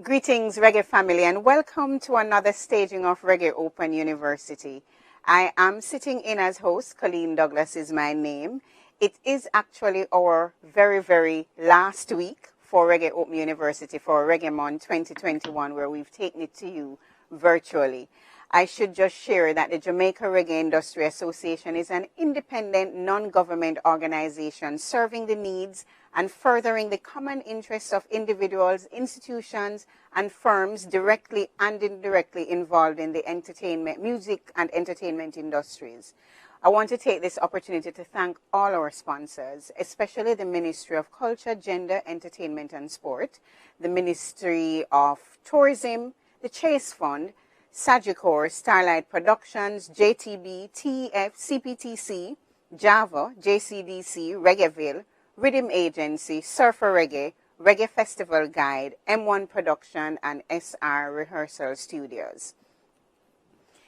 Greetings, Reggae family, and welcome to another staging of Reggae Open University. I am sitting in as host. Colleen Douglas is my name. It is actually our very last week for Reggae Open University for Reggae Month 2021, where we've taken it to you virtually. I should just share that the Jamaica Reggae Industry Association is an independent, non-government organization serving the needs and furthering the common interests of individuals, institutions, and firms directly and indirectly involved in the entertainment, music and entertainment industries. I want to take this opportunity to thank all our sponsors, especially the Ministry of Culture, Gender, Entertainment and Sport, the Ministry of Tourism, the Chase Fund, Sagicor, Starlight Productions, JTB, TEF, CPTC, Java, JCDC, Reggaeville, Rhythm Agency, Surfer Reggae, Reggae Festival Guide, M1 Production, and SR Rehearsal Studios.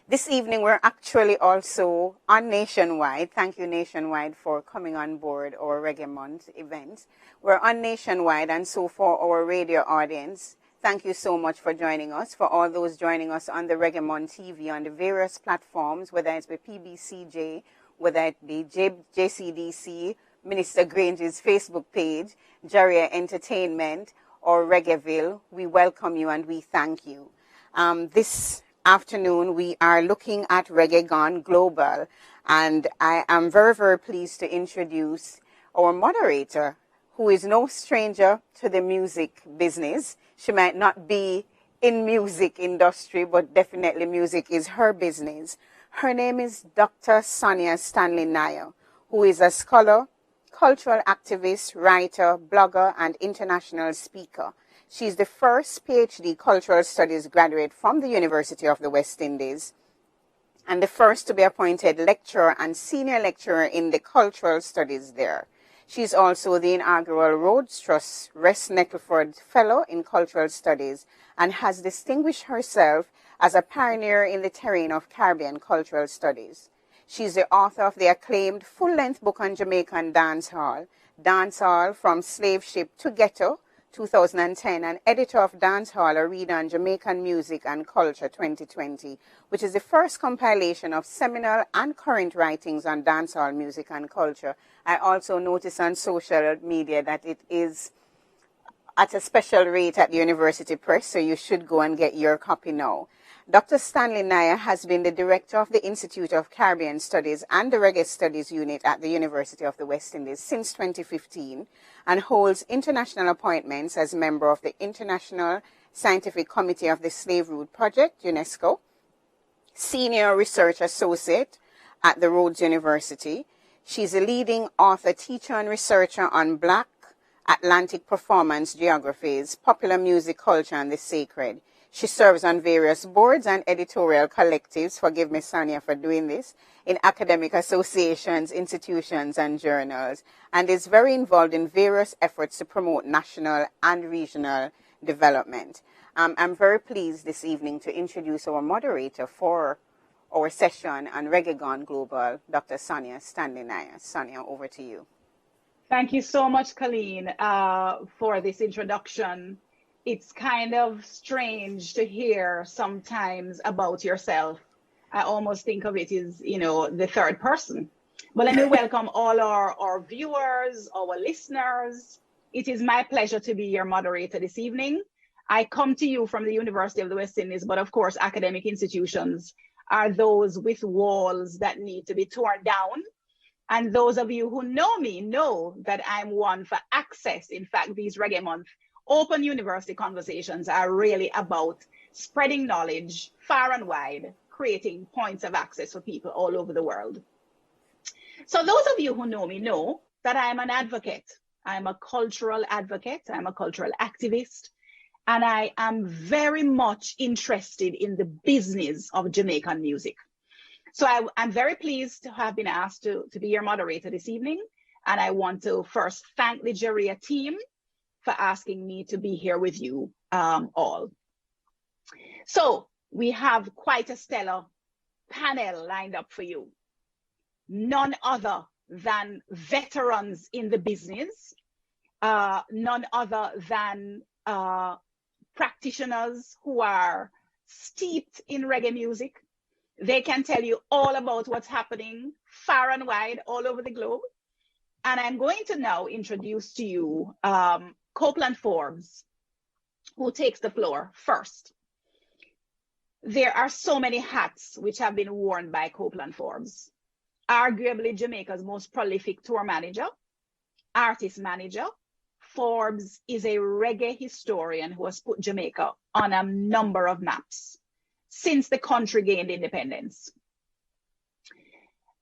This evening, we're actually also on Nationwide. Thank you, Nationwide, for coming on board our Reggae Month event. We're on Nationwide, and so for our radio audience, thank you so much for joining us. For all those joining us on the Reggae Month TV on the various platforms, whether it's the PBCJ, whether it be JCDC, Minister Grange's Facebook page, JARIA Entertainment, or Reggaeville, we welcome you and we thank you. This afternoon, we are looking at Reggae Gone Global, and I am very pleased to introduce our moderator, who is no stranger to the music business. She might not be in music industry, but definitely music is her business. Her name is Dr. Sonia Stanley Nair, who is a scholar, cultural activist, writer, blogger, and international speaker. She's the first PhD Cultural Studies graduate from the University of the West Indies and the first to be appointed lecturer and senior lecturer in the Cultural Studies there. She's also the inaugural Rhodes Trust Rest Nettleford Fellow in Cultural Studies and has distinguished herself as a pioneer in the terrain of Caribbean cultural studies. She's the author of the acclaimed full-length book on Jamaican dancehall from Slave Ship to Ghetto, 2010, and editor of Dancehall, a read on Jamaican music and culture, 2020, which is the first compilation of seminal and current writings on dancehall music and culture. I also notice on social media that it is at a special rate at the University Press, so you should go and get your copy now. Dr. Stanley Nair has been the director of the Institute of Caribbean Studies and the Reggae Studies Unit at the University of the West Indies since 2015 and holds international appointments as member of the International Scientific Committee of the Slave Root Project, UNESCO, senior research associate at the Rhodes University. She's a leading author, teacher, and researcher on Black Atlantic performance geographies, popular music culture, and the sacred. She serves on various boards and editorial collectives, forgive me, Sonia, for doing this, in academic associations, institutions, and journals, and is very involved in various efforts to promote national and regional development. I'm very pleased this evening to introduce our moderator for our session on Reggae Gone Global, Dr. Sonia Stanley Nair. Sonia, over to you. Thank you so much, Colleen, for this introduction. It's kind of strange to hear sometimes about yourself. I almost think of it as, the third person. But let me welcome all our viewers, our listeners. It is my pleasure to be your moderator this evening. I come to you from the University of the West Indies, but of course, academic institutions are those with walls that need to be torn down. And those of you who know me know that I'm one for access. In fact, these Reggae Month Open University conversations are really about spreading knowledge far and wide, creating points of access for people all over the world. So those of you who know me know that I'm an advocate. I'm a cultural advocate. I'm a cultural activist. And I am very much interested in the business of Jamaican music. So I'm very pleased to have been asked to be your moderator this evening. And I want to first thank the JARIA team for asking me to be here with you all. So we have quite a stellar panel lined up for you. None other than veterans in the business, none other than practitioners who are steeped in reggae music. They can tell you all about what's happening far and wide all over the globe. And I'm going to now introduce to you Copeland Forbes, who takes the floor first. There are so many hats which have been worn by Copeland Forbes. Arguably Jamaica's most prolific tour manager, artist manager, Forbes is a reggae historian who has put Jamaica on a number of maps since the country gained independence.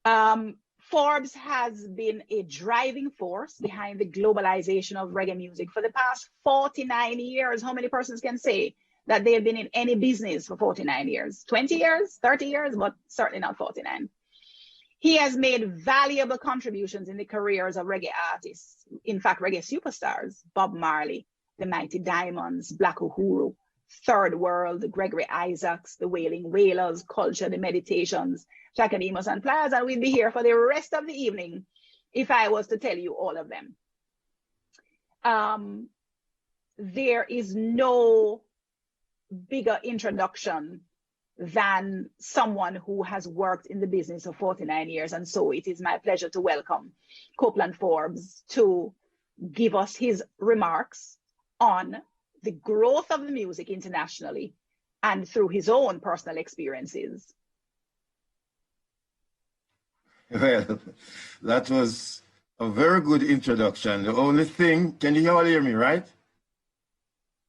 Forbes has been a driving force behind the globalization of reggae music for the past 49 years. How many persons can say that they have been in any business for 49 years? 20 years, 30 years, but certainly not 49. He has made valuable contributions in the careers of reggae artists. In fact, reggae superstars, Bob Marley, the Mighty Diamonds, Black Uhuru, Third World, Gregory Isaacs, the Wailing Wailers, Culture, the Meditations, Chakademus and Pliers, and we'd be here for the rest of the evening if I was to tell you all of them. There is no bigger introduction than someone who has worked in the business for 49 years. And so it is my pleasure to welcome Copeland Forbes to give us his remarks on the growth of the music internationally and through his own personal experiences. Well, that was a very good introduction. The only thing, can you all hear me, right?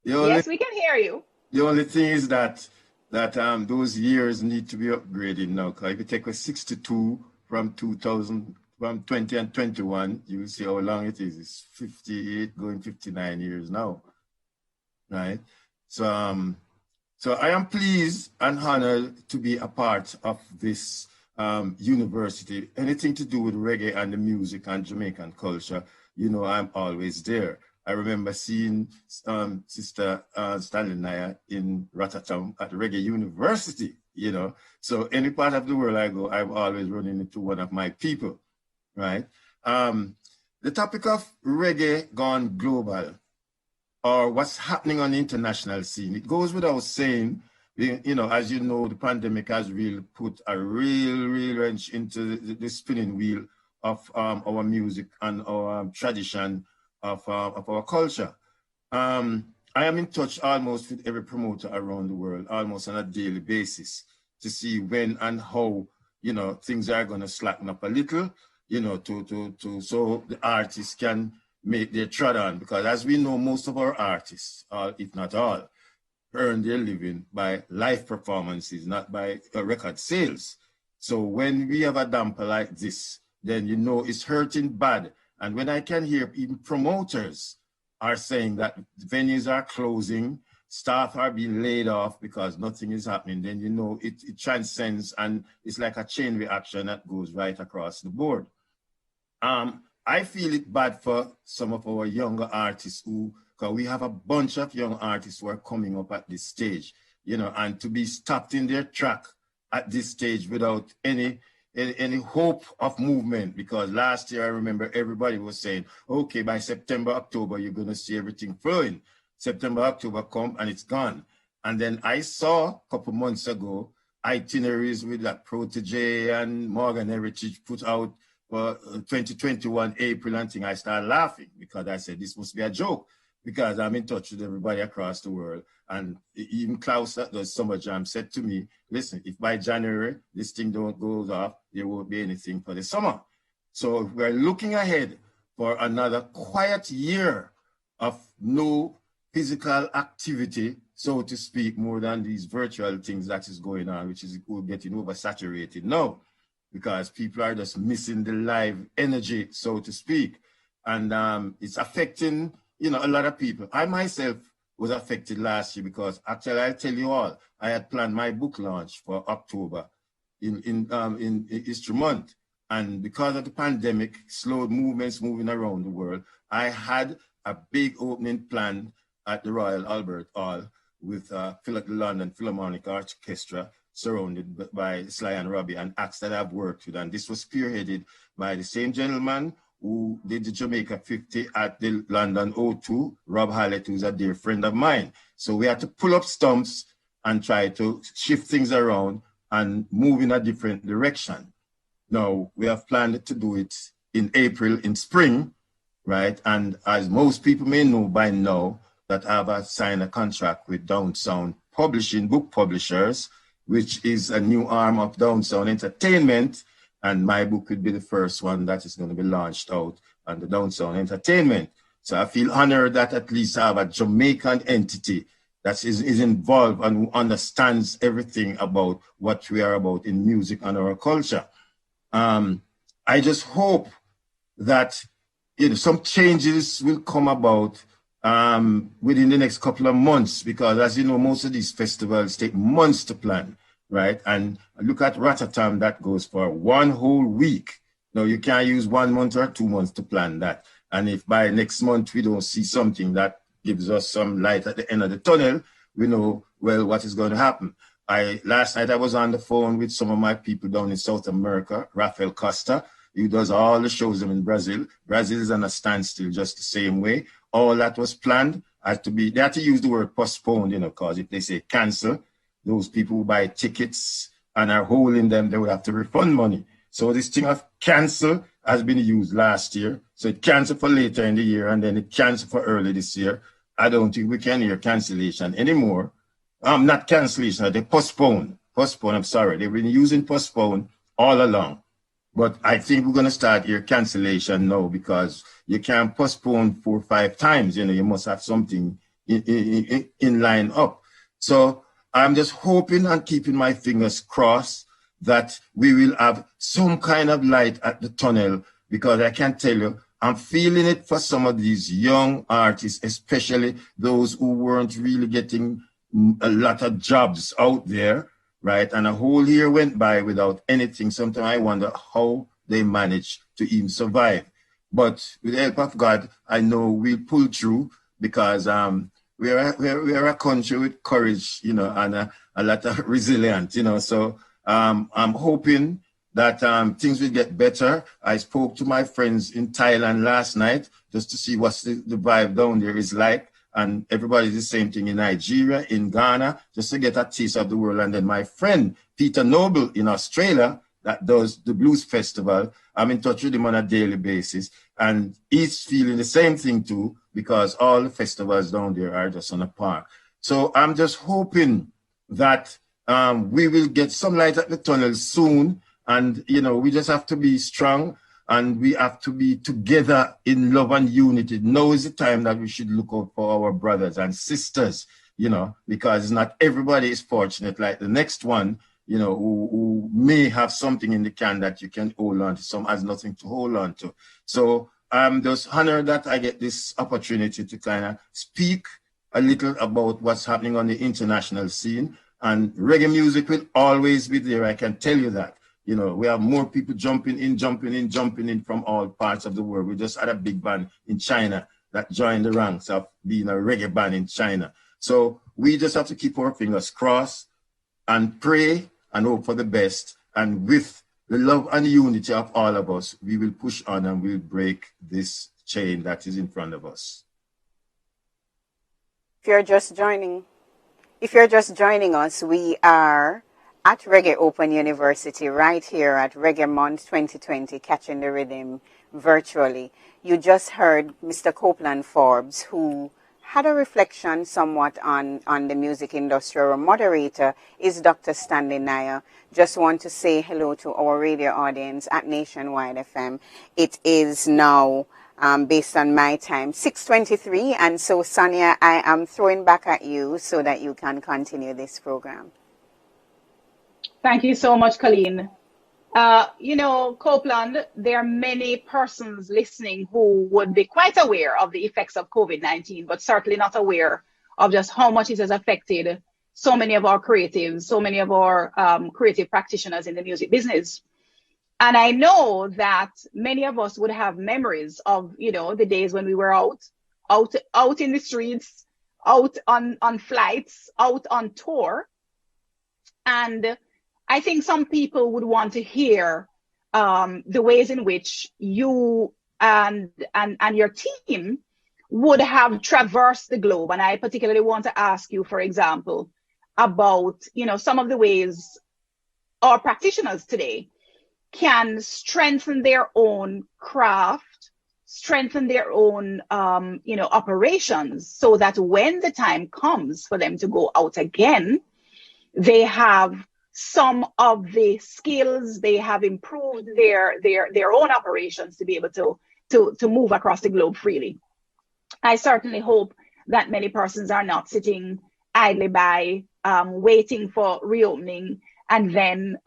Yes, we can hear you. The only thing is that those years need to be upgraded now. Because if you take a 62 from 2000, from 20 and 21, you will see how long it is. It's 58 going 59 years now, right? So I am pleased and honored to be a part of this university. Anything to do with reggae and the music and Jamaican culture, you know, I'm always there. I remember seeing Sister Stanley Naya in Rotterdam at Reggae University, you know. So any part of the world I go, I'm always running into one of my people, right? The topic of reggae gone global, or what's happening on the international scene, it goes without saying, you know, as you know, the pandemic has really put a real wrench into the spinning wheel of our music and our tradition of our culture. I am in touch almost with every promoter around the world, almost on a daily basis, to see when and how, you know, things are going to slacken up a little, you know, so the artists can make their trot on. Because as we know, most of our artists, if not all, earn their living by live performances, not by record sales. So when we have a damper like this, then you know it's hurting bad. And when I can hear even promoters are saying that venues are closing, staff are being laid off because nothing is happening, then you know it transcends, and it's like a chain reaction that goes right across the board. I feel it bad for some of our younger artists because we have a bunch of young artists who are coming up at this stage, you know, and to be stopped in their track at this stage without any hope of movement. Because last year I remember everybody was saying, okay, by September, October, you're going to see everything flowing. September, October come and it's gone. And then I saw a couple months ago itineraries with that Protege and Morgan Heritage put out for 2021 April and thing. I started laughing because I said this must be a joke, because I'm in touch with everybody across the world. And even Klaus that does Summer Jam said to me, listen, if by January this thing don't go off, there won't be anything for the summer. So we're looking ahead for another quiet year of no physical activity, so to speak, more than these virtual things that is going on, which is getting oversaturated now, because people are just missing the live energy, so to speak. And it's affecting, you know, a lot of people. I myself was affected last year because actually, I'll tell you all, I had planned my book launch for October in History Month. And because of the pandemic, slowed movements moving around the world, I had a big opening planned at the Royal Albert Hall with the London Philharmonic Orchestra, surrounded by Sly and Robbie and acts that I've worked with. And this was spearheaded by the same gentleman who did the Jamaica 50 at the London O2, Rob Hallett, who's a dear friend of mine. So we had to pull up stumps and try to shift things around and move in a different direction. Now, we have planned to do it in April, in spring, right? And as most people may know by now, that I have signed a contract with Down Sound Publishing, book publishers, which is a new arm of Down Sound Entertainment. And my book could be the first one that is going to be launched out on the Down Sound Entertainment. So I feel honored that at least I have a Jamaican entity that is involved and who understands everything about what we are about in music and our culture. I just hope that some changes will come about within the next couple of months, because as you know, most of these festivals take months to plan, right? And look at Rotterdam, that goes for 1 whole week. Now, you can't use 1 month or 2 months to plan that. And if by next month we don't see something that gives us some light at the end of the tunnel, we know, well, what is going to happen. Last night I was on the phone with some of my people down in South America, Rafael Costa. He does all the shows in Brazil. Brazil is on a standstill just the same way. All that was planned they had to use the word postponed, because if they say cancel, those people who buy tickets and are holding them, they would have to refund money. So this thing of cancel has been used last year. So it canceled for later in the year, and then it canceled for early this year. I don't think we can hear cancellation anymore. Not cancellation, they postpone. Postpone, I'm sorry. They've been using postpone all along. But I think we're going to start your cancellation now, because you can't postpone 4 or 5 times. You must have something in line up. So I'm just hoping and keeping my fingers crossed that we will have some kind of light at the tunnel, because I can tell you, I'm feeling it for some of these young artists, especially those who weren't really getting a lot of jobs out there, right? And a whole year went by without anything. Sometimes I wonder how they managed to even survive. But with the help of God, I know we'll pull through, because we are a country with courage, and a lot of resilience, So I'm hoping that things will get better. I spoke to my friends in Thailand last night just to see what the vibe down there is like. And everybody's the same thing in Nigeria, in Ghana, just to get a taste of the world. And then my friend, Peter Noble in Australia, that does the Blues Festival, I'm in touch with him on a daily basis. And he's feeling the same thing too, because all the festivals down there are just on a par. So I'm just hoping that we will get some light at the tunnel soon. And, we just have to be strong, and we have to be together in love and unity. Now is the time that we should look out for our brothers and sisters, because not everybody is fortunate like the next one, who may have something in the can that you can hold on to. Some has nothing to hold on to. So I'm just honored that I get this opportunity to kind of speak a little about what's happening on the international scene. And reggae music will always be there, I can tell you that. We have more people jumping in from all parts of the world. We just had a big band in China that joined the ranks of being a reggae band in China. So we just have to keep our fingers crossed and pray and hope for the best. And with the love and unity of all of us, we will push on and we'll break this chain that is in front of us. If you're just joining us, we are at Reggae Open University, right here at Reggae Month 2020, Catching the Rhythm virtually. You just heard Mr. Copeland Forbes, who had a reflection somewhat on the music industry. Our moderator is Dr. Stanley Nair. Just want to say hello to our radio audience at Nationwide FM. It is now, based on my time, 6:23. And so, Sonia, I am throwing back at you so that you can continue this program. Thank you so much, Colleen. Copeland, there are many persons listening who would be quite aware of the effects of COVID-19, but certainly not aware of just how much it has affected so many of our creatives, so many of our creative practitioners in the music business. And I know that many of us would have memories of, the days when we were out in the streets, out on flights, out on tour. And I think some people would want to hear the ways in which you and your team would have traversed the globe. And I particularly want to ask you, for example, about, you know, some of the ways our practitioners today can strengthen their own craft, strengthen their own, you know, operations, so that when the time comes for them to go out again, they have some of the skills, they have improved their own operations to be able to move across the globe freely. I certainly hope that many persons are not sitting idly by, waiting for reopening and then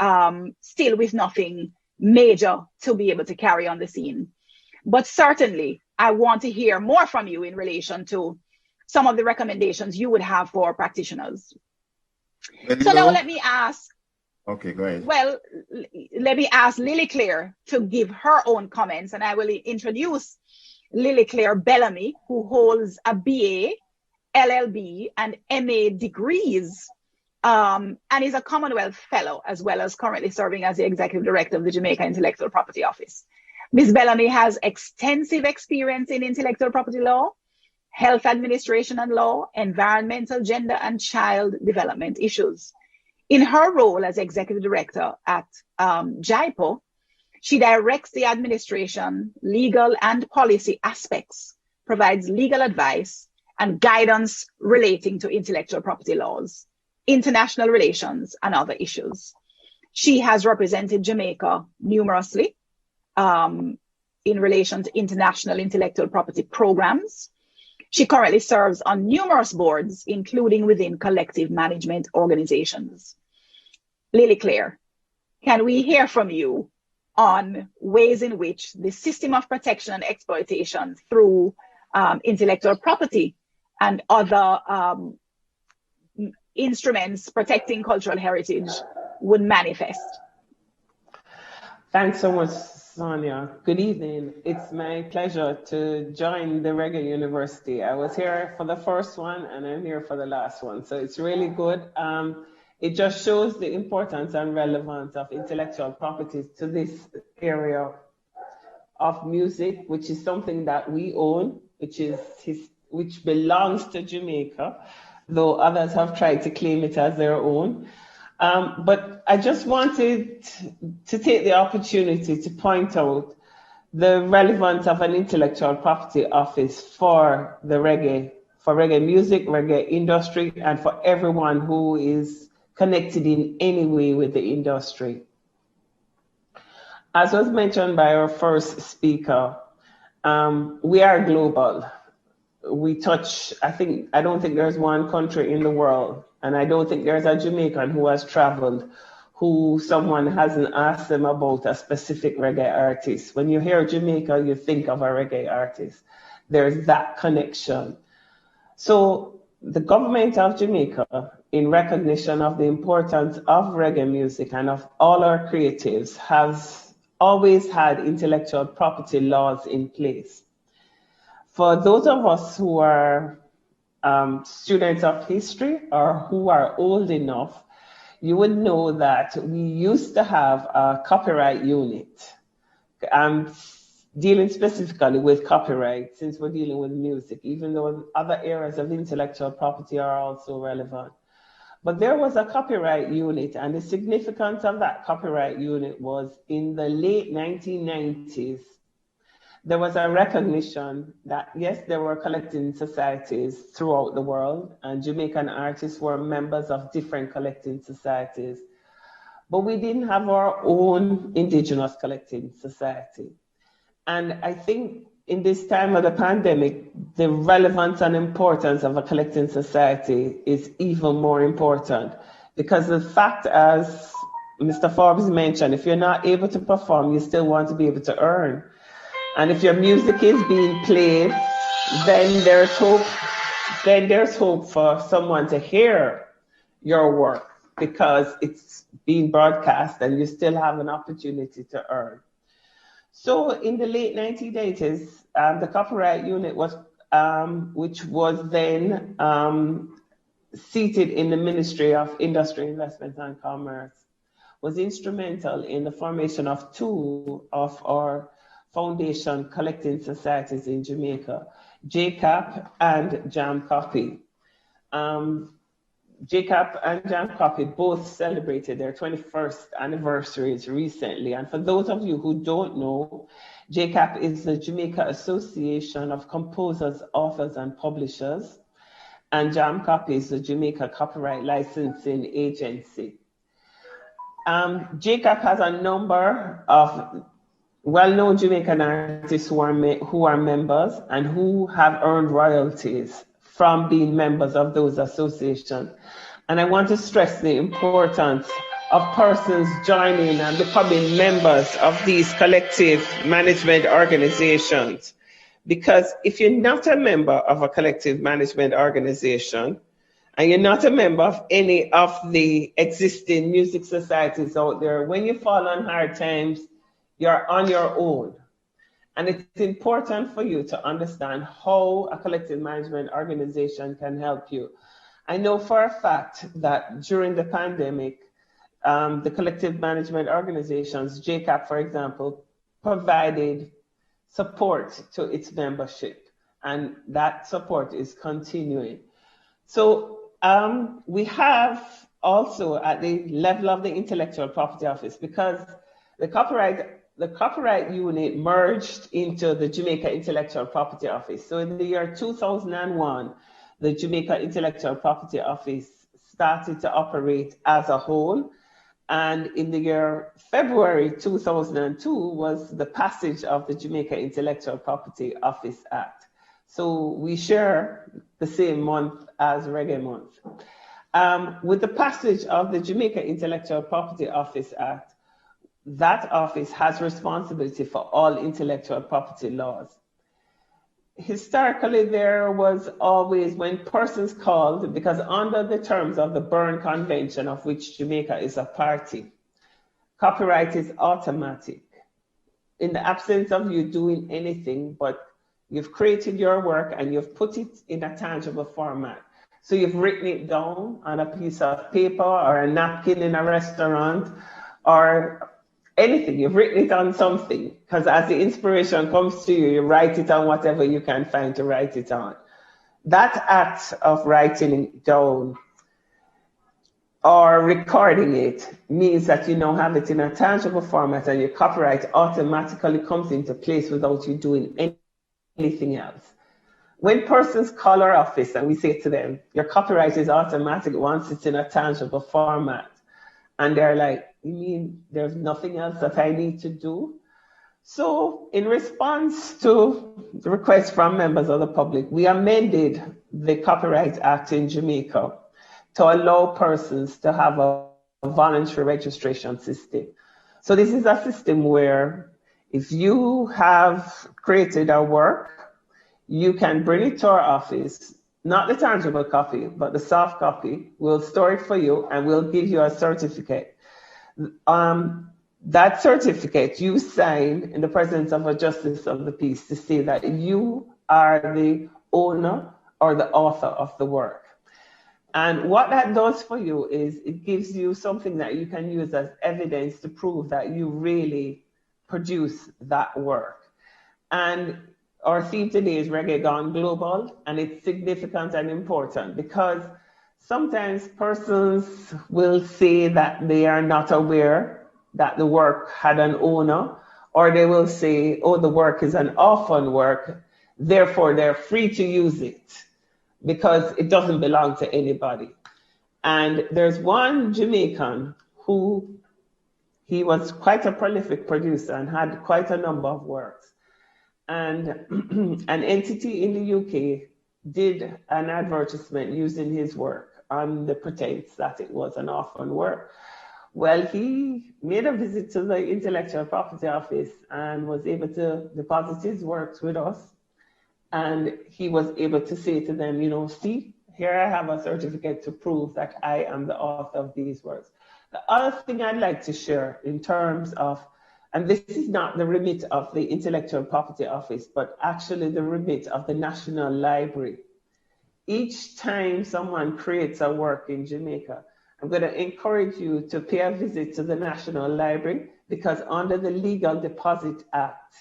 still with nothing major to be able to carry on the scene. But certainly, I want to hear more from you in relation to some of the recommendations you would have for practitioners. So now let me ask. Okay, go ahead. Well, let me ask Lily Claire to give her own comments, and I will introduce Lily Claire Bellamy, who holds a BA, LLB, and MA degrees, and is a Commonwealth Fellow, as well as currently serving as the Executive Director of the Jamaica Intellectual Property Office. Ms. Bellamy has extensive experience in intellectual property law, health administration and law, environmental, gender, and child development issues. In her role as Executive Director at JIPO, she directs the administration, legal, and policy aspects, provides legal advice and guidance relating to intellectual property laws, international relations, and other issues. She has represented Jamaica numerously in relation to international intellectual property programs. She currently serves on numerous boards, including within collective management organizations. Lily Claire, can we hear from you on ways in which the system of protection and exploitation through intellectual property and other instruments protecting cultural heritage would manifest? Thanks so much, Sonia. Good evening. It's my pleasure to join the Reggae University. I was here for the first one and I'm here for the last one. So it's really good. It just shows the importance and relevance of intellectual property to this area of music, which is something that we own, which belongs to Jamaica, though others have tried to claim it as their own. But I just wanted to take the opportunity to point out the relevance of an intellectual property office for the reggae music, reggae industry, and for everyone who is connected in any way with the industry. As was mentioned by our first speaker, we are global. We touch, I don't think there's one country in the world, and I don't think there's a Jamaican who has traveled who someone hasn't asked them about a specific reggae artist. When you hear Jamaica, you think of a reggae artist. There's that connection. So the government of Jamaica, in recognition of the importance of reggae music and of all our creatives, has always had intellectual property laws in place. For those of us who are students of history or who are old enough, you would know that we used to have a copyright unit. I'm dealing specifically with copyright since we're dealing with music, even though other areas of intellectual property are also relevant. But there was a copyright unit, and the significance of that copyright unit was in the late 1990s. There was a recognition that, yes, there were collecting societies throughout the world, and Jamaican artists were members of different collecting societies. But we didn't have our own indigenous collecting society. And I think in this time of the pandemic, the relevance and importance of a collecting society is even more important, because the fact, as Mr. Forbes mentioned, if you're not able to perform, you still want to be able to earn. And if your music is being played, then there's hope. Then there's hope for someone to hear your work because it's being broadcast and you still have an opportunity to earn. So in the late 1980s, the copyright unit was, which was then seated in the Ministry of Industry, Investment and Commerce, was instrumental in the formation of two of our Foundation Collecting Societies in Jamaica, JCAP and Jam Copy. JCAP and Jam Copy both celebrated their 21st anniversaries recently. And for those of you who don't know, JCAP is the Jamaica Association of Composers, Authors and Publishers, and Jam Copy is the Jamaica Copyright Licensing Agency. JCAP has a number of well-known Jamaican artists who are members and who have earned royalties from being members of those associations. And I want to stress the importance of persons joining and becoming members of these collective management organizations. Because if you're not a member of a collective management organization, and you're not a member of any of the existing music societies out there, when you fall on hard times, you're on your own. And it's important for you to understand how a collective management organization can help you. I know for a fact that during the pandemic, the collective management organizations, JCAP, for example, provided support to its membership, and that support is continuing. So we have also at the level of the Intellectual Property Office, because the copyright unit merged into the Jamaica Intellectual Property Office. So in the year 2001, the Jamaica Intellectual Property Office started to operate as a whole. And in the year February 2002 was the passage of the Jamaica Intellectual Property Office Act. So we share the same month as Reggae Month. With the passage of the Jamaica Intellectual Property Office Act, that office has responsibility for all intellectual property laws. Historically, there was always, when persons called, because under the terms of the Berne Convention, of which Jamaica is a party, copyright is automatic. In the absence of you doing anything, but you've created your work and you've put it in a tangible format. So you've written it down on a piece of paper or a napkin in a restaurant or anything, you've written it on something, because as the inspiration comes to you, you write it on whatever you can find to write it on. That act of writing it down or recording it means that you now have it in a tangible format and your copyright automatically comes into place without you doing anything else. When persons call our office and we say to them, your copyright is automatic once it's in a tangible format, and they're like, you mean there's nothing else that I need to do? So in response to the request from members of the public, we amended the Copyright Act in Jamaica to allow persons to have a voluntary registration system. So this is a system where if you have created a work, you can bring it to our office, not the tangible copy, but the soft copy. We'll store it for you and we'll give you a certificate. That certificate you sign in the presence of a justice of the peace to say that you are the owner or the author of the work. And what that does for you is it gives you something that you can use as evidence to prove that you really produce that work. And our theme today is Reggae Gone Global, and it's significant and important because sometimes persons will say that they are not aware that the work had an owner, or they will say, oh, the work is an orphan work, therefore they're free to use it because it doesn't belong to anybody. And there's one Jamaican who, he was quite a prolific producer and had quite a number of works. And an entity in the UK did an advertisement using his work on the pretense that it was an orphan work. Well, he made a visit to the Intellectual Property Office and was able to deposit his works with us. And he was able to say to them, you know, see, here I have a certificate to prove that I am the author of these works. The other thing I'd like to share in terms of, and this is not the remit of the Intellectual Property Office, but actually the remit of the National Library. Each time someone creates a work in Jamaica, I'm going to encourage you to pay a visit to the National Library because under the Legal Deposit Act,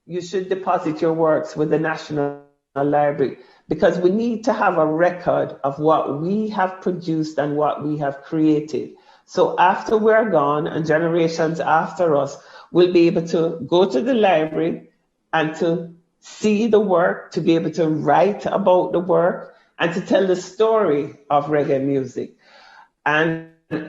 you should deposit your works with the National Library, because we need to have a record of what we have produced and what we have created. So after we're gone and generations after us will be able to go to the library and to see the work, to be able to write about the work, and to tell the story of reggae music. And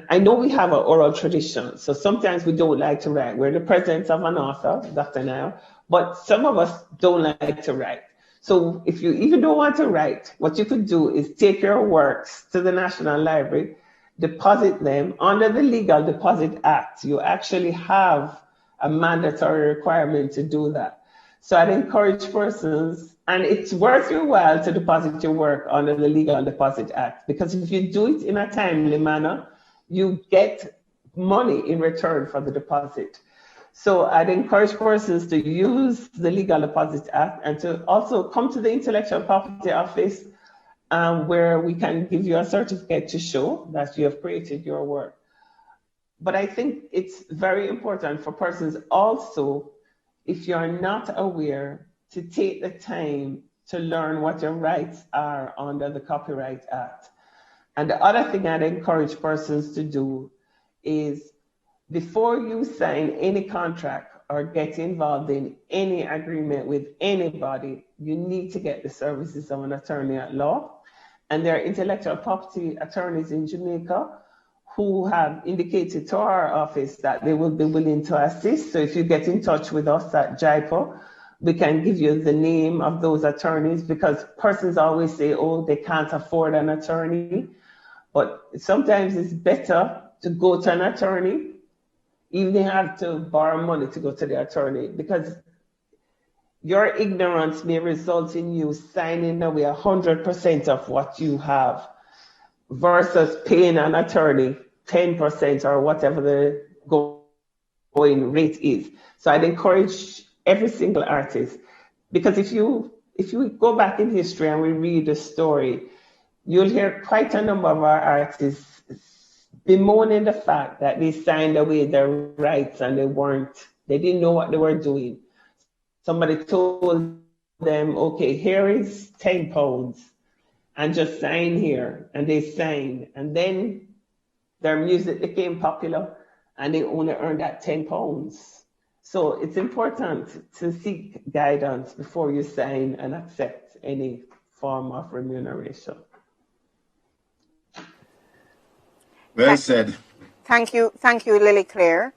I know we have an oral tradition, so sometimes we don't like to write. We're in the presence of an author, Dr. Nile, but some of us don't like to write. So if you even don't want to write, what you could do is take your works to the National Library, deposit them under the Legal Deposit Act. You actually have a mandatory requirement to do that. So I'd encourage persons, and it's worth your while to deposit your work under the Legal Deposit Act, because if you do it in a timely manner, you get money in return for the deposit. So I'd encourage persons to use the Legal Deposit Act and to also come to the Intellectual Property Office, where we can give you a certificate to show that you have created your work. But I think it's very important for persons also, if you're not aware, to take the time to learn what your rights are under the Copyright Act. And the other thing I'd encourage persons to do is, before you sign any contract or get involved in any agreement with anybody, you need to get the services of an attorney at law. And there are intellectual property attorneys in Jamaica who have indicated to our office that they will be willing to assist. So if you get in touch with us at JIPO, we can give you the name of those attorneys, because persons always say, oh, they can't afford an attorney. But sometimes it's better to go to an attorney, even if you have to borrow money to go to the attorney, because your ignorance may result in you signing away 100% of what you have, versus paying an attorney 10% or whatever the going rate is. So I'd encourage every single artist, because if you go back in history and we read the story, you'll hear quite a number of our artists bemoaning the fact that they signed away their rights and they didn't know what they were doing. Somebody told them, okay, here is £10 and just sign here. And they signed. And then their music became popular and they only earned that £10. So it's important to seek guidance before you sign and accept any form of remuneration. Well said. Thank you, Lily Claire.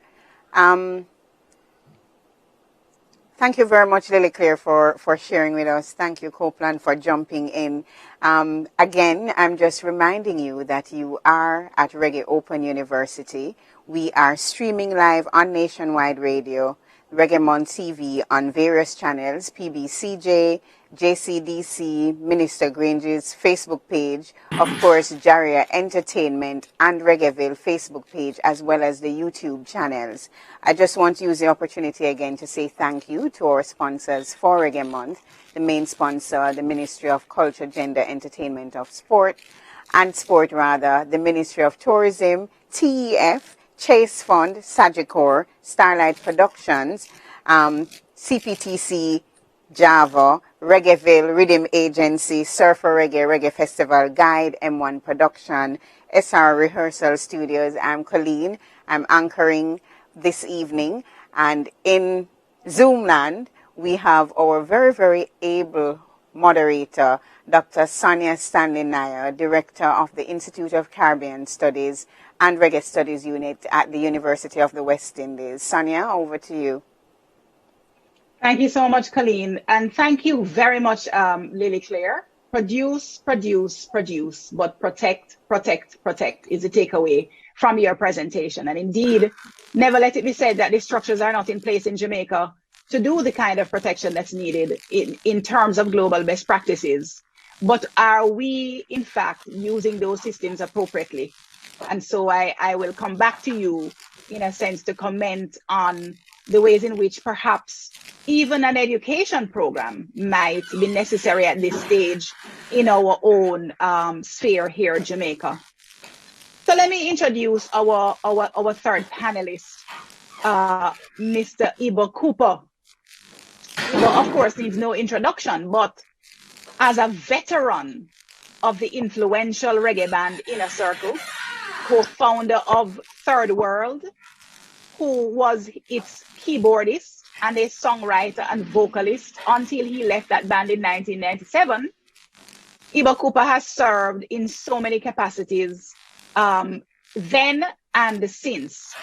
Thank you very much, Lily Claire, for sharing with us. Thank you, Copeland, for jumping in. Again, I'm just reminding you that you are at Reggae Open University. We are streaming live on Nationwide Radio, Reggae Month TV on various channels, PBCJ, JCDC, Minister Grange's Facebook page, of course, JARIA Entertainment and Reggaeville Facebook page, as well as the YouTube channels. I just want to use the opportunity again to say thank you to our sponsors for Reggae Month, the main sponsor, the Ministry of Culture, Gender, Entertainment of Sport, the Ministry of Tourism, TEF, Chase Fund, Sagicor, Starlight Productions, CPTC, Java, Reggaeville, Rhythm Agency, Surfer Reggae, Reggae Festival Guide, M1 Production, SR Rehearsal Studios. I'm Colleen. I'm anchoring this evening. And in Zoomland, we have our very, very able moderator, Dr. Sonia Stanley Nair, Director of the Institute of Caribbean Studies and Reggae Studies Unit at the University of the West Indies. Sonia, over to you. Thank you so much, Colleen. And thank you very much, Lily Claire. Produce, but protect is the takeaway from your presentation. And indeed, never let it be said that the structures are not in place in Jamaica to do the kind of protection that's needed in terms of global best practices. But are we, in fact, using those systems appropriately? And so I will come back to you, in a sense, to comment on the ways in which perhaps even an education program might be necessary at this stage in our own sphere here in Jamaica. So let me introduce our third panelist, Mr. Ibo Cooper. Ibo, of course, needs no introduction, but as a veteran of the influential reggae band Inner Circle, co-founder of Third World, who was its keyboardist and a songwriter and vocalist until he left that band in 1997, Ibo Cooper has served in so many capacities then and since.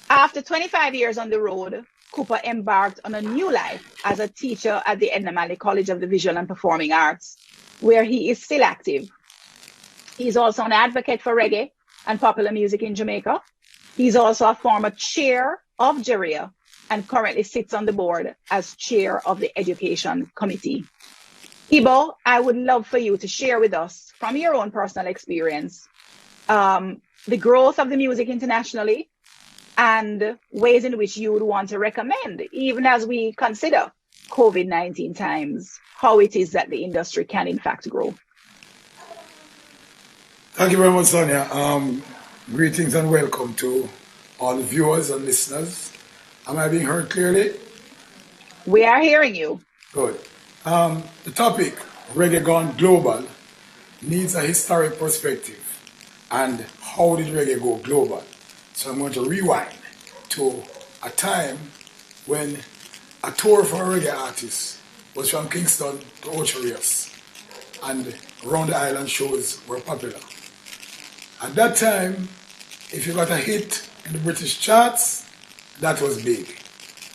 After 25 years on the road, Cooper embarked on a new life as a teacher at the Edna College of the Visual and Performing Arts, where he is still active. He's also an advocate for reggae and popular music in Jamaica. He's also a former chair of JARIA and currently sits on the board as chair of the Education Committee. Ibo, I would love for you to share with us from your own personal experience the growth of the music internationally and ways in which you would want to recommend, even as we consider COVID-19 times, how it is that the industry can in fact grow. Thank you very much, Sonia. Greetings and welcome to all the viewers and listeners. Am I being heard clearly? We are hearing you. Good. The topic, Reggae Gone Global, needs a historic perspective. And how did reggae go global? So I'm going to rewind to a time when a tour for a reggae artist was from Kingston to Ocho and around the island shows were popular. At that time, if you got a hit in the British charts, that was big.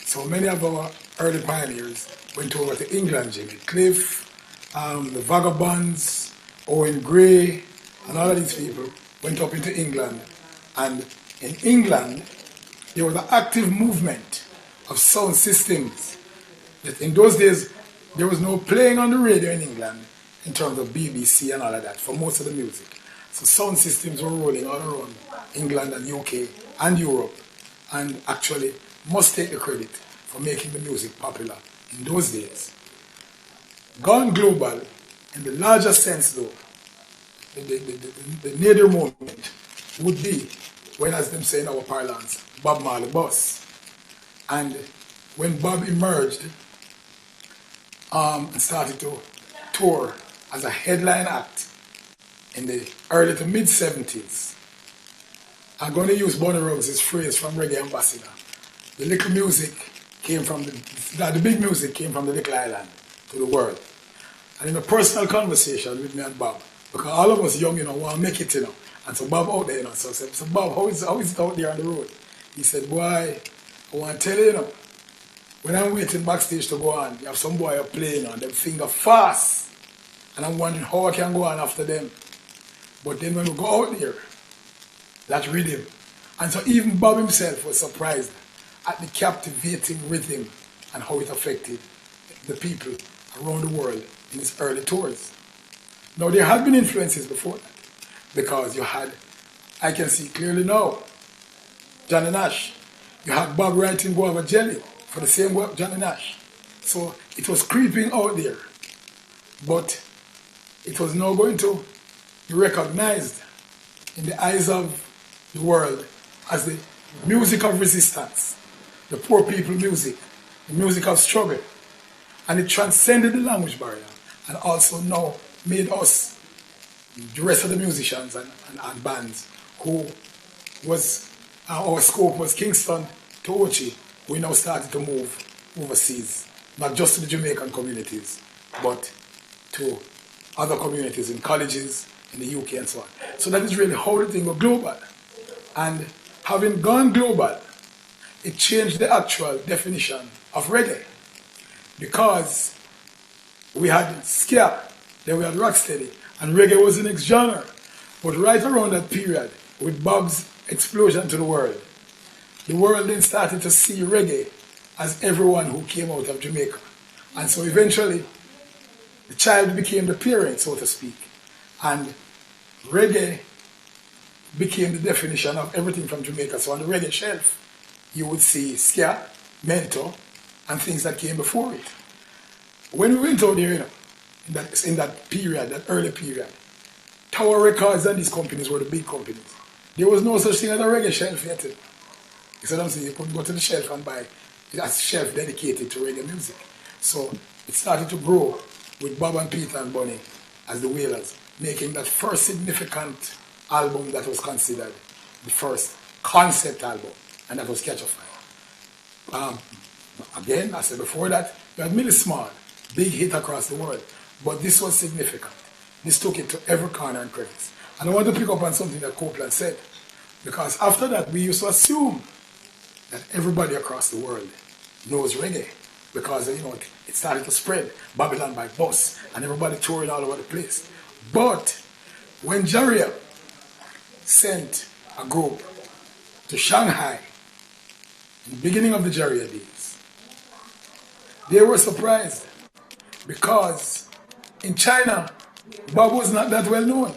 So many of our early pioneers went over to England, Jimmy Cliff, the Vagabonds, Owen Gray, and all of these people went up into England. And in England, there was an active movement of sound systems. That in those days, there was no playing on the radio in England in terms of BBC and all of that for most of the music. So sound systems were rolling all around England and UK and Europe, and actually must take the credit for making the music popular in those days. Gone global, in the larger sense though, the nadir moment would be when, as them say in our parlance, Bob Marley bus. And when Bob emerged and started to tour as a headline act in the early to mid-70s, I'm going to use Bonnie Ruggs' phrase from Reggae Ambassador. The little music came from the big music came from the little island to the world. And in a personal conversation with me and Bob, because all of us young, want to make it, And so Bob out there, so I said, so Bob, how is it out there on the road? He said, boy, I want to tell you, when I'm waiting backstage to go on, you have some boy up playing on them finger fast. And I'm wondering how I can go on after them. But then when we go out there, that rhythm. And so even Bob himself was surprised at the captivating rhythm and how it affected the people around the world in his early tours. Now, there had been influences before that, because you had, I can see clearly now, Johnny Nash. You had Bob writing Guava Jelly for the same work, Johnny Nash. So it was creeping out there, but it was now going to be recognized in the eyes of the world as the music of resistance, the poor people music, the music of struggle. And it transcended the language barrier and also now made us, the rest of the musicians and bands, who was, our scope was Kingston to Ochi, we now started to move overseas, not just to the Jamaican communities, but to other communities in colleges, in the UK and so on. So that is really how the thing was global. And having gone global, it changed the actual definition of reggae. Because we had ska, then we had rocksteady, and reggae was the next genre. But right around that period, with Bob's explosion to the world then started to see reggae as everyone who came out of Jamaica. And so eventually, the child became the parent, so to speak. And reggae became the definition of everything from Jamaica. So on the reggae shelf, you would see ska, mento, and things that came before it. When we went out there, in that period, that early period, Tower Records and these companies were the big companies. There was no such thing as a reggae shelf yet. You see what I'm saying? You couldn't go to the shelf and buy a shelf dedicated to reggae music. So it started to grow with Bob and Peter and Bunny as the Wailers, making that first significant album that was considered the first concept album, and that was Catch a Fire. Again, I said before that, you had Millie Small, big hit across the world, but this was significant. This took it to every corner and credits. And I want to pick up on something that Copeland said, because after that we used to assume that everybody across the world knows reggae, because it started to spread, Babylon by bus, and everybody touring all over the place. But when JARIA sent a group to Shanghai in the beginning of the JARIA days, they were surprised because in China, Bob was not that well known.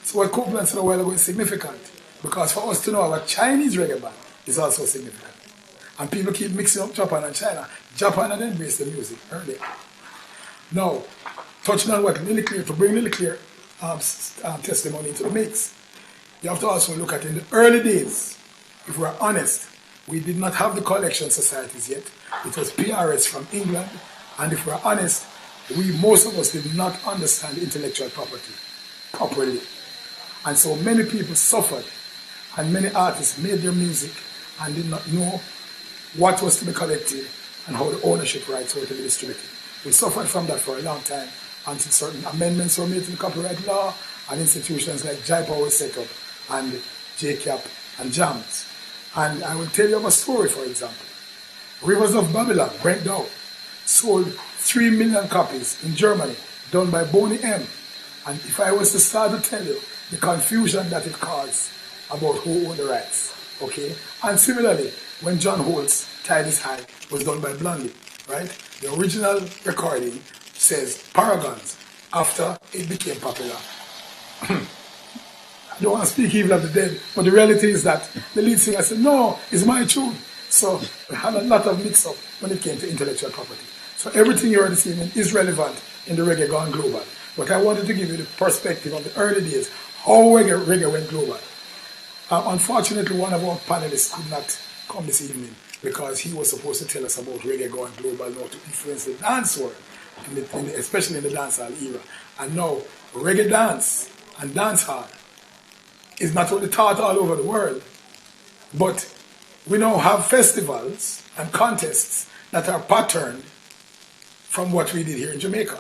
So what Copeland said a while ago is significant, because for us to know our Chinese reggae band is also significant. And people keep mixing up Japan and China. Japan had embraced the music earlier. Now, touching on what Lily Clear, to bring Lily Clear testimony into the mix, you have to also look at in the early days, if we're honest, we did not have the collection societies yet. It was PRS from England, and if we're honest, most of us did not understand intellectual property properly. And so many people suffered, and many artists made their music and did not know what was to be collected and how the ownership rights were to be distributed. We suffered from that for a long time until certain amendments were made to the copyright law and institutions like JIPA were set up and JCAP and JAMS. And I will tell you of a story, for example. Rivers of Babylon, Brent Dow, sold 3 million copies in Germany, done by Boney M. And if I was to start to tell you the confusion that it caused about who owned the rights, okay? And similarly, when John Holt's Tide is High was done by Blondie, right? The original recording says Paragons after it became popular. I don't want to speak evil of the dead, but the reality is that the lead singer said, no, it's my tune. So we had a lot of mix-up when it came to intellectual property. So everything you heard this evening is relevant in the Reggae Gone Global. But I wanted to give you the perspective of the early days, how reggae went global. Unfortunately, one of our panelists could not come this evening because he was supposed to tell us about reggae going global now to influence the dance world, especially in the dancehall era. And now, reggae dance and dancehall is not only taught all over the world, but we now have festivals and contests that are patterned from what we did here in Jamaica.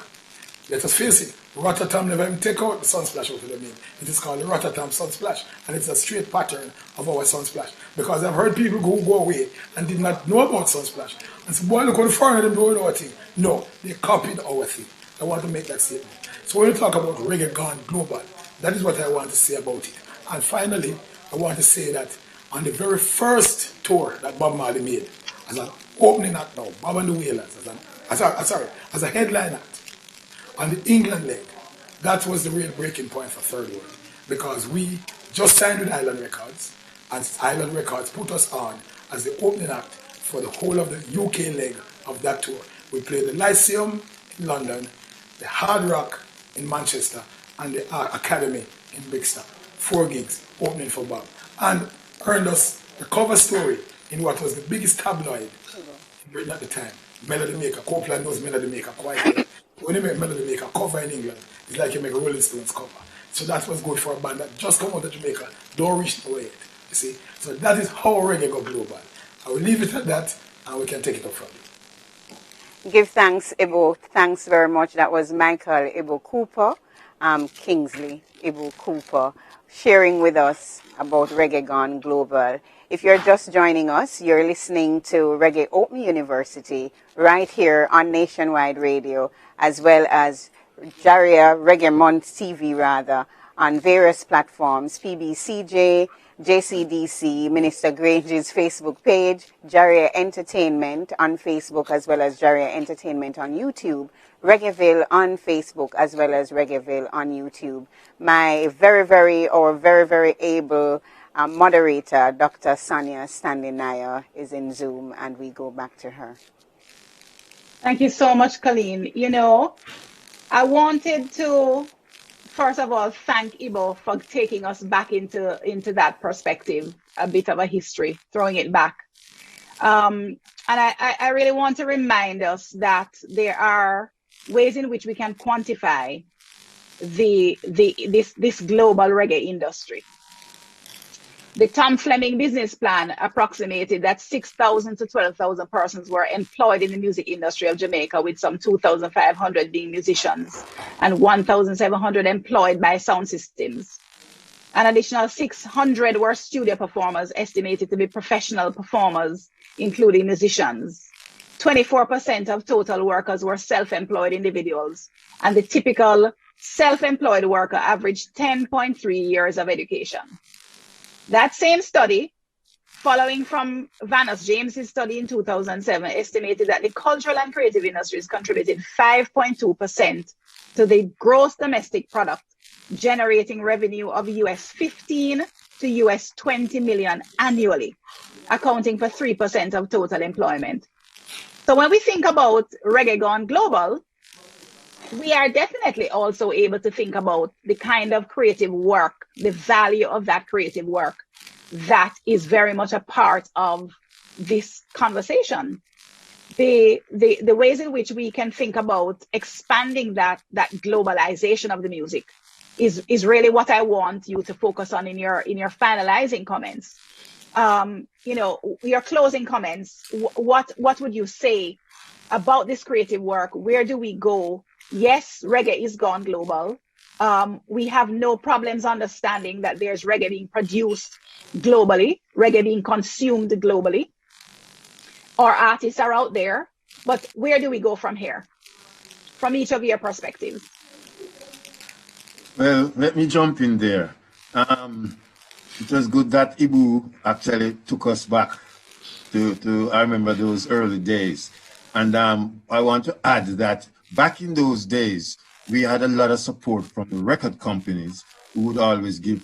Let us face it, Rotterdam never even take out the Sunsplash out of the name. It is called the Rotterdam Sunsplash, and it's a straight pattern of our Sunsplash. Because I've heard people who go away and did not know about Sunsplash. And say, boy, look how the foreigner them doing our thing. No, they copied our thing. I want to make that statement. So when we talk about reggae gone global, that is what I want to say about it. And finally, I want to say that on the very first tour that Bob Marley made, as an opening act now, Bob and the Wailers, as a headline act, on the England leg, that was the real breaking point for Third World, because we just signed with Island Records, and Island Records put us on as the opening act for the whole of the UK leg of that tour. We played the Lyceum in London, the Hard Rock in Manchester, and the Academy in Brixton. 4 gigs opening for Bob, and earned us the cover story in what was the biggest tabloid in Britain at the time, Melody Maker. Copeland knows Melody Maker quite well. When you make Melody Maker cover in England, it's like you make a Rolling Stones cover. So that was good for a band that just come out of Jamaica, don't reach nowhere yet, you see. So that is how reggae go global. I will leave it at that, and we can take it up from there. Give thanks, Ibo. Thanks very much. That was Michael Ibo Cooper, Kingsley Ibo Cooper, sharing with us about Reggae Gone Global. If you're just joining us, you're listening to Reggae Open University right here on Nationwide Radio, as well as JARIA Reggae Month TV, on various platforms, PBCJ, JCDC, Minister Grange's Facebook page, JARIA Entertainment on Facebook, as well as JARIA Entertainment on YouTube, Reggaeville on Facebook, as well as Reggaeville on YouTube. My very, very able moderator, Dr. Sonia Standing-Nair, is in Zoom, and we go back to her. Thank you so much, Colleen. You know, I wanted to, first of all, thank Ibo for taking us back into that perspective, a bit of a history, throwing it back. And I really want to remind us that there are ways in which we can quantify this global reggae industry. The Tom Fleming business plan approximated that 6,000 to 12,000 persons were employed in the music industry of Jamaica, with some 2,500 being musicians and 1,700 employed by sound systems. An additional 600 were studio performers, estimated to be professional performers, including musicians. 24% of total workers were self-employed individuals, and the typical self-employed worker averaged 10.3 years of education. That same study, following from Vanus James's study in 2007, estimated that the cultural and creative industries contributed 5.2% to the gross domestic product, generating revenue of US 15 to US 20 million annually, accounting for 3% of total employment. So when we think about reggae gone global, we are definitely also able to think about the kind of creative work, the value of that creative work that is very much a part of this conversation. The ways in which we can think about expanding that globalization of the music is really what I want you to focus on in your finalizing comments. Your closing comments. What would you say about this creative work? Where do we go? Yes, reggae is gone global. We have no problems understanding that there's reggae being produced globally, reggae being consumed globally. Our artists are out there, but where do we go from here? From each of your perspectives. Well, let me jump in there. It was good that Ibu actually took us back to I remember those early days. And I want to add that back in those days, we had a lot of support from the record companies who would always give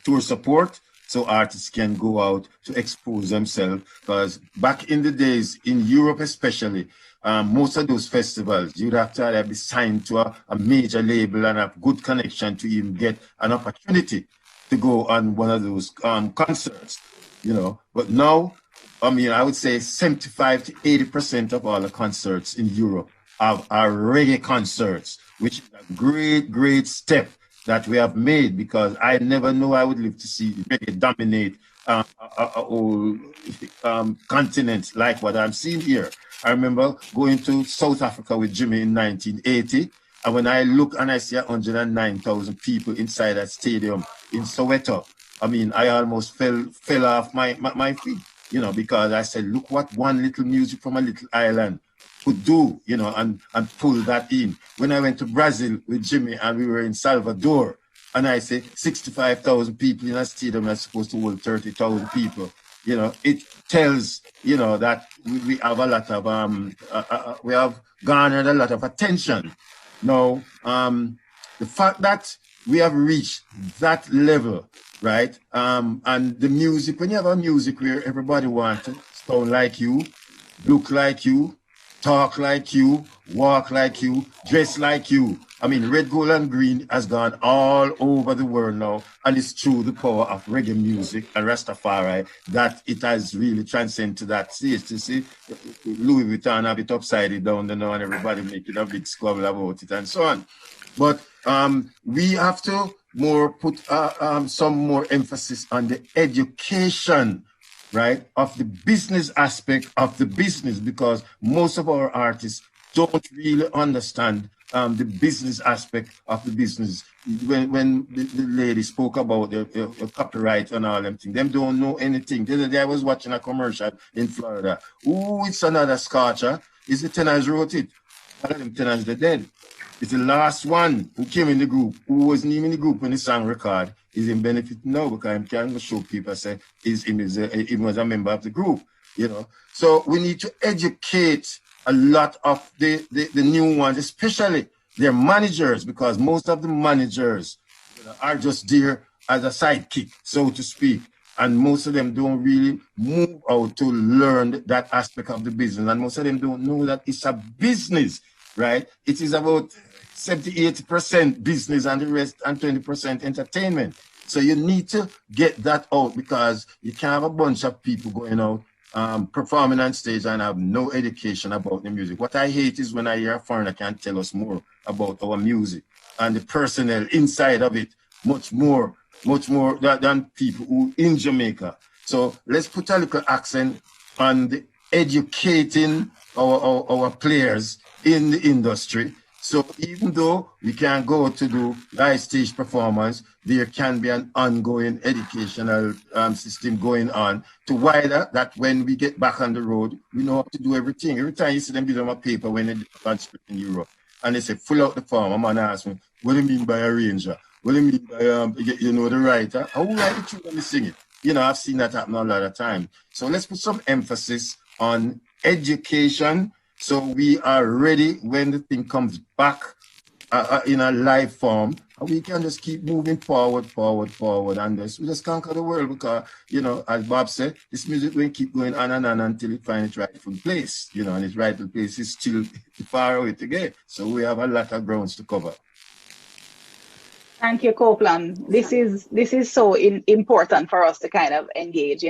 tour support so artists can go out to expose themselves. Because back in the days, in Europe especially, most of those festivals, you'd have to be signed to a major label and have good connection to even get an opportunity to go on one of those concerts, But now, I would say 75 to 80% of all the concerts in Europe are reggae concerts, which is a great, great step that we have made, because I never knew I would live to see reggae dominate a whole continent like what I'm seeing here. I remember going to South Africa with Jimmy in 1980, and when I look and I see 109,000 people inside that stadium in Soweto, I almost fell off my feet, because I said, look what one little music from a little island could do, and pull that in. When I went to Brazil with Jimmy and we were in Salvador, and I say 65,000 people in a stadium that's supposed to hold 30,000 people, it tells, that we have a lot of, we have garnered a lot of attention. Now, the fact that we have reached that level, right? And the music, when you have a music where everybody wants to sound like you, look like you, talk like you, walk like you, dress like you. Red, gold, and green has gone all over the world now, and it's through the power of reggae music and Rastafari that it has really transcended to that stage. To see Louis Vuitton have it upside down now, and everybody making a big squabble about it and so on. But we have to put some more emphasis on the education, right, of the business aspect of the business, because most of our artists don't really understand the business aspect of the business. When the lady spoke about the copyright and all them things, them don't know anything. The other day I was watching a commercial in Florida. Ooh, it's another scotcher. It's the tenors wrote it. All of them tenors, they're dead. It's the last one who came in the group, who wasn't even in the group when the song record. Is in benefit now, because I can't show people say he was a member of the group, So we need to educate a lot of the new ones, especially their managers, because most of the managers are just there as a sidekick, so to speak. And most of them don't really move out to learn that aspect of the business. And most of them don't know that it's a business, right? It is about 70-80% business and the rest and 20% entertainment. So you need to get that out, because you can't have a bunch of people going out performing on stage and have no education about the music. What I hate is when I hear a foreigner can tell us more about our music and the personnel inside of it, much more than people who in Jamaica. So let's put a little accent on the educating our players in the industry. So even though we can go to do live stage performance, there can be an ongoing educational system going on to wider that when we get back on the road, we know how to do everything. Every time you see them give them a paper when they do a concert in Europe, and they say, fill out the form. A man asks me, what do you mean by arranger? What do you mean by, the writer? How will write the tune when they sing it? I've seen that happen a lot of times. So let's put some emphasis on education so we are ready when the thing comes back in a live form. We can just keep moving forward, and we just conquer the world because, as Bob said, this music will keep going on and on until it finds its rightful place, and its rightful place is still far away to get. So we have a lot of grounds to cover. Thank you, Copeland. This is so important for us to kind of engage,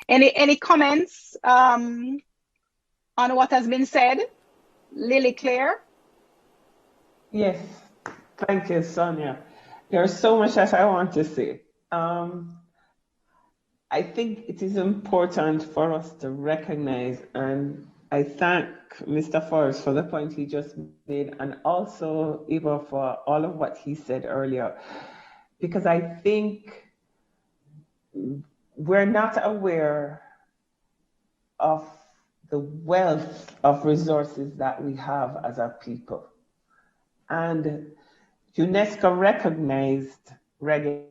Any comments on what has been said? Lily Claire? Yes, thank you, Sonia. There's so much that I want to say. I think it is important for us to recognize, and I thank Mr. Forrest for the point he just made, and also Iba for all of what he said earlier, because I think we're not aware of the wealth of resources that we have as a people. And UNESCO recognized reggae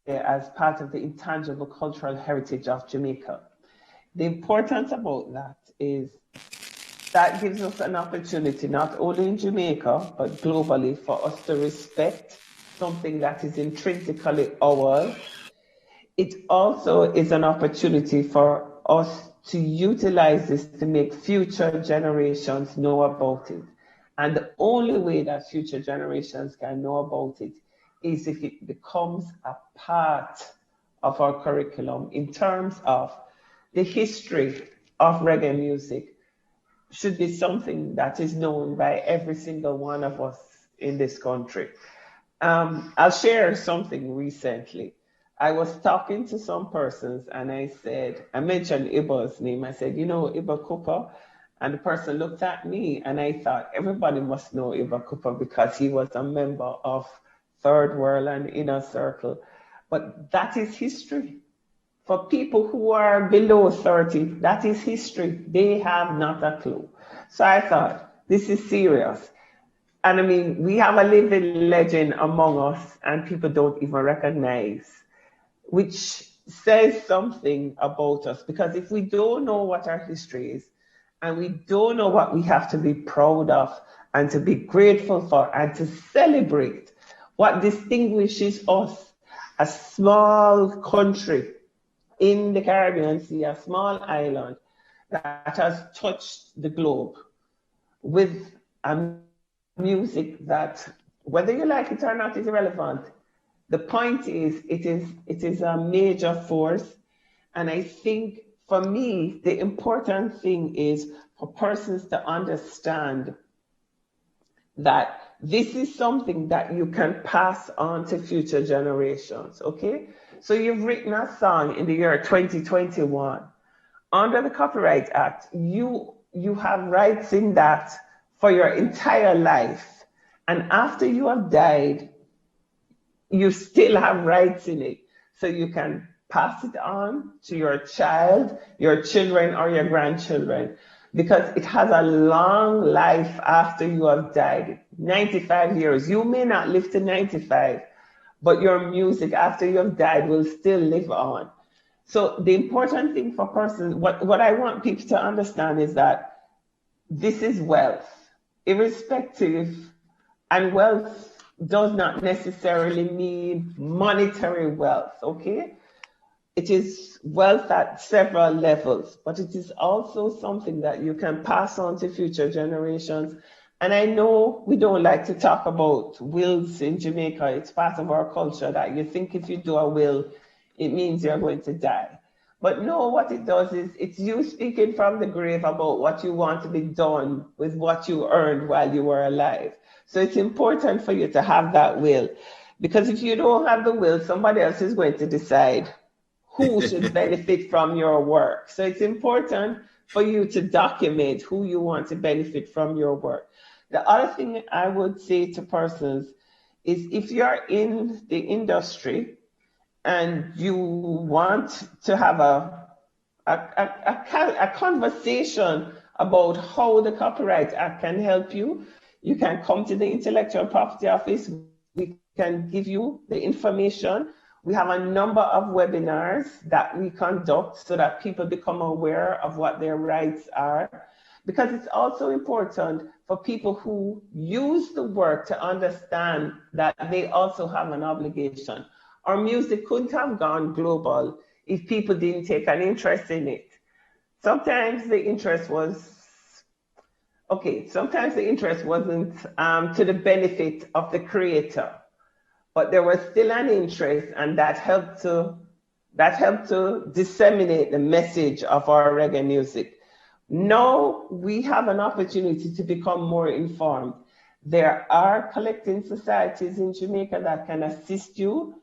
as part of the intangible cultural heritage of Jamaica. The importance about that is that gives us an opportunity, not only in Jamaica, but globally, for us to respect something that is intrinsically ours. It also is an opportunity for us to utilize this to make future generations know about it. And the only way that future generations can know about it is if it becomes a part of our curriculum in terms of the history of reggae music should be something that is known by every single one of us in this country. I'll share something recently. I was talking to some persons and I mentioned Iba's name. I said, Iba Cooper. And the person looked at me and I thought everybody must know Iba Cooper because he was a member of Third World and Inner Circle. But that is history. For people who are below 30, that is history. They have not a clue. So I thought, this is serious. And I mean, we have a living legend among us and people don't even recognize, which says something about us. Because if we don't know what our history is, and we don't know what we have to be proud of and to be grateful for and to celebrate, what distinguishes us, a small country in the Caribbean Sea, a small island that has touched the globe with a music that, whether you like it or not, is irrelevant. The point is, it is a major force. And I think for me, the important thing is for persons to understand that this is something that you can pass on to future generations, okay? So you've written a song in the year 2021. Under the Copyright Act, you have rights in that for your entire life. And after you have died, you still have rights in it. So you can pass it on to your child, your children, or your grandchildren, because it has a long life after you have died. 95 years. You may not live to 95, but your music after you have died will still live on. So the important thing for persons, what I want people to understand is that this is wealth, irrespective, and wealth does not necessarily mean monetary wealth, okay? It is wealth at several levels, but it is also something that you can pass on to future generations. And I know we don't like to talk about wills in Jamaica. It's part of our culture that you think if you do a will, it means you're going to die. But no, what it does is it's you speaking from the grave about what you want to be done with what you earned while you were alive. So it's important for you to have that will. Because if you don't have the will, somebody else is going to decide who should benefit from your work. So it's important for you to document who you want to benefit from your work. The other thing I would say to persons is if you're in the industry and you want to have a conversation about how the Copyright Act can help you, you can come to the Intellectual Property Office. We can give you the information. We have a number of webinars that we conduct so that people become aware of what their rights are. Because it's also important for people who use the work to understand that they also have an obligation. Our music couldn't have gone global if people didn't take an interest in it. Sometimes the interest was, sometimes the interest wasn't to the benefit of the creator, but there was still an interest, and that helped to disseminate the message of our reggae music. Now we have an opportunity to become more informed. There are collecting societies in Jamaica that can assist you,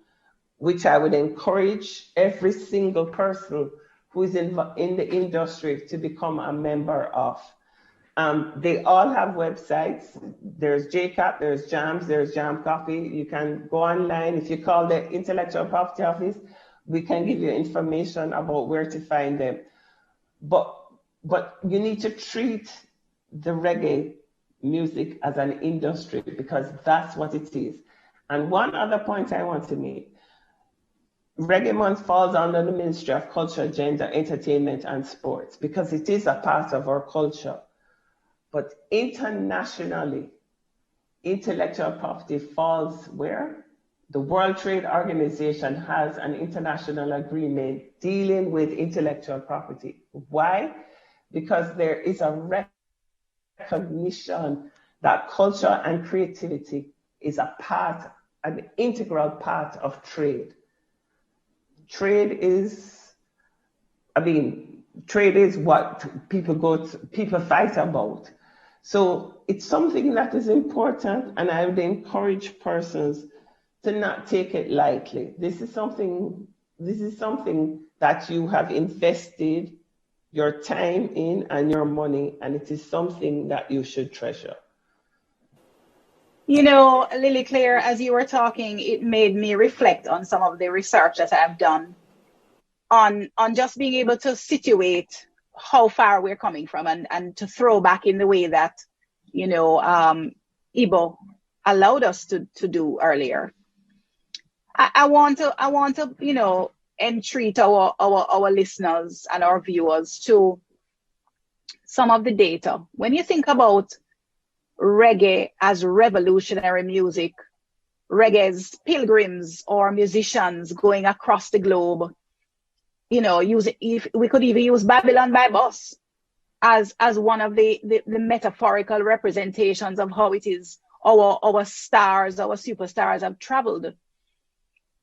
which I would encourage every single person who is in the industry to become a member of. They all have websites. There's JCAP, there's JAMS, there's Jam Coffee. You can go online. If you call the Intellectual Property Office, we can give you information about where to find them. But you need to treat the reggae music as an industry, because that's what it is. And one other point I want to make. Reggae Month falls under the Ministry of Culture, Gender, Entertainment and Sports because it is a part of our culture. But internationally, intellectual property falls where? The World Trade Organization has an international agreement dealing with intellectual property. Why? Because there is a recognition that culture and creativity is an integral part of trade. Trade is what people fight about. So it's something that is important, and I would encourage persons to not take it lightly. This is something that you have invested your time in and your money, and it is something that you should treasure. You know, Lily Claire, as you were talking, it made me reflect on some of the research that I've done on just being able to situate how far we're coming from and to throw back in the way that, you know, Ibo allowed us to do earlier. I want to, you know, entreat our listeners and our viewers to some of the data. When you think about reggae as revolutionary music, reggae's pilgrims or musicians going across the globe, you know, if we could even use Babylon by Bus as one of the metaphorical representations of how it is our stars, our superstars have traveled.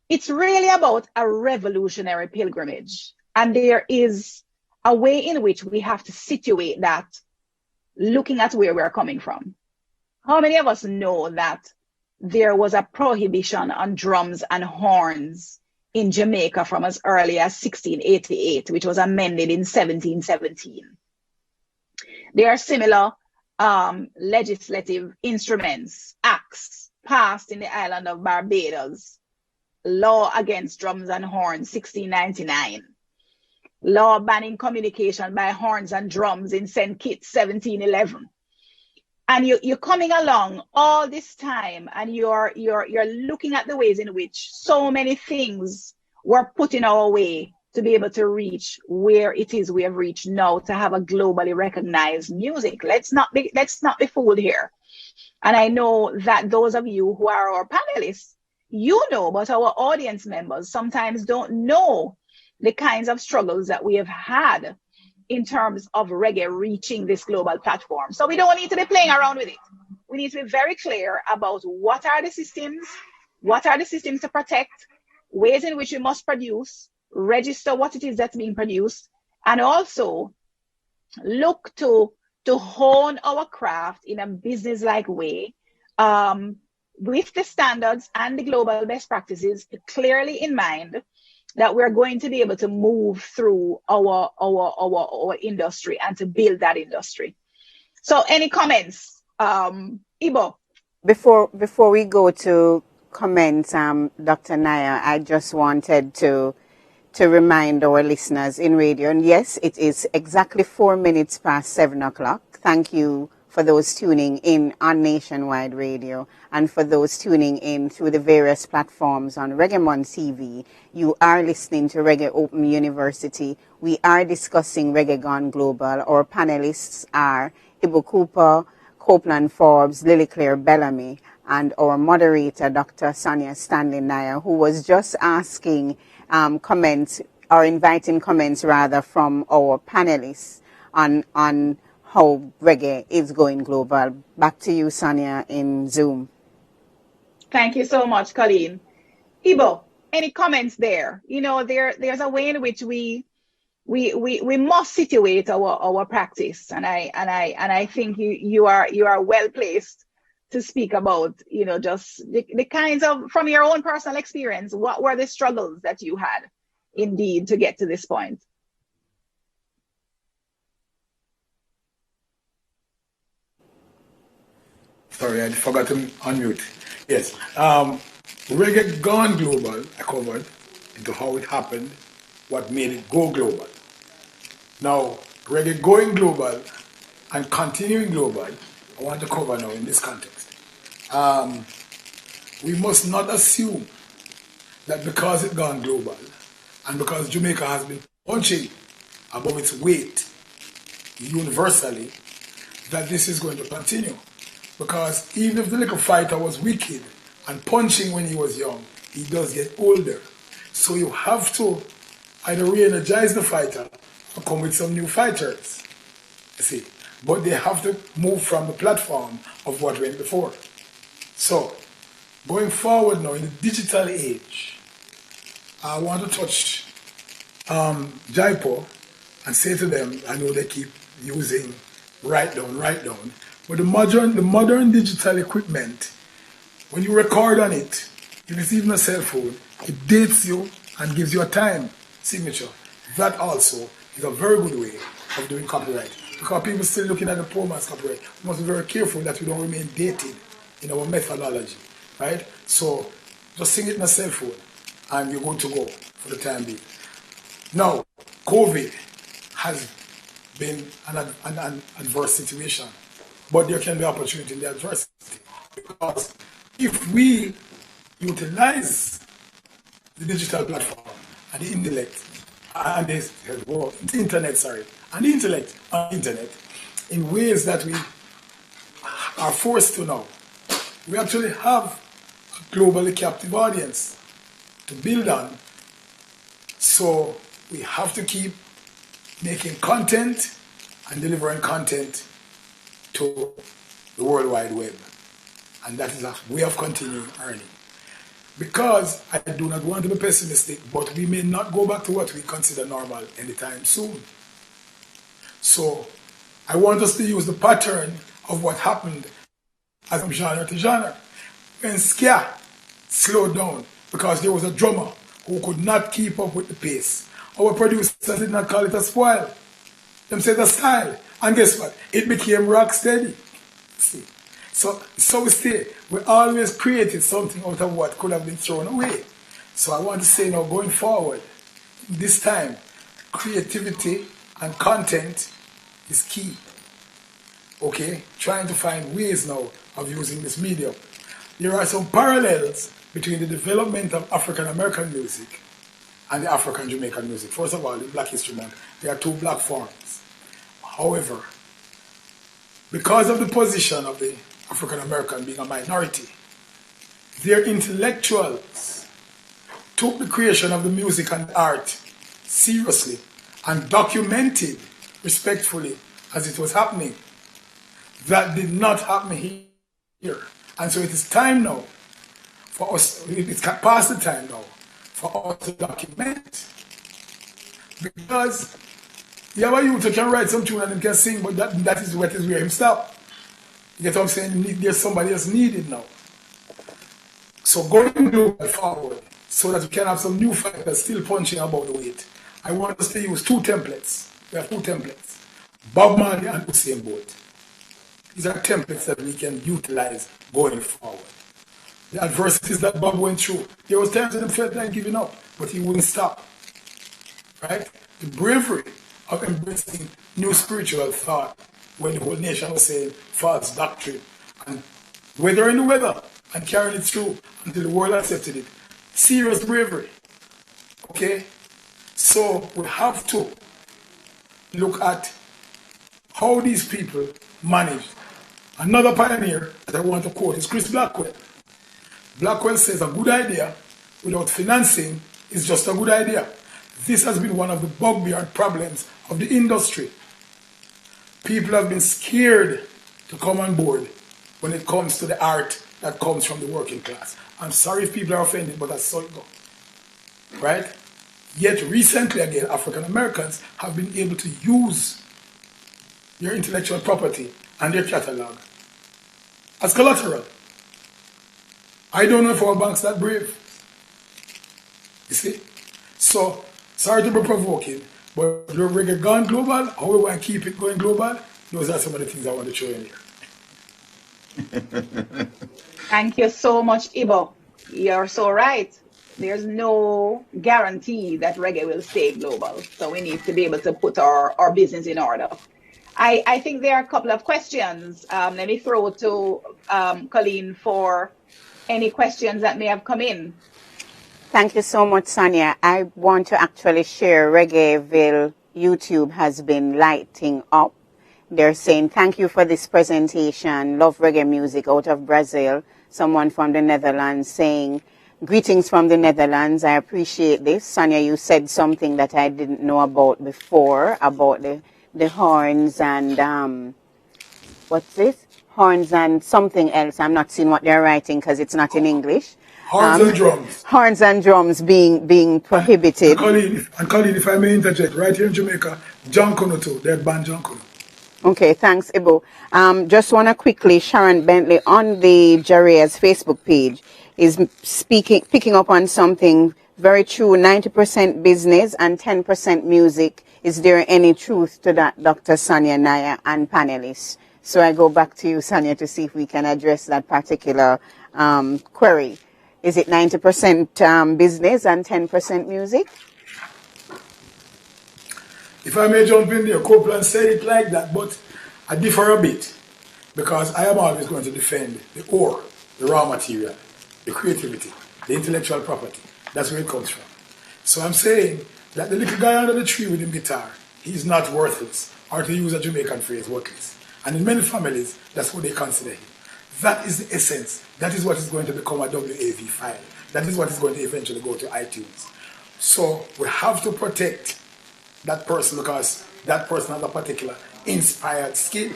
It's really about a revolutionary pilgrimage. And there is a way in which we have to situate that, looking at where we're coming from. How many of us know that there was a prohibition on drums and horns in Jamaica from as early as 1688, which was amended in 1717? There are similar legislative instruments, acts, passed in the island of Barbados. Law against drums and horns, 1699. Law banning communication by horns and drums in St. Kitts, 1711. And you're coming along all this time, and you're looking at the ways in which so many things were put in our way to be able to reach where it is we have reached now, to have a globally recognized music. Let's not be fooled here. And I know that those of you who are our panelists, you know, but our audience members sometimes don't know the kinds of struggles that we have had in terms of reggae reaching this global platform. So we don't need to be playing around with it. We need to be very clear about what are the systems to protect, ways in which we must produce, register what it is that's being produced, and also look to hone our craft in a business-like way, with the standards and the global best practices clearly in mind, that we're going to be able to move through our industry and to build that industry. So any comments, Ibo? Before we go to comments, Dr. Naya, I just wanted to remind our listeners in radio, and yes, it is exactly 4 minutes past 7 o'clock. Thank you for those tuning in on Nationwide Radio, and for those tuning in through the various platforms on Reggae TV. You are listening to Reggae Open University. We are discussing Reggae Gone Global. Our panelists are Ibu Cooper, Copeland Forbes, Lily Claire Bellamy, and our moderator, Dr. Sonia Stanley Naya, who was just asking comments, or inviting comments rather, from our panelists on how reggae is going global. Back to you, Sonia, in Zoom. Thank you so much, Colleen. Ibo, any comments there? You know, there's a way in which we must situate our practice, and I think you are well placed to speak about, you know, just the kinds of, from your own personal experience, what were the struggles that you had indeed to get to this point? Sorry, I forgot to unmute. Yes. Reggae Gone Global, I covered into how it happened, what made it go global. Now, Reggae going global and continuing global, I want to cover now in this context. We must not assume that because it's gone global and because Jamaica has been punching above its weight universally, that this is going to continue. Because even if the little fighter was wicked and punching when he was young, he does get older. So you have to either re-energize the fighter or come with some new fighters, you see. But they have to move from the platform of what went before. So, going forward now in the digital age, I want to touch Jaipur and say to them, I know they keep using write down. But the modern digital equipment, when you record on it, if it's even a cell phone, it dates you and gives you a time signature. That also is a very good way of doing copyright. Because people still looking at the poor man's copyright. We must be very careful that we don't remain dated in our methodology, right? So just sing it in a cell phone and you're good to go for the time being. Now, COVID has been an adverse situation, but there can be opportunity in the adversity. Because if we utilize the digital platform and the intellect and the internet in ways that we are forced to now, we actually have a globally captive audience to build on. So we have to keep making content and delivering content to the World Wide Web. And that is a way of continuing earning. Because I do not want to be pessimistic, but we may not go back to what we consider normal anytime soon. So I want us to use the pattern of what happened as from genre to genre. When Ska slowed down because there was a drummer who could not keep up with the pace. Our producers did not call it a spoil. Them said a style. And guess what? It became rock steady. See? So we stay. We always created something out of what could have been thrown away. So I want to say now, going forward, this time, creativity and content is key. Okay? Trying to find ways now of using this medium. There are some parallels between the development of African American music and the African Jamaican music. First of all, the Black History Month, there are two black forms. However, because of the position of the African American being a minority, their intellectuals took the creation of the music and art seriously and documented respectfully as it was happening. That did not happen here. And so it is time now for us, it's past the time now, for us to document Because you have a youth who can write some tune and can sing, but that is what is where him stop. You get what I'm saying? There's somebody else needed now. So going global forward, so that we can have some new fighters still punching above the weight. I want us to use two templates. We have two templates. Bob Marley and Usain Bolt. These are templates that we can utilize going forward. The adversities that Bob went through, there was times when he felt like giving up, but he wouldn't stop. Right? The bravery of embracing new spiritual thought when the whole nation was saying false doctrine and weathering the weather and carrying it through until the world accepted it. Serious bravery. Okay? So we have to look at how these people managed. Another pioneer that I want to quote is Chris Blackwell. Blackwell says a good idea without financing is just a good idea. This has been one of the bugbear problems of the industry. People have been scared to come on board when it comes to the art that comes from the working class. I'm sorry if people are offended, but that's how it goes. Right? Yet recently again, African Americans have been able to use their intellectual property and their catalog as collateral. I don't know if our bank's that brave. You see? So, sorry to be provoking, but the reggae gone global, how we want to keep it going global, those are some of the things I want to show you in here. Thank you so much, Ibo. You're so right. There's no guarantee that reggae will stay global. So we need to be able to put our business in order. I think there are a couple of questions. Let me throw to Colleen for any questions that may have come in. Thank you so much, Sonia. I want to actually share Reggaeville YouTube has been lighting up. They're saying, thank you for this presentation. Love reggae music out of Brazil. Someone from the Netherlands saying, greetings from the Netherlands. I appreciate this. Sonia, you said something that I didn't know about before, about the horns and, what's this? Horns and something else. I'm not seeing what they're writing because it's not in English. Horns and drums. Horns and drums being prohibited. And Colleen, if I may interject, right here in Jamaica, John Kuno too. They're banned John Kuno. Okay, thanks, Ibo. Just want to quickly, Sharon Bentley on the JARIA's Facebook page is picking up on something very true, 90% business and 10% music. Is there any truth to that, Dr. Sonia Naya and panelists? So I go back to you, Sonia, to see if we can address that particular query. Is it 90% business and 10% music? If I may jump in there, Copeland said it like that, but I differ a bit because I am always going to defend the ore, the raw material, the creativity, the intellectual property. That's where it comes from. So I'm saying that the little guy under the tree with his guitar, he's not worthless, or to use a Jamaican phrase, worthless. And in many families, that's what they consider him. That is the essence. That is what is going to become a WAV file. That is what is going to eventually go to iTunes. So we have to protect that person because that person has a particular inspired skill.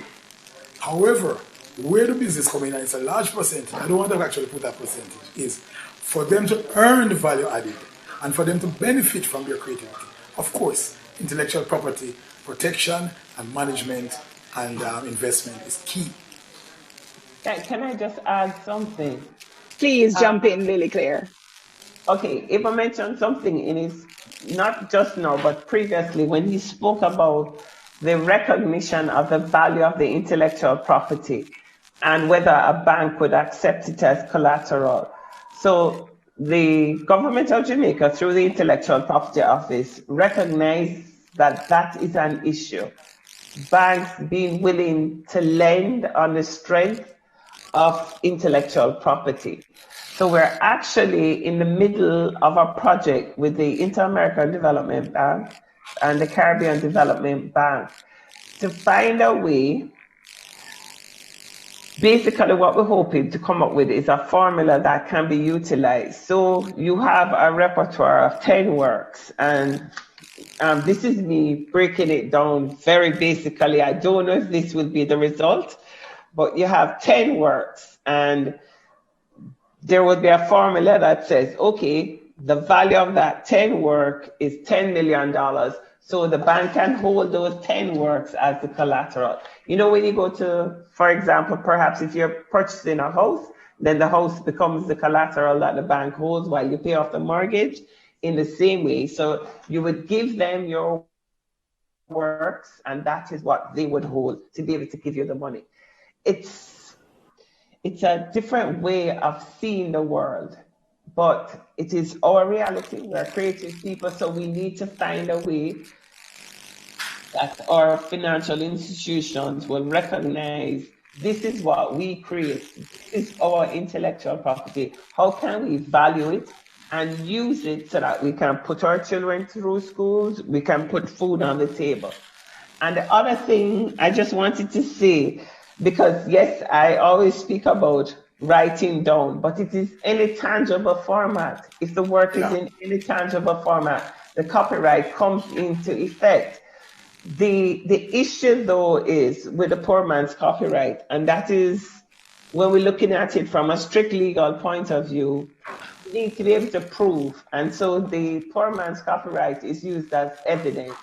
However, where the business comes in, and it's a large percentage, I don't want to actually put that percentage, is for them to earn the value added and for them to benefit from their creativity. Of course, intellectual property protection and management and investment is key. Can I just add something? Please jump in, Lily Claire. Okay, if I mentioned something in his, not just now, but previously when he spoke about the recognition of the value of the intellectual property and whether a bank would accept it as collateral. So the government of Jamaica, through the Intellectual Property Office, recognized that that is an issue. Banks being willing to lend on the strength of intellectual property. So we're actually in the middle of a project with the Inter-American Development Bank and the Caribbean Development Bank to find a way. Basically, what we're hoping to come up with is a formula that can be utilized. So you have a repertoire of 10 works, and this is me breaking it down very basically. I don't know if this will be the result, but you have 10 works, and there would be a formula that says, okay, the value of that 10 work is $10 million. So the bank can hold those 10 works as the collateral. You know, when you go to, for example, perhaps if you're purchasing a house, then the house becomes the collateral that the bank holds while you pay off the mortgage in the same way. So you would give them your works, and that is what they would hold to be able to give you the money. It's a different way of seeing the world, but it is our reality. We're creative people, so we need to find a way that our financial institutions will recognize this is what we create. This is our intellectual property. How can we value it and use it so that we can put our children through schools, we can put food on the table? And the other thing I just wanted to say, because yes, I always speak about writing down, but it is in a tangible format. If the work is in any tangible format, the copyright comes into effect. The issue though is with the poor man's copyright, and that is when we're looking at it from a strict legal point of view, we need to be able to prove. And so the poor man's copyright is used as evidence,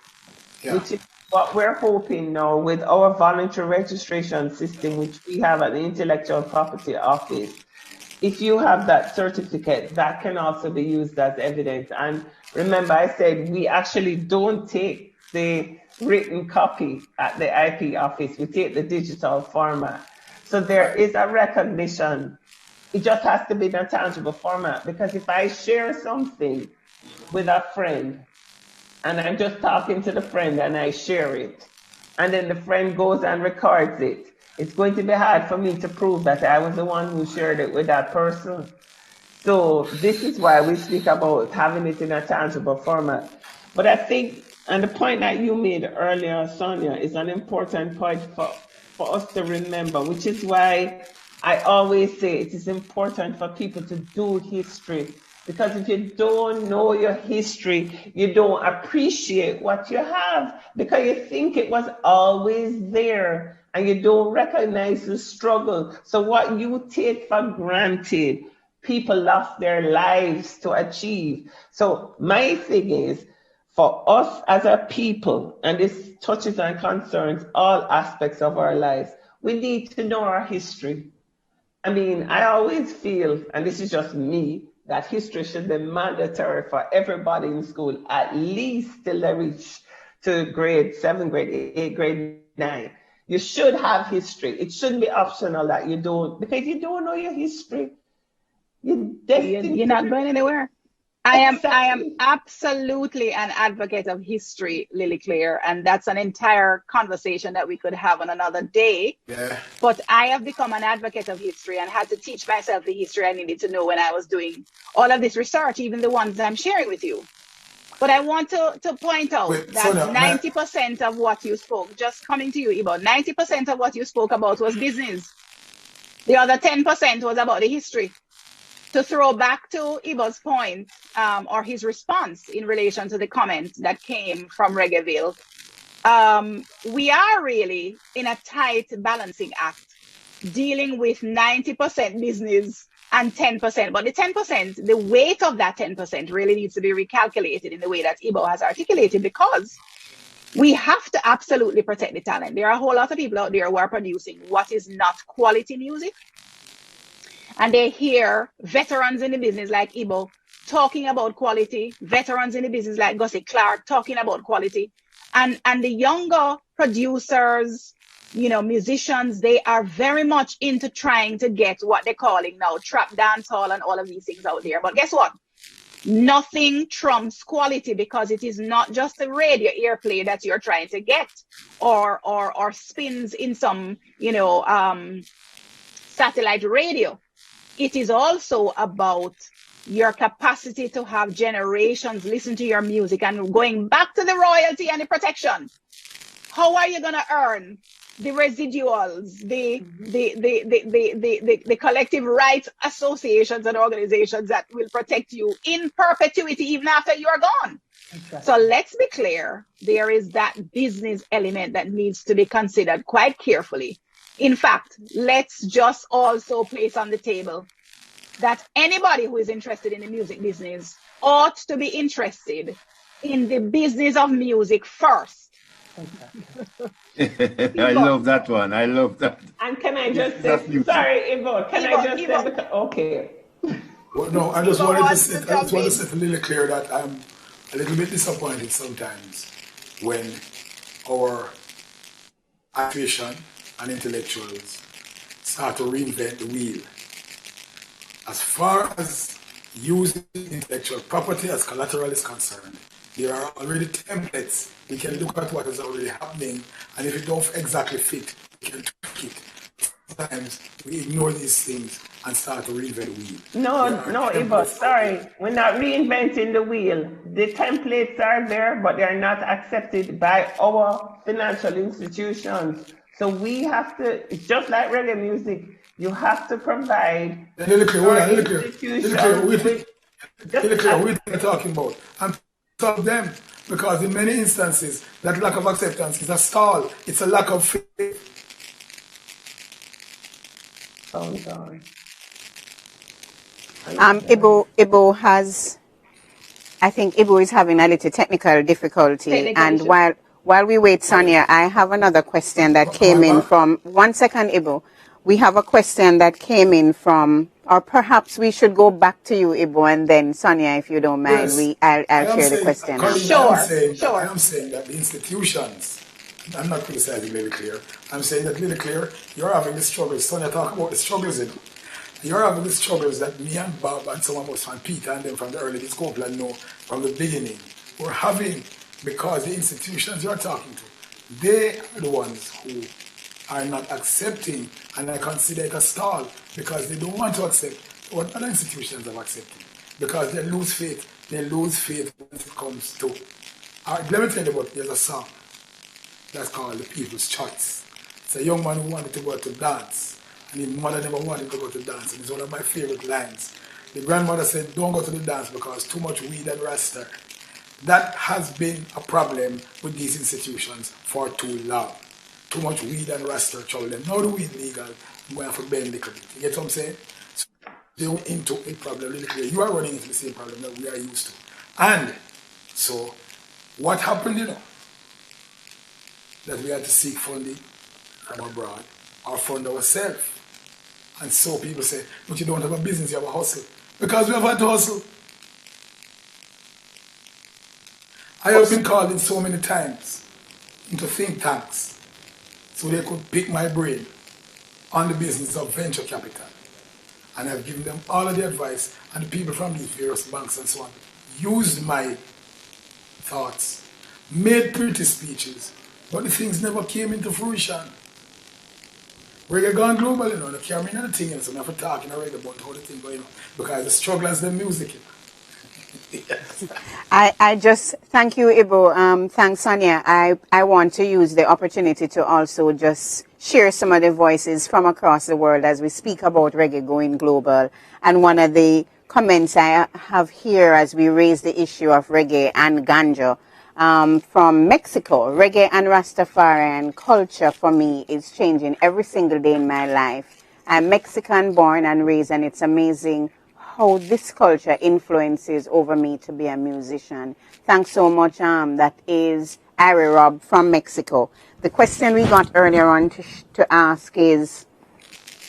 which is what we're hoping now with our voluntary registration system, which we have at the Intellectual Property Office. If you have that certificate, that can also be used as evidence. And remember, I said we actually don't take the written copy at the IP office, we take the digital format. So there is a recognition. It just has to be in a tangible format, because if I share something with a friend and I'm just talking to the friend and I share it, and then the friend goes and records it, it's going to be hard for me to prove that I was the one who shared it with that person. So this is why we speak about having it in a tangible format. But I think, and the point that you made earlier, Sonia, is an important point for us to remember, which is why I always say it is important for people to do history. Because if you don't know your history, you don't appreciate what you have, because you think it was always there and you don't recognize the struggle. So what you take for granted, people lost their lives to achieve. So my thing is, for us as a people, and this touches and concerns all aspects of our lives, we need to know our history. I mean, I always feel, and this is just me, that history should be mandatory for everybody in school, at least till they reach to grade 7, grade 8, grade 9. You should have history. It shouldn't be optional that you don't, because if you don't know your history, you're not going anywhere. I am absolutely an advocate of history, Lily Claire, and that's an entire conversation that we could have on another day. Yeah. But I have become an advocate of history and had to teach myself the history I needed to know when I was doing all of this research, even the ones I'm sharing with you. But I want to point out that 90% of what you spoke, just coming to you, Ibo, 90% of what you spoke about was business. The other 10% was about the history. To throw back to Ibo's point, or his response in relation to the comment that came from Reggaeville, we are really in a tight balancing act, dealing with 90% business and 10%. But the 10%, the weight of that 10% really needs to be recalculated in the way that Ibo has articulated, because we have to absolutely protect the talent. There are a whole lot of people out there who are producing what is not quality music. And they hear veterans in the business like Ibo talking about quality, veterans in the business like Gussie Clark talking about quality. And the younger producers, musicians, they are very much into trying to get what they're calling now trap dancehall and all of these things out there. But guess what? Nothing trumps quality, because it is not just the radio airplay that you're trying to get or spins in some, satellite radio. It is also about your capacity to have generations listen to your music, and going back to the royalty and the protection. How are you going to earn the residuals, the collective rights associations and organizations that will protect you in perpetuity even after you are gone? Exactly. So let's be clear, there is that business element that needs to be considered quite carefully. In fact, let's just also place on the table that anybody who is interested in the music business ought to be interested in the business of music first. I love that one. I love that. And can I just Business of say, music. sorry, Ivo, can I just say, okay. Well, no, I just Ivo wanted to wants say, to I just jump want to in. set a little clear that I'm a little bit disappointed sometimes when our artisan and intellectuals start to reinvent the wheel. As far as using intellectual property as collateral is concerned, there are already templates. We can look at what is already happening, and if it don't exactly fit, we can tweak it. Sometimes we ignore these things and start to reinvent the wheel. No, Ivo, sorry. We're not reinventing the wheel. The templates are there, but they're not accepted by our financial institutions. So we have to, it's just like reggae music, you have to provide institutions with What are talking about? I'm talking them because in many instances, that lack of acceptance is a stall. It's a lack of faith. Oh, sorry. Ibo has, I think Ibo is having a little technical difficulty. And while we wait, Sonia, I have another question that came in from, 1 second, Ibo. We have a question that came in from, or perhaps we should go back to you, Ibo, and then Sonia, if you don't mind, Yes. I'll share the question. Sure. I am saying that the institutions, I'm not criticizing Lily Clear, I'm saying that Lily Clear, you're having the struggles. Sonia, talk about the struggles, You're having the struggles that me and Bob and some of us and Peter and them from the early Discovery know from the beginning. We're having, because the institutions you're talking to, they are the ones who are not accepting, and I consider it a stall because they don't want to accept what other institutions have accepted because they lose faith. They lose faith when it comes to. Let me tell you about, there's a song that's called The People's Choice. It's a young man who wanted to go to dance, and his mother never wanted to go to dance, and it's one of my favorite lines. The grandmother said, don't go to the dance because too much weed and rasta. That has been a problem with these institutions for too long. Too much weed and rasta trouble them. Now the weed legal, I'm going to have to bend a little bit. You get what I'm saying? So they're into a problem really clear. You are running into the same problem that we are used to. And so what happened, that we had to seek funding from abroad or fund ourselves. And so people say, but you don't have a business, you have a hustle. Because we have had to hustle. I have been called in so many times into think tanks so they could pick my brain on the business of venture capital. And I've given them all of the advice, and the people from these various banks and so on used my thoughts, made pretty speeches, but the things never came into fruition. Reggae gone global, they carry me in the thing, so I'm not talking already about how the thing going on, because the struggle is the music. Yes. I just, thank you, Ibo. Thanks, Sonia. I want to use the opportunity to also just share some of the voices from across the world as we speak about reggae going global. And one of the comments I have here as we raise the issue of reggae and ganja from Mexico. Reggae and Rastafarian culture for me is changing every single day in my life. I'm Mexican born and raised, and it's amazing how this culture influences over me to be a musician. Thanks so much. That is Ari Rob from Mexico. The question we got earlier on to ask is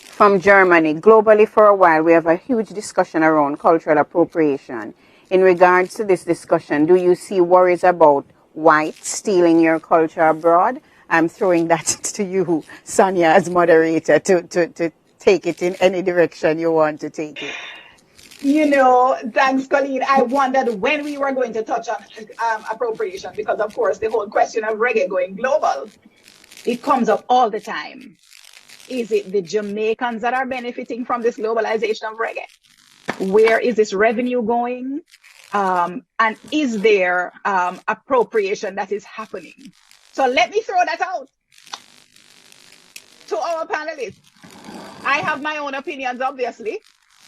from Germany. Globally, for a while, we have a huge discussion around cultural appropriation. In regards to this discussion, do you see worries about whites stealing your culture abroad? I'm throwing that to you, Sonia, as moderator, to take it in any direction you want to take it. Thanks, Colleen. I wondered when we were going to touch on appropriation because, of course, the whole question of reggae going global, it comes up all the time. Is it the Jamaicans that are benefiting from this globalization of reggae? Where is this revenue going? And is there appropriation that is happening? So let me throw that out to our panelists. I have my own opinions, obviously.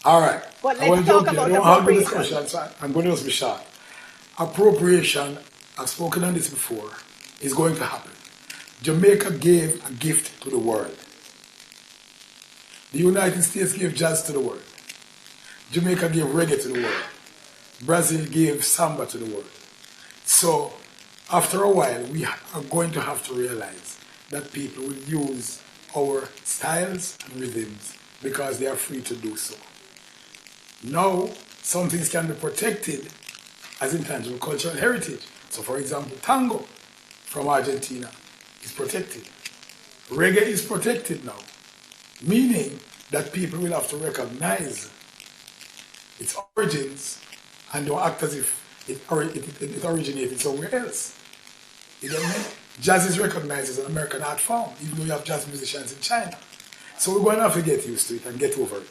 All right. But let's talk about appropriation. So I'm going to just be short. Appropriation, I've spoken on this before, is going to happen. Jamaica gave a gift to the world. The United States gave jazz to the world. Jamaica gave reggae to the world. Brazil gave samba to the world. So after a while, we are going to have to realize that people will use our styles and rhythms because they are free to do so. Now, some things can be protected as intangible cultural heritage. So for example, tango from Argentina is protected. Reggae is protected now, meaning that people will have to recognize its origins and don't act as if it originated somewhere else. You know what I mean? Jazz is recognized as an American art form, even though you have jazz musicians in China. So we're going to have to get used to it and get over it.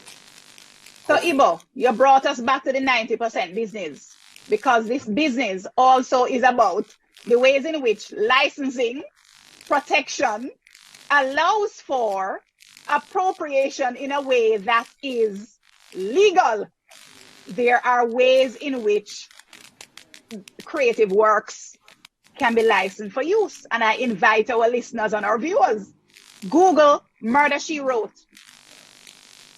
So Ibo, you brought us back to the 90% business, because this business also is about the ways in which licensing, protection allows for appropriation in a way that is legal. There are ways in which creative works can be licensed for use. And I invite our listeners and our viewers, Google Murder, She Wrote.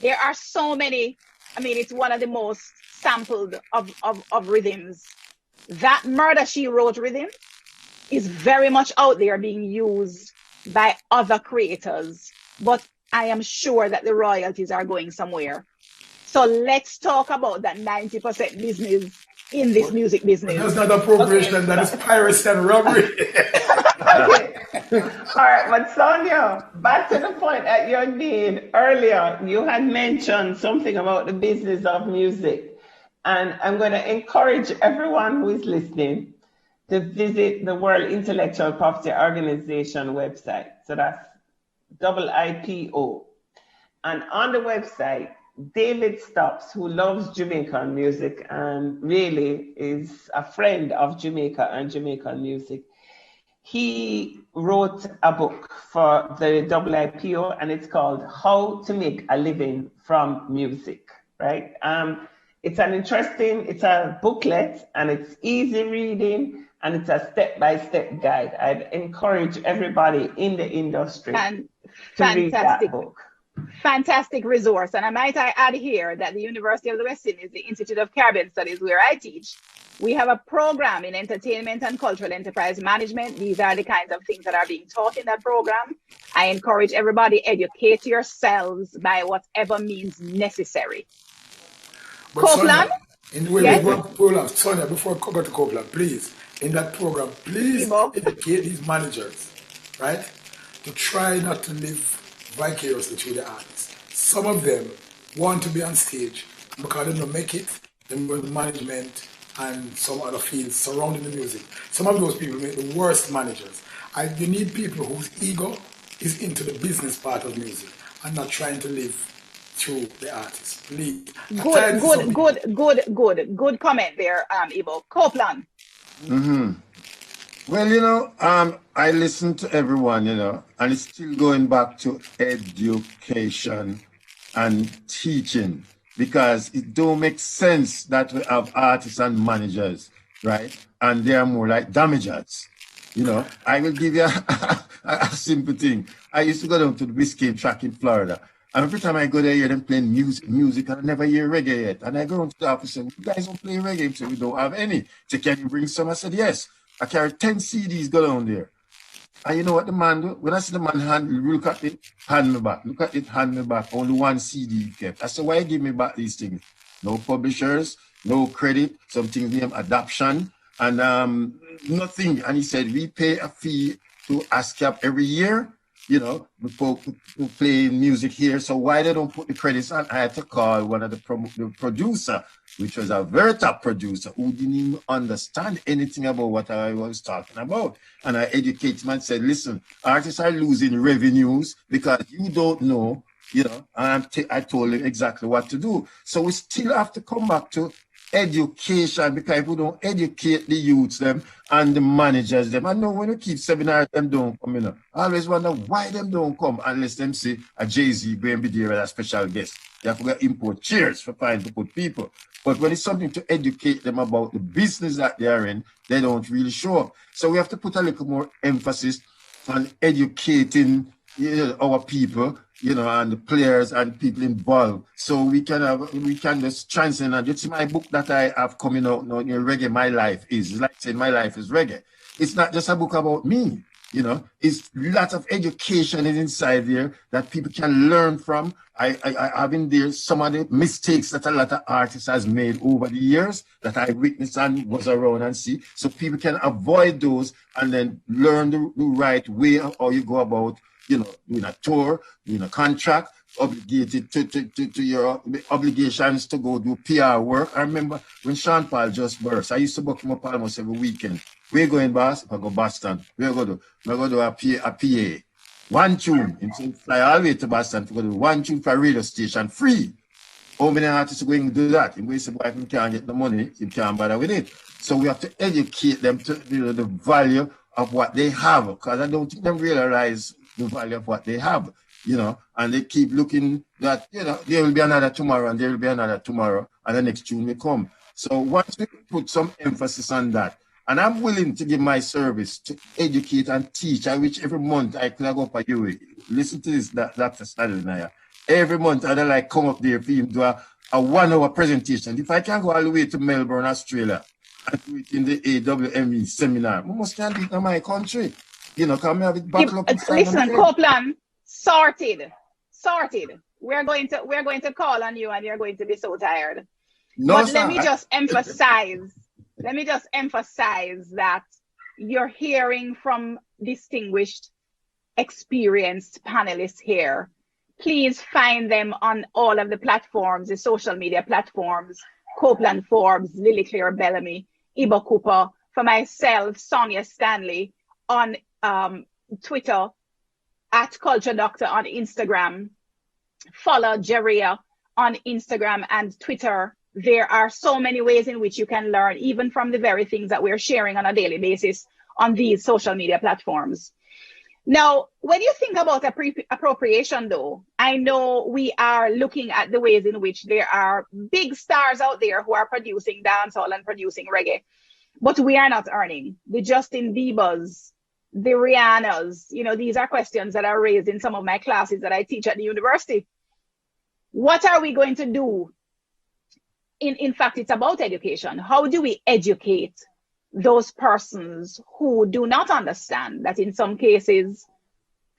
There are so many. I mean, it's one of the most sampled of rhythms. That Murder, She Wrote rhythm is very much out there being used by other creators, but I am sure that the royalties are going somewhere. So let's talk about that 90% business in this music business. But that's not appropriation, okay. That is piracy and robbery. Okay. All right, but Sonia, back to the point that you made earlier. You had mentioned something about the business of music. And I'm going to encourage everyone who is listening to visit the World Intellectual Property Organization website. So that's IPO. And on the website, David Stops, who loves Jamaican music and really is a friend of Jamaica and Jamaican music, he wrote a book for the IPO, and it's called How to Make a Living from Music, right? It's a booklet, and it's easy reading, and it's a step-by-step guide. I'd encourage everybody in the industry to read that book. Fantastic resource. And I might add here that the University of the West Indies, the Institute of Caribbean Studies, where I teach, we have a program in entertainment and cultural enterprise management. These are the kinds of things that are being taught in that program. I encourage everybody, educate yourselves by whatever means necessary. But Copeland? Sonia, before I go to Copeland, please, in that program, please educate these managers, right, to try not to live vicariously through the artists. Some of them want to be on stage, and because they don't make it, then go to management and some other fields surrounding the music. Some of those people make the worst managers. You need people whose ego is into the business part of music and not trying to live through the artist. Please. Good comment there, Ibo. Copeland. Mm-hmm. Well, I listen to everyone, and it's still going back to education and teaching, because it don't make sense that we have artists and managers, right? And they are more like damagers. I will give you a simple thing. I used to go down to the Biscayne track in Florida, and every time I go there, I hear them playing music, and I never hear reggae yet. And I go into the office and say, you guys don't play reggae? He said, we don't have any. So can you bring some? I said, yes. I carry 10 CDs go down there. And you know what the man do? When I see the man look at it, hand me back. Look at it, hand me back. Only one CD he kept. I said, why give me back these things? No publishers, no credit, something named adoption, and nothing. And he said, we pay a fee to ASCAP every year, before we play music here. So why they don't put the credits on? I had to call one of the producer, which was a very top producer, who didn't even understand anything about what I was talking about. And I educated him and said, listen, artists are losing revenues because you don't know, and I told him exactly what to do. So we still have to come back to education, because if we don't educate the youths them and the managers them, I know when you keep seminars, them don't come, I always wonder why them don't come unless them say a Jay-Z going to be there as a special guest. They have to import chairs for fine to put people. But when it's something to educate them about the business that they are in, they don't really show up. So we have to put a little more emphasis on educating our people and the players and people involved. So we can just transcend. And it's my book that I have coming out now, Reggae, My Life Is. It's like saying My Life is Reggae. It's not just a book about me, it's lots of education is inside there that people can learn from. I have in there some of the mistakes that a lot of artists has made over the years that I witnessed and was around and see. So people can avoid those and then learn the right way of how you go about, doing a tour, doing a contract, obligated to your obligations to go do PR work. I remember when Sean Paul just burst, I used to book him up almost every weekend. We're going Boston, if I go Boston, we're going to do a PA. One tune, and fly all the way to Boston to go to one tune for a radio station free. How many artists are going to do that? If we say, boy, if you can't get the money, you can't bother with it. So we have to educate them to the value of what they have, because I don't think them realize the value of what they have, and they keep looking that, there will be another tomorrow and there will be another tomorrow and the next tune will come. So once we put some emphasis on that, and I'm willing to give my service to educate and teach. I wish every month I could go up a UA. Listen to this, Dr. Stanley. Every month I'd come up there for him to a 1 hour presentation. If I can go all the way to Melbourne, Australia, and do it in the AWME seminar, I must can do it in my country. Come have it back up. Listen, Copeland, sorted. We're going to call on you, and you're going to be so tired. No, but sir, let me just emphasize that you're hearing from distinguished, experienced panelists here. Please find them on all of the platforms, the social media platforms, Copeland Forbes, Lily Claire Bellamy, Iba Cooper, for myself, Sonia Stanley, on Twitter, at Culture Doctor on Instagram. Follow JARIA on Instagram and Twitter. There are so many ways in which you can learn, even from the very things that we're sharing on a daily basis on these social media platforms. Now, when you think about appropriation, though, I know we are looking at the ways in which there are big stars out there who are producing dancehall and producing reggae, but we are not earning. The Justin Biebers, the Rihannas, these are questions that are raised in some of my classes that I teach at the university. What are we going to do? In fact, it's about education. How do we educate those persons who do not understand that in some cases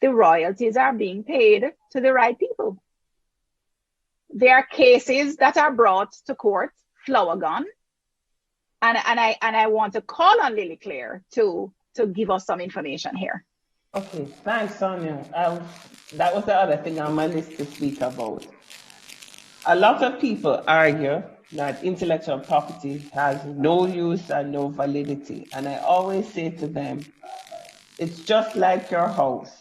the royalties are being paid to the right people? There are cases that are brought to court, flower gun, and I want to call on Lily Claire to give us some information here. Okay, thanks, Sonia. That was the other thing on my list to speak about. A lot of people argue that intellectual property has no use and no validity. And I always say to them, it's just like your house.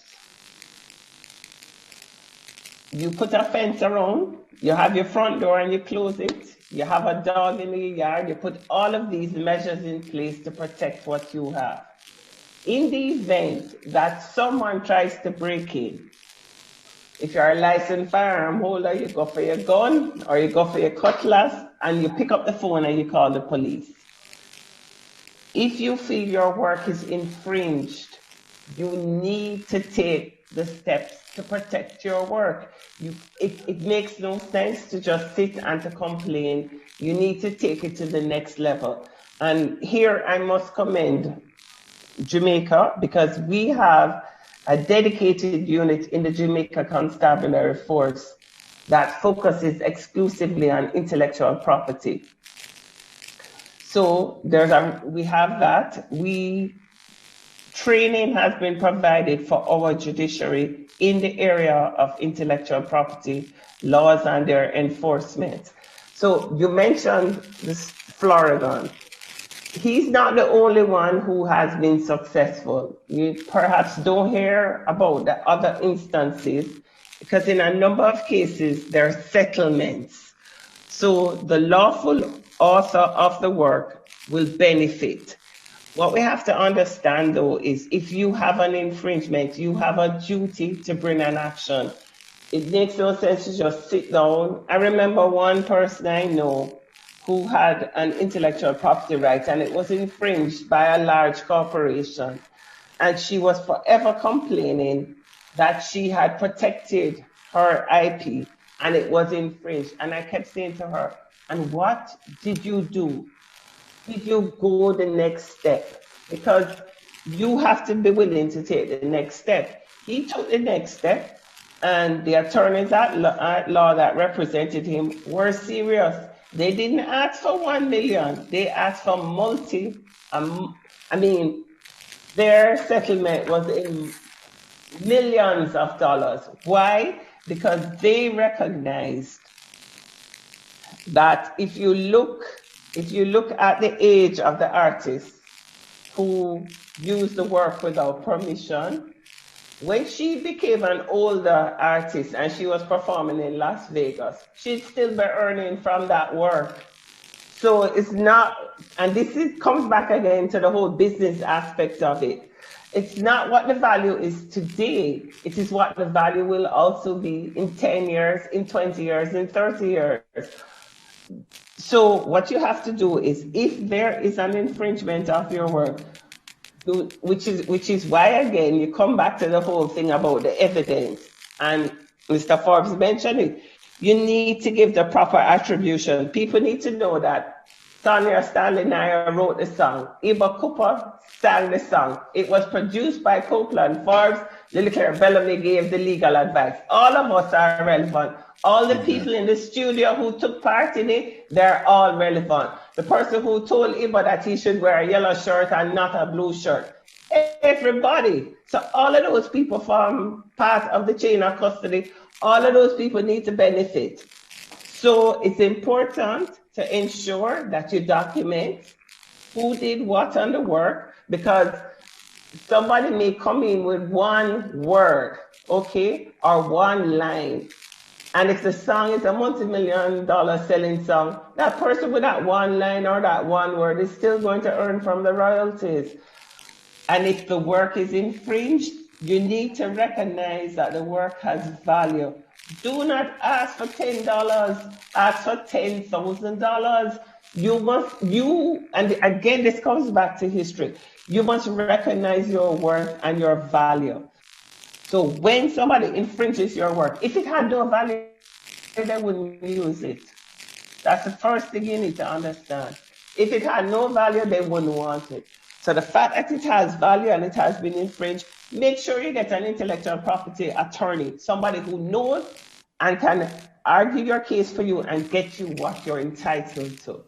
You put a fence around, you have your front door and you close it. You have a dog in the yard, you put all of these measures in place to protect what you have. In the event that someone tries to break in, if you're a licensed firearm holder, you go for your gun or you go for your cutlass and you pick up the phone and you call the police. If you feel your work is infringed, you need to take the steps to protect your work. It makes no sense to just sit and to complain. You need to take it to the next level. And here I must commend Jamaica, because we have a dedicated unit in the Jamaica Constabulary Force that focuses exclusively on intellectual property. So we have that. Training has been provided for our judiciary in the area of intellectual property laws and their enforcement. So you mentioned this Florigan. He's not the only one who has been successful. You perhaps don't hear about the other instances, because in a number of cases, there are settlements. So the lawful author of the work will benefit. What we have to understand, though, is if you have an infringement, you have a duty to bring an action. It makes no sense to just sit down. I remember one person I know who had an intellectual property right, and it was infringed by a large corporation. And she was forever complaining that she had protected her IP and it was infringed. And I kept saying to her, and what did you do? Did you go the next step? Because you have to be willing to take the next step. He took the next step, and the attorneys at law that represented him were serious. They didn't ask for 1 million. They asked for their settlement was in millions of dollars. Why? Because they recognized that if you look at the age of the artist who used the work without permission, when she became an older artist and she was performing in Las Vegas, she'd still be earning from that work. So it's not, and comes back again to the whole business aspect of it. It's not what the value is today. It is what the value will also be in 10 years, in 20 years, in 30 years. So what you have to do is, if there is an infringement of your work, which is why, again, you come back to the whole thing about the evidence, and Mr. Forbes mentioned it, you need to give the proper attribution. People need to know that Sonia Stanley Nair wrote the song. Iba Cooper sang the song. It was produced by Copeland. Forbes, Lily Claire Bellamy gave the legal advice. All of us are relevant. All the people in the studio who took part in it, they're all relevant. The person who told Iba that he should wear a yellow shirt and not a blue shirt. Everybody. So all of those people form part of the chain of custody. All of those people need to benefit. So it's important to ensure that you document who did what on the work, because somebody may come in with one word, okay, or one line. And if the song is a multi-million-dollar selling song, that person with that one line or that one word is still going to earn from the royalties. And if the work is infringed, you need to recognize that the work has value. Do not ask for $10, ask for $10,000. And again, this comes back to history. You must recognize your worth and your value. So when somebody infringes your work, if it had no value, they wouldn't use it. That's the first thing you need to understand. If it had no value, they wouldn't want it. So the fact that it has value and it has been infringed, make sure you get an intellectual property attorney, somebody who knows and can argue your case for you and get you what you're entitled to.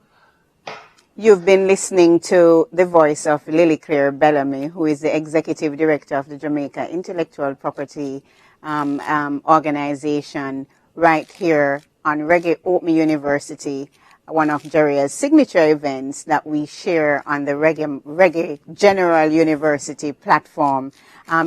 You've been listening to the voice of Lily Claire Bellamy, who is the Executive Director of the Jamaica Intellectual Property Organization, right here on Reggae Open University, one of JARIA's signature events that we share on the Reggae General University platform.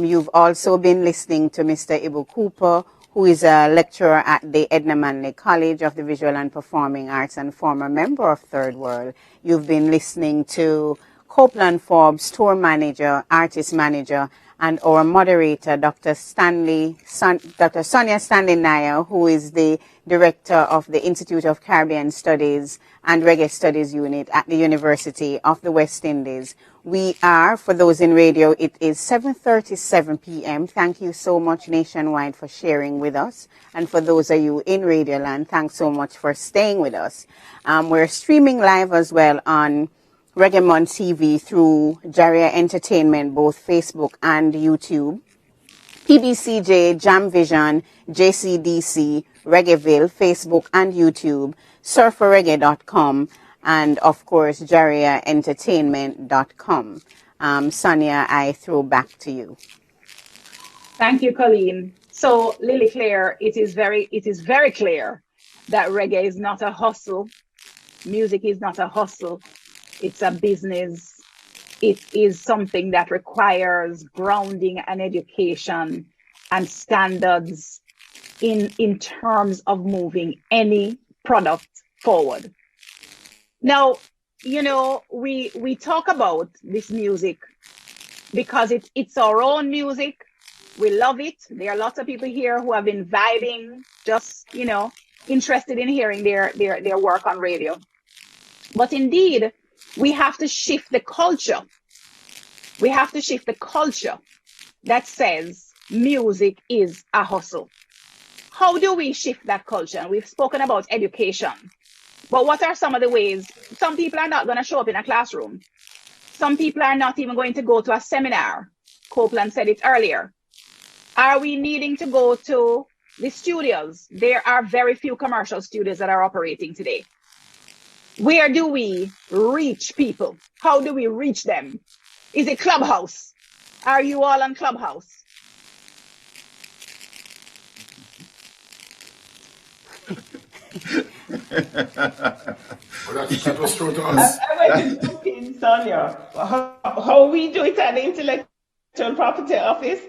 You've also been listening to Mr. Ibu Cooper, who is a lecturer at the Edna Manley College of the Visual and Performing Arts and former member of Third World. You've been listening to Copeland Forbes, tour manager, artist manager, and our moderator, Dr. Sonia Stanley Nair, who is the director of the Institute of Caribbean Studies and Reggae Studies Unit at the University of the West Indies. We are, for those in radio, it is 7:37 p.m. Thank you so much nationwide for sharing with us. And for those of you in Radio Land, thanks so much for staying with us. We're streaming live as well on Reggae Mon TV through JARIA Entertainment, both Facebook and YouTube. PBCJ, Jam Vision, JCDC, Reggaeville, Facebook and YouTube, surferreggae.com, and of course, JARIAentertainment.com. Sonia, I throw back to you. Thank you, Colleen. So, Lily Claire, it is very clear that reggae is not a hustle. Music is not a hustle. It's a business. It is something that requires grounding and education and standards in terms of moving any product forward. Now, you know, we talk about this music because it's our own music. We love it. There are lots of people here who have been vibing, just, you know, interested in hearing their work on radio. But indeed, we have to shift the culture. We have to shift the culture that says music is a hustle. how do we shift that culture? We've spoken about education, but what are some of the ways? Some people are not going to show up in a classroom. Some people are not even going to go to a seminar. Copeland said it earlier. Are we needing to go to the studios? There are very few commercial studios that are operating today. Where do we reach people? How do we reach them? Is it Clubhouse? Are you all on Clubhouse? That was thrown to us. I went to jump in, Sonia. How we do it at the Intellectual Property Office?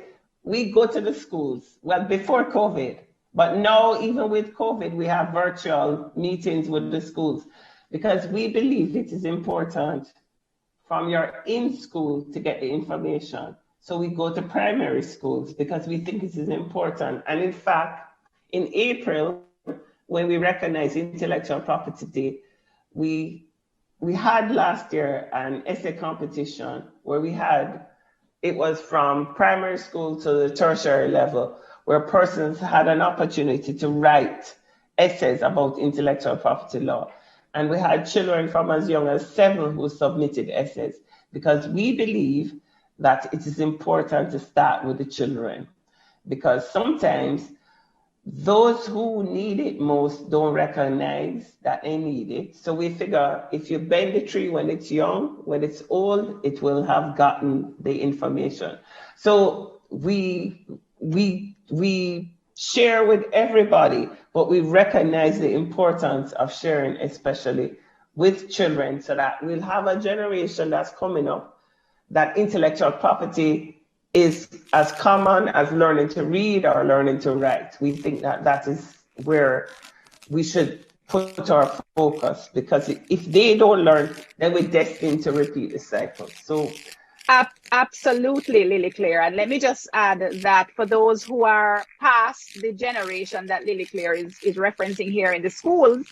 We go to the schools. Well, before COVID, but now even with COVID, we have virtual meetings with the schools because we believe it is important from your in school to get the information. So we go to primary schools because we think this is important. And in fact, in April, when we recognize Intellectual Property Day, we had last year an essay competition where it was from primary school to the tertiary level, where persons had an opportunity to write essays about intellectual property law. And we had children from as young as 7 who submitted essays because we believe that it is important to start with the children because sometimes those who need it most don't recognize that they need it. So we figure if you bend the tree when it's young, when it's old, it will have gotten the information. So we share with everybody, but we recognize the importance of sharing, especially with children, so that we'll have a generation that's coming up that intellectual property is as common as learning to read or learning to write. We think that that is where we should put our focus because if they don't learn, then we're destined to repeat the cycle. So absolutely, Lily Claire. And let me just add that for those who are past the generation that Lily Claire is referencing here in the schools,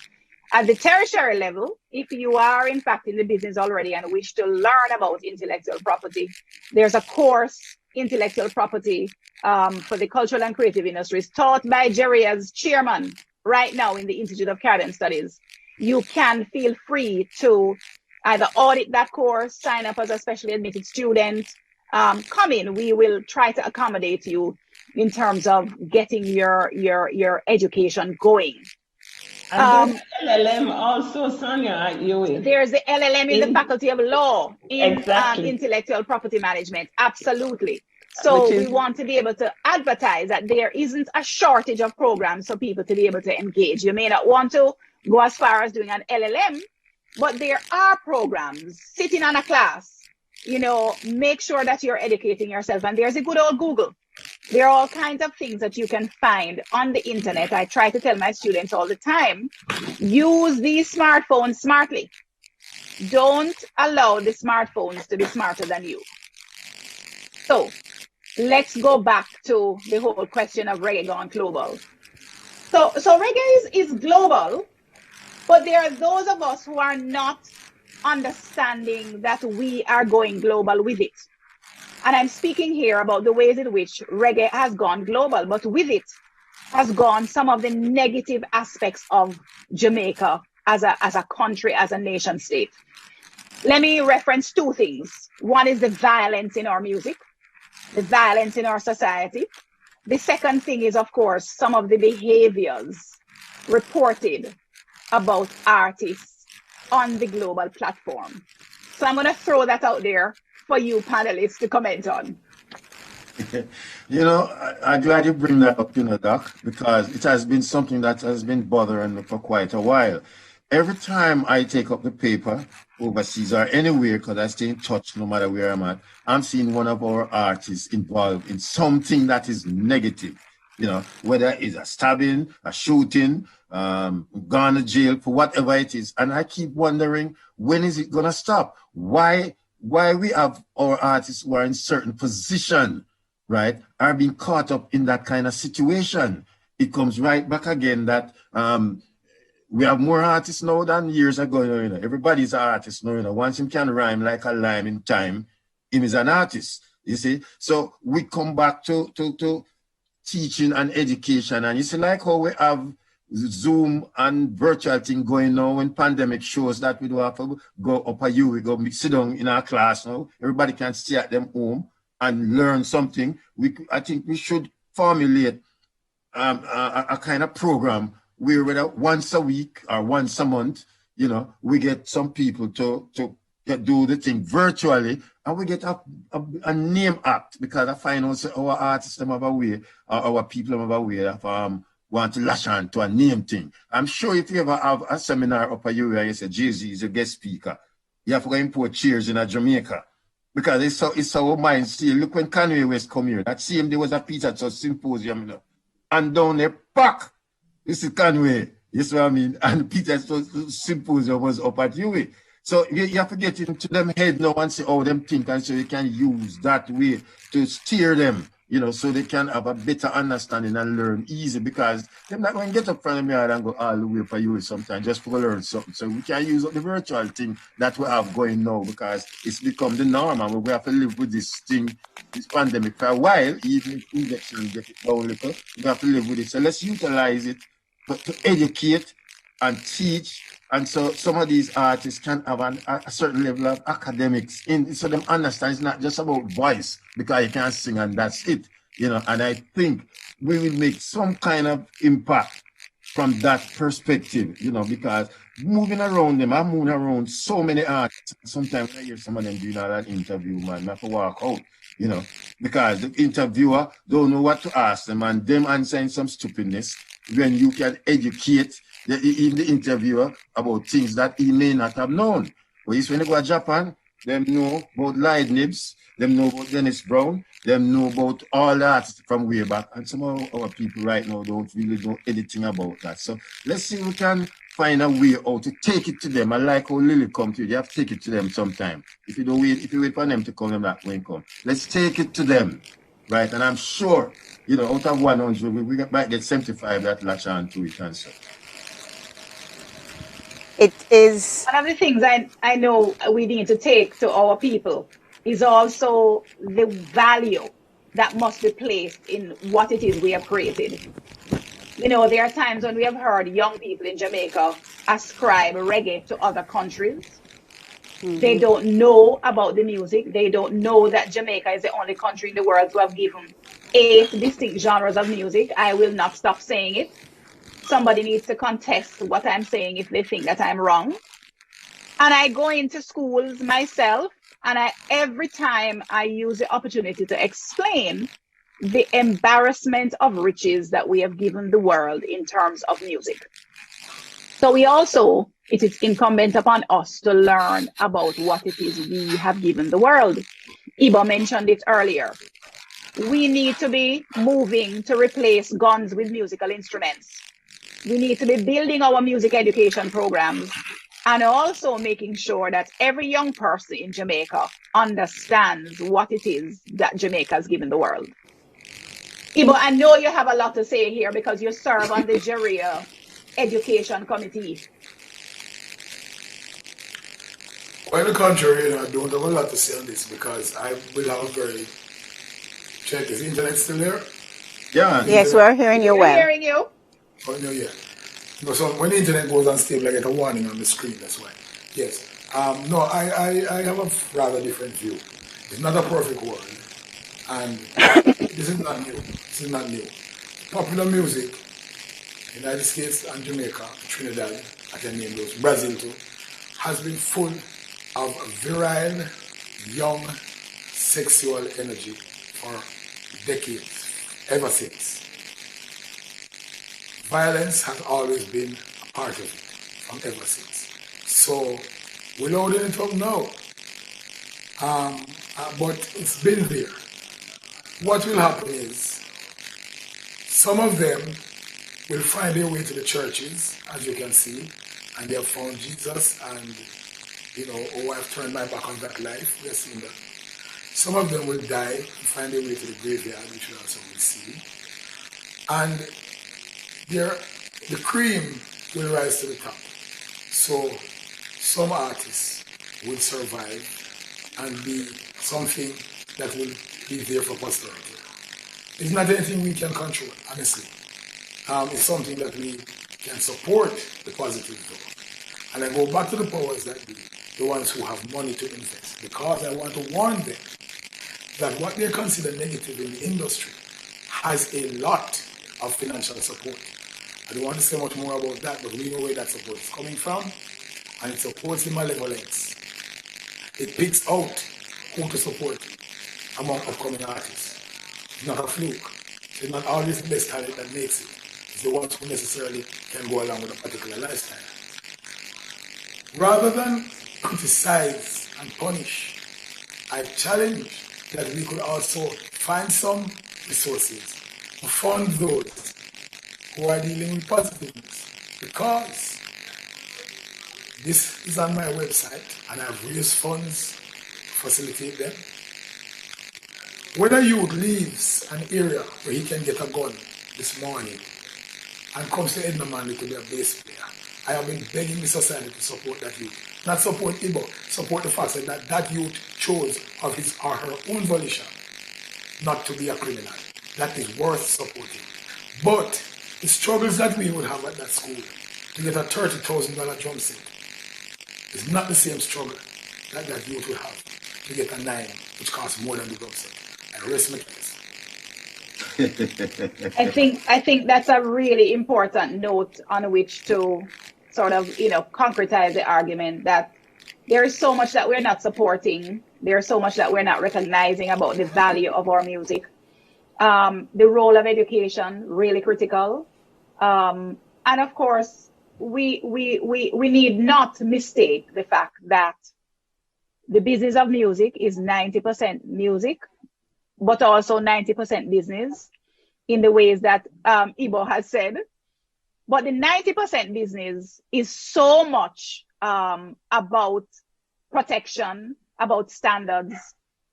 at the tertiary level, if you are in fact in the business already and wish to learn about intellectual property, there's a course, Intellectual Property for the Cultural and Creative Industries, taught by JARIA's chairman right now in the Institute of Caribbean Studies. You can feel free to either audit that course, sign up as a specially admitted student, come in. We will try to accommodate you in terms of getting your education going. And there's LLM also, Sonia, at UA. There's the LLM in the Faculty of Law in exactly. Intellectual Property Management. Absolutely. So we want to be able to advertise that there isn't a shortage of programs for people to be able to engage. You may not want to go as far as doing an LLM, but there are programs. Sitting on a class, make sure that you're educating yourself. And there's a good old Google. There are all kinds of things that you can find on the internet. I try to tell my students all the time, use these smartphones smartly. Don't allow the smartphones to be smarter than you. So let's go back to the whole question of reggae gone global. So reggae is global, but there are those of us who are not understanding that we are going global with it. And I'm speaking here about the ways in which reggae has gone global, but with it has gone some of the negative aspects of Jamaica as a country, as a nation state. Let me reference 2 things. One is the violence in our music, the violence in our society. The second thing is, of course, some of the behaviors reported about artists on the global platform. So I'm going to throw that out there for you panelists to comment on. I'm glad you bring that up, Doc, because it has been something that has been bothering me for quite a while. Every time I take up the paper overseas or anywhere, because I stay in touch no matter where I'm at, I'm seeing one of our artists involved in something that is negative, whether it's a stabbing, a shooting, gone to jail for whatever it is. And I keep wondering, when is it going to stop? Why we have our artists who are in certain position, right, are being caught up in that kind of situation. It comes right back again that we have more artists now than years ago. Everybody's an artist now. Once him can rhyme like a lime in time, him is an artist. You see, so we come back to teaching and education. And you see, like how we have Zoom and virtual thing going now when pandemic shows that we don't have to go up a we go sit down in our class now. Everybody can stay at them home and learn something. I think we should formulate a kind of program where whether once a week or once a month, you know, we get some people to do the thing virtually, and we get a name act, because I find also our artists them have a way, our people have a way of want to lash on to a name thing. I'm sure if you ever have a seminar up a year where you say Jay-Z is a guest speaker, you have to go import cheers in a Jamaica. Because it's our mind still. Look when Kanye West come here. That same day was a Peter Church symposium, you know. And down there, pack. This is Conway. You see what I mean? And Peter symposium was up at UA. So you have to get into them head now and see how them think, and so you can use that way to steer them, you know, so they can have a better understanding and learn easy, because they're not going to get up from the yard and go all the way for you sometimes just to learn something. So we can use up the virtual thing that we have going now, because it's become the norm, and we have to live with this thing, this pandemic for a while. Even if injection get it down a little, we have to live with it. So let's utilize it to educate and teach. And so some of these artists can have a certain level of academics in, so them understand it's not just about voice, because you can sing and that's it, you know. And I think we will make some kind of impact from that perspective, you know, because moving around them, I'm moving around so many artists. Sometimes I hear some of them doing an interview, man, I have to walk out, you know, because the interviewer don't know what to ask them, and them answering some stupidness when you can educate even the interviewer about things that he may not have known. But when they go to Japan, them know about Leibniz, them know about Dennis Brown, them know about all that from way back. And some of our people right now don't really know anything about that. So let's see if we can find a way out to take it to them. I like how Lily come to you. You have to take it to them sometime. If you wait for them to come, they're not going to come. Let's take it to them, right? And I'm sure, you know, out of 100, we might get 75 that latch on to it and so. It is one of the things I know we need to take to our people is also the value that must be placed in what it is we have created. You know, there are times when we have heard young people in Jamaica ascribe reggae to other countries. Mm-hmm. They don't know about the music. They don't know that Jamaica is the only country in the world to have given 8 distinct genres of music. I will not stop saying it. Somebody needs to contest what I'm saying if they think that I'm wrong. And I go into schools myself, and every time I use the opportunity to explain the embarrassment of riches that we have given the world in terms of music. So it is incumbent upon us to learn about what it is we have given the world. Iba mentioned it earlier. We need to be moving to replace guns with musical instruments. We need to be building our music education programs, and also making sure that every young person in Jamaica understands what it is that Jamaica has given the world. Ibo, I know you have a lot to say here because you serve on the JARIA Education Committee. On the contrary, I don't have a lot to say on this, because I will have a very... Check, is the internet still there? Yeah. Yes, we're hearing you well. We're hearing you. Oh, no, yeah. So when the internet goes unstable, I get a warning on the screen, that's why. Yes. No, I have a rather different view. It's not a perfect world. And this is not new. This is not new. Popular music, United States and Jamaica, Trinidad, I can name those, Brazil too, has been full of virile, young, sexual energy for decades, ever since. Violence has always been a part of it, from ever since. So, we're loading it up now. But it's been there. What will happen is, some of them will find their way to the churches, as you can see, and they have found Jesus, and, you know, oh, I've turned my back on that life. We are seeing that. Some of them will die and find their way to the graveyard, which we also will see. And the cream will rise to the top. So some artists will survive and be something that will be there for posterity. It's not anything we can control, honestly. It's something that we can support the positive though. And I go back to the powers that be, the ones who have money to invest, because I want to warn them that what they consider negative in the industry has a lot of financial support. I don't want to say much more about that, but we know where that support is coming from, and it supports the malevolence. It picks out who to support among upcoming artists. It's not a fluke. It's not always the best talent that makes it. It's the ones who necessarily can go along with a particular lifestyle. Rather than criticize and punish, I challenge that we could also find some resources to fund those who are dealing with positiveness, because this is on my website and I've raised funds to facilitate them. When a youth leaves an area where he can get a gun this morning and comes to Edna Manley to be a bass player, I have been begging the society to support that youth. Not support Igbo, support the fact that that youth chose of his or her own volition not to be a criminal. That is worth supporting. But the struggles that we would have at that school to get a $30,000 drum set is not the same struggle that that youth will have to get a 9, which costs more than the drum set. I rest my case. I think that's a really important note on which to sort of, concretize the argument that there is so much that we're not supporting. There's so much that we're not recognizing about the value of our music. The role of education, really critical. And of course, we need not mistake the fact that the business of music is 90% music, but also 90% business in the ways that Ibo has said. But the 90% business is so much about protection, about standards.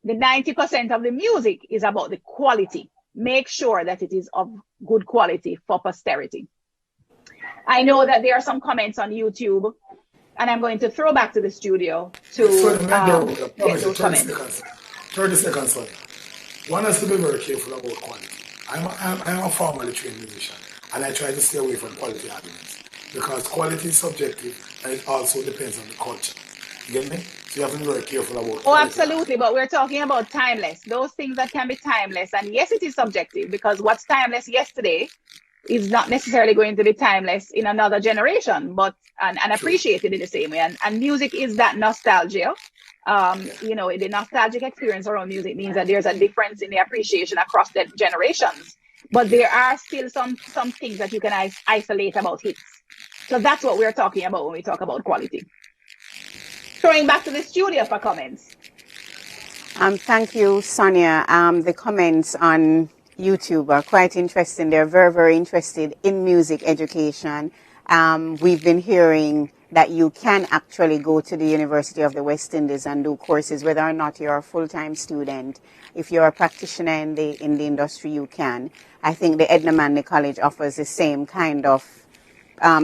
The 90% of the music is about the quality. Make sure that it is of good quality for posterity. I know that there are some comments on YouTube, and I'm going to throw back to the studio to get those comments. 30 seconds, sorry. One has to be very careful about quality. I'm a formally trained musician, and I try to stay away from quality arguments, because quality is subjective, and it also depends on the culture. You get me? So you have to be very careful about quality. Oh, absolutely, but we're talking about timeless. Those things that can be timeless, and yes, it is subjective, because what's timeless yesterday is not necessarily going to be timeless in another generation, but and appreciated in the same way. And music is that nostalgia. The nostalgic experience around music means that there's a difference in the appreciation across the generations. But there are still some things that you can isolate about hits. So that's what we're talking about when we talk about quality. Throwing back to the studio for comments. Thank you, Sonia. The comments on YouTube are quite interesting. They're very, very interested in music education. We've been hearing that you can actually go to the University of the West Indies and do courses, whether or not you're a full-time student. If you're a practitioner in the industry, you can. I think the Edna Manley College offers the same kind of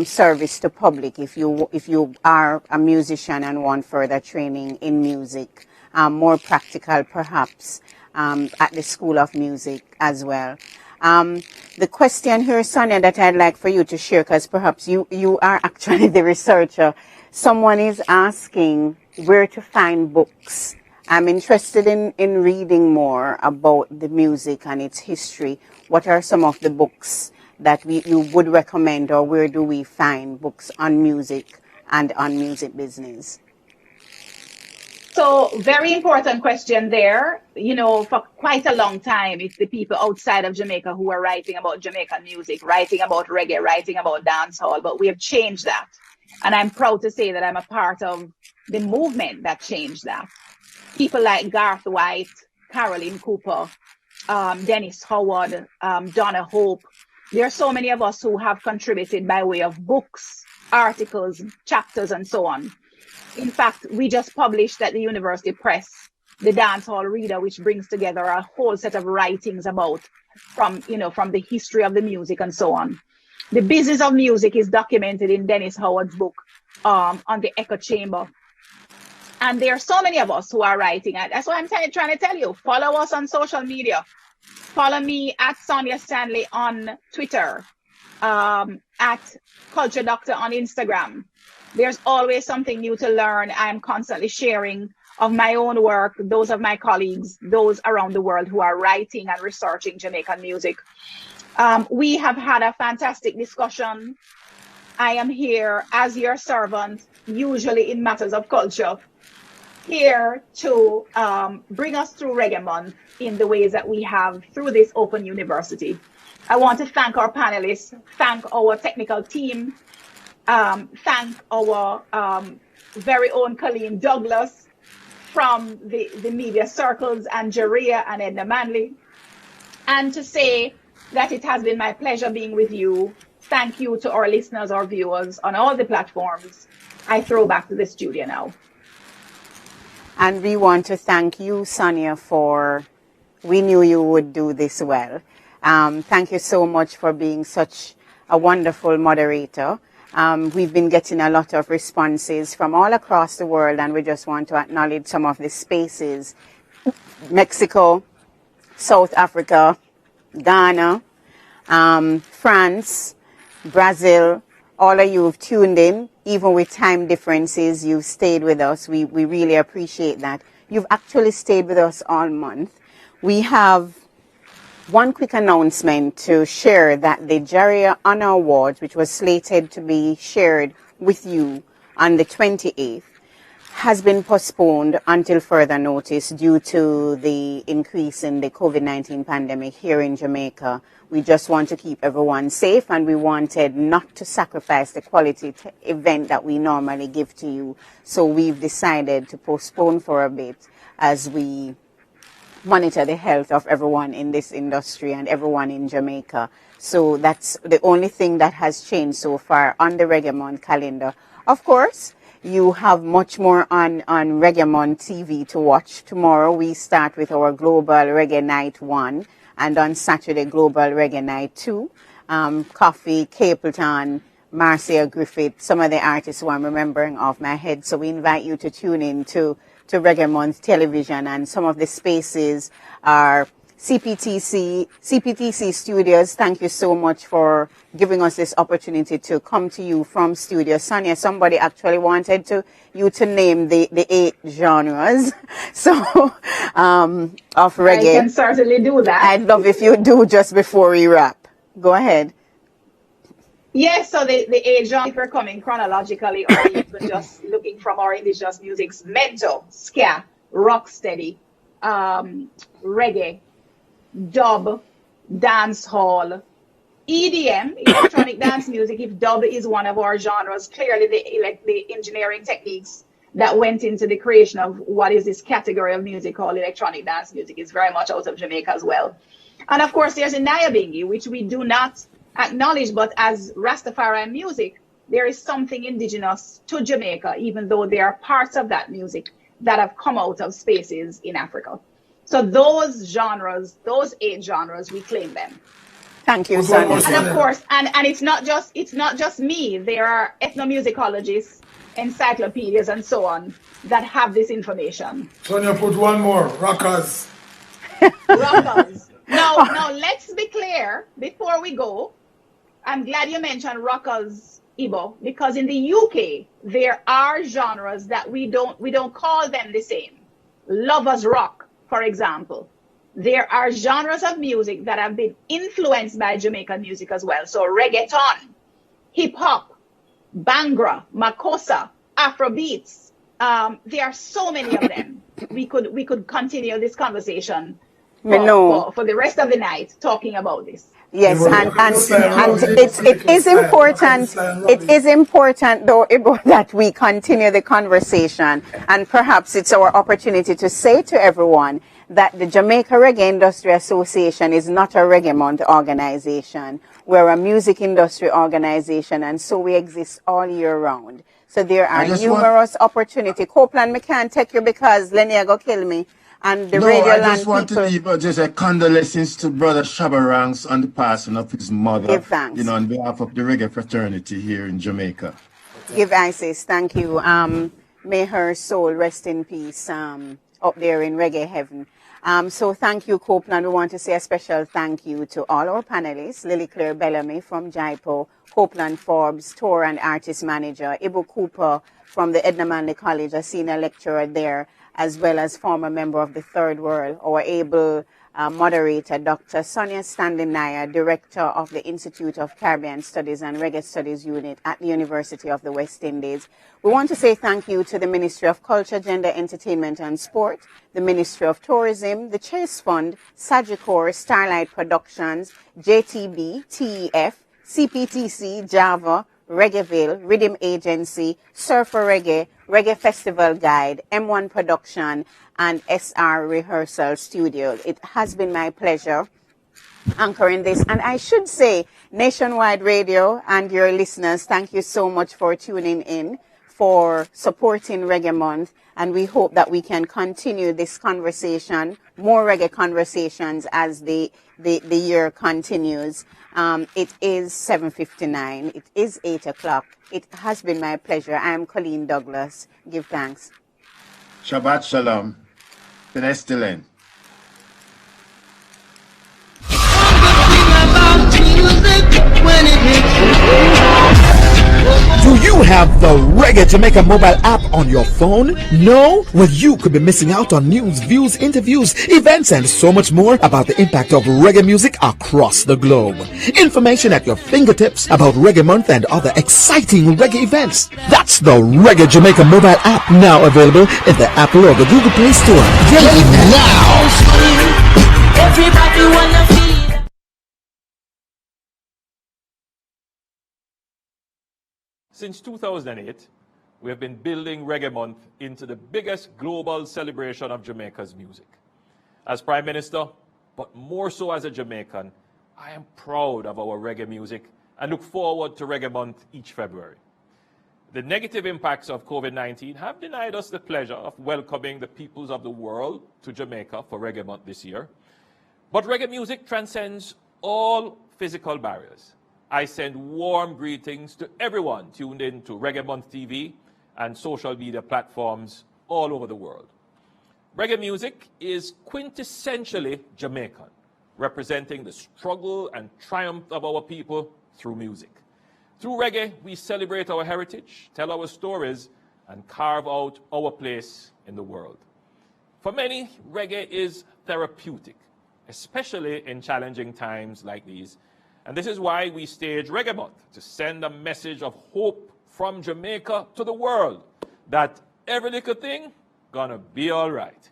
service to public if you are a musician and want further training in music, more practical perhaps at the School of Music as well. The question here, Sonia, that I'd like for you to share, because perhaps you are actually the researcher. Someone is asking where to find books. I'm interested in reading more about the music and its history. What are some of the books that you would recommend, or where do we find books on music and on music business? So very important question there. For quite a long time, it's the people outside of Jamaica who are writing about Jamaican music, writing about reggae, writing about dancehall, but we have changed that. And I'm proud to say that I'm a part of the movement that changed that. People like Garth White, Caroline Cooper, Dennis Howard, Donna Hope. There are so many of us who have contributed by way of books, articles, chapters, and so on. In fact, we just published at the University Press the Dancehall Reader, which brings together a whole set of writings about from the history of the music and so on. The business of music is documented in Dennis Howard's book on the echo chamber. And there are so many of us who are writing. That's why I'm trying to tell you, follow us on social media. Follow me at Sonia Stanley on Twitter, at Culture Doctor on Instagram. There's always something new to learn. I'm constantly sharing of my own work, those of my colleagues, those around the world who are writing and researching Jamaican music. We have had a fantastic discussion. I am here as your servant, usually in matters of culture, here to bring us through Reggae Month in the ways that we have through this open university. I want to thank our panelists, thank our technical team, thank our very own Colleen Douglas from the media circles and JARIA and Edna Manley, and to say that it has been my pleasure being with you. Thank you to our listeners, our viewers on all the platforms. I throw back to the studio now. And we want to thank you, Sonia, we knew you would do this well. Thank you so much for being such a wonderful moderator. We've been getting a lot of responses from all across the world, and we just want to acknowledge some of the spaces. Mexico, South Africa, Ghana, France, Brazil, all of you have tuned in. Even with time differences, you've stayed with us. We really appreciate that. You've actually stayed with us all month. We have one quick announcement to share that the JARIA Honor Awards, which was slated to be shared with you on the 28th, has been postponed until further notice due to the increase in the COVID-19 pandemic here in Jamaica. We just want to keep everyone safe, and we wanted not to sacrifice the quality event that we normally give to you. So we've decided to postpone for a bit as we monitor the health of everyone in this industry and everyone in Jamaica. So that's the only thing that has changed so far on the Reggae Month calendar. Of course, you have much more on Reggae Month TV to watch. Tomorrow we start with our Global Reggae Night 1, and on Saturday Global Reggae Night 2. Coffee, Capleton, Marcia Griffith, some of the artists who I'm remembering off my head. So we invite you to tune in to Reggae Month television, and some of the spaces are CPTC Studios. Thank you so much for giving us this opportunity to come to you from studio. Sonia, somebody actually wanted you to name the 8 genres of reggae. I can certainly do that. I'd love if you do just before we wrap. Go ahead. Yes, so the 8 genres, if we're coming chronologically or even just looking from our indigenous music's mento, ska, rocksteady, reggae, dub, dance hall, EDM, electronic dance music. If dub is one of our genres, clearly the engineering techniques that went into the creation of what is this category of music called electronic dance music is very much out of Jamaica as well. And of course, there's a Nyabingi, which we do not acknowledge, but as Rastafarian music, there is something indigenous to Jamaica, even though there are parts of that music that have come out of spaces in Africa. So those genres, those 8 genres, we claim them. Thank you, Sonia. And of course, and it's not just me. There are ethnomusicologists, encyclopedias, and so on that have this information. Sonia, put one more. Rockers. Rockers. Now let's be clear before we go. I'm glad you mentioned rockers, Ibo, because in the UK there are genres that we don't call them the same. Lovers rock, for example. There are genres of music that have been influenced by Jamaican music as well. So reggaeton, hip hop, Bangra, Makossa, Afrobeats. There are so many of them. We could continue this conversation for the rest of the night talking about this. Yes, and it is important. It is important, though, that we continue the conversation, and perhaps it's our opportunity to say to everyone that the Jamaica Reggae Industry Association is not a Reggae Month organization. We're a music industry organization, and so we exist all year round. So there are numerous opportunities. Copeland, I can't take you because Lenny go kill me. And the Radio Land I just want to leave just a condolences to Brother Shabarangs on the passing of his mother. Give thanks. On behalf of the reggae fraternity here in Jamaica. Give Isis, thank you. May her soul rest in peace up there in reggae heaven. So thank you, Copeland. We want to say a special thank you to all our panelists, Lily Claire Bellamy from JIPO, Copeland Forbes, tour and artist manager, Ibu Cooper from the Edna Manley College, a senior lecturer there, as well as former member of the Third World, our able moderator, Dr. Sonia Stanley Nair, director of the Institute of Caribbean Studies and Reggae Studies Unit at the University of the West Indies. We want to say thank you to the Ministry of Culture, Gender, Entertainment and Sport, the Ministry of Tourism, the Chase Fund, Sagicor, Starlight Productions, JTB, TEF, CPTC, Java, Reggaeville, Rhythm Agency, Surfer Reggae, Reggae Festival Guide, M1 Production, and SR Rehearsal Studio. It has been my pleasure anchoring this. And I should say, Nationwide Radio and your listeners, thank you so much for tuning in, for supporting Reggae Month. And we hope that we can continue this conversation, more reggae conversations as the year continues. It is 7:59. It is 8 o'clock. It has been my pleasure. I am Colleen Douglas. Give thanks. Shabbat Shalom. Penestilent. Do you have the Reggae Jamaica mobile app on your phone? No? Well, you could be missing out on news, views, interviews, events, and so much more about the impact of reggae music across the globe. Information at your fingertips about Reggae Month and other exciting reggae events. That's the Reggae Jamaica mobile app, now available in the Apple or the Google Play Store. Get it now! Everybody wanna feel. Since 2008, we have been building Reggae Month into the biggest global celebration of Jamaica's music. As Prime Minister, but more so as a Jamaican, I am proud of our reggae music and look forward to Reggae Month each February. The negative impacts of COVID-19 have denied us the pleasure of welcoming the peoples of the world to Jamaica for Reggae Month this year. But reggae music transcends all physical barriers. I send warm greetings to everyone tuned in to Reggae Month TV and social media platforms all over the world. Reggae music is quintessentially Jamaican, representing the struggle and triumph of our people through music. Through reggae, we celebrate our heritage, tell our stories, and carve out our place in the world. For many, reggae is therapeutic, especially in challenging times like these. And this is why we stage Reggae Month, to send a message of hope from Jamaica to the world that every little thing gonna be all right.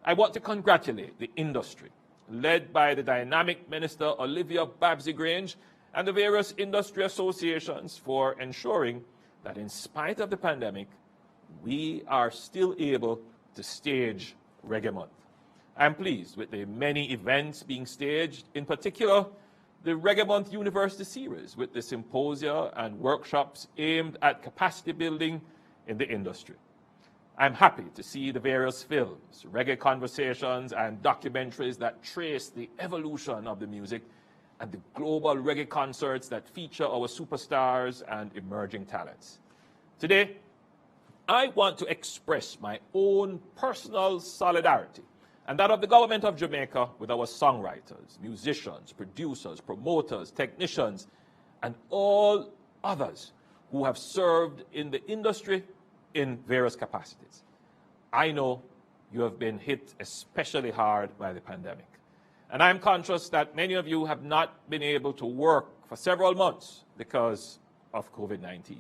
I want to congratulate the industry, led by the dynamic Minister Olivia Babsy-Grange and the various industry associations for ensuring that in spite of the pandemic, we are still able to stage Reggae Month. I'm pleased with the many events being staged, in particular, the Reggae Month University Series with the symposia and workshops aimed at capacity building in the industry. I'm happy to see the various films, reggae conversations, and documentaries that trace the evolution of the music and the global reggae concerts that feature our superstars and emerging talents. Today, I want to express my own personal solidarity and that of the government of Jamaica with our songwriters, musicians, producers, promoters, technicians, and all others who have served in the industry in various capacities. I know you have been hit especially hard by the pandemic. And I'm conscious that many of you have not been able to work for several months because of COVID-19.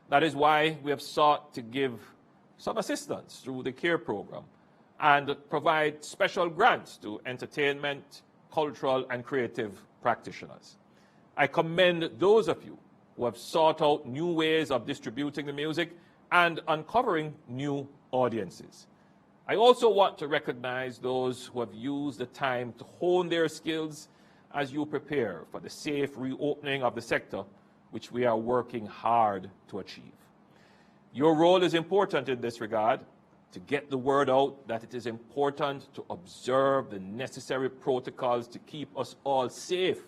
That is why we have sought to give some assistance through the CARE program and provide special grants to entertainment, cultural, and creative practitioners. I commend those of you who have sought out new ways of distributing the music and uncovering new audiences. I also want to recognize those who have used the time to hone their skills as you prepare for the safe reopening of the sector, which we are working hard to achieve. Your role is important in this regard, to get the word out that it is important to observe the necessary protocols to keep us all safe,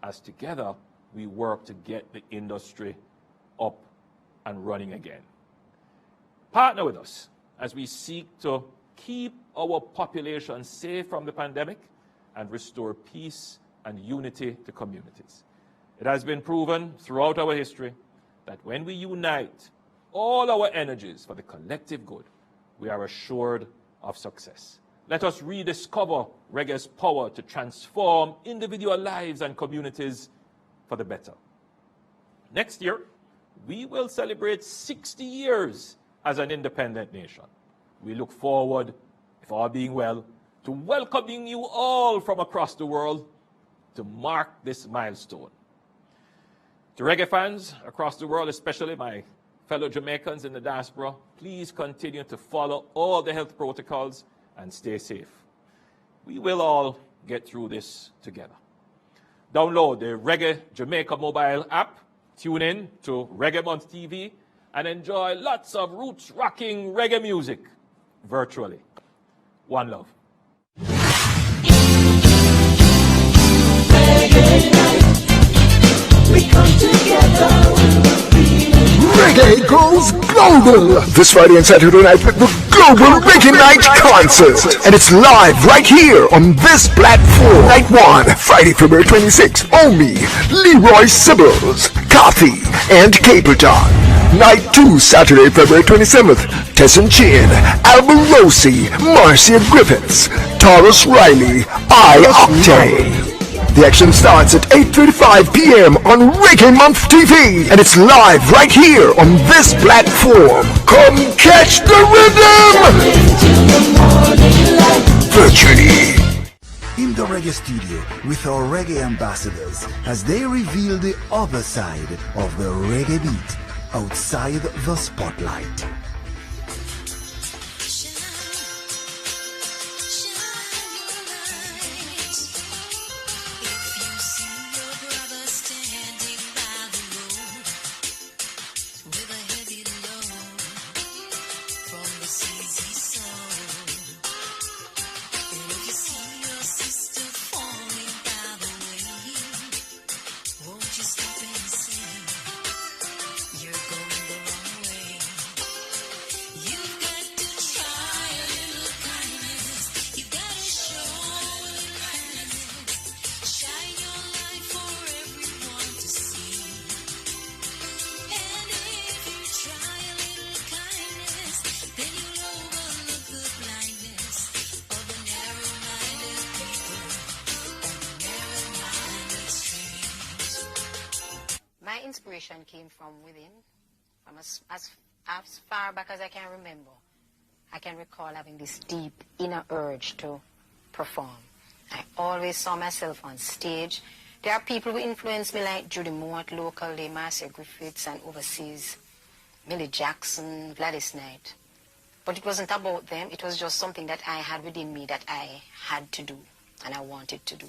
as together we work to get the industry up and running again. Partner with us as we seek to keep our population safe from the pandemic and restore peace and unity to communities. It has been proven throughout our history that when we unite all our energies for the collective good, we are assured of success. Let us rediscover reggae's power to transform individual lives and communities for the better. Next year, we will celebrate 60 years as an independent nation. We look forward, if all being well, to welcoming you all from across the world to mark this milestone. To reggae fans across the world, especially my fellow Jamaicans in the diaspora, please continue to follow all the health protocols and stay safe. We will all get through this together. Download the Reggae Jamaica mobile app, tune in to Reggae Month TV, and enjoy lots of roots-rocking reggae music virtually. One love. We come together. Reggae goes global this Friday and Saturday night with the Global Reggae Night Concert, and it's live right here on this platform. Night 1, Friday, February 26th, Omi, Leroy Sibbles, Kathy, and Capleton. Night 2, Saturday, February 27th, Tessin Chin, Alberosi, Marcia Griffiths, Taurus Riley, I-Octane. The action starts at 8:35 p.m. on Reggae Month TV, and it's live right here on this platform. Come catch the rhythm! Virtually. In the Reggae Studio with our Reggae ambassadors as they reveal the other side of the reggae beat outside the spotlight. Inspiration came from within, from as far back as I can remember. I can recall having this deep inner urge to perform. I always saw myself on stage. There are people who influenced me like Judy Mort locally, Marcia Griffiths, and overseas, Millie Jackson, Gladys Knight. But it wasn't about them. It was just something that I had within me that I had to do and I wanted to do.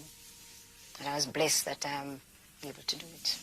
And I was blessed that I'm able to do it.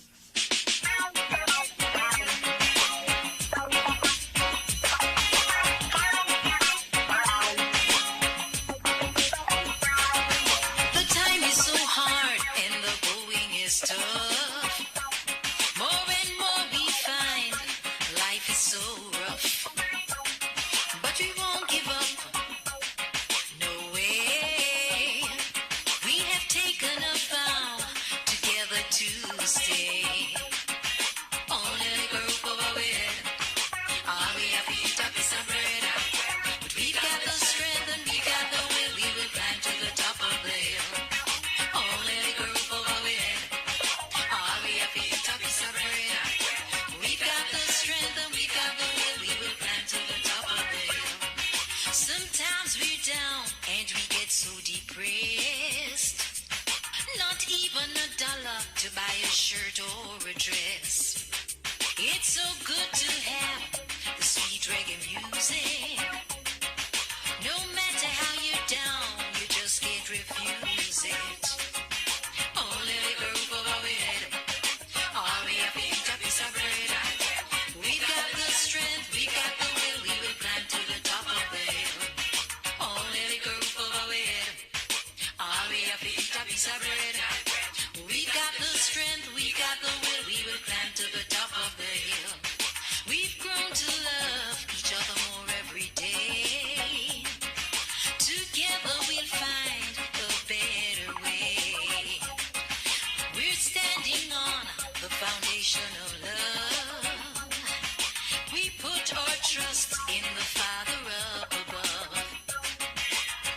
trust in the Father up above.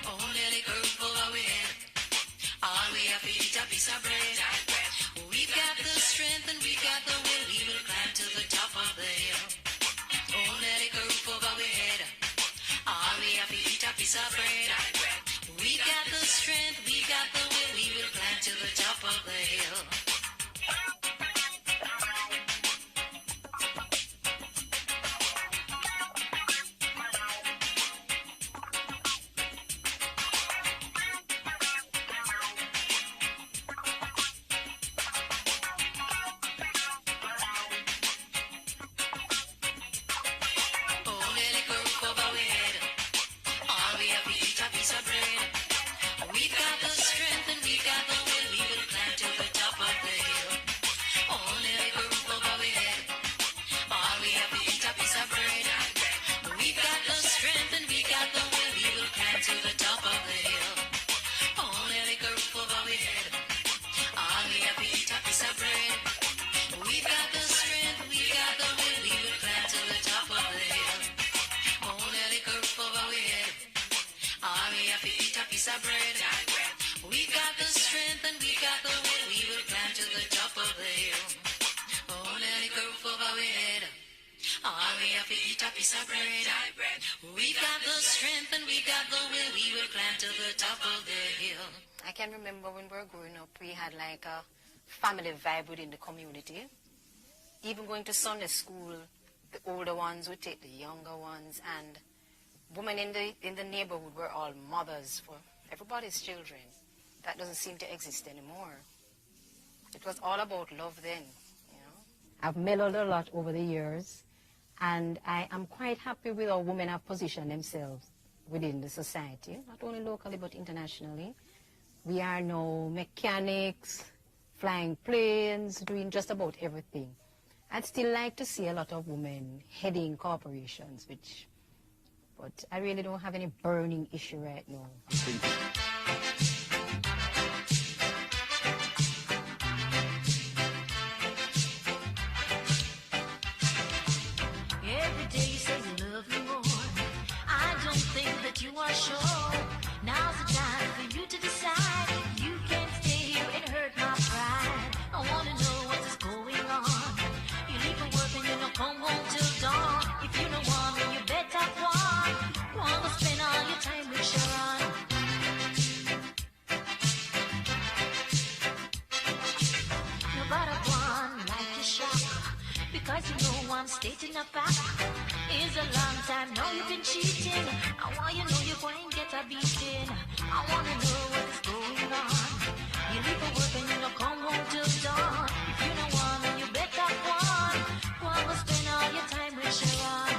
Only the earth over we head. All we have to eat a piece of bread. We've got the strength and we've got the will. We will climb to the top of the hill. Only the earth over we head. All we have to eat a piece of bread. We've got the strength, we've got the will. We will climb to the top of the hill. I can remember when we were growing up, we had like a family vibe within the community. Even going to Sunday school, the older ones would take the younger ones, and women in the neighborhood were all mothers for everybody's children. That doesn't seem to exist anymore. It was all about love then, you know. I've mellowed a lot over the years, and I am quite happy with how women have positioned themselves within the society, not only locally but internationally. We are now mechanics, flying planes, doing just about everything. I'd still like to see a lot of women heading corporations, but I really don't have any burning issue right now. Every day you say you love me more. I don't think that you are sure. Now's the time for you to decide. You can't stay here and hurt my pride. I wanna know what is going on. You leave for work and you don't come home till dawn. If you don't want me, you better want. Wanna spend all your time with Sharon. You gotta go on like a shock, because you know I'm stating a fact. It's a long time now you've been cheating. I want you know you're going to get a beating. I wanna know what is going on. You leave for work and you don't come home till dawn. If you don't want me, you better want. Wanna spend all your time with Sharon.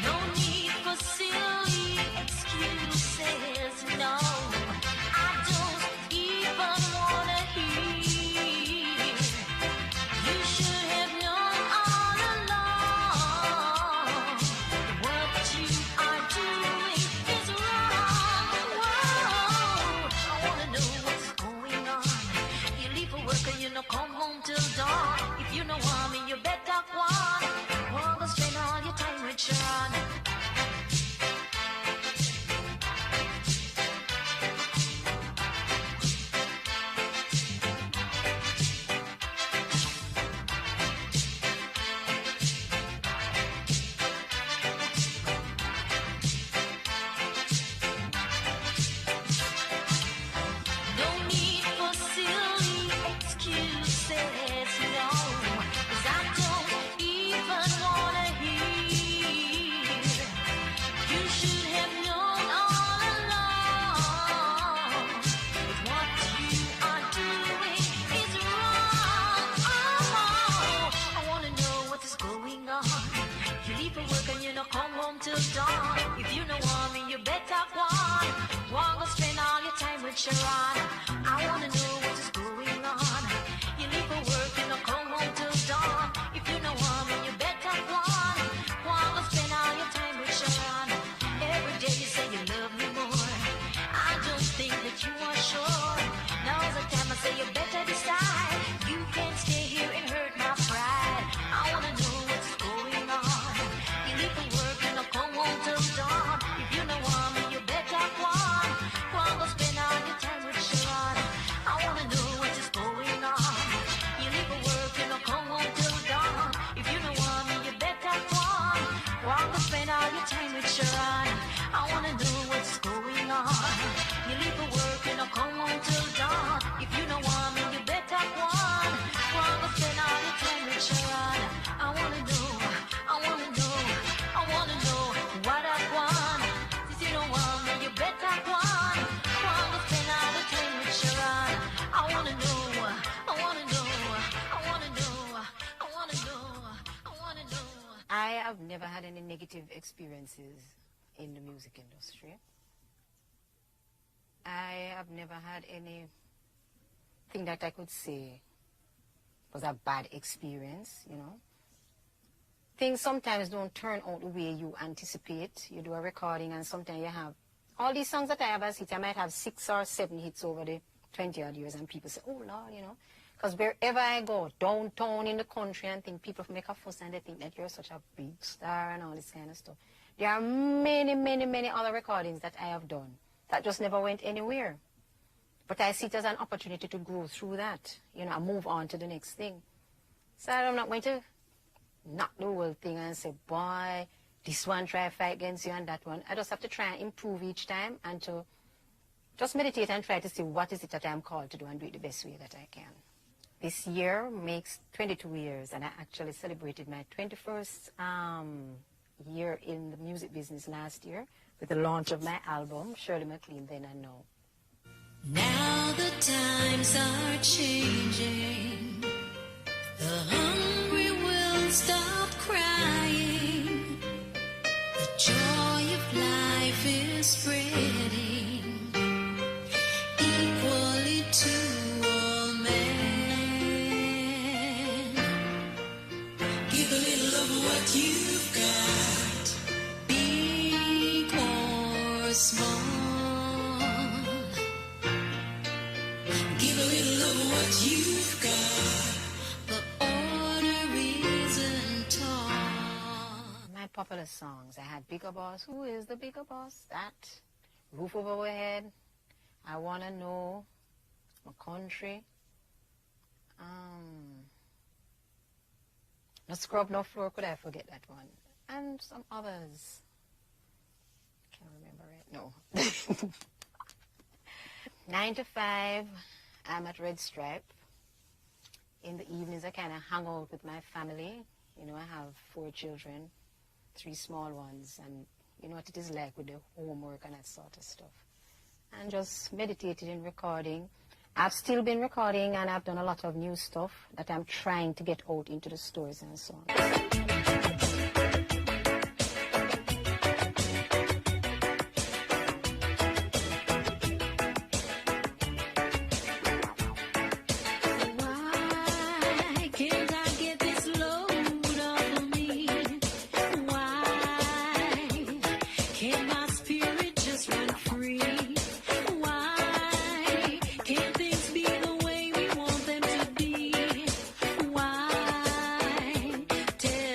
No need for silly excuses, no. I don't even wanna hear. You should have known all along. What you are doing is wrong. Whoa. I wanna know what's going on. You leave for work and you don't come home till dawn. If you don't want me, you better want. Wanna spend all your time with Sharon. No need for silly excuses, no. 'Cause I don't even wanna hear. You should have known all along. But what you are doing is wrong. Oh, I wanna know what is going on. You leave for work and you don't come home till dawn. If you don't want me, you better want. Wanna spend all your time with Sharon. I wanna know what is going on. You leave for work and don't come home till dawn. If you don't want me, you better want. Wanna spend all your time with Sharon. Every day you say you love me more. I don't think that you are sure. Now's the time I say you better decide. You can't stay here and hurt my pride. I wanna know what's never had any negative experiences in the music industry. I have never had anything that I could say was a bad experience, you know. Things sometimes don't turn out the way you anticipate. You do a recording and sometimes you have all these songs that I have as hits. I might have 6 or 7 hits over the 20-odd years, and people say, oh, Lord, you know. Because wherever I go, downtown in the country and things, people make a fuss and they think that you're such a big star and all this kind of stuff. There are many, many, many other recordings that I have done that just never went anywhere. But I see it as an opportunity to grow through that, you know, and move on to the next thing. So I'm not going to knock the whole thing and say, boy, this one try to fight against you and that one. I just have to try and improve each time and to just meditate and try to see what is it that I'm called to do and do it the best way that I can. This year makes 22 years, and I actually celebrated my 21st year in the music business last year with the launch of my album, Shirley McLean, Then and Now. Now the times are changing. The hungry will stop crying. The joy of life is spreading equally to all men. Give a little of what you've got, big or small. Give a little of what you've got. The order isn't tall. My popular songs, I had Bigger Boss. Who is the bigger boss? That. Roof Over Our Head. I Wanna Know. My Country. No Scrub, No Floor. Could I forget that one? And some others. Can't remember it. No. 9 to 5. I'm at Red Stripe. In the evenings, I kind of hang out with my family. You know, I have 4 children, 3 small ones, and you know what it is like with the homework and that sort of stuff. And just meditated in recording. I've still been recording, and I've done a lot of new stuff that I'm trying to get out into the stores and so on. Tell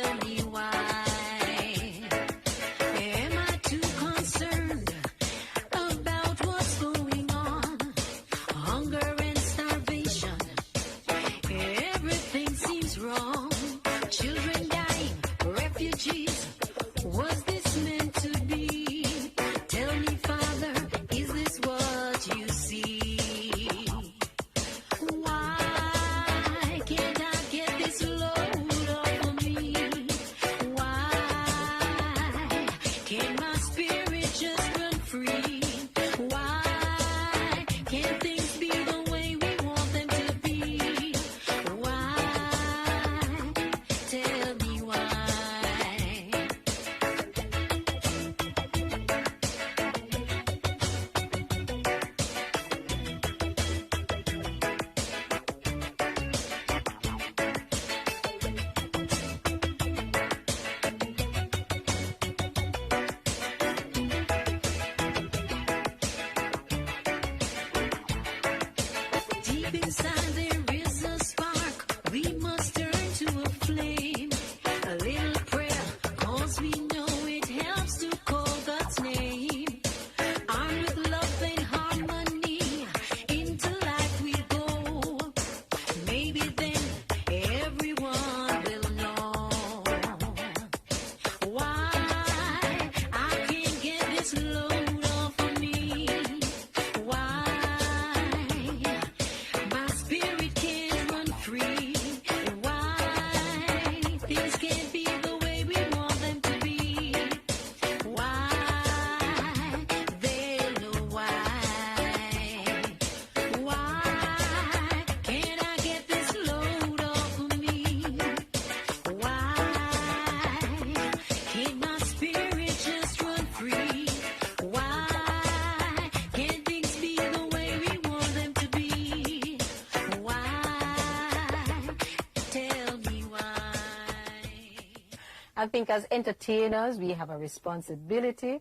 I think as entertainers, we have a responsibility,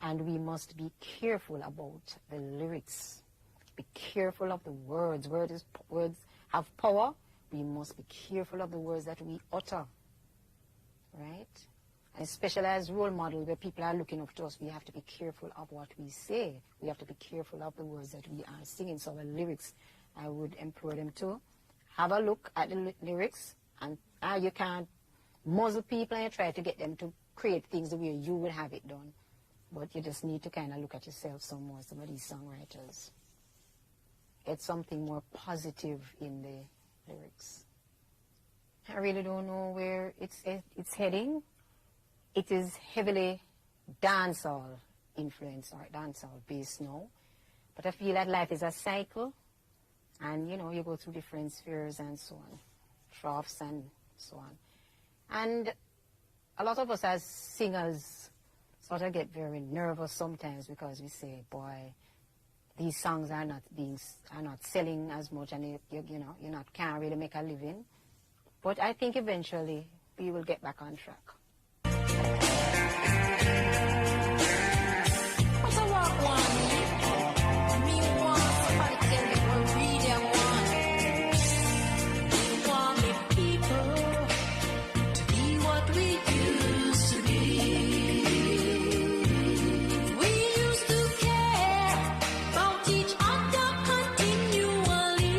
and we must be careful about the lyrics. Be careful of the words. Words have power. We must be careful of the words that we utter, right? And especially as role model, where people are looking up to us, we have to be careful of what we say. We have to be careful of the words that we are singing. So the lyrics, I would implore them to have a look at the lyrics, and you can't muzzle people and try to get them to create things the way you would have it done. But you just need to kind of look at yourself some more, some of these songwriters. Get something more positive in the lyrics. I really don't know where it's heading. It is heavily dancehall influence or dancehall based now. But I feel that life is a cycle, and you go through different spheres and so on, troughs and so on. And a lot of us as singers sort of get very nervous sometimes because we say, boy, these songs are not selling as much, and can't really make a living. But I think eventually we will get back on track. What's a walk one? Me want somebody tell me what really I want. We want the people to be what we used to be. We used to care about each other continually.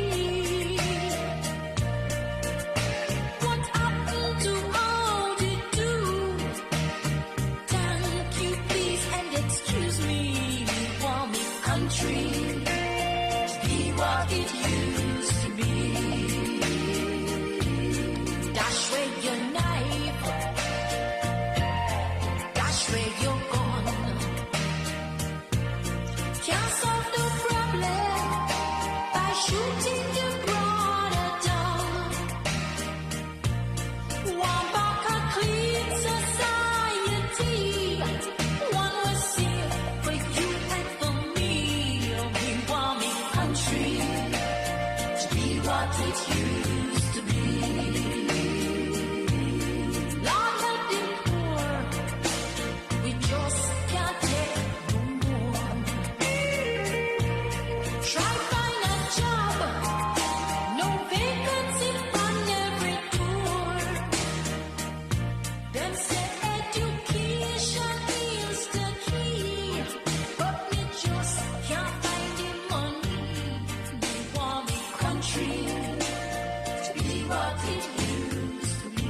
What happened to all the do? Thank you, please, and excuse me. We want me country to be what it used to be. Dash away your knife, dash away your gun. Can't solve no problem by shooting the brother down. Want back a clean society, one was safe for you and for me. We want me country to be what it used to be. Lord help the poor, we just can't take no more. Try find a job, no vacancy on every door. Them say education is the key, but me just can't find the money. We want me country to be what it used to be.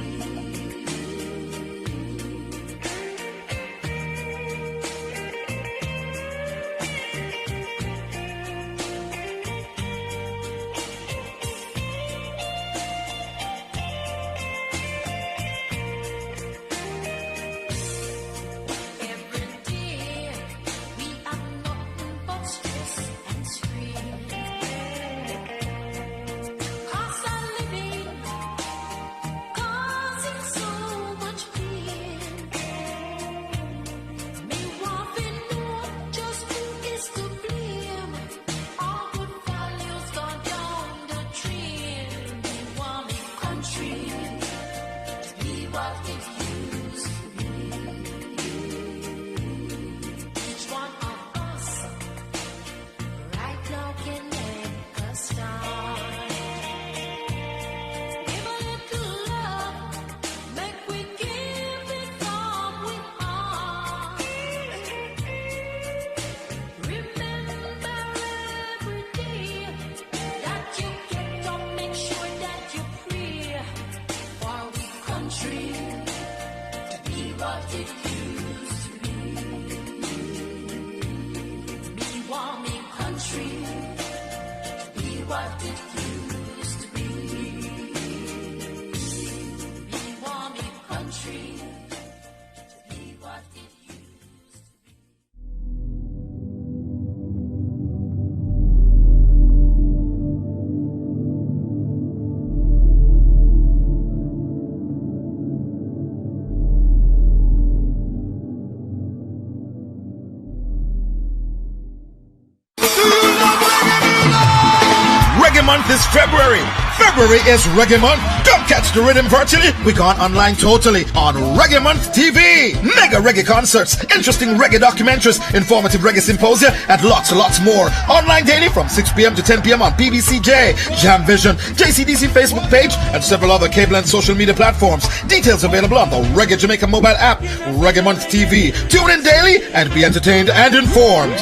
Every day we have nothing but stress and strain. Cost of living causing so much pain. Me want to know just who is to blame. All good values gone down the drain. We want me country to be what it used to be. Each one of us right now can make a start. Give a little love, make we give it from we heart. Remember every day that you get up, make sure that you pray for we country to be what it used to be. Me want me country to be what it used to be. Me want me country to be what it used to be. Reggae month is February. February is Reggae Month. Come catch the rhythm virtually. We gone online totally on Reggae Month TV. Mega reggae concerts, interesting reggae documentaries, informative reggae symposia, and lots more. Online daily from 6 p.m. to 10 p.m. on PBCJ, Jam Vision, JCDC Facebook page, and several other cable and social media platforms. Details available on the Reggae Jamaica mobile app, Reggae Month TV. Tune in daily and be entertained and informed.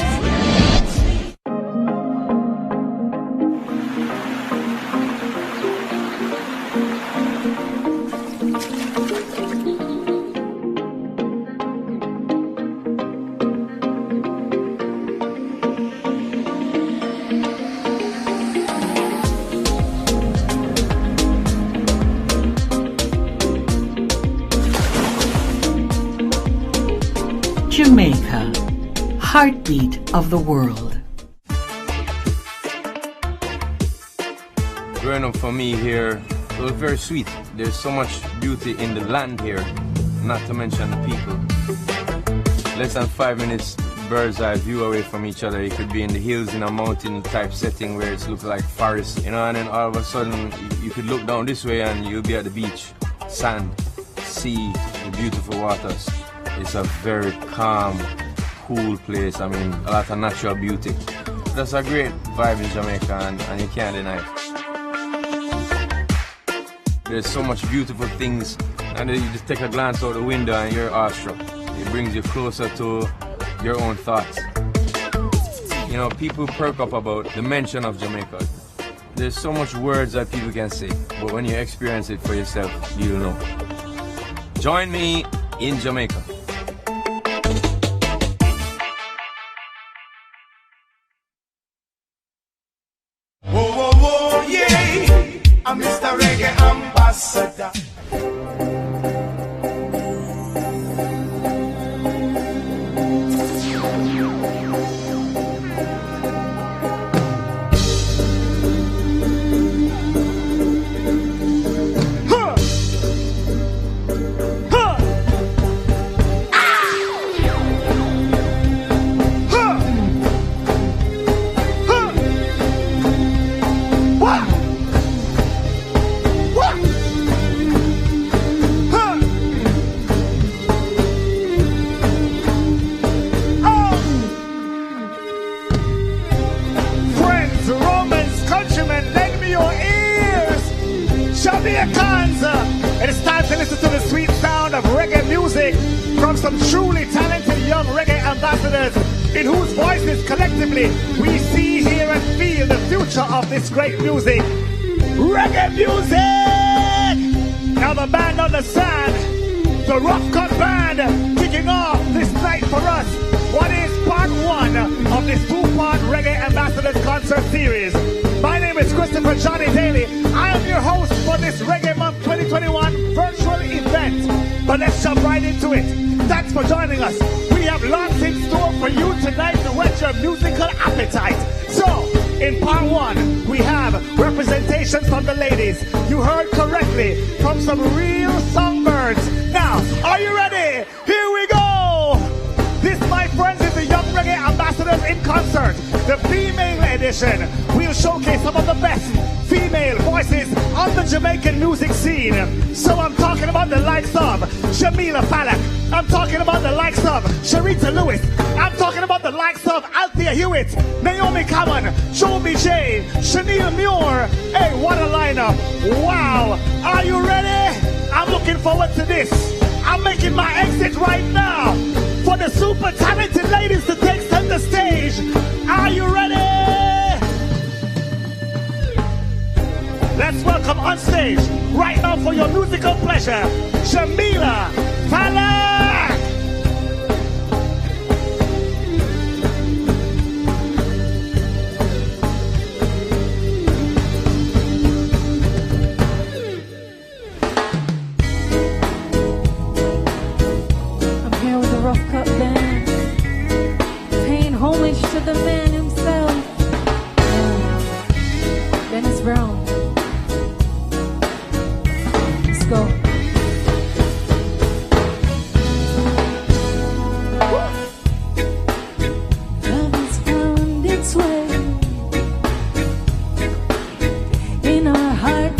Jamaica, heartbeat of the world. Growing up for me here, it was very sweet. There's so much beauty in the land here, not to mention the people. Less than 5 minutes bird's eye view away from each other. You could be in the hills in a mountain type setting where it looks like forest, you know, and then all of a sudden you could look down this way and you'll be at the beach, sand, sea, the beautiful waters. It's a very calm, cool place. I mean, a lot of natural beauty. That's a great vibe in Jamaica, and you can't deny it. There's so much beautiful things, and then you just take a glance out the window and you're awestruck. It brings you closer to your own thoughts. You know, people perk up about the mention of Jamaica. There's so much words that people can say, but when you experience it for yourself, you'll know. Join me in Jamaica. I'm Mr. Reggae Ambassador. It is time to listen to the sweet sound of reggae music from some truly talented young reggae ambassadors in whose voices collectively we see, hear and feel the future of this great music. Reggae music! Now the band on the sand, the Rough Cut Band, kicking off this night for us. What is part one of this two-part Reggae Ambassadors concert series? My name is Christopher Johnny Daly. I am your host for this Reggae Month 2021 virtual event. But let's jump right into it. Thanks for joining us. We have lots in store for you tonight to whet your musical appetite. So, in part one, we have representations from the ladies. You heard correctly, from some real songbirds. Now, are you ready? Here we go! This, my friends, is the Young Reggae Ambassadors in Concert, the female edition. We'll showcase some of the best female voices on the Jamaican music scene. So I'm talking about the likes of Jamila Falak. I'm talking about the likes of Sharita Lewis. I'm talking about the likes of Althea Hewitt, Naomi Common, Joby J, Shania Muir. Hey, what a lineup. Wow. Are you ready? I'm looking forward to this. I'm making my exit right now for the super talented ladies to take center stage. Are you ready? Let's welcome on stage right now for your musical pleasure, Jamila Falak. I'm here with the Rough Cut Band, paying homage to the man himself, Dennis Brown. Go. Love has found its way in our heart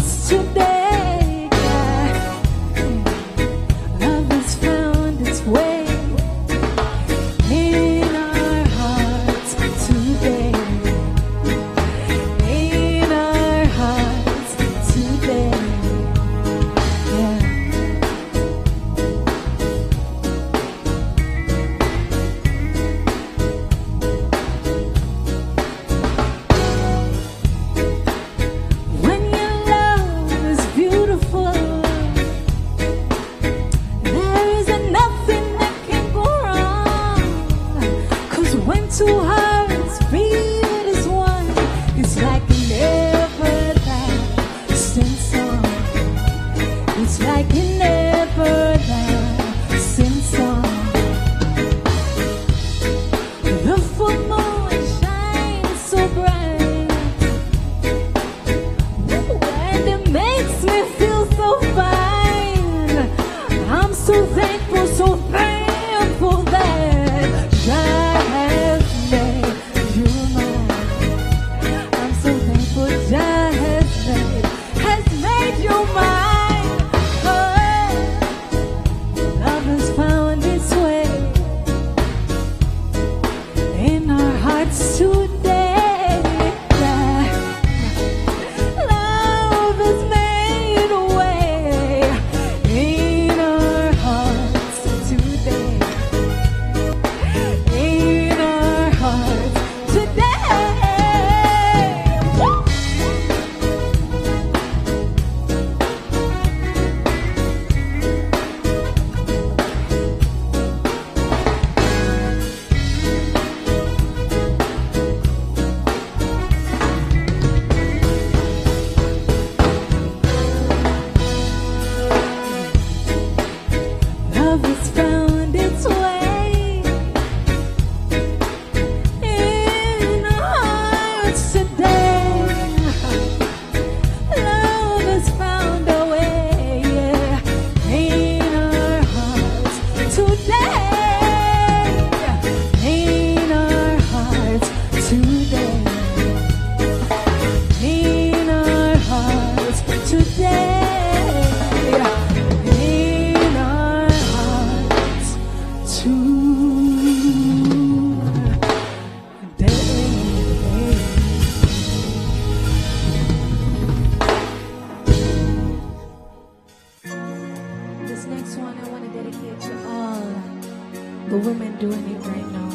doing it right now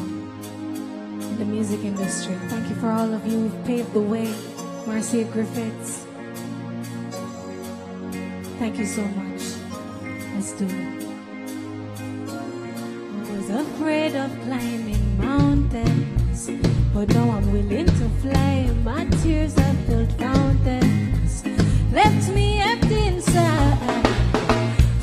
in the music industry. Thank you for all of you who've paved the way. Marcia Griffiths. Thank you so much. Let's do it. I was afraid of climbing mountains, but now I'm willing to fly. My tears have filled fountains, left me empty inside.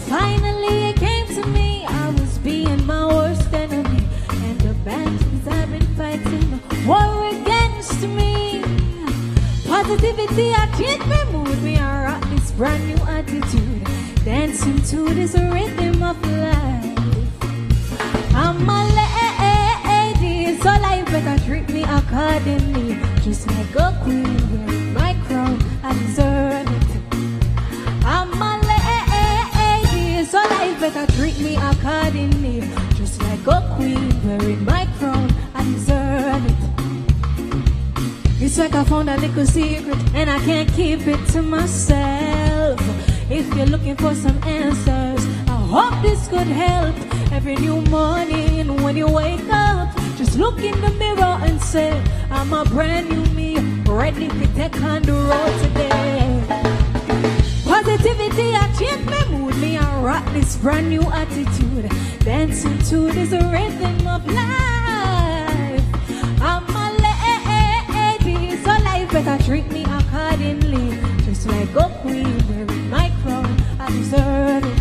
Finally it came to me, I was being my worst enemy, and the battles I've been fighting war against me. Positivity, I changed my mood, me I rock this brand new attitude, dancing to this rhythm of life. I'm a lady, so life better treat me accordingly, just like a queen wearing my crown, I deserve it. I'm a lady, so life better treat me accordingly, just like a queen wearing my crown, I deserve it. It's like I found a little secret and I can't keep it to myself. If you're looking for some answers, I hope this could help. Every new morning when you wake up, just look in the mirror and say, I'm a brand new me, ready to take on the road today. Positivity, I change my mood, me I rock this brand new attitude, dancing to this rhythm of life. I'm a lady, so life better treat me accordingly, just like a queen wearing my crown, I deserve it.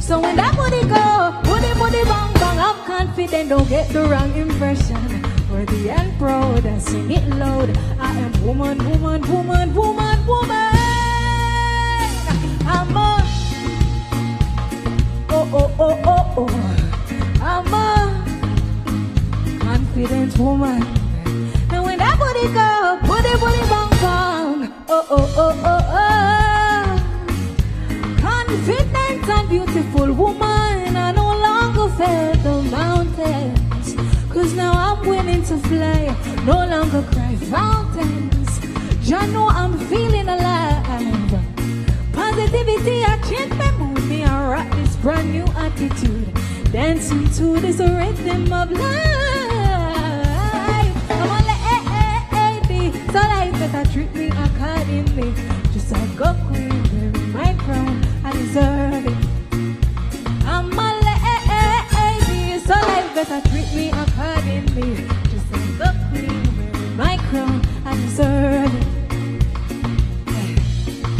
So when that booty go, booty bang bang, I'm confident, don't get the wrong impression. Worthy and proud, I sing it loud. I am woman, woman, woman, woman, woman. I'm a oh. I'm a confident woman. And when that booty go, booty bang bang, oh. Confident and beautiful woman, I no longer fear the mountains, 'cause now I'm willing to fly, no longer cry fountains. I know I'm feeling alive. Positivity, I change my mood, me I rock this brand new attitude, dancing to this rhythm of life. I'm a lady, so life better treat me accordingly, just like a queen wearing my crown, I deserve it. I'm a lady, so life better treat me accordingly, just like a queen wearing my crown, I deserve it.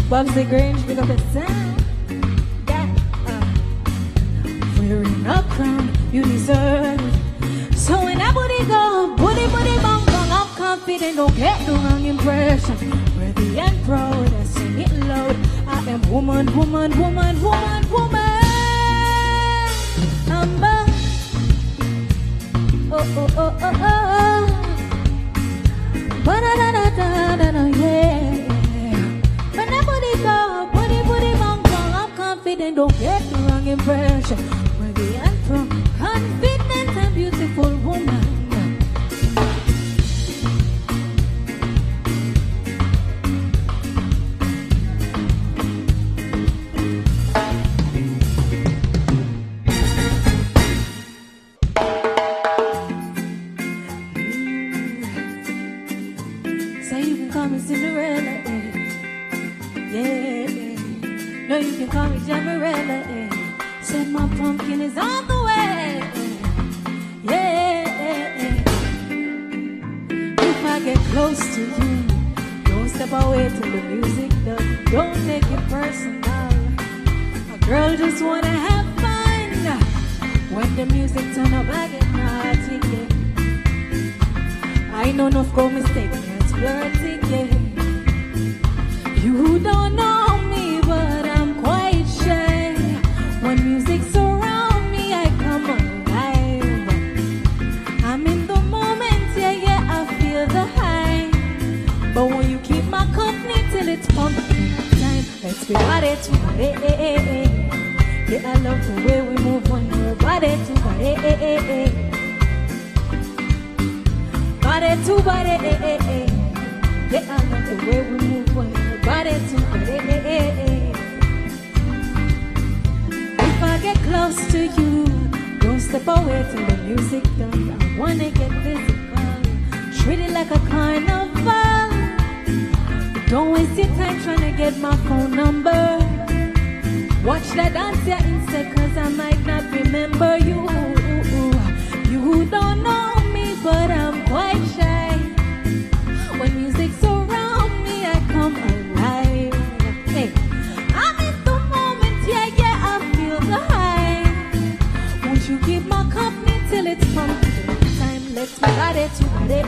Bob's the Grange, pick up the sound. Yeah. Wearing a crown, you deserve it. So when that booty go, booty bang bang, I'm confident, don't get the wrong impression. Worthy and proud, I sing it loud. I am woman, woman, woman, woman, woman. I'm a oh. Ba-da-da-da-da-da-da, yeah. When that booty go, booty bang bang, I'm confident, don't get the wrong impression. Worthy and proud, confident and beautiful woman. So you can call me Cinderella, yeah. No, you can call me Jamarella, said my pumpkin is on the way, yeah. If I get close to you, don't step away till the music does. Don't take it personal. A girl just wanna have fun. When the music turn up, I get naughty, yeah. I know enough go mistake, it's flirting, yeah. You don't know me, but I'm quite shy. When music's around me, I come alive. I'm in the moment, yeah, I feel the high. But when you keep my company till it's pumping time, let's be body to body, yeah, I love the way we move when we're body to body, body to body, yeah, I love the way we move when we're body to body. If I get close to you, don't stop step away till the music done. I wanna get physical, treat it like a carnival. Don't waste your time trying to get my phone number. Watch that dance here instead, cause I might not remember you. You don't know me, but I'm quite shy. When music's around me, I come alive. Hey, I'm in the moment, yeah, I feel the high. Won't you keep my company till it's pumpkin time? Let's body to body.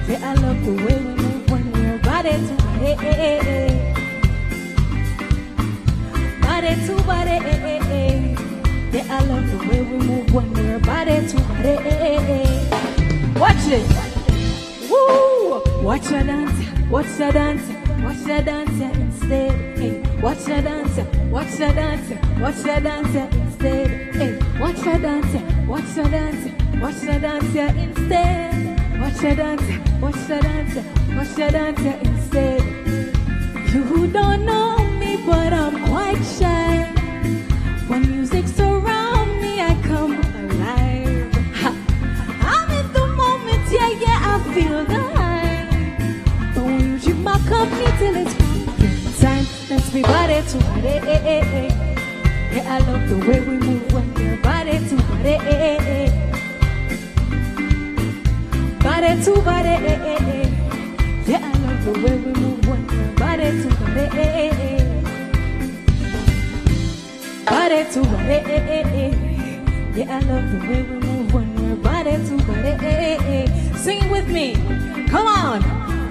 Yeah, I love the way we move when we're body to body. Body to body. Yeah, I love the way we move when we're body to body. Watch it. Woo! Watch her dance, watch her dance, watch her dance instead. Hey, watch her dance, watch her dance, watch her dance instead. Hey, watch her dance, watch her dance, watch her dance instead. Watch her dance, watch her dance, watch her dance instead. You don't know me, but I'm quite shy. When music's around me, I come alive. Ha. I'm in the moment, yeah, I feel the high. But when you keep my company till it's time, let's be body to body. Yeah, I love the way we move when we're body to body. Body to body. Yeah, I love the way we move when we're body to body. Body to body. Yeah, I love the way we move when we're body to body. Sing it with me. Come on.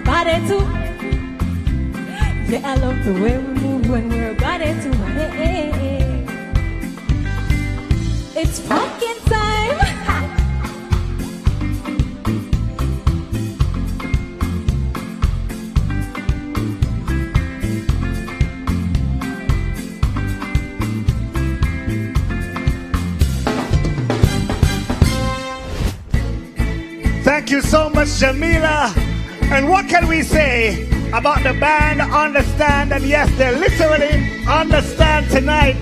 Body to. Yeah, I love the way we move when we're body to body. It's pumpkin time. Thank you so much, Jamila. And what can we say about the band Understand? And yes, they literally understand tonight.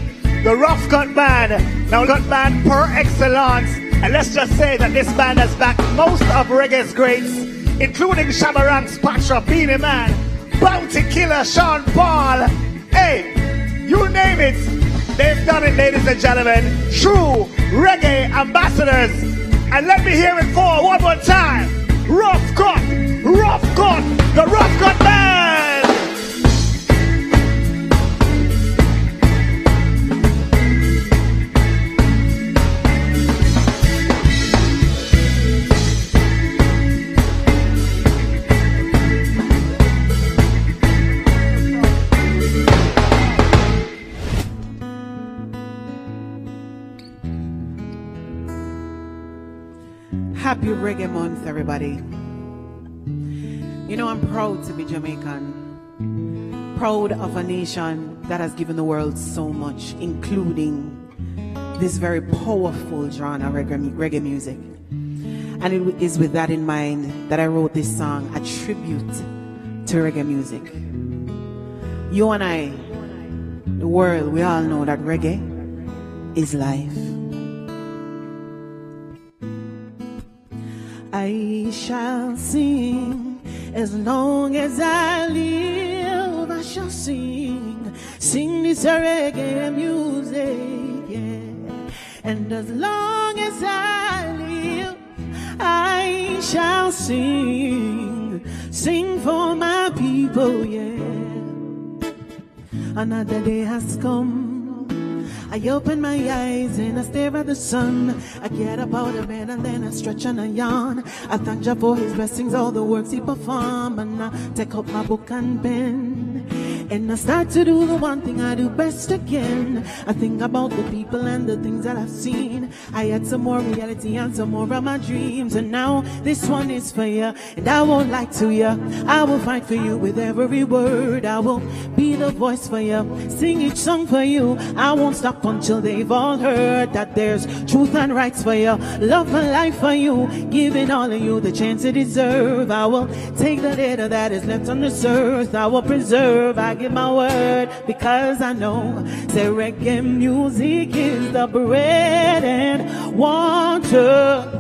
The Rough Cut Band. Now, Cut Band per excellence. And let's just say that this band has backed most of reggae's greats, including Shabaranks, Patra, Beanie Man, Bounty Killer, Sean Paul. Hey, you name it. They've done it, ladies and gentlemen. True reggae ambassadors. And let me hear it for one more time. Rough Cut, the Rough Cut Band. Happy Reggae Month, everybody. You know, I'm proud to be Jamaican. Proud of a nation that has given the world so much, including this very powerful genre, reggae music. And it is with that in mind that I wrote this song, a tribute to reggae music. You and I, the world, we all know that reggae is life. I shall sing as long as I live. I shall sing this reggae music, yeah. And as long as I live, I shall sing for my people, yeah. Another day has come. I open my eyes and I stare at the sun. I get up out of bed and then I stretch and I yawn. I thank Jah for his blessings, all the works he perform. And I take up my book and pen and I start to do the one thing I do best again. I think about the people and the things that I've seen. I had some more reality and some more of my dreams. And now this one is for you, and I won't lie to you. I will fight for you with every word. I will be the voice for you, sing each song for you. I won't stop until they've all heard that there's truth and rights for you, love and life for you, giving all of you the chance you deserve. I will take the little that is left on this earth. I will preserve. I give my word because I know. Say reggae music is the bread and water.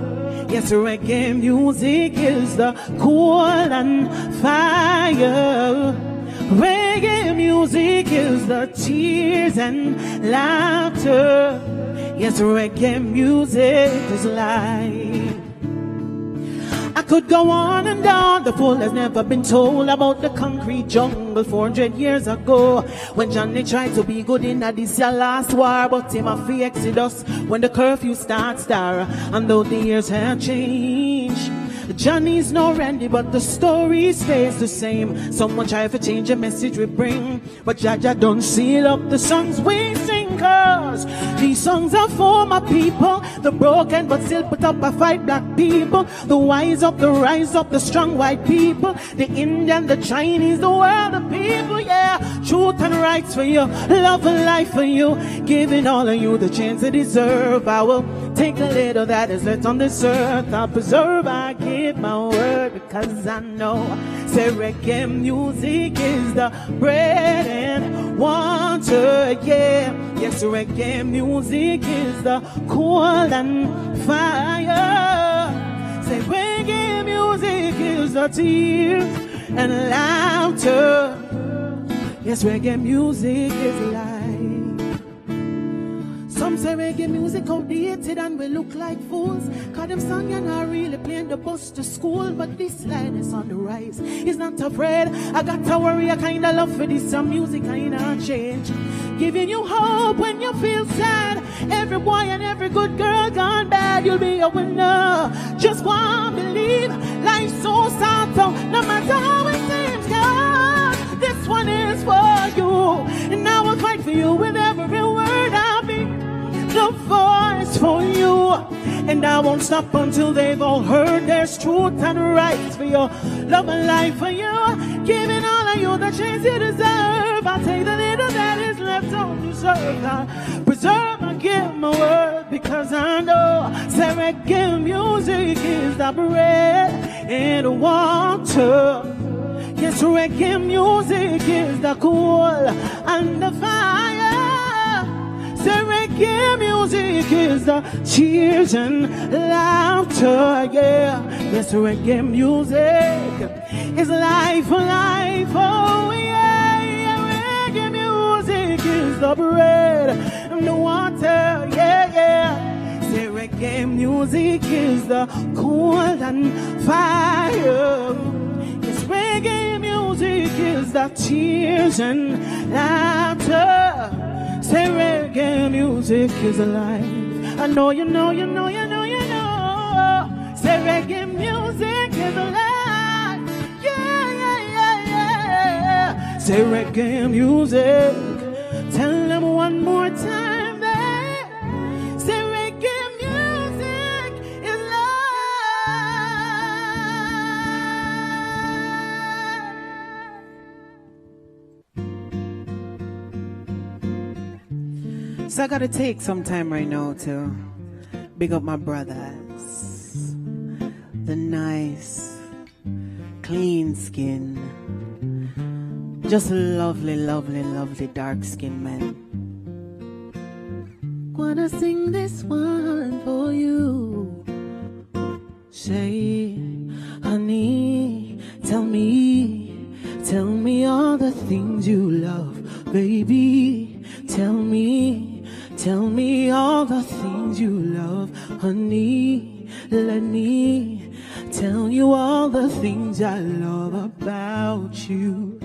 Yes, reggae music is the coal and fire. Reggae music is the tears and laughter. Yes, reggae music is life. I could go on and on. The fool has never been told about the concrete jungle 400 years ago, when Johnny tried to be good in this your last war, but him a free exodus when the curfew starts there. And though the years have changed, Johnny's no Randy, but the story stays the same. Someone try to change the message we bring, but Jaja don't seal up the songs we sing, cause these songs are for my people, the broken but still put up a fight black people, the wise up, the rise up, the strong white people, the Indian, the Chinese, the world of people, yeah. Truth and rights for you, love and life for you, giving all of you the chance to deserve. I will take a little that is left on this earth, I'll preserve, I give my word because I know. Say reggae music is the bread and water, yeah. Yes, reggae music is the coal and fire. Say reggae music is the tears and laughter. Yes, reggae music is life. Some say reggae music outdated and we look like fools, cause them song you're not really playing the bus to school. But this line is on the rise, he's not afraid. I got to worry, I kinda love for this, some music kinda change, giving you hope when you feel sad. Every boy and every good girl gone bad, you'll be a winner. Just go and believe, life's so sad, so no matter how it seems, God, this one is for you. And I will fight for you with every word I'll be the voice for you. And I won't stop until they've all heard there's truth and rights for you, love and life for you, giving all of you the chance you deserve. I'll take the little that is left on to serve. I preserve and give my word because I know. Say reggae music is the bread and water. Yes, reggae music is the coal and the fire. Say reggae music is the cheers and laughter, yeah. Yes, reggae music is life, life, oh yeah, yeah. Reggae music is the bread and the water, yeah, yeah. Say reggae music is the coal and fire. Yes, reggae music is the tears and laughter. Say reggae music is alive. I know you know, you know, you know, you know. Say reggae music is alive. Yeah, yeah, yeah, yeah. Say reggae music. Tell them one more time that. Say reggae music is alive. So I gotta take some time right now to big up my brothers, the nice, clean skin, just lovely, lovely, lovely dark skin men. Wanna sing this one for you. Say, honey, tell me all the things you love, baby. Tell me all the things you love, honey. Let me tell you all the things I love about you.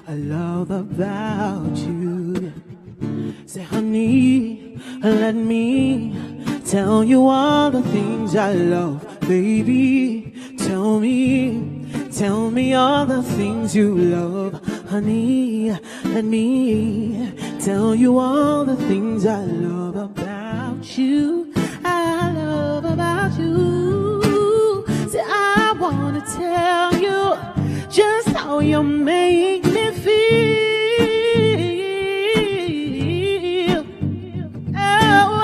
I love about you. Say, honey, let me tell you all the things I love, baby. Tell me all the things you love, honey. Let me tell you all the things I love about you. I love about you. Say, I wanna tell you just how you make me feel. Oh,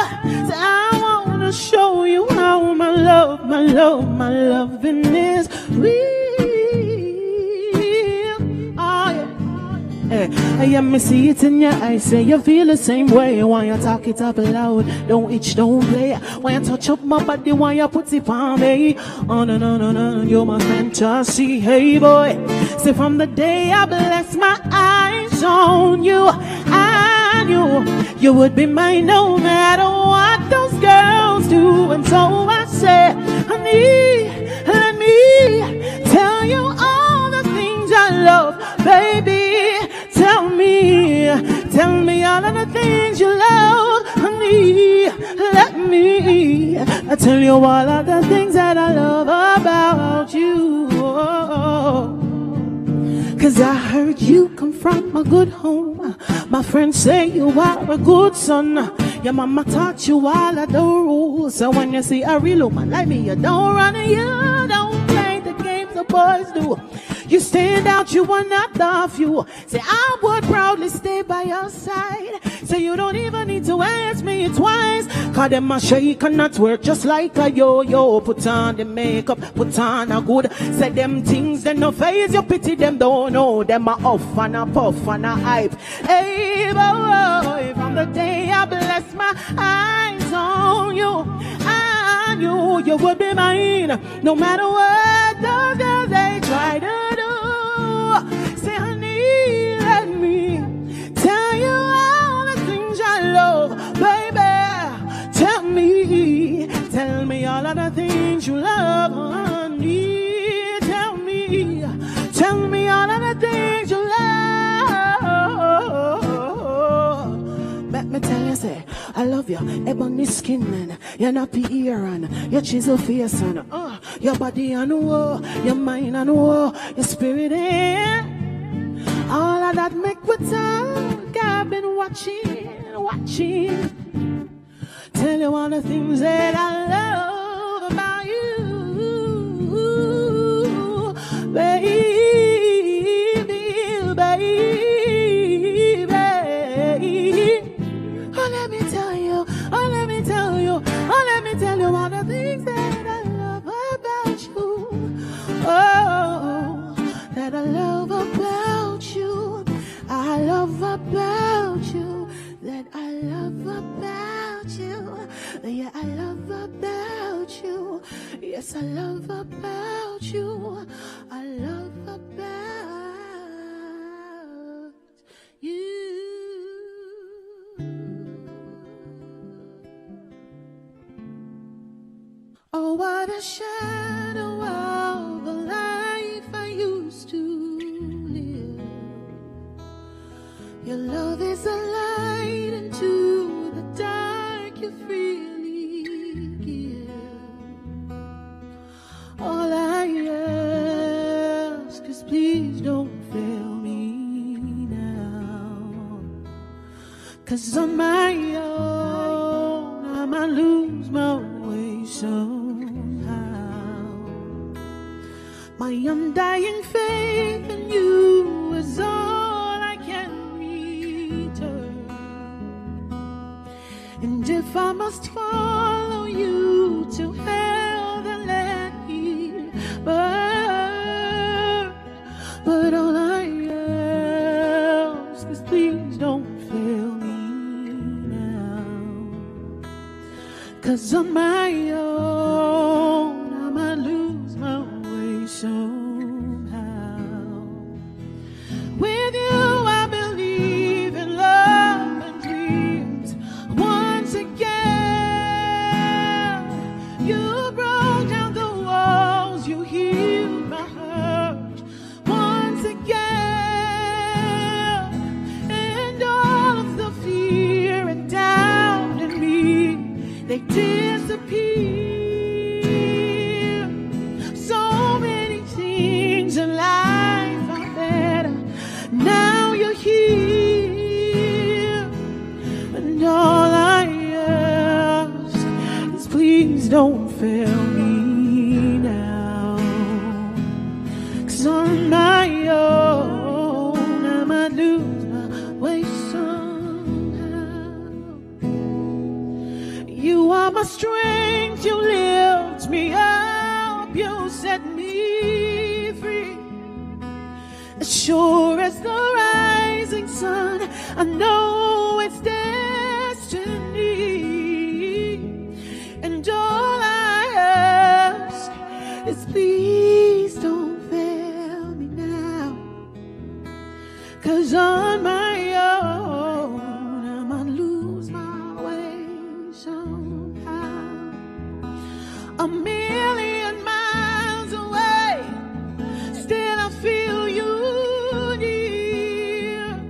say, I wanna show you how my loving is real. Oh yeah. say, yeah, me see it in your eyes. Say you feel the same way. Why you talk it up loud? Don't itch, don't play. Why you touch up my body? Why you put it on me? Oh no, no, no, no, you're my fantasy. Hey boy, say from the day I bless my eyes on you, I knew you would be mine no matter what those girls do. And so I said, honey, let me tell you all the things I love, baby. Tell me all of the things you love, honey. Let me tell you all of the things that I love about you. Cause I heard you come from a good home. My friends say you are a good son. Your mama taught you all of the rules. So when you see a real woman like me, you don't run and you don't play the games the boys do. You stand out, you are not the few. Say I would proudly stay by your side. So you don't even need to ask me twice. Cause them a shake and not work just like a yo-yo. Put on the makeup, put on a good. Say them things, then no face, you pity them, don't know. Them a off and a puff and a hype. Hey boy, from the day I bless my eyes on you, I knew you would be mine. No matter what those girls they try to do. Say honey, let me tell you all the things I love, baby. Tell me all of the things you love, honey. Tell me all of the things you love. Let me tell you, say, I love you, ebony skin, man. You're nappy ear, and your chisel face, and your body, and your mind, and your spirit, and all of that make me talk. I've been watching. Tell you all the things that I love about you, baby. Oh, let me tell you all the things that I love about you. Oh, that I love about you. I love about you. That I love about you. Yeah, I love about you. Yes, I love about you. I love about you. Oh, what a shadow of a life I used to live. Your love is a light into the dark you freely give. All I ask is please don't fail me now. 'Cause on my own I might lose my way somehow. My undying faith in you is all I can return. And if I must follow you to hell, then let me burn. But all I ask is please don't fail me now. 'Cause on my own I might lose my way somehow. With you I believe in love and dreams. Once again, you broke down the walls, you healed my hurt. Once again, and all of the fear and doubt in me, they disappear. So many things in life are better. Now you're here, and all I ask is please don't fail me now. 'Cause on my own I might lose my way somehow. You are my strength, you lift me up, you set me free. As sure as the rising rising sun. I know it's destiny. And all I ask is please don't fail me now. 'Cause on my own I might lose my way somehow. A million miles away, still I feel you near.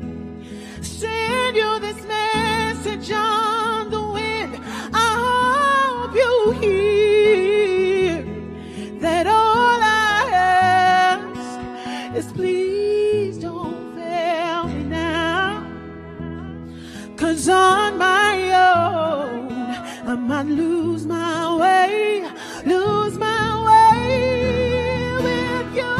Send you this message on the wind. I hope you hear that all I ask is please don't fail me now. 'Cause on my own I might lose my way, lose my way. With you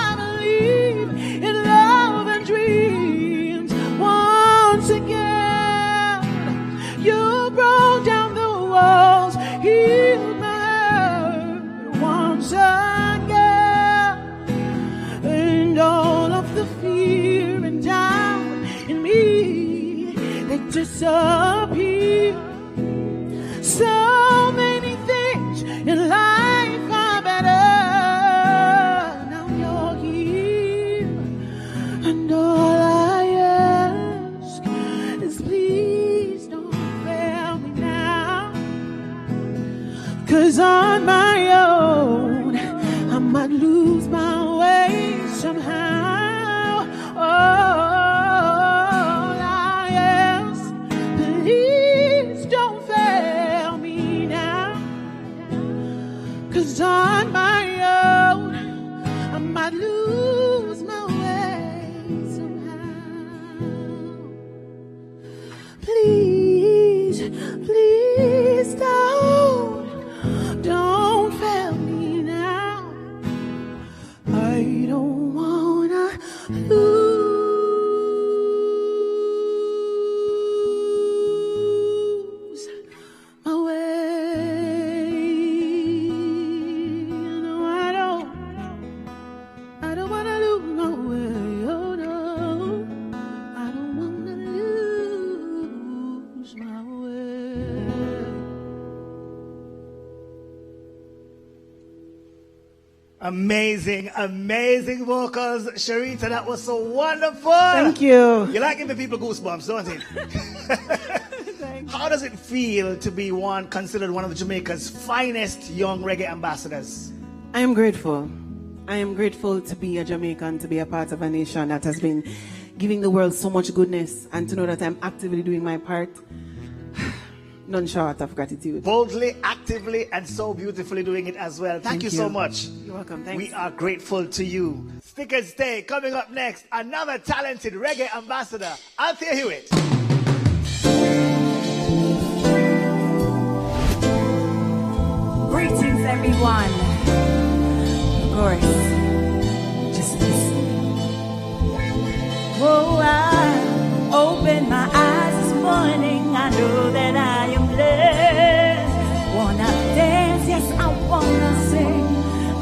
I believe in love and dreams. Once again, you broke down the walls, healed my hurt. Once again, and all of the fear and doubt in me, they disappear. So many things in life are better. Now you're here, and all I ask is please don't fail me now. 'Cause on my own I might lose my way somehow. All I ask, please don't fail me now. 'Cause on my own I might lose my way somehow. Please, please don't fail me now. I don't wanna lose my way. No, I don't wanna lose my way. Oh no, I don't wanna lose my way. Amazing, amazing vocals, Sharita. That was so wonderful. Thank you. You like giving people goosebumps, don't it? How does it feel to be considered one of Jamaica's finest young reggae ambassadors? I am grateful. I am grateful to be a Jamaican, to be a part of a nation that has been giving the world so much goodness, and to know that I'm actively doing my part. None short of gratitude. Boldly, actively, and so beautifully doing it as well. Thank you so much. You're welcome. Thanks. We are grateful to you. Stick and stay. Coming up next, another talented reggae ambassador, Althea Hewitt. Greetings, everyone. Of course, just listen. Oh, I opened my eyes this morning. I know that I am blessed. Wanna dance, yes, I wanna sing.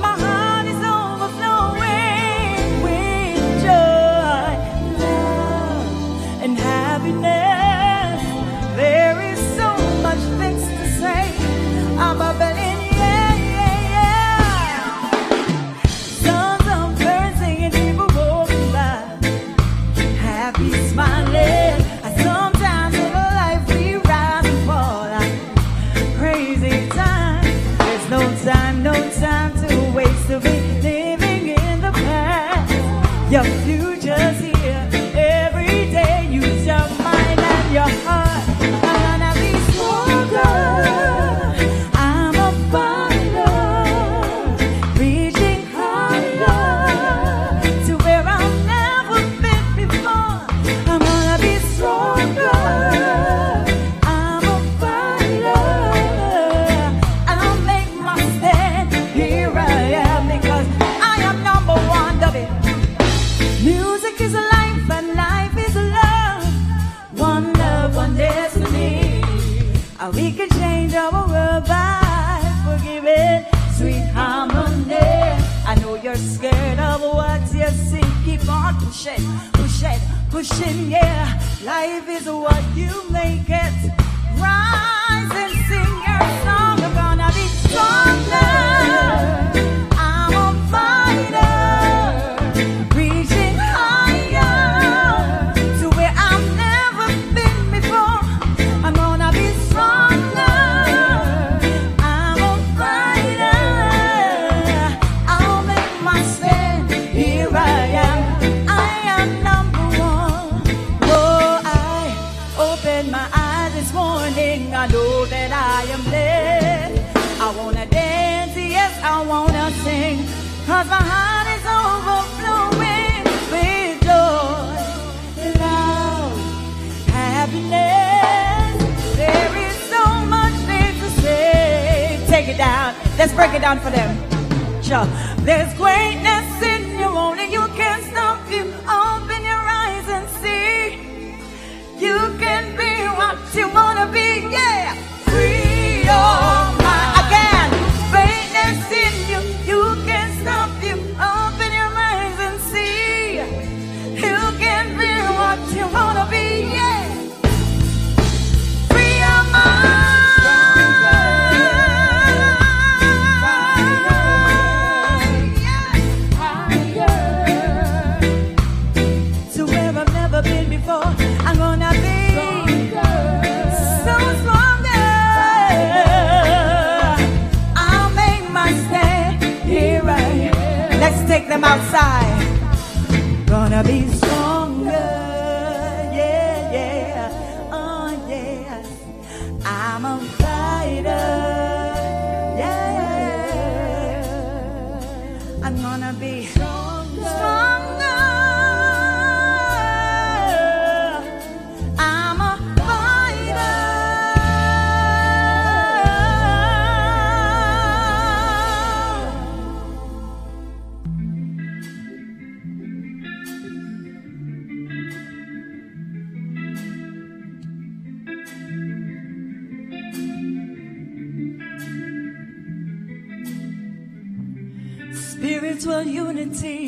My heart is overflowing with joy, love, and happiness. There is so much things to say. I'm a bubbling, yeah, yeah, yeah. Sons of birds singing, people walking by, happy, smiling. Sometimes in life we rise and fall, like crazy time. There's no time to waste to be living in the past. Your future's here. Every day use your mind and your heart. I'm gonna be stronger. I'm a fighter, reaching higher to where I've never been before. I'm gonna be stronger. I'm a fighter, and I'll make my stand. Here I am because I am number one of it. Music is a life and life is a love. One love, one destiny. And we can change our world by forgiving, sweet harmony. I know you're scared of what you see. Keep keep on pushing, pushing, pushing, yeah. Life is what you make it. Rise and sing your song. We're gonna be stronger. I'm a fighter, reaching higher to where I've never been before. I'm gonna be stronger. I'm a fighter. I'll make my stand. Here I am number one. Oh, I opened my eyes this morning. I know that I am blessed. I wanna dance, yes, I wanna sing, 'cause my heart is overflowing with joy, love, happiness. There is so much things to say. Take it down. Let's break it down for them. Sure. There's greatness in you, only you can stop you. Open your eyes and see. You can be what you wanna be, yeah. Free your mind. Again, greatness in you, you can stop you. Open your eyes and see. You can be what you wanna be, yeah. Free your mind. To where I've never been before, I'm gonna be so stronger. I'll make my stand here. Let's take them outside. Gonna be stronger. Yeah, yeah. Oh, yes. I'm a fighter. Yeah. I'm gonna be stronger. I'm a fighter. Spiritual unity,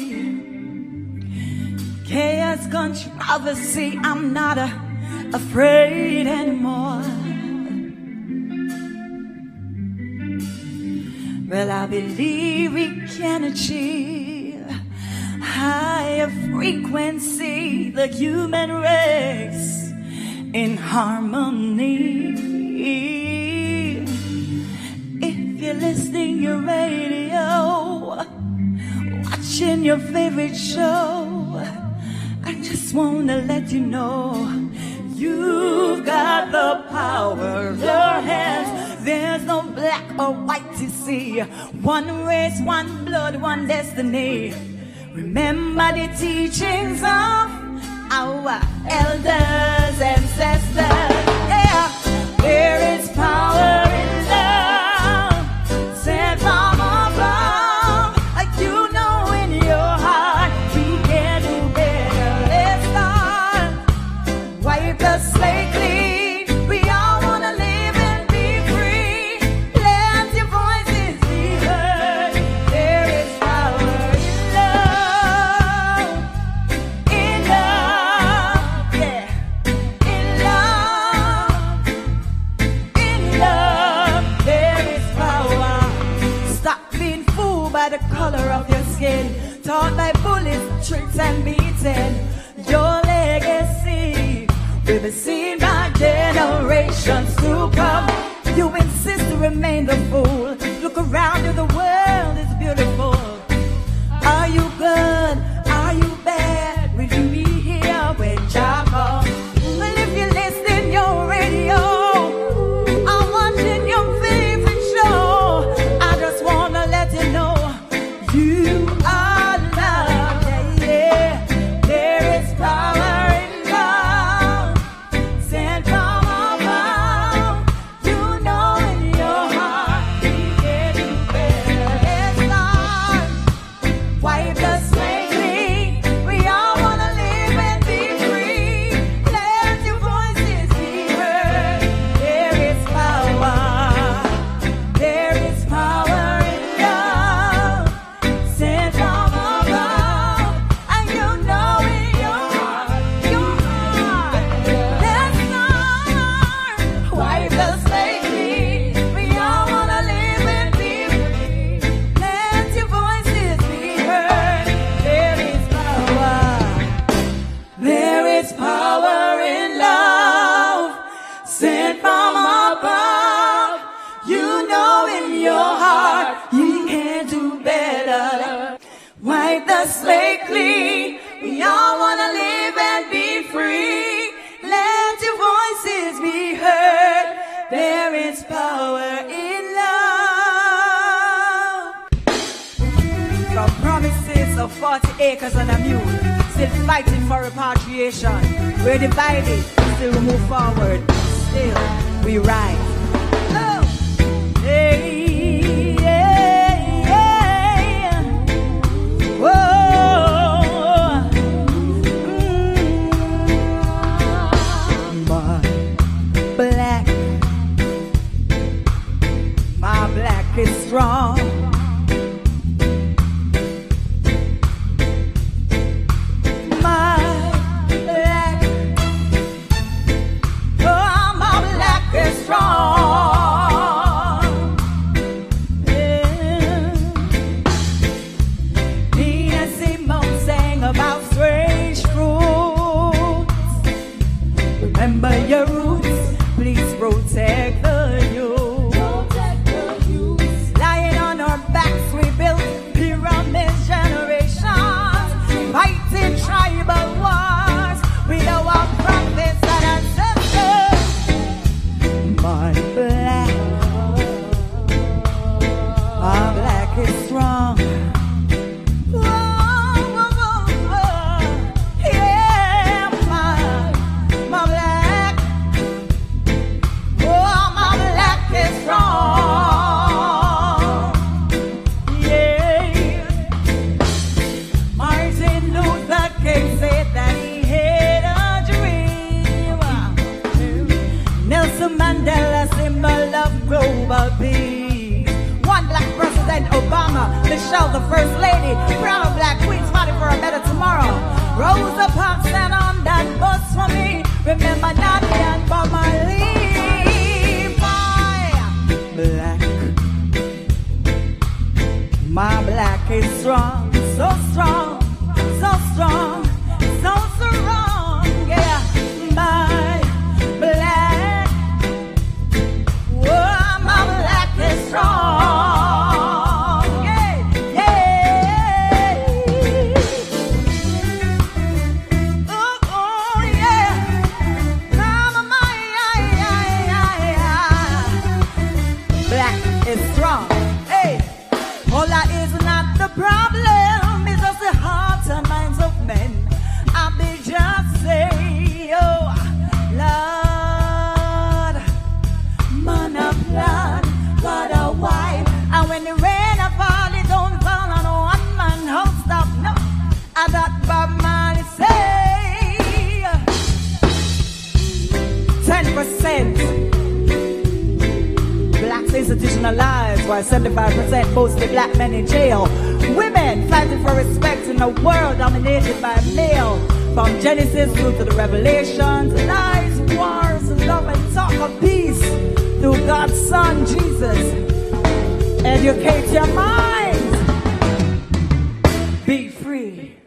chaos, controversy. I'm not afraid anymore. Well, I believe we can achieve higher frequency, the human race in harmony. If you're listening your radio, watching your favorite show, I just want to let you know you've got the power in your hands. There's no black or white to see. One race, one blood, one destiny. Remember the teachings of our elders, ancestors. Yeah, there is power in love, sent from above. You know in your heart we can do better. Let's start. Wipe the slate clean. We all wanna live and be free. Let your voices be heard. There is power in love. In love, yeah. In love. In love, there is power. Stop being fooled by the color of your skin, taught by bullets, tricks, and beating. Your legacy will be seen by generations to come. You insist to remain the fool. Look around you, the world is beautiful. Are you good? Are you bad? Will you be here when Jah comes? Well, if you're listening your radio, I'm watching your favorite show, I just wanna let you know you are loved. Yeah, yeah. There is power in love, sent from above. You know in your heart 40 acres and a mule. Still fighting for repatriation. We're divided, still we move forward. Still we rise. Oh. Hey, yeah, yeah. Whoa. My black is strong. Your roots, please protect the youth. Lying on our backs, we built pyramids, generations, fighting tribal wars with our prophets and ancestors. My black is strong. Global peace. One black president, Obama, Michelle, the first lady, proud of black queens fighting for a better tomorrow. Rosa Parks stand on that bus for me. Remember Nadia and Bob Marley. My black is strong, so strong, so strong, so strong, yeah. My black, whoa, my black is strong, yeah, yeah. Oh, yeah. Black is strong, hey. Hola is not the problem, it's just the hearts and minds of men. I may just say, oh, Lord, man of blood, God of wife. And when the rain a fall, it don't fall on one man house stop, no. I got Bob Marley say, 10%. Blacks institutionalized, while 75% mostly black men in jail. Women fighting for respect in a world dominated by male. From Genesis through to the Revelations, lies, wars, love, and talk of peace through God's Son, Jesus. Educate your minds. Be free.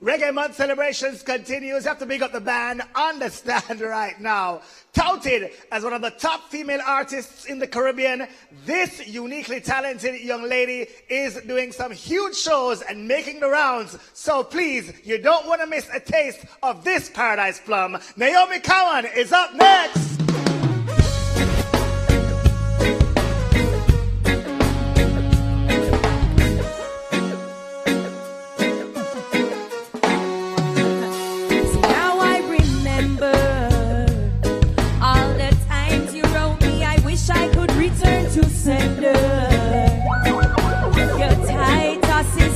Reggae Month celebrations continues. You have to big up the band. Understand right now. Touted as one of the top female artists in the Caribbean, this uniquely talented young lady is doing some huge shows and making the rounds. So please, you don't want to miss a taste of this Paradise Plum. Naomi Cowan is up next.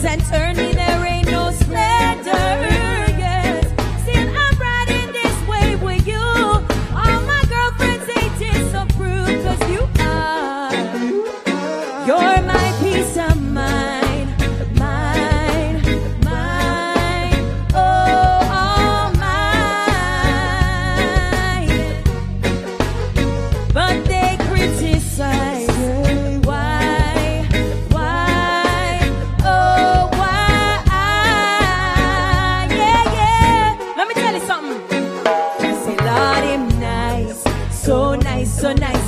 And turn me, there ain't no splendor, yes. Still I'm riding this way with you. All my girlfriends ain't disapprove, 'cause you are. You're my peace of mind, mine, mine, oh, mine. But they criticize.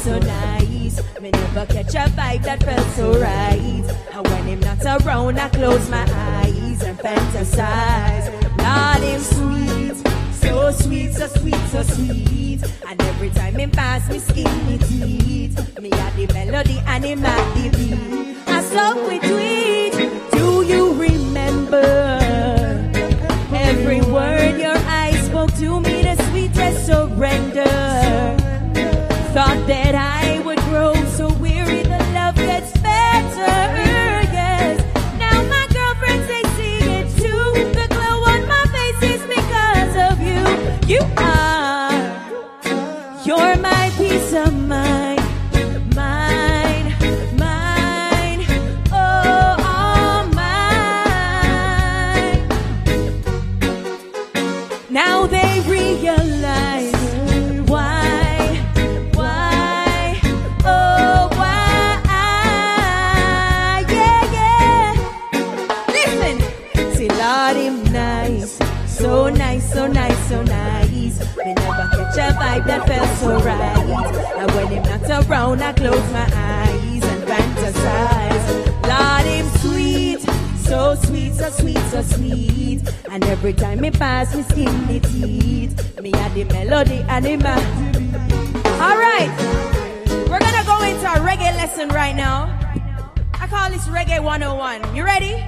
So nice, me never catch a vibe that felt so right. And when him not around, I close my eyes and fantasize. Lord, him sweet, so sweet, so sweet, so sweet. And every time him pass me skin me teeth, me got the melody and him at the beat. And so we tweet. Do you remember Now they realize why, oh why, yeah. Listen, see Lord him nice, so nice, so nice, so nice. We never catch a vibe that felt so right. And when him not around, I close my eyes and fantasize. Lord him sweet, so sweet, so sweet, so sweet. And every time me pass, me skin the teeth. Me had the melody and the All right, we're gonna go into a reggae lesson right now. I call this Reggae 101. You ready?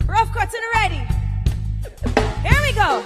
Rough cuts and ready. Here we go.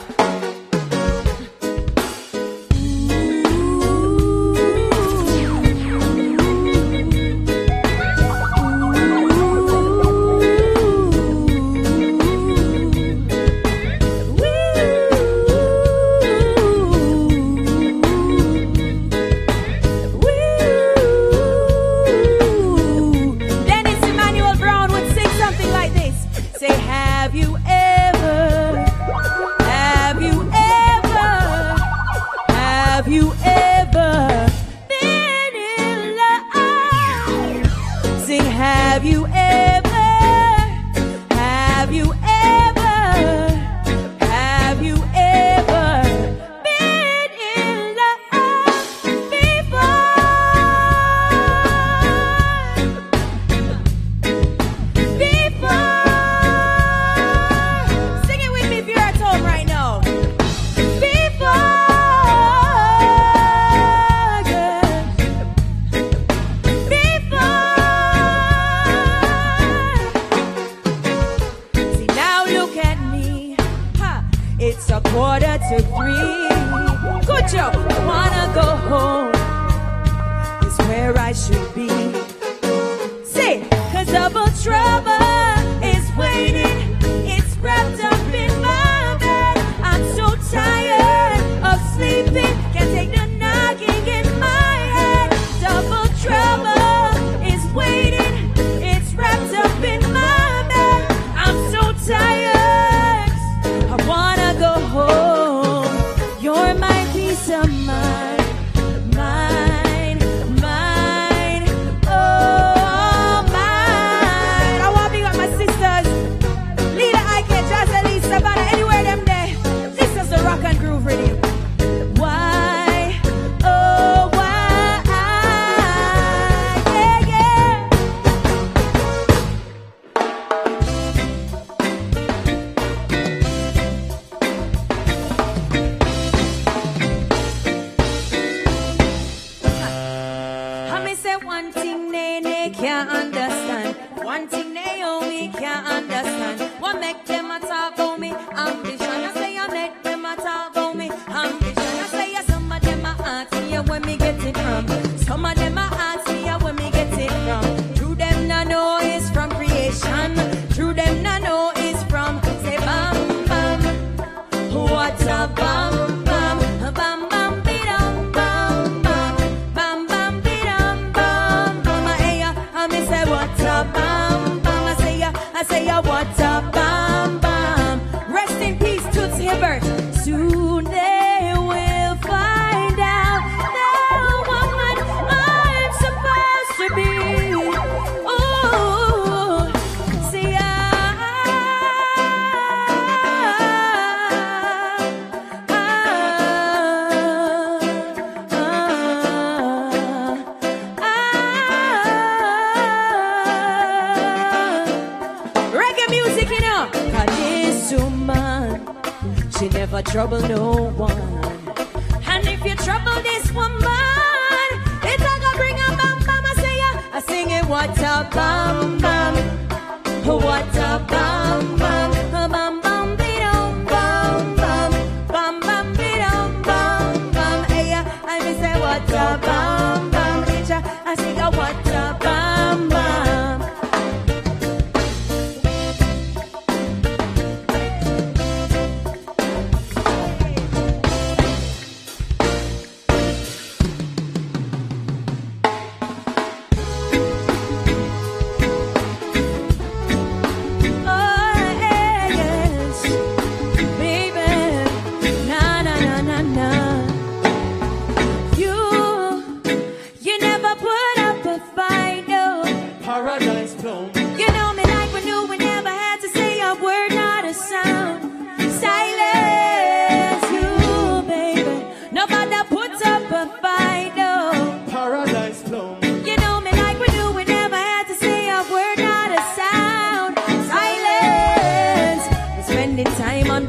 Trouble no one. And if you trouble this woman, it's all gonna bring a bam bam. I sing it, what a bam bam, what a bam bam, bam bam bidum bam bam, bam bam bidum bam bam. Hey, I say what a bam bam. I sing a what a bam bam.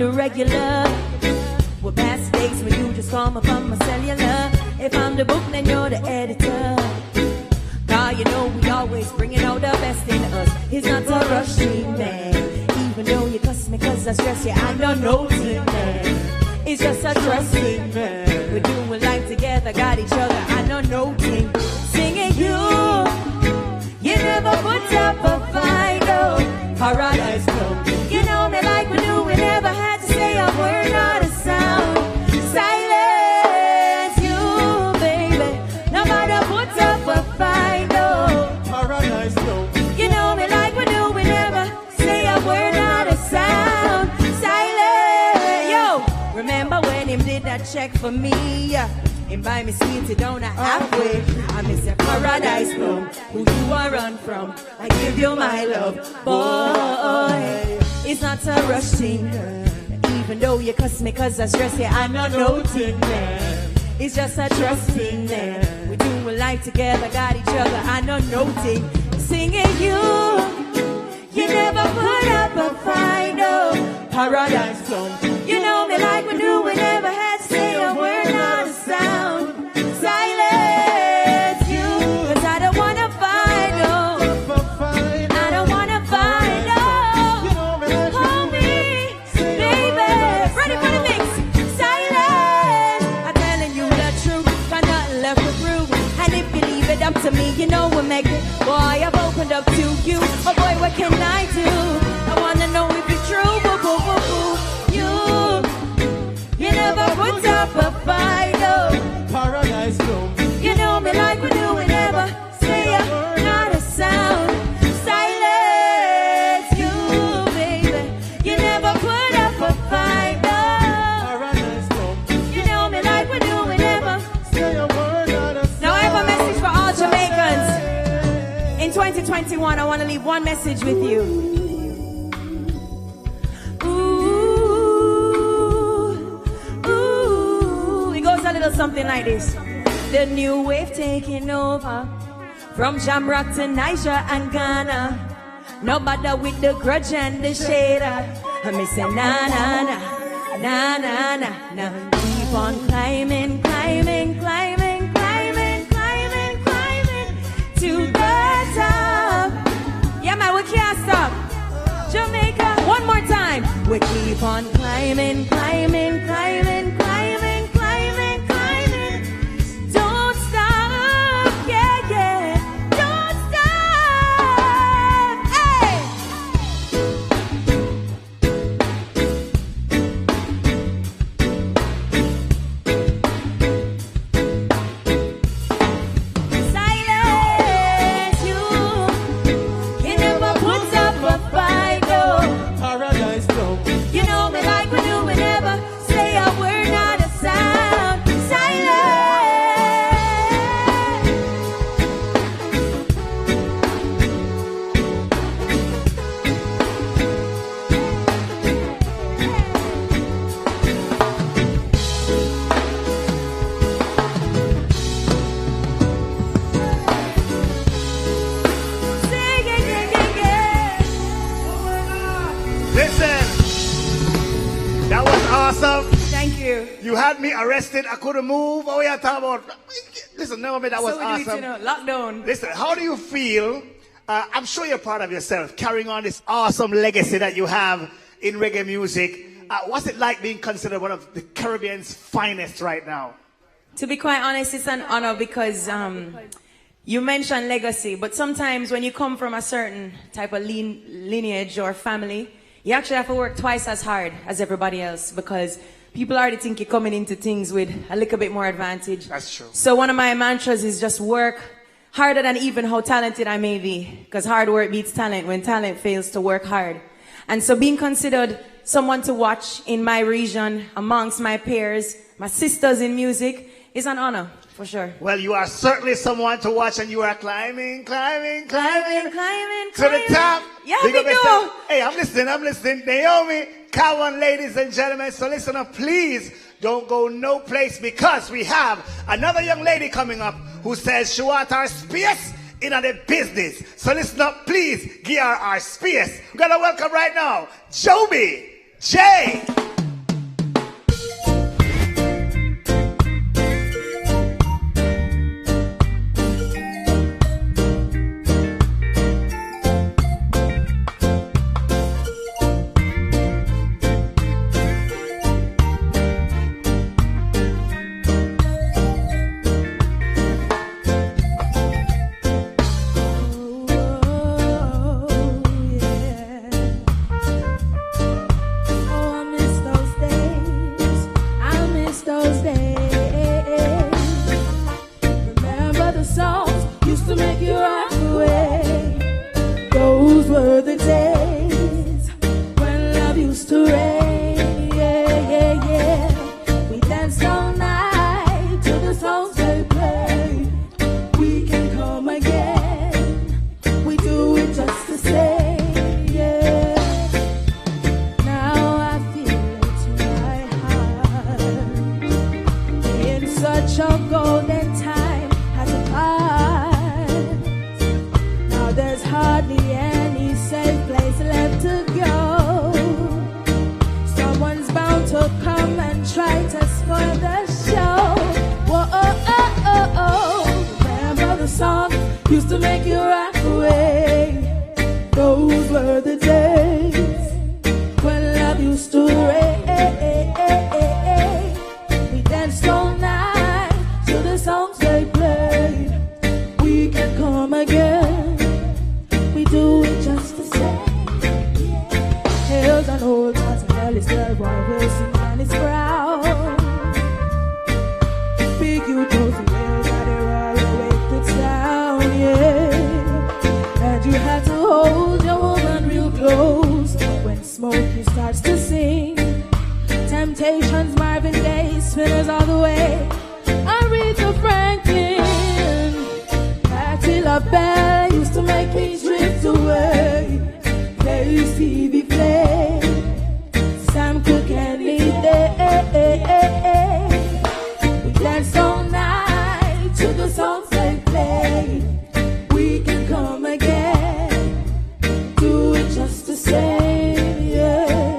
the regular. We're past days when you just call me from my cellular. If I'm the book, then you're the editor. You know we always bringing out the best in us. It's not a rushing man. Even though you cuss me cause I stress you, I know no thing, man. It's just a trusting man. We're doing life together, got each other, I know no thing. Singing you never put up a fight, oh. Paradise come. You know me like we do, we never had to say a word, not a sound. Silence you, baby. Nobody put up a fight. You know me like we do, we never say a word, not a sound. Silent. Yo, remember when him did that check for me? Him buy me seated down a halfway. I miss a paradise from who you are run from. I give you my love, boy. It's not a rush thing, even though you cuss me cause I stress you, I know no thing, man. It's just a trust thing, man. We do life together, got each other, I know no thing. Singing you never put up a fight, no. Paradise zone. You know me like we do, we never had to say a word, not a sound. Silence you, cause I don't wanna fight, no. I don't wanna fight, no. Hold me, baby. Ready for the mix. Silence. I'm telling you the truth, got nothing left to prove. And if you leave it up to me, you know we'll make it. Boy, I've opened up to you. Oh boy, what can I do? I wanna know if it's true. Boo, boo, boo, boo. You never put up a fight, no. Paradise zone. You know me like we do, we never say a not a sound. Silence you, baby. You never put up a fight, no. Paradise zone. You know me like we do, we never say a word, not a sound. Now I have a message for all Jamaicans. In 2021, I want to leave one message with you. A little something like this. The new wave taking over from Jamrock to Niger and Ghana. No bother with the grudge and the shader. I me say na na na na na na na. Keep on climbing, climbing, climbing, climbing, climbing, climbing to the top. Yeah man, we can't stop. Jamaica, one more time. We keep on climbing, climbing, climbing, climbing. You had me arrested. I couldn't move. Oh, yeah, talk about. Listen, no, that was awesome. Lockdown. Listen, how do you feel? I'm sure you're proud of yourself, carrying on this awesome legacy that you have in reggae music. What's it like being considered one of the Caribbean's finest right now? To be quite honest, it's an honor because you mentioned legacy, but sometimes when you come from a certain type of lineage or family, you actually have to work twice as hard as everybody else because people already think you're coming into things with a little bit more advantage. That's true. So one of my mantras is just work harder than even how talented I may be, because hard work beats talent when talent fails to work hard. And so being considered someone to watch in my region, amongst my peers, my sisters in music, is an honor, for sure. Well, you are certainly someone to watch, and you are climbing, climbing, climbing, climbing, to the top. Yeah, we do. Hey, I'm listening. Naomi, come on, ladies and gentlemen. So listen up, please. Don't go no place because we have another young lady coming up who says she wants our space in the business. So listen up, please. Give her our space. We're going to welcome right now, Joby J. your golden time has passed. Now there's hardly any safe place left to go. Someone's bound to come and try to spoil the show. Whoa, remember the song used to make you rock away. Those were the days when love used to reign. We danced all night to the songs they played. We can come again. We do it just the same. Hills and old cats and bellies, the boy will sing and it's proud. Big you toes and waves at the royal wake the sound, yeah. And you had to hold your woman real close when Smokey starts to sing. Temptations, Marvin Gaye, Spinners all the way. Aretha Franklin, Patti LaBelle used to make me drift away. Play Stevie Play, Sam Cooke and Lee Day. We danced all night to the songs they played. We can come again, do it just the same, yeah.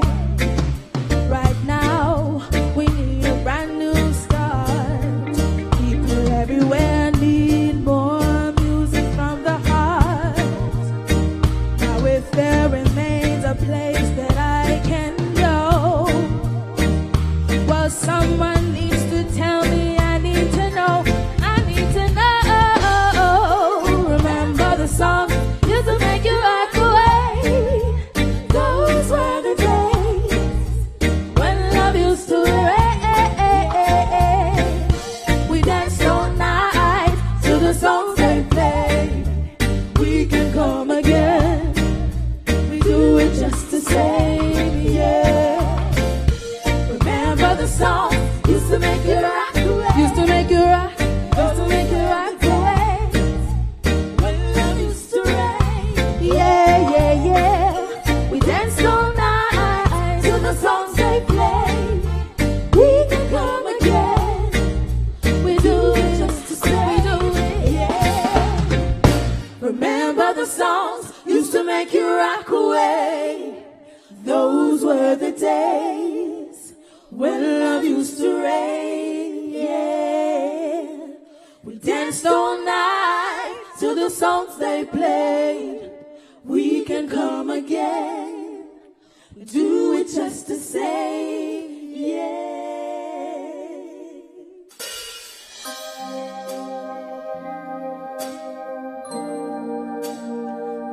Right now, we need a brand new start. People everywhere need more music from the heart. Now if there remains a place that I can go, well, someone needs to tell me. I need to know. I need to know. Remember the song used to make you rock away. Those were the days when love used to reign. We danced all night to the songs they played. We can come again. We do it just the same, yeah. Remember the song used to make you rock away. Used to make you rock. Used to make you rock away. When love used to reign. Yeah, yeah, yeah. We danced all night to the songs they played. We can come again. We do it just the same. We do it, yeah. Remember the songs used to make you rock away. Those were the days when love used to reign, yeah. We danced all night to the songs they played. We can come again. We do it just the same, yeah.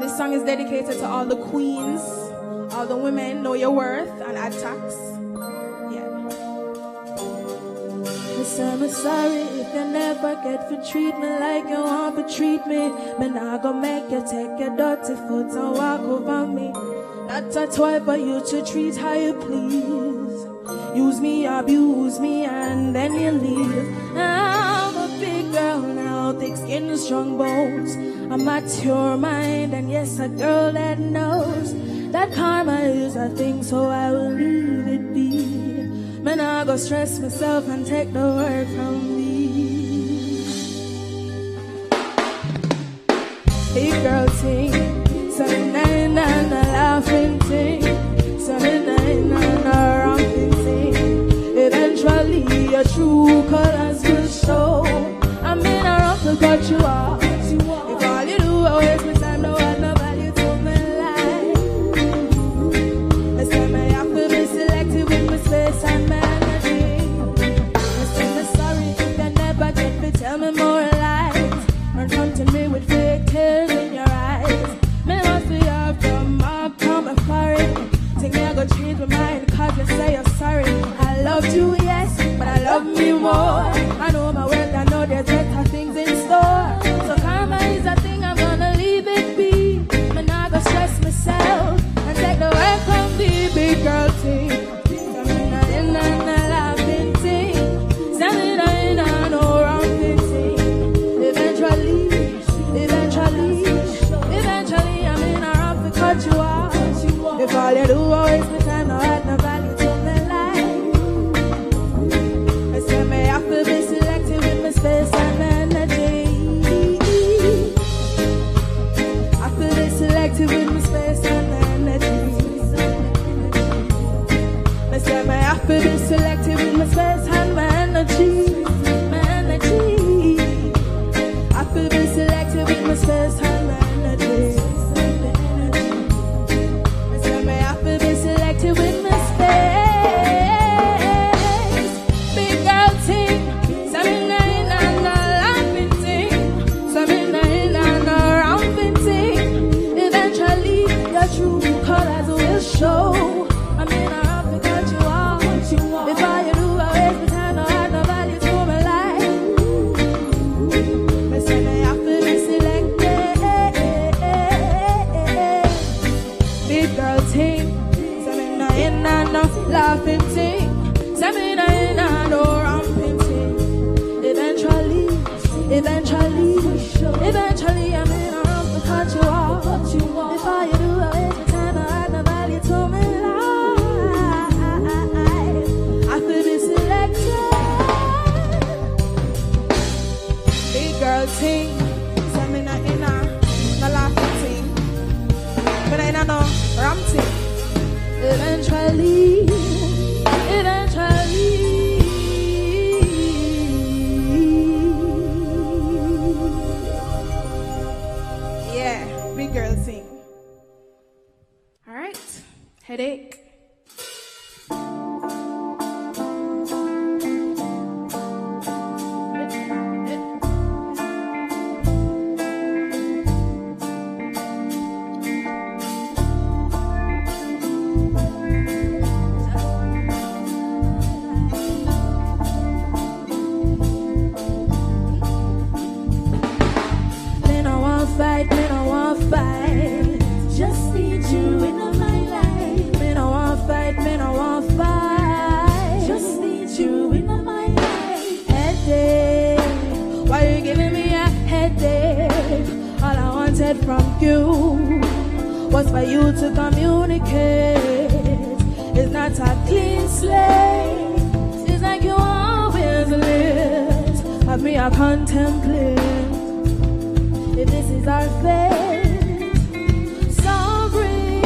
This song is dedicated to all the queens, all the women. Know your worth and add tax. I'm sorry if you never get for treatment like you want to treat me. But now I go make you take your dirty foot and walk over me. Not a toy for you to treat how you please. Use me, abuse me, and then you leave. I'm a big girl now, thick skin and strong bones. A mature mind, and yes, a girl that knows that karma is a thing, so I will leave it be. Man, I go stress myself and take the word from me. Hey girl, sing 79 and a laughing thing, 79 and a rocking thing. Eventually your true colors will show. I mean, I rock to cut you off. If all you do is waste my time, no add no value to my life. Let's say I have to be selective with my space and my energy. Let's say I'm sorry if you never get me, tell me more lies. Run come to me with fake tears in your eyes. Me must be off the mark, coming for it. Think me I go change my mind, cause you say you're sorry. I loved you, yes, but I love me more. I know my worth, I know there's better things in store. So karma is a thing, I'm gonna leave it be. Man, I go stress myself and take the work from the big girl thing. Standing in a laughing thing, standing in a no wrong thing. Eventually, I mean I have to cut you off. If all you do always pretend no add no value to my life. have to be selective with my space and my energy. My energy. I have to be selective with my space and my energy. I have to be selective with my space. Big girl thing, something in and a laughing thing, something in and a romping thing. Eventually, your true colors will show. I mean, I have to cut you off. Before you do, I waste my time. I have no value to my life. But say I have to be selected. Big girl thing, something in and a laughing thing, something in and a romping thing. Eventually, I mean, I have to cut you off. Before you do, I waste my time. I have no value to my life. I feel be selected. Big girl thing, something in a laughing thing, but I don't know, ram thing. Eventually. Yeah, big girl thing. All right, headache. Me no want fight. Just need you in my life. Me no want fight. Just need you in my life. Headache, why you giving me a headache? All I wanted from you was for you to communicate. It's not a clean slate. It's like you always live. Have me a contemplate. If this is our fate, sorry,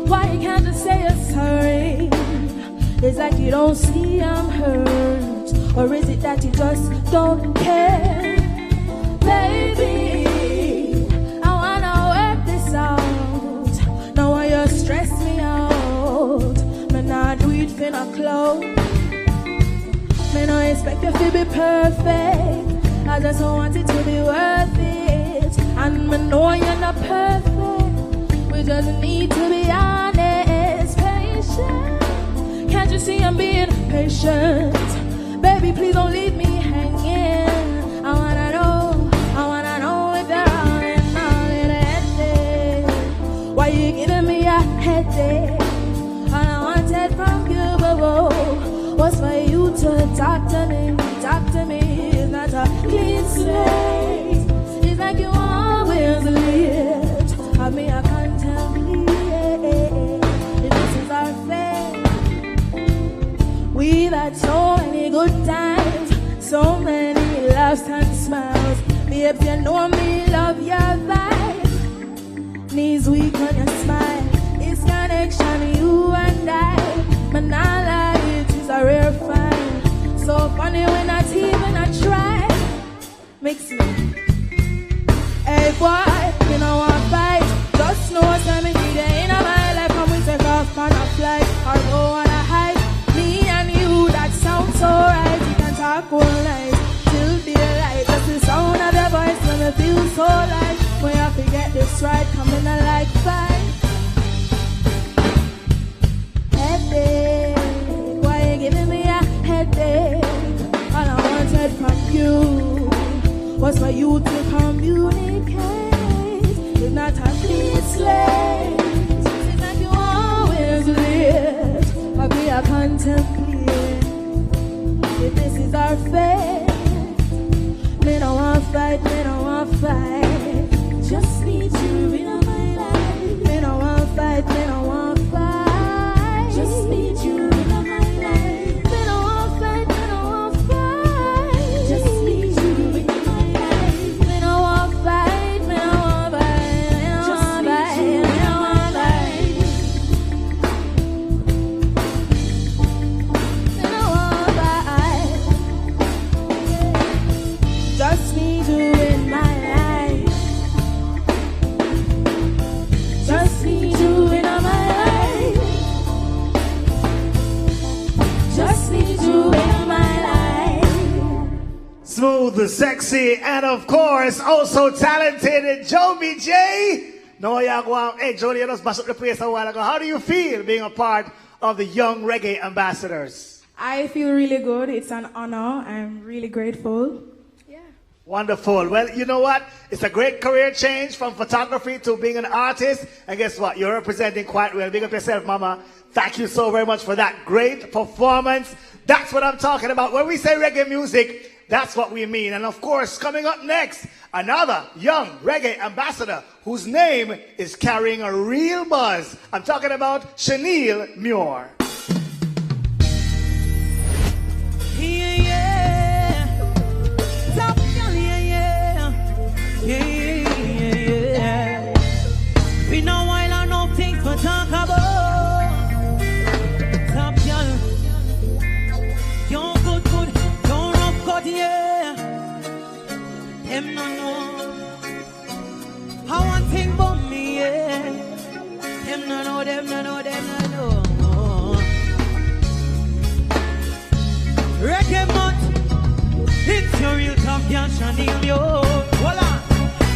why you can't just say you're sorry? It's like you don't see I'm hurt, or is it that you just don't care? Baby, I wanna work this out. Now why you stress me out? Me not do it for no clout. Me no expect you to be perfect. I just want it to be worth it. And me know you're not perfect. We just need to be honest. Patient. Can't you see I'm being patient? Baby, please don't leave me hanging. I wanna know if you're all in a headache. Why you giving me a headache? All I wanted from you, boo, was for you to talk to me. It's not a clean slate. It's like you always lived. Have me a contemplate. If this is our fate. We've had so many good times, so many laughs and smiles. Babe, you know me, love your vibe. Knees weak when you smile. It's connection, you and I. But not like it is a rare find. So funny when not even I try. Makes me. Hey boy, you know I fight. Just know time me need it in my life. Come we take off on a flight or go on a hike. Me and you, that sounds so right. You can talk all night till daylight. That's the sound of your voice when me feel so light. When I forget this right, coming a like fight. Headache, why you giving me a headache? All I wanted from you was for you to communicate. It's not a clean slate. It's like you always lived. I'll be a contemplate. If this is our fate, me no want fight, me no want fight. Just need you in my life. Me no want fight, me no want fight. Just need you in my life. Me no want fight, me no want fight. Just need you in my life. Me no want fight, me no want fight. Me no want fight, me no want fight. the sexy, and of course, also talented Joby J. No, y'all go out. Hey, Jody, you just bust up the place a while ago. How do you feel being a part of the Young Reggae Ambassadors? I feel really good. It's an honor. I'm really grateful. Wonderful. Well, you know what? It's a great career change from photography to being an artist. And guess what? You're representing quite well. Big up yourself, Mama. Thank you so very much for that great performance. That's what I'm talking about. When we say reggae music, that's what we mean. And of course, coming up next, another young reggae ambassador whose name is carrying a real buzz. I'm talking about Chanel Muir. Yeah, yeah. Top girl, yeah, yeah. Yeah, yeah, yeah. Been a while and no things to talk about. Top girl. You're good, good. You're rough, good, yeah. Them no know. How one thing about me, yeah. Them no know, them no know, them no know. Reggae month, it's your real top girl, Chanel, yo. Voila.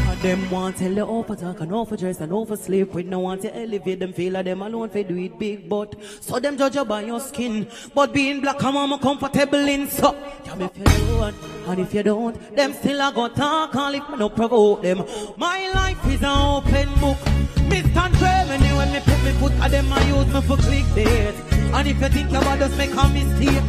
And them want tell you off for talk and off for dress and off for sleep. We no want to elevate them, feel like them alone for do it big, but so them judge you by your skin. But being black, I'm more comfortable in so. Tell me if you don't, and if you don't, them still a go talk and if me no provoke them. My life is an open book. Me stand firm and when me put me foot at them, I use me for clickbait. And if you think you about just make a mistake,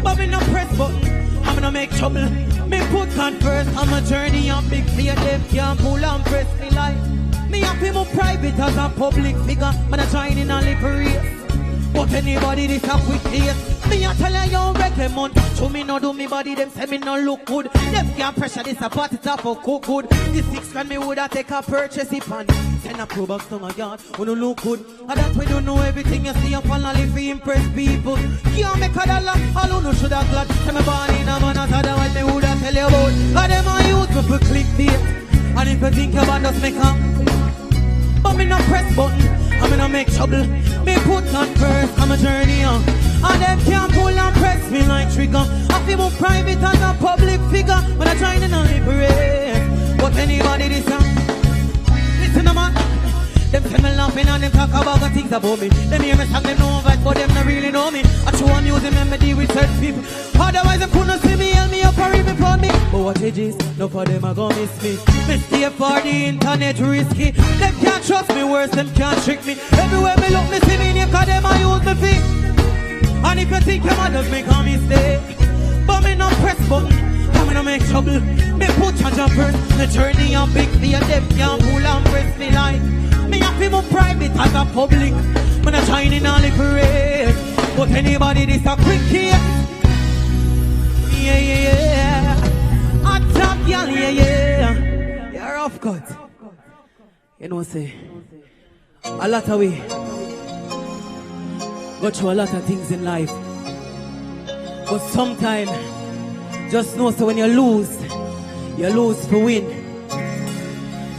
but me no press button, I'm gonna make trouble. Me put on first, I'm a journey on big fear. Them can't pull and press me like me have to more private as a public figure. Man a trying in a little race, but anybody this a quick case. Me a tell you young reggae month, show me no do me body, them say me no look good. Them can't pressure this a party top for cook good. This 6 grand me woulda take a purchase if and send a pro box to my yard, who no look good. And that we don't know everything you see up on a live to impress people. Can't make a dollar, all who no shoulda glad. Say me born in a man as otherwise me woulda tell you about. And them a use me for clickbait. And if you think about just make a, but me no press button, I'm gonna make trouble. Me put on first, I'm a journey on. And them can't pull and press me like trigger. I feel more private as a public figure, but I try to not liberate. But anybody this listen, man. Them say me laughing and them talk about the things about me. Them hear me song, them know vibes, but them not really know me. I show a music, me deal with certain people. Otherwise, them couldn't see me, help me up or even for me. But what it is, no for them, I gon' miss me. Me stay for the internet risky. Them can't trust me, worse, them can't trick me. Everywhere me look, me see me name, cause them I use me feet. And if you think you might just make a mistake, but me no press button, I'm gonna make trouble. Me put charge up first, the journey on big fear. Them can't pull and press me like me have to more private as a public. Man a trying in a little race, but anybody this a quick case. Yeah, yeah, yeah. Hot top girl, yeah, yeah. You're rough cut. You know say, a lot of we go through a lot of things in life, but sometimes just know so when you lose for win.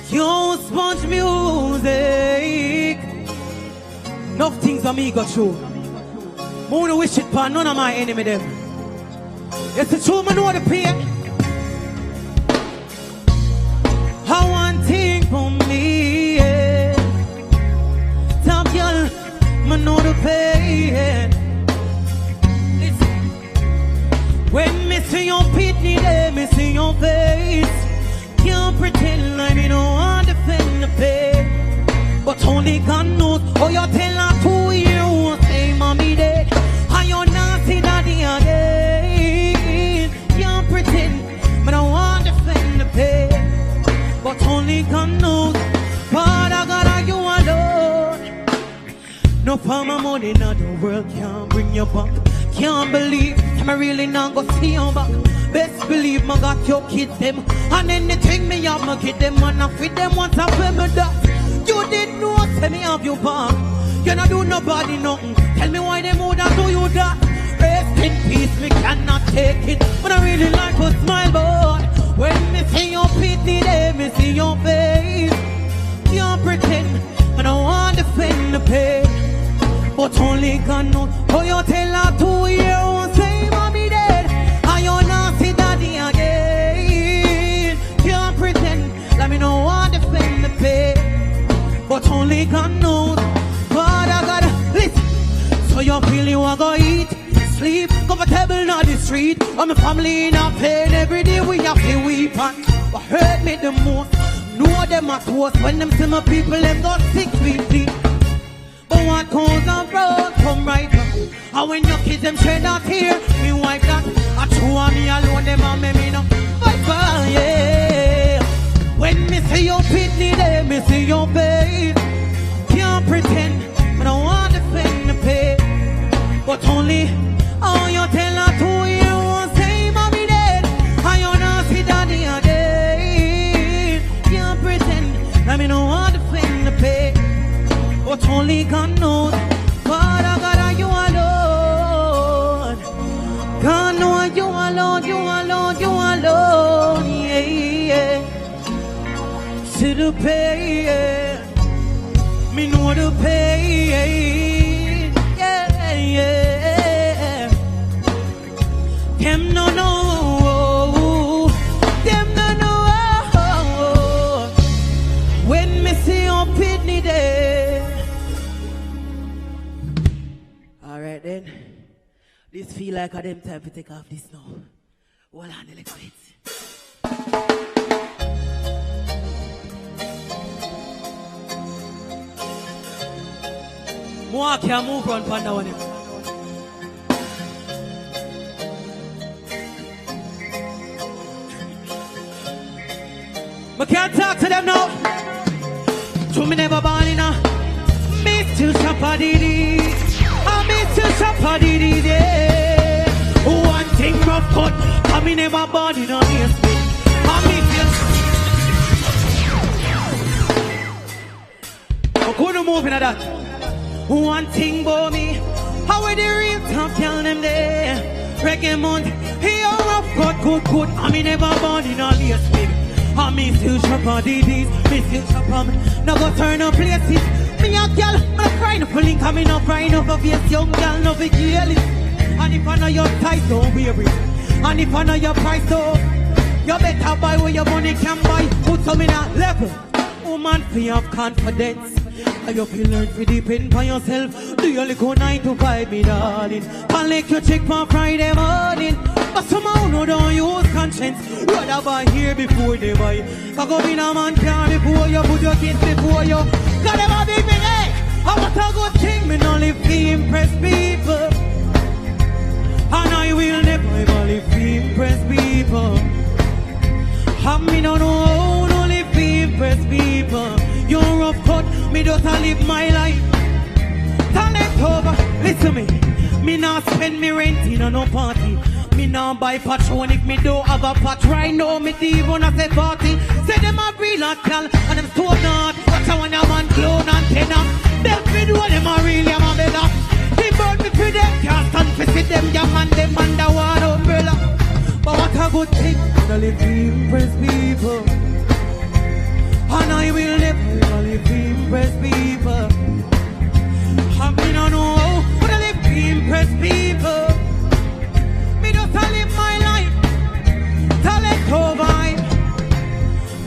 You sponge music. Enough things that me got through. I wanna wish it for none of my enemy them. It's the truth, I know the pain. How one thing for me, yeah. Top girl, I know the pain. Listen. When me see your pity there, me see your face. Can't pretend like me don't want to defend the pain. But only God knows how you tell her 2 years say mommy dead. How you not see daddy again. Can't pretend, but I want to defend the pain. But only God knows, Father God, are you alone? No farm of money in the world can't bring you back. Can't believe I'm really not gonna see you back. Best believe I got your kids them. And anything me have my kid them. And I feed them once I pay me that. You didn't know, tell me have you back. You not do nobody nothing. Tell me why them would do you that. Rest in peace, me cannot take it. But I really like to smile, but when me see your pity there, me see your face. Can't pretend, I don't want to defend the pain. But only God knows how you tell her 2 years say mommy dead. And you not see daddy again. live comfortable on the street. And my family in a pain every day we have to weep. And what hurt me the most, know them at worst when them see my people them got 6 feet deep. But what comes and road come right up. And when your kids them shed out here, me wipe that. I true and me alone them and me no fight for, yeah. When me see your pitney there, me see your face. Can't pretend, I don't want to defend the pay. But only, oh, you tell her 2 years, say mommy dead. I you not see daddy a dead. Can't pretend, I me don't want to defend the pay. But only God knows, Father God, are you alone? God knows you alone, you alone, you alone, yeah, yeah. See the pain, me know the pain, yeah, yeah. Them no know, them no know. When me see your pitney there. Alright then, this feel like a them time to take off this now. Hold on a little bit. More can move on for now. I can't talk to them now. To me never born in a miss to shop diddy. I miss to shop diddy, yeah. One thing rough cut, I me never born in a miss. I miss you. I couldn't move in that. One thing about me, how are the real top girl them there? Reggae month, he a rough cut, good. I me never born in a lace wig. I miss you shop on DDs, miss you shop on me. Now go turn up places. Me a girl, I cry no for link, I me no cry no for face. Young girl no for careless. And if I know your size, don't wear it. And if I know your price, though, you better buy where your money can buy. Put some in that level. Woman, free of confidence. I hope you learn to depend on yourself. Do your little 9 to 5, me darling. Can't let you check for Friday morning. But somehow no don't use conscience. Rather buy here before they buy. Cause go in a man car before you put your kids before you. Got them a big me, hey! I want a good thing, me not live to impress people. And I will never ever live to impress people. And me no know how to live to impress people. You're rough cut, me just a live my life. Talent over, listen me. Me not spend me rent in a no party. Me not buy patron if me don't have a pot. Right now me deep when I say party. Say them a real hot gal and them stone not. Watch out when a man clone antenna. Them me know them a real yam a bella. He burn me for them, can't stand for see them yam and them under one umbrella. But what a good thing, to live to impress people. And I will never live to impress people. I me no know how to live to impress people. Me just to live my life, talent over.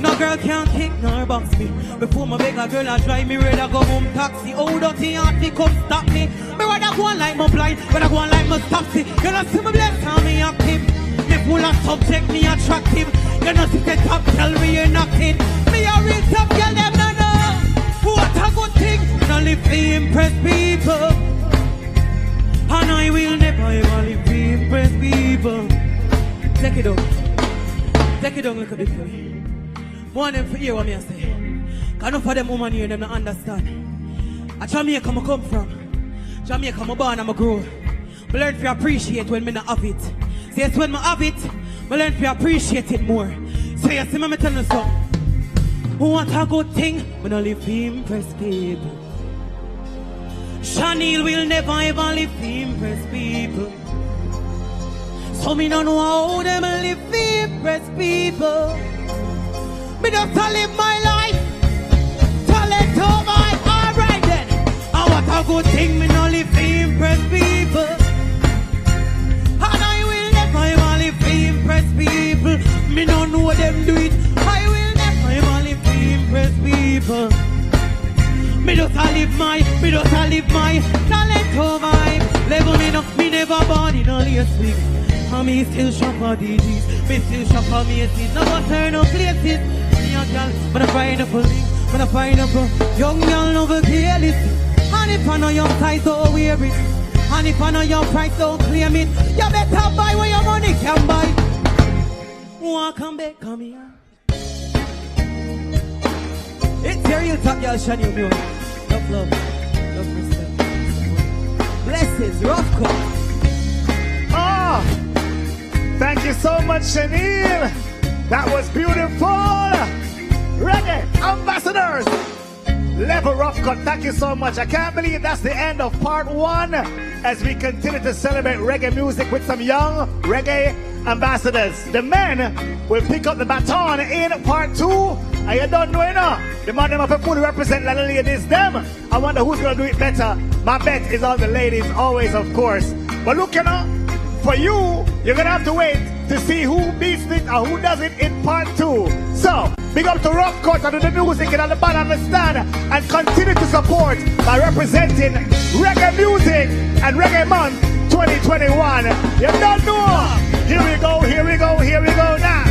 No girl can't kick nor box me. Before my beg a girl I drive me ready go home taxi. Oh dirty auntie come stop me. Me rather go on like my blind, rather go on like my taxi. You know see me blessed and me active. Me full of subject, me attractive. You know see the top girl me you're knocking. Me a real top girl them no know. What a good thing, no live to impress people. And I will never ever live to impress people. Take it down a little bit for me. One of them for hear what me I say. Cause enough of them women here them not understand. A Jamaica I come from. Jamaica I born and I grow. I learn to appreciate when me not have it. So yes, when I have it, I learn to appreciate it more. So you see me tell you something. What a good thing when I live to impress people. Chanel will never ever live to impress people. So me don't know how them live to impress people. Me just to live my life. Talent over. Alright then. And what a good thing me not live to impress people. And I will never ever live to impress people. Me don't know them do it. I will never ever live to impress people. Me just a live my talent over. Level me no, me never born in a lace wig. And me still shop for DGs. Me still shop for Macy's. No go turn no places. Me a girl, but I find up a link. But I find up a young girl over careless. And if I know your size, so wear it. And if I know your price, so claim it. You better buy where your money can buy. Wanna come back, come here. It's your real top girl, Shani Music. Love, love, love, respect. Blessings, rough cut. Ah, thank you so much, Shanil. That was beautiful. Reggae ambassadors. Level rough cut. Thank you so much. I can't believe that's the end of part 1 as we continue to celebrate reggae music with some young reggae ambassadors. The men will pick up the baton in part 2. And you don't know enough. The man them up and fully represent the ladies them. I wonder who's gonna do it better. My bet is on the ladies always, of course. But look, you know, for you, you're gonna have to wait to see who beats it or who does it in part 2. So, big up to Rough Cut and the music and on the band on the stand and continue to support by representing reggae music and Reggae Month 2021. You don't know. Here we go, here we go, here we go now.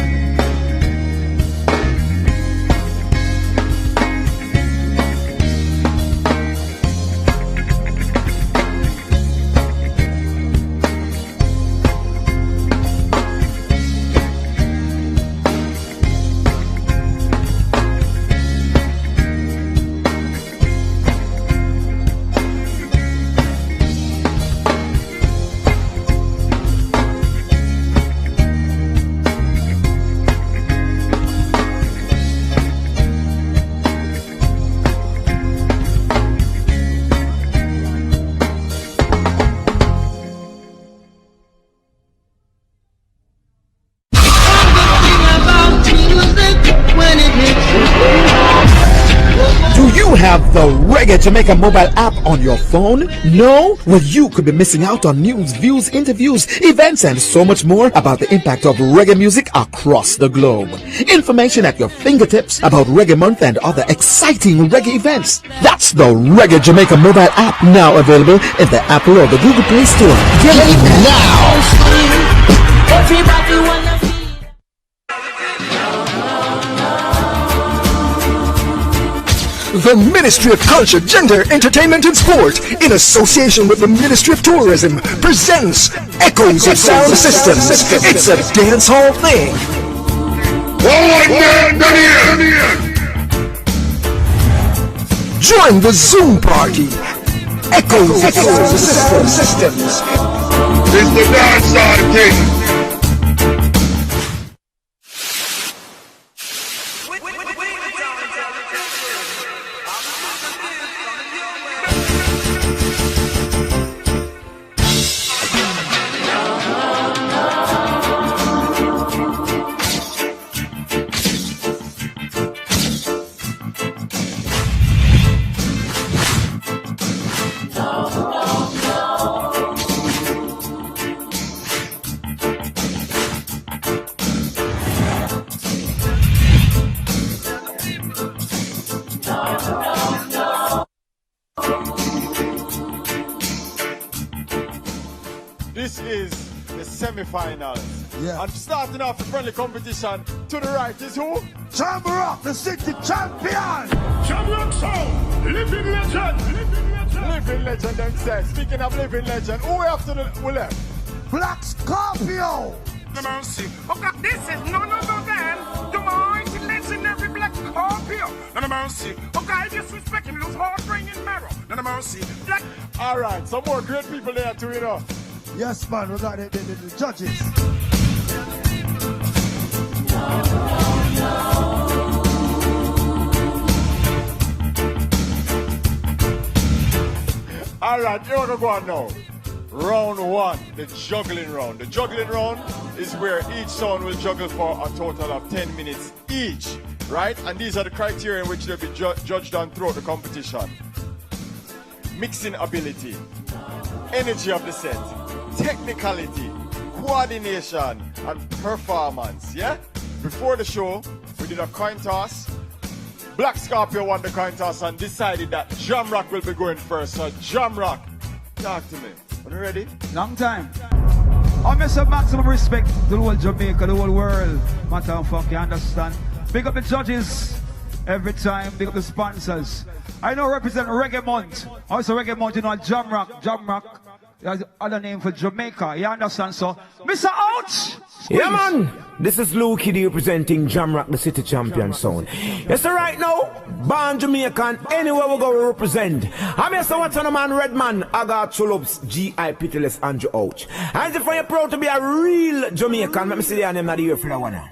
Have the Reggae Jamaica mobile app on your phone? No? Well, you could be missing out on news, views, interviews, events, and so much more about the impact of reggae music across the globe. Information at your fingertips about Reggae Month and other exciting reggae events. That's the Reggae Jamaica mobile app, now available in the Apple or the Google Play Store. Get it now! Everybody wanna The Ministry of Culture, Gender, Entertainment and Sport, in association with the Ministry of Tourism, presents Echoes of Sound Systems. It's a dance hall thing. Join the Zoom party. Echoes of Sound Systems. It's the dance hall thing. This is the semi-finals. Yeah. And starting off the friendly competition, to the right is who? Jamrock, the city champion! Jamrock Sound, living legend! Living legend themselves. Speaking of living legend, who we have to the left? Black Scorpio! The mercy. Okay, this is none other than the mighty legendary Black Scorpio. None of mercy. Okay, disrespect him, lose heart, bringing marrow. None of mercy. Black. All right, some more great people there too, you know. Yes, man, we got the judges. All right, here we go on now. Round 1, the juggling round. The juggling round is where each sound will juggle for a total of 10 minutes each, right? And these are the criteria in which they'll be judged on throughout the competition. Mixing ability, energy of the set, technicality, coordination, and performance, yeah? Before the show, we did a coin toss. Black Scorpio won the coin toss and decided that Jamrock will be going first. So Jamrock, talk to me. Are you ready? Long time. me some maximum respect to the whole Jamaica, the whole world. Matter of fact, you understand? Big up the judges every time, big up the sponsors. I know represent Reggae Month. Also Reggae Month, you know, Jamrock. That's other name for Jamaica, you understand? So, Mr. Ouch! Yeah, man. This is Luke Kiddy representing Jamrock, the city champion sound. Yes, sir, right now, born Jamaican, anywhere we go, we represent. I'm here, so what's on a man, Redman, I got Chulups, G.I. Pitiless, Andrew Ouch. And if you're proud to be a real Jamaican, let me see the name of the year for that one now.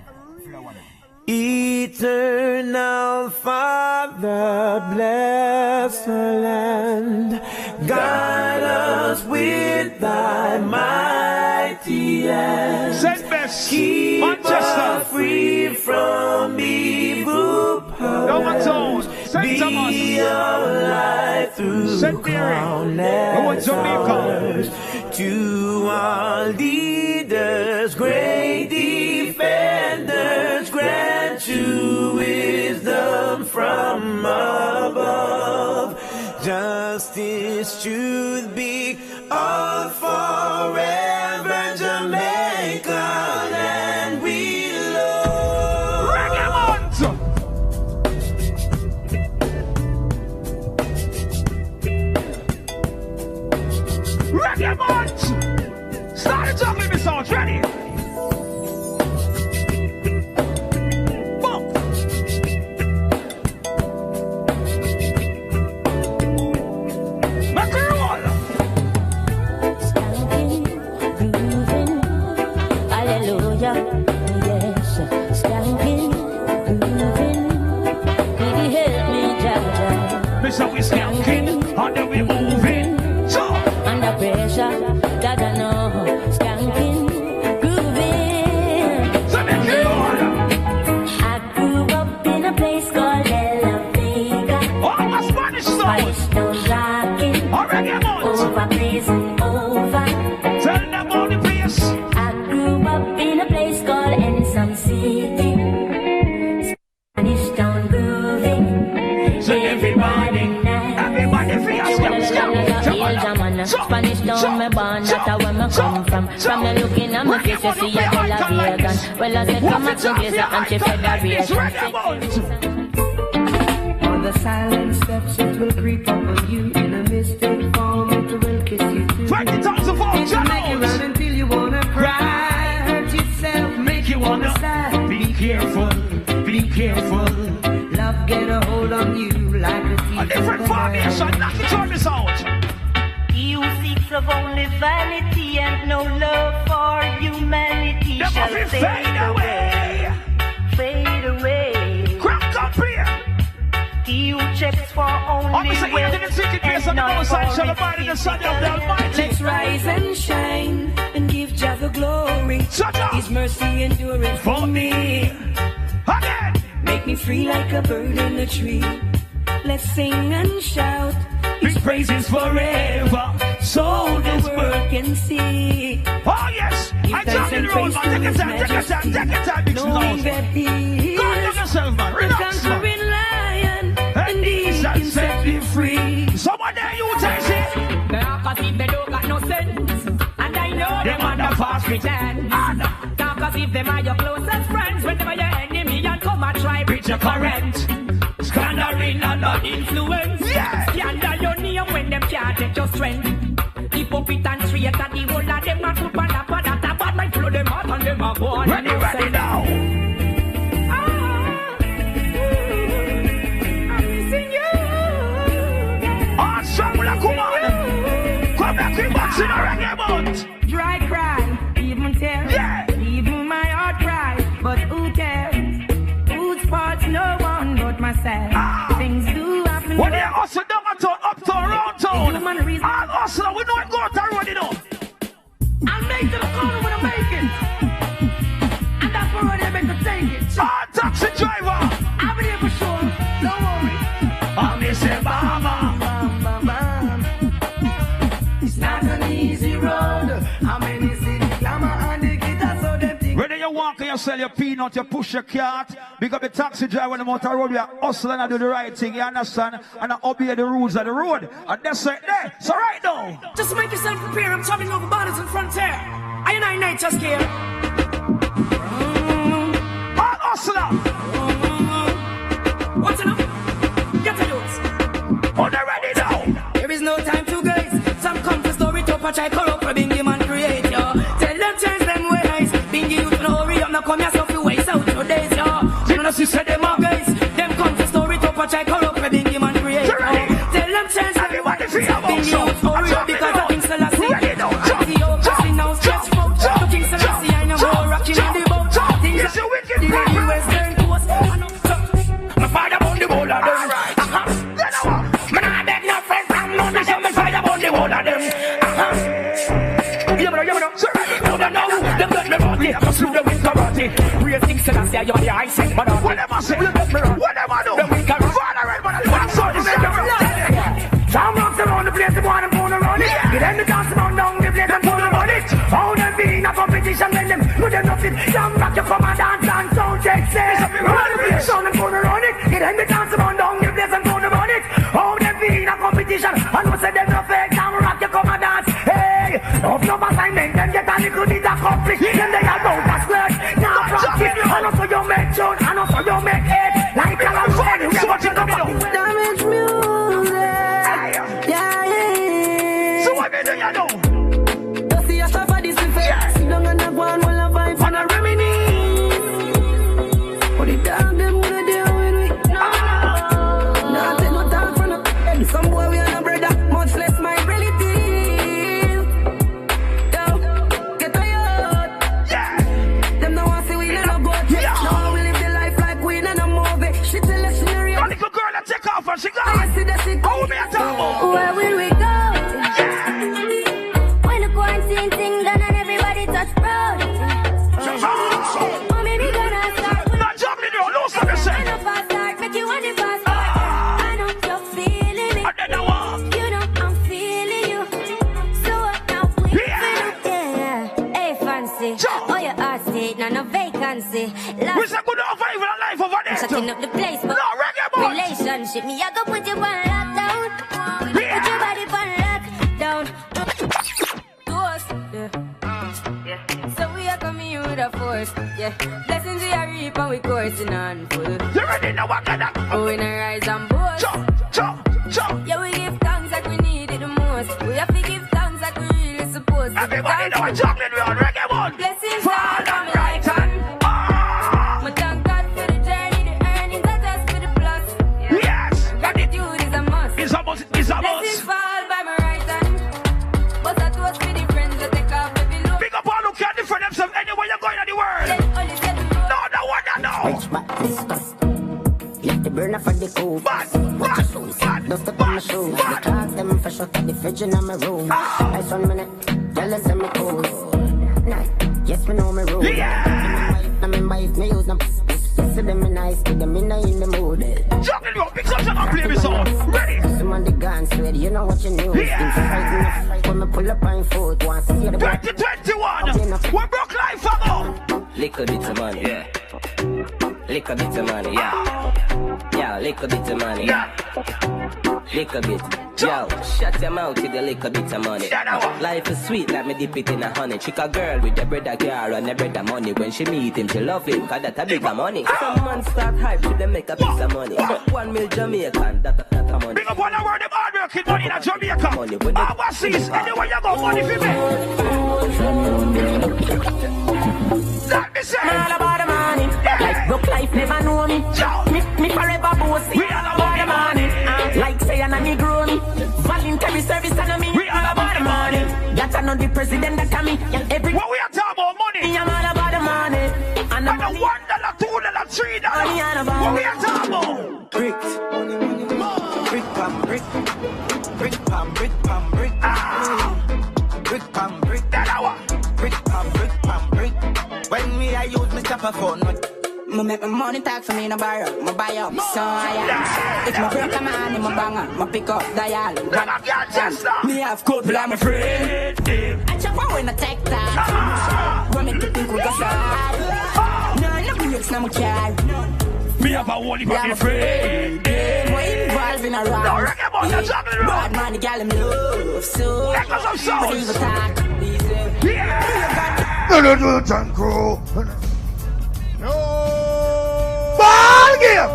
Eternal Father, bless the land, guide us with thy mighty hand. Saint Bess, keep Manchester, us free from evil powers. Be our light through countless hours. To our leaders, great defenders, grant you wisdom from above. Justice, truth be all forever, Jamaica, and we love. Reggae Month! Reggae Month! Start the juggling, Miss Ouch, ready? So we skanking, and then we moving. So under pressure, that I know. Skanking, grooving. So make it on. I grew up in a place called La Vega. Oh, my Spanish song. Spanish don't rocking. Over blazing over. Tell them about the place. I grew up in a place called Ensom City. Spanish town grooving. So everybody Spanish town me born, that's where me come from. From me looking at my face, you see a girl a vegan. Well, I said come at some place and she federation. On the silent steps, it will creep up on you in a mistake form. It will kiss you too. 20,000 volts, it will make you run until you wanna cry. Hurt yourself, make you wanna slide. Be careful, be careful. Love get a hold on you like a thief. A different formation, not to turn this out. He who seeks of only vanity and no love for humanity shall fade away. Fade away. Crack up here. He who checks for only wealth and not for riches. Let's rise and shine and give Jah the glory. His mercy endureth for me. Again. Make me free like a bird in a tree. Let's sing and shout. His praises forever. So this world can see. Oh yes. I tell you the road, man. Take your time, take your time, take your time. Knowing that he is go on yourself, man. Relax, conquering lion, and he can set me free. Someone there, you take it. Cause if they don't got no sense, and I know them under false pretense. Cause if them are your closest friends, when them are your enemy and come and try breach your current. Scandering under influence. Scandal your name when them can't take your strength. Hypocrite and traitor, the whole of them are put on that bad mind flow them out and them are born. Ready now. I'm missing you. Awesome, come on. Come back in box in a Reggae Month. Dry cry, even tears. Even my heart cries, but who cares? Whose fault's no one but myself. Things do happen. When they hustle downtown, uptown, round town, all hustle, we know it go out the road, you know. I'll make to the corner when I make it. And that's where I make to take it. Taxi driver. I'll be there for sure. Don't worry. I'm Mr. Mama. It's not an easy road. How many see the glamour and the guitar so them think. Whether you walk or you sell your peanut, you push your cart, because the taxi driver on the motor road, we are hustling and do the right thing, you understand? And I obey the rules of the road. And that's right there. So right now. Just make yourself prepare. I'm traveling over borders and frontier. I ain't nature scale. What's enough? Get a dose. On the ready now. There is no time to guys. Some come to story to patch I corrupt for Bingy man create, yo. Tell them change them ways. Bingy you no hurry up, now come yourself you waste out your days, yo. You know she said them up guys. Them come to story to patch I corrupt for Bingy man create, yo. Tell them change them ways. Bingy you hurry up because I think Selassie. I see you passing now stretch out. Looking Selassie I know more rocking on the boat. Things are wicked the Western Coast. My father on the wall of them. Man, I beg no friend from none. I say my father on the wall of them. You know. Them let me body. I'm slew them with karate. Real things that I say, you're the I say, but whatever say, whatever do. Them with karate. Some rocks around the place, the one and pull around it. Get them to dance around down the place and pull around it. How them be in a competition when them do them nothing. Some rock you come and dance and sound check say. Sound and pull around it. Get them to dance around down the place and pull around it. How them be in a competition and we say them no fake. Some rock you come and dance. Hey, of no assignment them get a little bit accomplished. Then they are bout as well. Now practice. And also you make tune and also you make it. Like a lot of fun. Damage music. So what do you do? You see yourself at this effect. Sit down and have one while I vibe and I reminisce. But the dog them gonna deal with me. No, take no time for no. Some boy we are no brother, much less my relative. Yo, get tired. Them no want see we never go. Now we live the life like we in a movie. She tell us scenario. A little girl that take off and she go. I see the sick. How me a talk? Where will we go? When the quarantine thing done and everybody touch road. Mommy, we gonna start. Not jumping there, no stop yourself. I know fast start, make you want it fast. I know you're feeling me. You know I'm feeling you. So what now we yeah. Hey fancy, oh your heart state, no vacancy. We say good offer even a life over there. Shutting up the place, but no reggae boy. Relationship, me I go put you on lockdown. Put your body on lockdown. So we are coming here with a force, yeah. Blessings we are reap and we coursing on full. You ready now? What can that? Oh, we not rise and boast. Yeah, we give thanks like we need it the most. We have to give thanks like we really supposed to. Everybody know what's happening, we on reggae one. Blessings fall on my right hand. My thank God for the journey, the earnings are just for the plus. Yes. Gratitude is a must. It's a must. Blessings fall by my right hand. But that was for the friends that take off every look. Big up all who can different themselves anywhere you're going in the world. No, Rich back discuss. Left the burner for the cool. Watch your shoes. Dust up on my shoes. The clocks them fresh out of the fridge in my room. Nice 1 minute. Jealous and me cool. Yes, we know me rule. I'm in my me use them. Yes, them in nice. Them in the mood. Juggling you. Big up and play me song. Ready? Some on the guns ready. You know what you knew. When me pull up on foot. 2021. We broke life ago. Little bit of money, yeah. Little bit of money, yeah. Yeah, little bit of money, yeah. Little bit. Yo, shut your mouth with a little bit of money. Life is sweet, like me dip it in a honey. Chick a girl with the bread a car and the bread of money. When she meet him, she love him, cause that's a bigger money. Some man start hype, she them make a piece of money. 1 mil Jamaican, that's a money. Big up on the word, them hard working money in Jamaica. Overseas, anywhere you go, money for me. Let me say. I'm all about the money. Like broke life never know me. Me forever bossy. We all about the money. Like say I'm a Negro me. Voluntary service and me. We all about the money. That's not the president that come me. Every what we are talking about money. I'm all about the money. And the $1, $2, $3. What we are talking about? Bricks. Brick pam brick. Brick pam brick pam brick. Brick pam brick. Brick pam brick pam brick. When me I use my chopper phone. Me make my money talk for me no borrow. Me buy up so I if my broke a man in my banger, me pick up dial. Me have code for my friend. I chop out when I take that. When me to think we go side. No, no breaks no me car. Me have a whole heap of friend. We involved in a round. Bad man, the gal him love so. But he was talk. Yeah. John Crow. No. Ball game.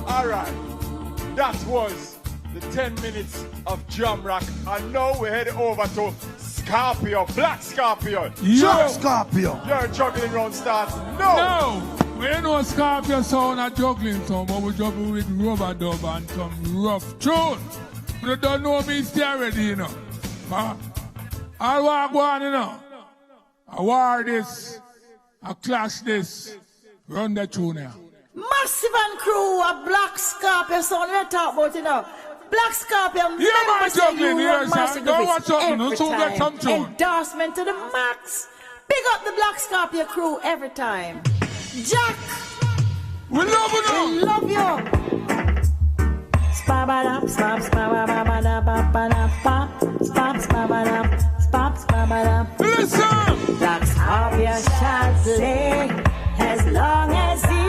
All right. That was the 10 minutes of Jam Rock. And now we head over to Scorpio, Black Scorpio. Black Scorpio. Your juggling round starts. No. We know Scorpio sound a juggling sound, but we juggle with rubber dub and some rough tune. You don't know me stay already, you know. I want go on, you know. I war this. I clash this. Run the tune now. Massive and crew of Black Scorpio sound. Let's talk about it now. Black Scorpio. Yeah, man, juggling here, son. Don't watch out, no. So get some tune. Endorsement to the max. Big up the Black Scorpio crew every time. Jack. We love you now. We love you. Spabadap, spab, spabadap, spab, spab, spabadap, spab, spabadap. Listen. Black Scorpio shall play as long as he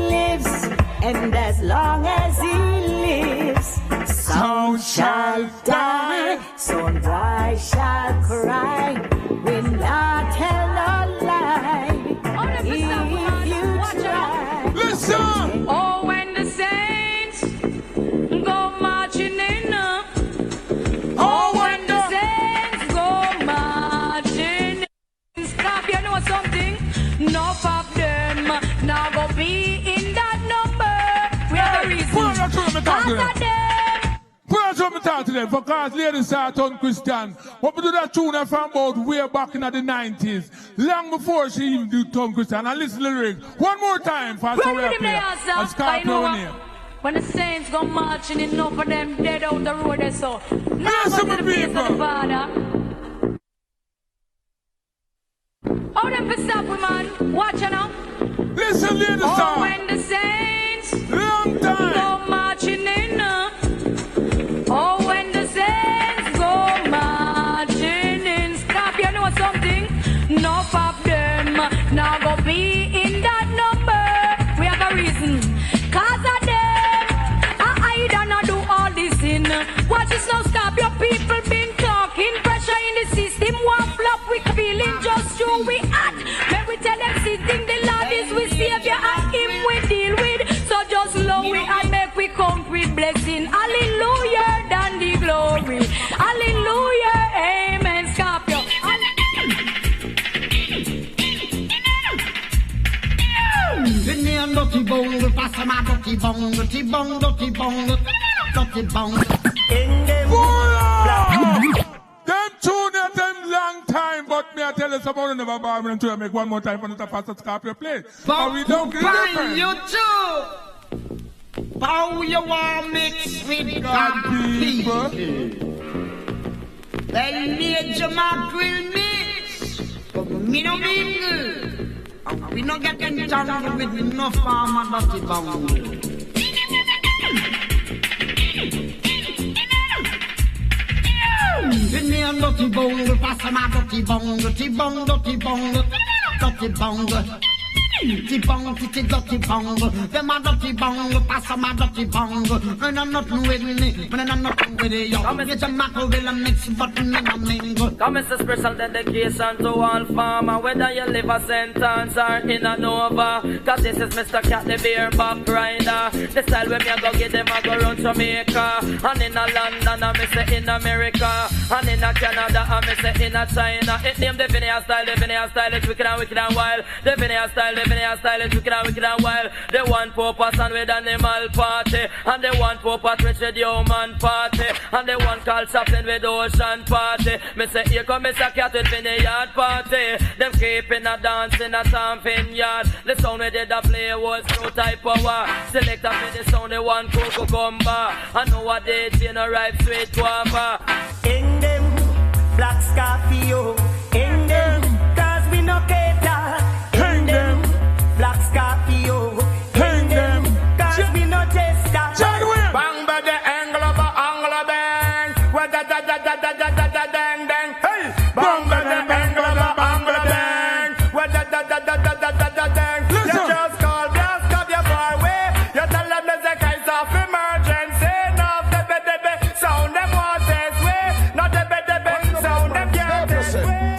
lives, and as long as he lives, sound shall die, sound boy shall cry. We not tell no lie. If you try. Listen. Oh, when the saints go marching in. Oh, when the saints go marching in. Stop, you know something? Enough of them now go be in that number. We have a reason. Put on some talk to them, because ladies are turn Christian. What we do that tune from about way back in the 90s, long before she even do turn Christian. And listen to the lyrics one more time for us to when the saints go marching, enough of them dead out the road, so now go to the place of the Father. Oh, them for stop, man. Watch you now. Listen, ladies. Oh, when the saints long time go marching in. Oh, when the saints go marching in. Stop, you know something? Enough of them now go be in that number. We have a reason. Cause of them, I don't do all this in. Watch this now, stop. Your people been talking. Pressure in the system. One flop, we feeling just true. We act. When we tell them, sitting the Lord is we savior and him we deal with. So just love we and make we come with blessing. Hallelujah, than the glory. Hallelujah, amen. Scorpio. With me and dirty bongo, pass my dirty bongo, dirty bongo, dirty bongo, dirty bongo. In them, them tune at them long time, but me I tell you somebody never borrow them to make one more time for the Pastor Scorpio play. But we don't get it. You too. How you want mix with God people? Then Major Mark will mix, but me no mingle. We no get entangled with enough farmer dirty bongo. With me and dirty bongo, pass my dirty bongo, dirty bongo, dirty bongo, dirty bongo. Dirty bongo, dirty bongo. Them a dirty bongo, pass my dirty bongo. When I'm not with me, when I'm not with you. Get a mackerel will a mix, but me no mingle. Come it's a special dedication to all farmer, whether you live a sentence or in a Nova. Cause this is Mr. Cat the Beer Pop Rider. The style when me a go get them a go run Jamaica. And in a London I me say in America. And in a Canada I me say in a China. It name the Vineyard style, it's wicked and wild. The Vineyard style is wicked and wild. They want poor person with animal party. And they want poor person with human party. And they want call something with ocean party. Me say here come Mr. Cat with Vineyard party. Them keeping a dance in a stamping yard. The sound we did a play was no type power. Select up in the sound they want cocoa gumba. I know what they in a ripe sweet guava. In them, Black Scorpio. In them, cause we no cater. In them, Black Scorpio. In them, cause we no tester. Bang by the angle of a bang. What da da da da da da da da dang dang. Hey, bang by the angle of a bang. What da da da da da da da da dang. You just call Black Scorpio boy way. You tell them there's a case of emergency. No, the sound them want this way. Not the sound them can't this way.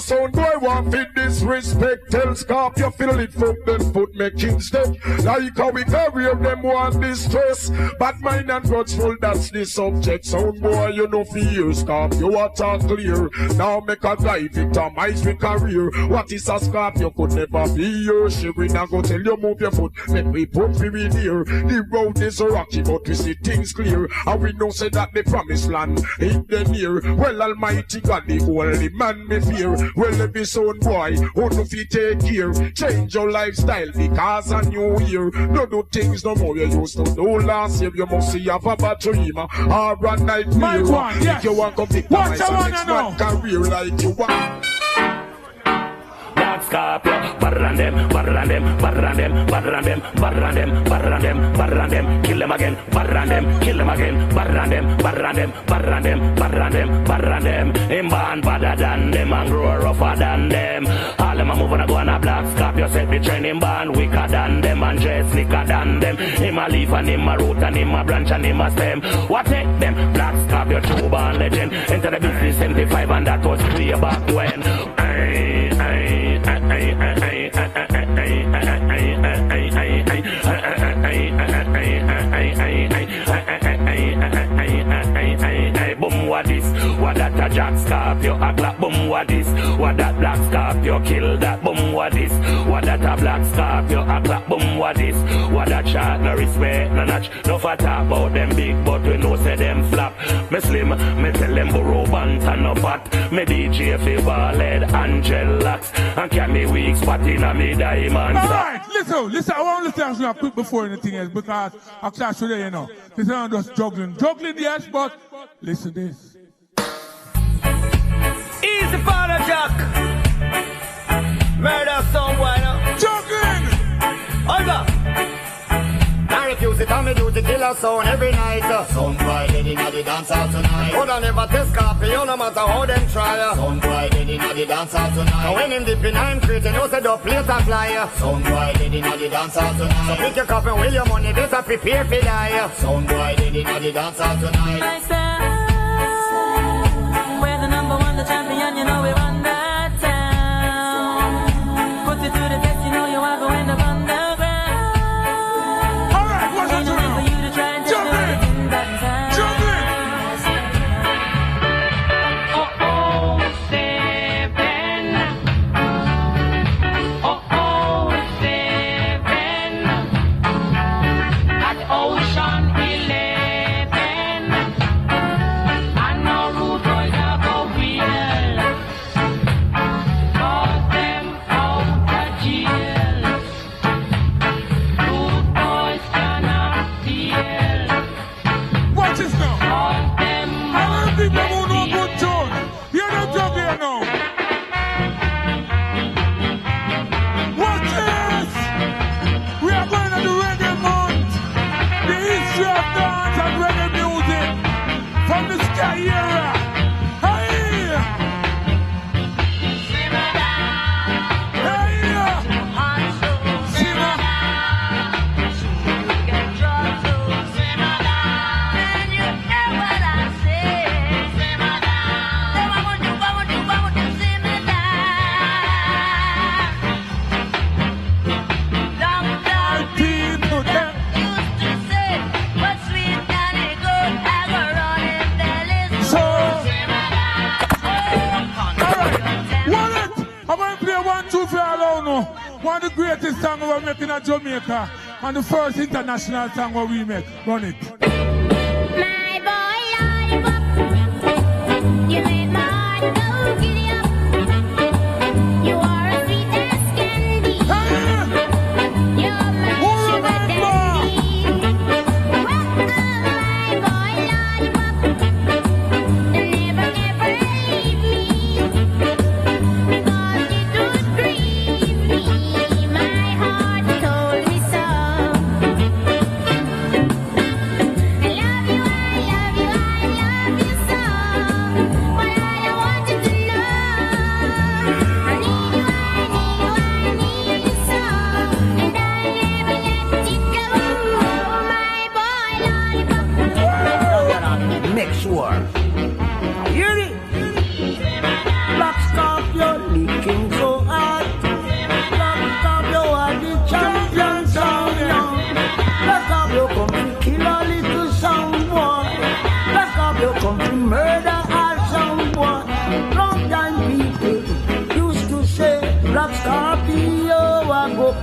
sound boy want fit disrespect. Tell Scorpio fiddle it foot, then foot make him step. Like how we carry them want distress. Bad mind and grudgeful, that's the subject. Sound boy, you know fear. Scorpio, what are clear. Now make a guy victimize with career. What is a Scorpio could never be your. She will not go tell you move your foot. Make me put me in here. The road is rocky, but we see things clear. And we know say that the promised land ain't the near. Well, Almighty God, the only man me fear. Well, every son boy, who no fit take care. Change your lifestyle because a new year. No do things no more you used to do last year. You must see have a bad dream or a nightmare. If you want to victimize your next man career like you want. Scorpio, barran them, barran them, barran them, barran them, barran them, barran them, barran them, kill them again, barran them, kill them again, barran them, barran them, barran them, barran them, barran them. Him born badder than them and grow rougher than them. All them a move on a go on a black Scorpio set the trend. Him born wicker than them and dress slicker than them. Him a leaf and him a root and him a branch and him a stem. What take them? Black Scorpio true born legend. Enter the business 75 and that was clear back when. Boom, what this? What that a Jack Scorpio a clap? Boom, what this? What that Black Scorpio kill that? Boom, what this? What that a Black Scorpio a clap? Boom, what this? What that shot no respect no notch? No for talk about them big, but we know say them flap. Me slim, me tell them burrow bant and no fat. Me DJ Fever lead Angel Locks and carry me weak spot in a me diamond. Alright, listen, I want to listen to you quick before anything else because I clash with you know. This is not just juggling. Juggling, yes, but listen to this. Easy for the Jack. Murder someone. Juggling! Over. I refuse it, I'm a duty killer sound every night. Sound boy dead inna the dance hall tonight. Would I never test Scorpio, no matter how them try. Sound boy dead inna the dance hall tonight. And when him dip in, I'm creating, no say the plate and fly. Sound boy dead inna the dance hall tonight. So pick your cup and will your money, better prepare for die. Sound boy dead inna the dance hall tonight. I said, we're the number one, the champion, you know we run that town. Put it to the test, you know you are going to run the one of the greatest songs we're making in Jamaica and the first international song where we make. Run it. My boy, lollipop, you make my heart go giddy up. You are as sweet as candy. You're my sugar daddy. Well, my boy, lollipop, never, never leave me. Because it would grieve me. My heart told me so. I love you, I love you, I love you.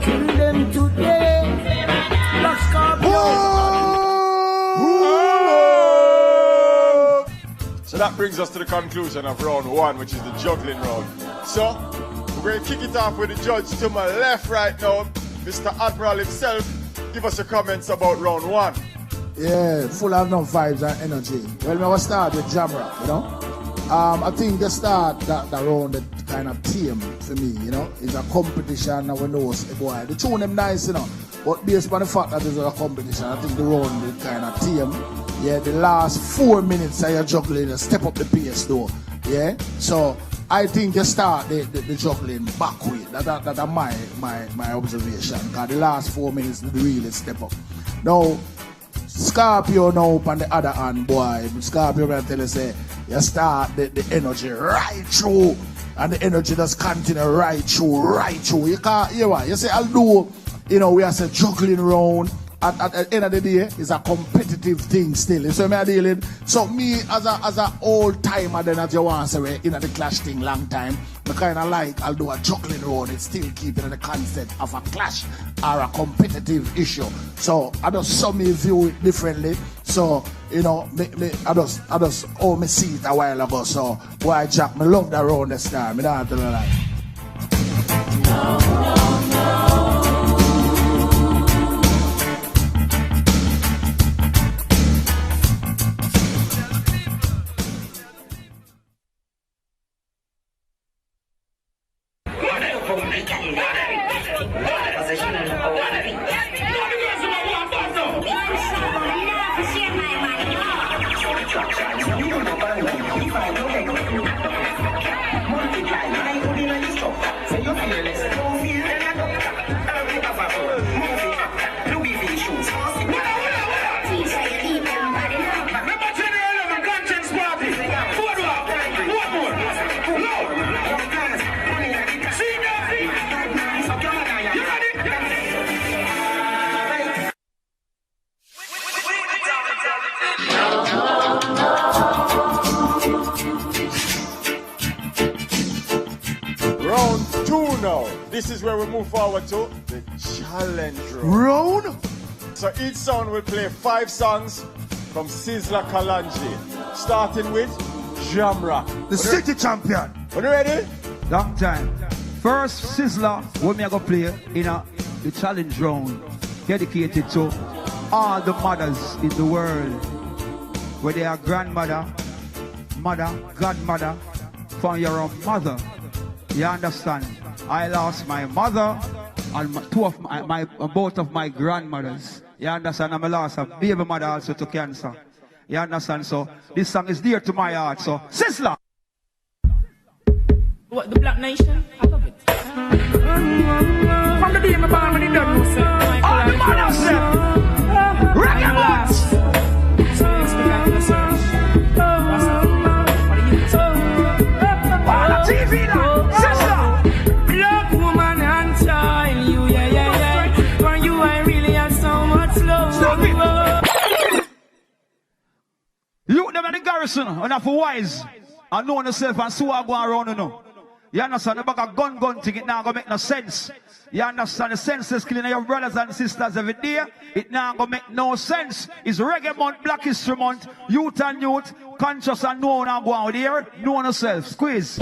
kill them today. Black Scorpion. So that brings us to the conclusion of round one, which is the juggling round. So, we're going to kick it off with the judge to my left right now, Mr. Admiral himself. Give us your comments about round one. Yeah, full of no vibes and energy. Well, we will start with Jamra, you know. I think the start that round that kind of team for me, you know, is a competition and we know boy. The tune them nice, you know. But based on the fact that it's a competition, I think the round is kind of team. Yeah, the last 4 minutes you're juggling, you step up the pace though. Yeah. So I think you start the juggling back with. That's my observation. Because the last 4 minutes they really step up. Now Scorpio now on the other hand, boy. Scorpio will tell you say you start the energy right through. And the energy just continue right through. You can't hear what? You say although, you know, we are say juggling round. At the end of the day, it's a competitive thing still. You see me dealing? So me as a old timer then as you want to say in the clash thing long time, I kind of like I'll do a juggling round. It's still keeping the concept of a clash or a competitive issue. So I just saw me view it differently. So you know, I just owe me see it a while ago. So boy Jack, me love that round this time. I don't have to lie. This is where we move forward to the challenge round. So each song will play 5 songs from Sizzla Kalonji, starting with Jamra, the city champion. Are you ready? Long time. First Sizzla, what me I go play in the challenge round, dedicated to all the mothers in the world, where they are grandmother, mother, godmother, from your own mother. You understand? I lost my mother and both of my grandmothers. You understand? And I lost a baby mother also to cancer. You understand? So this song is dear to my heart. So Sizzla. What, the Black Nation? I love it. From the day my born when it done, say, all the mothers say, Reggae Month. All the TV now, Sizzla. Black woman and child, you, yeah. For you I really have so much love. You them at the garrison, enough for wise. I know yourself and so I go around you know. You understand? The back of gun thing, it now gonna make no sense. You understand? The senseless killing of your brothers and sisters every day, it now gonna make no sense. It's Reggae Month, Black History Month, youth and youth, conscious and know now go out here, know yourself. Squeeze.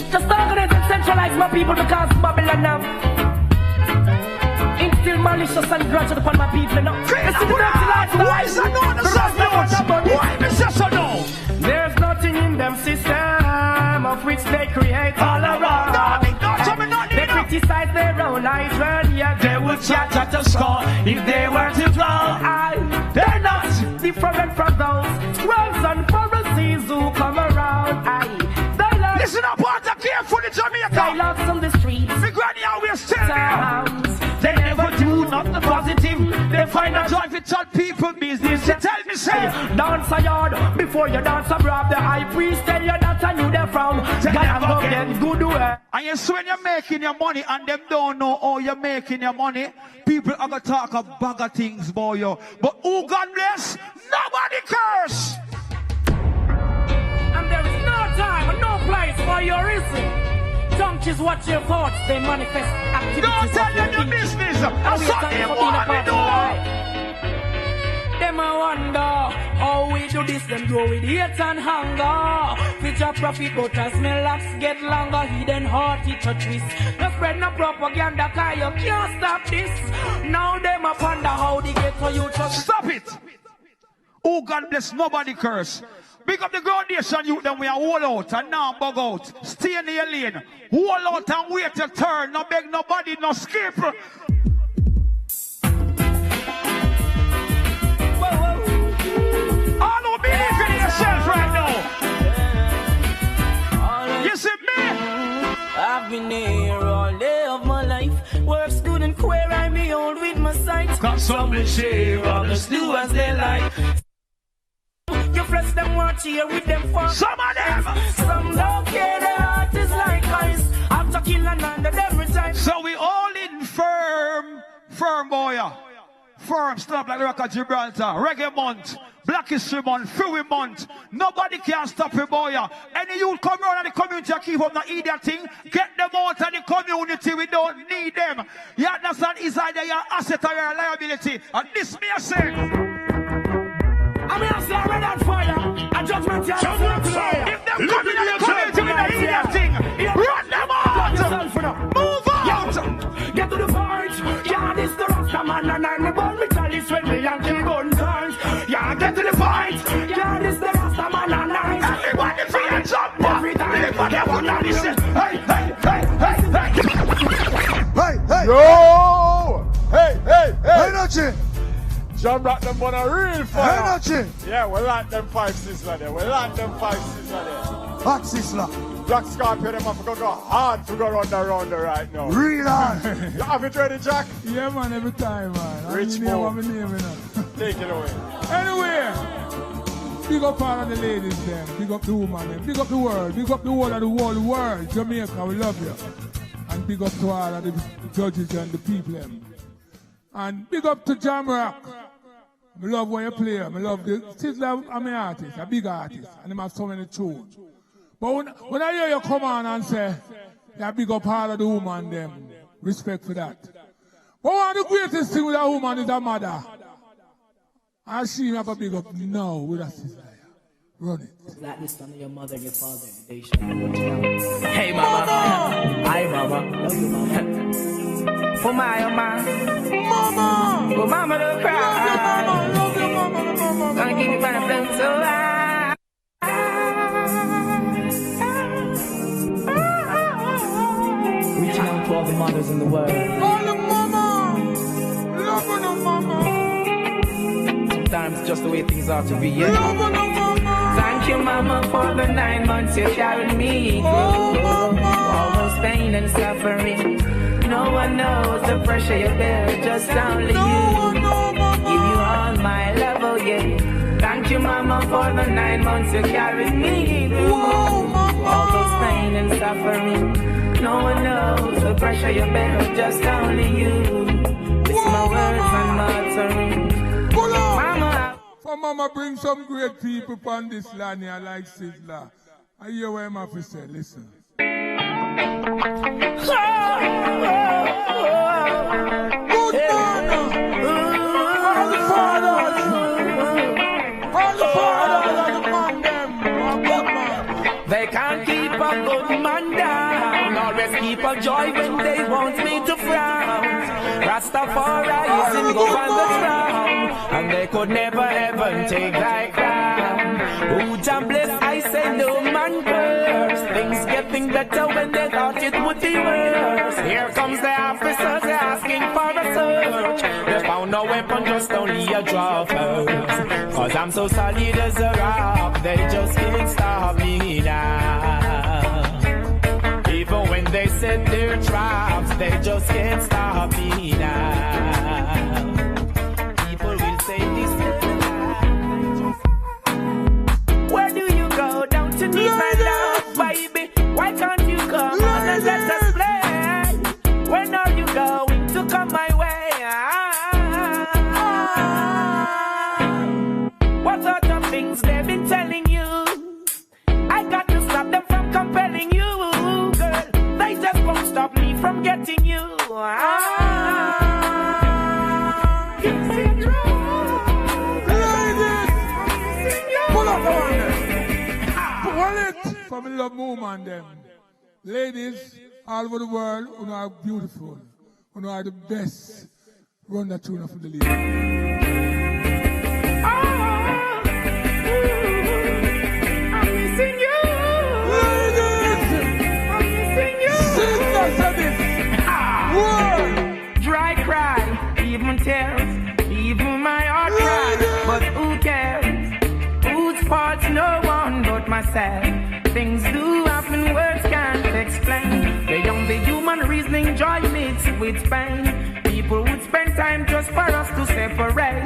Just organize and centralize my people because Babylon now instill malicious and grudge upon my people now. Why is that not the substance? Why is that so no? There's nothing in them system of which they create all around. They criticize their own idea. They will chat at the score if they were to draw. They're not different from those scribes and Pharisees who come around. Listen up, what a carefully Jamaica. Dialogues on the streets. The granny always tell me. They never do nothing positive. They find a joy to tell people business. They tell me say, dance a yard before you dance abroad. The high priest tell you that I knew them from. God get good way. And you see when you're making your money and them don't know how you're making your money, people are gonna talk a bag of things about you. But who God bless? Nobody curse. And there is no time and no place for your reason. Don't Conscious, watch your thoughts, they manifest activities. Don't tell them your business. That's something you want to do. Them I wonder how we do this, them do with hate and hunger. Future profit, but as my laps get longer, hidden heart, it a twist. No spread no propaganda, cause you can't stop this. Now them I wonder how they get for you to stop it. Oh, God bless, nobody curse. Big up the groundation youth, then we are all out and now bug out. Stay in your lane. All out and wait your turn. No beg nobody, no skip. All who believe in yourself right now. You see me? I've been here all day of my life. Work, student, queer, I'm me old with my sight. Got something share, others do as they like. You press them watch here with them for some of them. Some don't care, their heart is like ice. After killing under them return. So we all in firm boy. Firm, stop like the Rock of Gibraltar. Reggae month, Black History month, Freeway month. Nobody can stop a boy. Any youth come around in the community and keep up the idiot thing, get them out of the community. We don't need them. You understand? Is either your asset or your liability. And this me a say. I'm here say red on fire. A judgment here. If them come in the community with the idiot thing, run them out. Move out. Get to the point. Yeah, this the Rasta man and I'm the bone. Me chalice when me and kill gun turns. Yeah, get to the point. Yeah, this the Rasta man and I'm. Everybody feel it jump. Every time. Everybody want to listen. Hey. Yo! Hey, Nochi! John Rock them on a real fire. Hey, Nochi! Yeah, we like them 5 sizzler there. Hot sizzler. Black Scorpio, them have to go hard to go round there right now. Real hard. You have it ready, Jack? Yeah, man, every time, man. Rich Mo. Take it away. Anyway, big up all of the ladies, them. Big up the woman, them. Big up the world. Big up the whole of the world. Jamaica, we love you. And big up to all of the judges and the people, them. And big up to JARIA. I love what you play. I love the Sizzler. I'm an artist, a big artist, and I have so many tunes. But when I hear you come on and say, you big up all of the woman, them, respect for that. But one of the greatest thing with a woman is a mother. And she have a big up now with a sister. Run it. Like this son of your mother and your father. They should know what you know. Hey, mama. Hi, mama. Love you, mama. For my mama. Mama. For mama to cry. Love you, mama. Gonna keep you by the flame so high. Reaching out to all the mothers in the world. All the mama. Love you, mama. Sometimes it's just the way things are to be. Yeah. Love you, mama. Thank you, mama, for the 9 months you carried me through. All those pain and suffering. No one knows the pressure you bear, just only you. Give you all my love, oh yeah. Thank you, mama, for the 9 months you carried me through. All those pain and suffering. No one knows the pressure you bear, just only you. It's my words and muttering. Mama. For mama bring some great people upon this land here like Sizzler. I hear what I'm have to say, listen. Good morning! All the fathers! All the fathers are the man them! They can't keep a good man down. Always keep a joy when they want me to frown. Rastafari is in go on the ground, and they could never ever take thy crown. Oh, Jah bless, I say no man curse. Things getting better when they thought it would be worse. Here comes the officers asking for a search. They found no weapon, just only a draw first. Cause I'm so solid as a rock, they just can't stop me now. Even when they set their traps, they just can't stop me now. People will say this. Where do you go? Down to meet my love, baby. Why can't you come on and let us play? When are you going to come my way? What sort of things they've been telling you? I got to stop them from compelling you, girl. They just love woman them. Ladies all over the world, you are beautiful. You are the best. Run that tune for the ladies. I'm missing you. I'm missing you. Dry cry, even tears, even my heart cries. But who cares? Whose fault's no one but myself. Things do happen, words can't explain. Beyond the human reasoning, joy mixed with pain. People would spend time just for us to separate.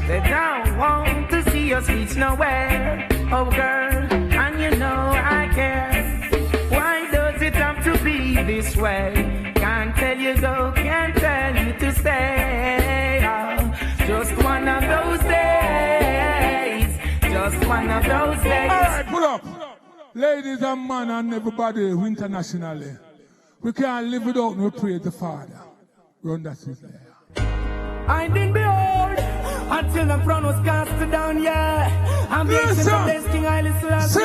They don't want to see us reach nowhere. Oh girl, and you know I care. Why does it have to be this way? Can't tell you go, can't tell you to stay. Oh, just one of those days. Just one of those days. Alright, pull up. Ladies and men and everybody internationally. We can't live without no praise the Father. Run that sister. I didn't behold until the throne was cast down, yeah. I'm the ancient of days, King Haile Selassie.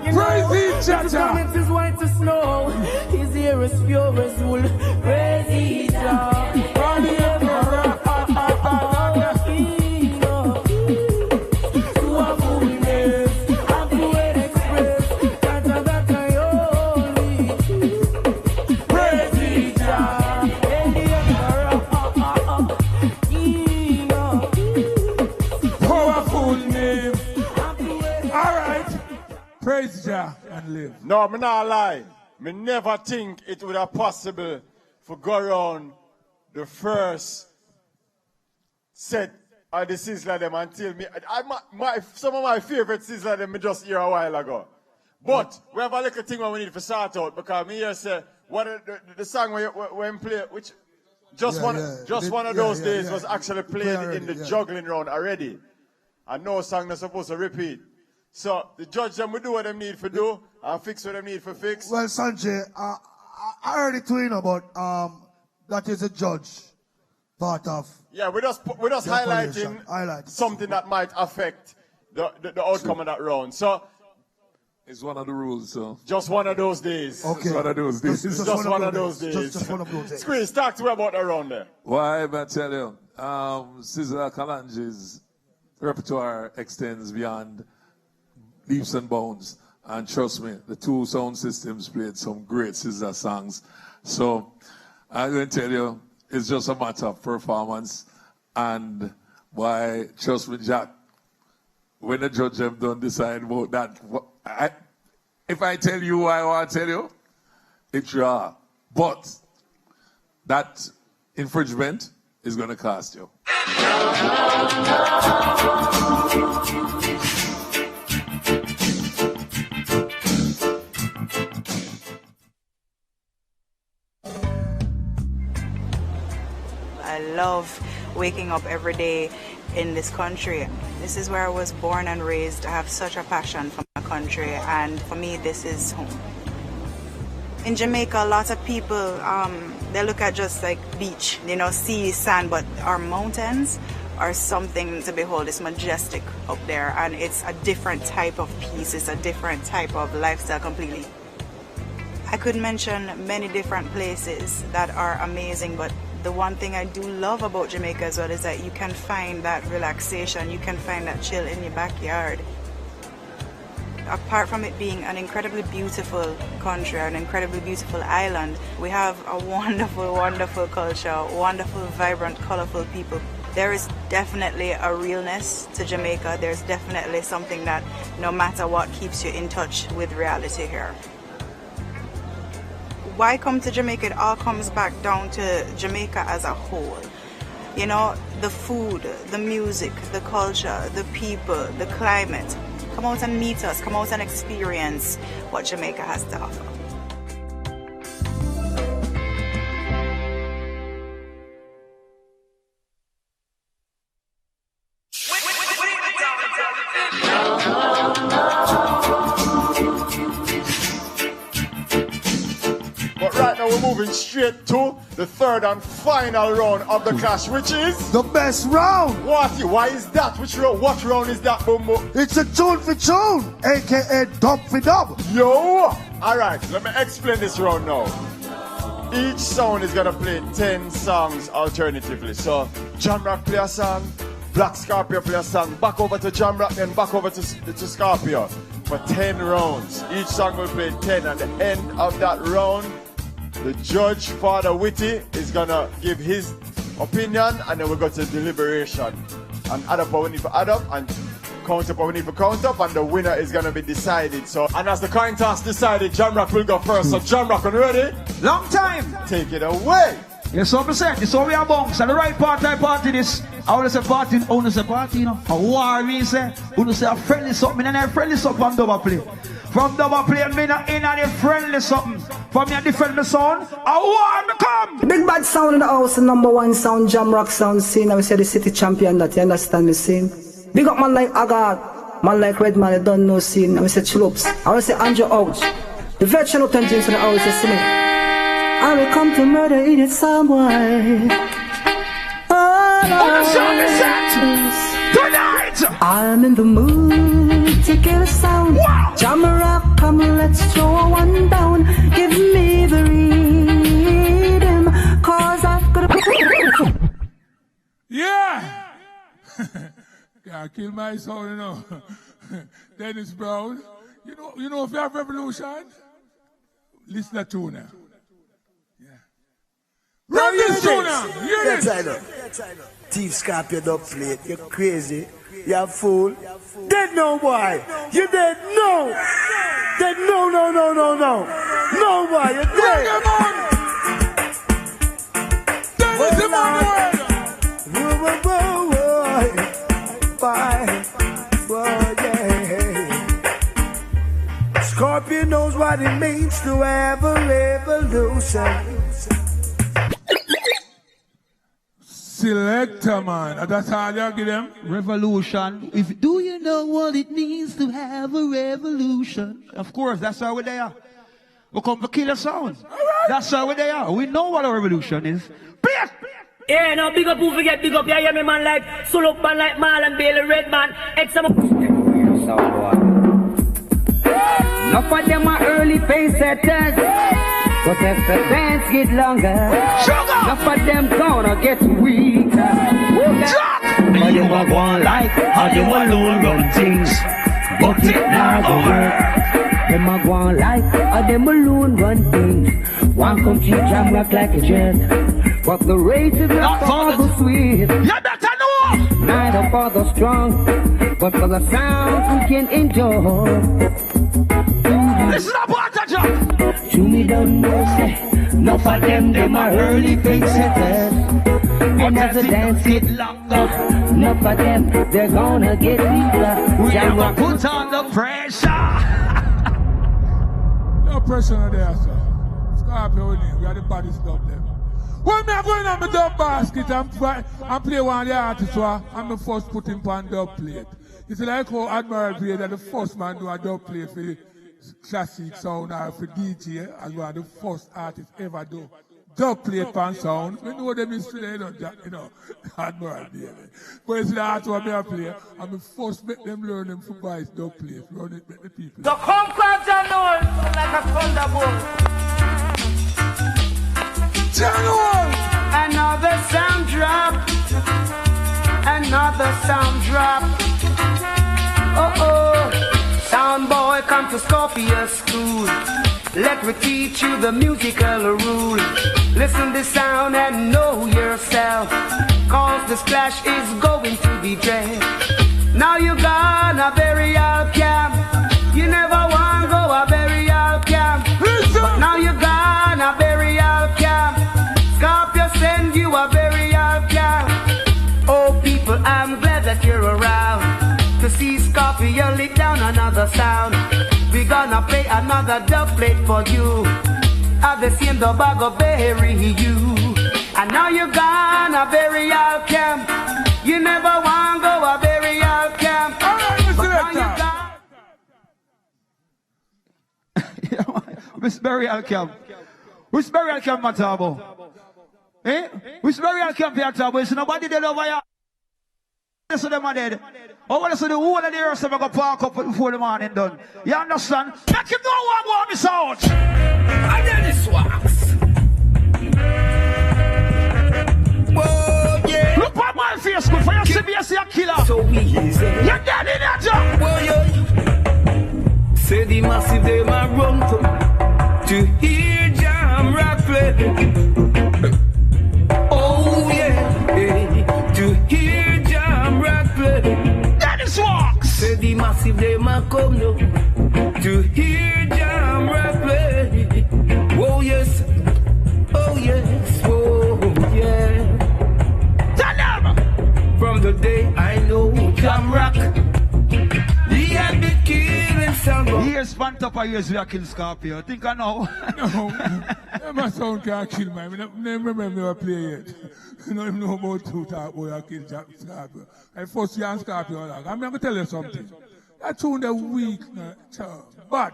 You know, his garment is white as snow. His hair is pure as wool. Praise ye Jah. Praise Jah and live. No, me not lie. Me never think it would have possible for go around the first set of the Sizzler them until me. Some of my favorite Sizzler them me just hear a while ago. But we have a little thing where we need to sort out because me here say what the song when play which just one of those days was actually played in the juggling round already. And no song that's supposed to repeat. So the judge them will do what they need to do and fix what they need to fix. Well, Sanjay, I heard it too, you know, but that is a judge part of. Yeah, we're just highlighting something that might affect the outcome of that round. So it's one of the rules, so. Just one of those days. Okay. Just one of those days. Just one of those days. Just one of those days. Chris, talk to me about that round there. Why, I tell you, Sizzler Kalanji's repertoire extends beyond leaps and bounds, and trust me, the two sound systems played some great Sizzler songs. So I'm going to tell you, it's just a matter of performance, and why, trust me, Jack, when the judge them don't decide about that, if I tell you what I want to tell you, it's raw. But that infringement is going to cost you. I love waking up every day in this country. This is where I was born and raised. I have such a passion for my country, and for me, this is home. In Jamaica, a lot of people, they look at just like beach, sea, sand, but our mountains are something to behold. It's majestic up there, and it's a different type of peace. It's a different type of lifestyle completely. I could mention many different places that are amazing, but the one thing I do love about Jamaica as well is that you can find that relaxation, you can find that chill in your backyard. Apart from it being an incredibly beautiful country, an incredibly beautiful island, we have a wonderful, wonderful culture, wonderful, vibrant, colorful people. There is definitely a realness to Jamaica. There's definitely something that no matter what keeps you in touch with reality here. Why come to Jamaica? It all comes back down to Jamaica as a whole. The food, the music, the culture, the people, the climate. Come out and meet us, come out and experience what Jamaica has to offer. But right now we're moving straight to the third and final round of the clash, which is the best round. Why is that? Which round? What round is that, Bumbo? It's a tune for tune, aka dub for dub. Yo! Alright, let me explain this round now. Each sound is gonna play 10 songs alternatively. So Jamrock play a song, Black Scorpio play a song, back over to Jamrock, then back over to Scorpio for 10 rounds. Each song will play 10. At the end of that round, the judge, Father Witty, is gonna give his opinion, and then we'll go to deliberation. And add up what we need for add up, and count up what we need for count up, and the winner is gonna be decided. So, and as the coin toss decided, Jamrock will go first. So Jamrock, are you ready? Long time. Take it away. Yes, so this is how we are bunks. And the right part, I party this. I want to say party, I want to say party, you know. A war, me say. I want to say a friendly something, and a friendly something from double play. From double play, me not in a friendly something. From me a defend the sound, a war me come. Big bad sound in the house, the #1 sound, Jamrock sound scene. I will say the city champion, that you understand me scene. Big up man like Agard, man like Redman, I don't know scene. I will say Chiloops, I will say Andrew Ouch. The veteran of 10 James in the house, you see me. I will come to murder in it somewhere. Tonight I'm in the mood to get a sound. Jamrock, come let's throw one down. Give me the rhythm, cause I've got a... Yeah! Yeah, kill my soul, you know. Dennis Brown. You know if you have revolution, listen to now. Run this tune now! Yes, I know. Thief Scorpio dub plate. You're crazy. You're fool. Dead no boy. You dead no. Dead no. No boy, you're dead. Dennis Emmanuel! Scorpio knows what it means to have a revolution. Selector, man. That's how you give them. Revolution. Do you know what it means to have a revolution? Of course, that's how we're there. We come to kill a sound. That's how we're there. We know what a revolution is. Please. Yeah, no, big up who forget, big up, yeah, yeah, me man like Suluk man like Marlon Bailey, Redman, Enough of them are early pace setters, but as the dance get longer, enough of them gonna get weaker. But you a go on like how you alone run things, but it not go work. Them a go on like how them alone run things. One come to Jamrock like a jet, but the race is not for the sweet. You better know. Neither for the strong, but for the sound we can enjoy. This is a part of job. To me don't know, say, enough of them are early face setters. And as the dance get locked up, enough of them, they're gonna get weaker. We never put on the pressure. No pressure on there, sir. Scorpio, we are the body stop them. When me going on my dub basket and play one of the artists, I'm the first put him on dub plate. It's like how Admiral played that the first man do a dub plate for classic sound or for DJ, as well the first artist ever do. Dub plate pan sound. We know them is today, you know, Admiral baby. But it's the art what I play. I'm the first make them learn them for boys dub plate. Run it, make the people. So come from January like a thunderbolt. January! Another sound drop. Another sound drop. Oh. Sound boy, come to Scorpio school. Let me teach you the musical rule. Listen to sound and know yourself, cause the splash is going to be dread. Now you gonna burial camp. You never want go a burial camp. But now you gonna burial camp. Scorpio send you a burial camp. Oh people, I'm glad that you're around to see Scorpio lick down another sound. We gonna play another dub plate for you. At the same the bag of bury you. And now you gonna burial camp. You never want go a burial camp. But now you got Miss Burial Camp. Which burial camp you talk about? Eh? Which burial camp you talk about? Is nobody dead over here? Listen to them are dead. Oh, well, so the whole of the earth are going to park up before the morning done. You understand? Make him know what I'm going to miss out. And then this wax. Whoa, yeah. Look at my face, good for you see me as a killer. So easy. You're dead in that job. Whoa, yeah. Say the massive they might run to hear jam rock play. Oh, yeah. To hear jam rock play. That is walks. Say the massive they might come no to hear jam rock play. Oh, yes. Oh, yes. Oh, yeah. Tell them. From the day I know jam rock, he had been killing someone. Years span top of years we are killing Scorpio. Think I know. No, my sound can't kill me. I remember me play yet. You know, know about two talk about I kill Scorpio. I first year on Scorpio. I'm going to tell you something. That tune the weak, bad.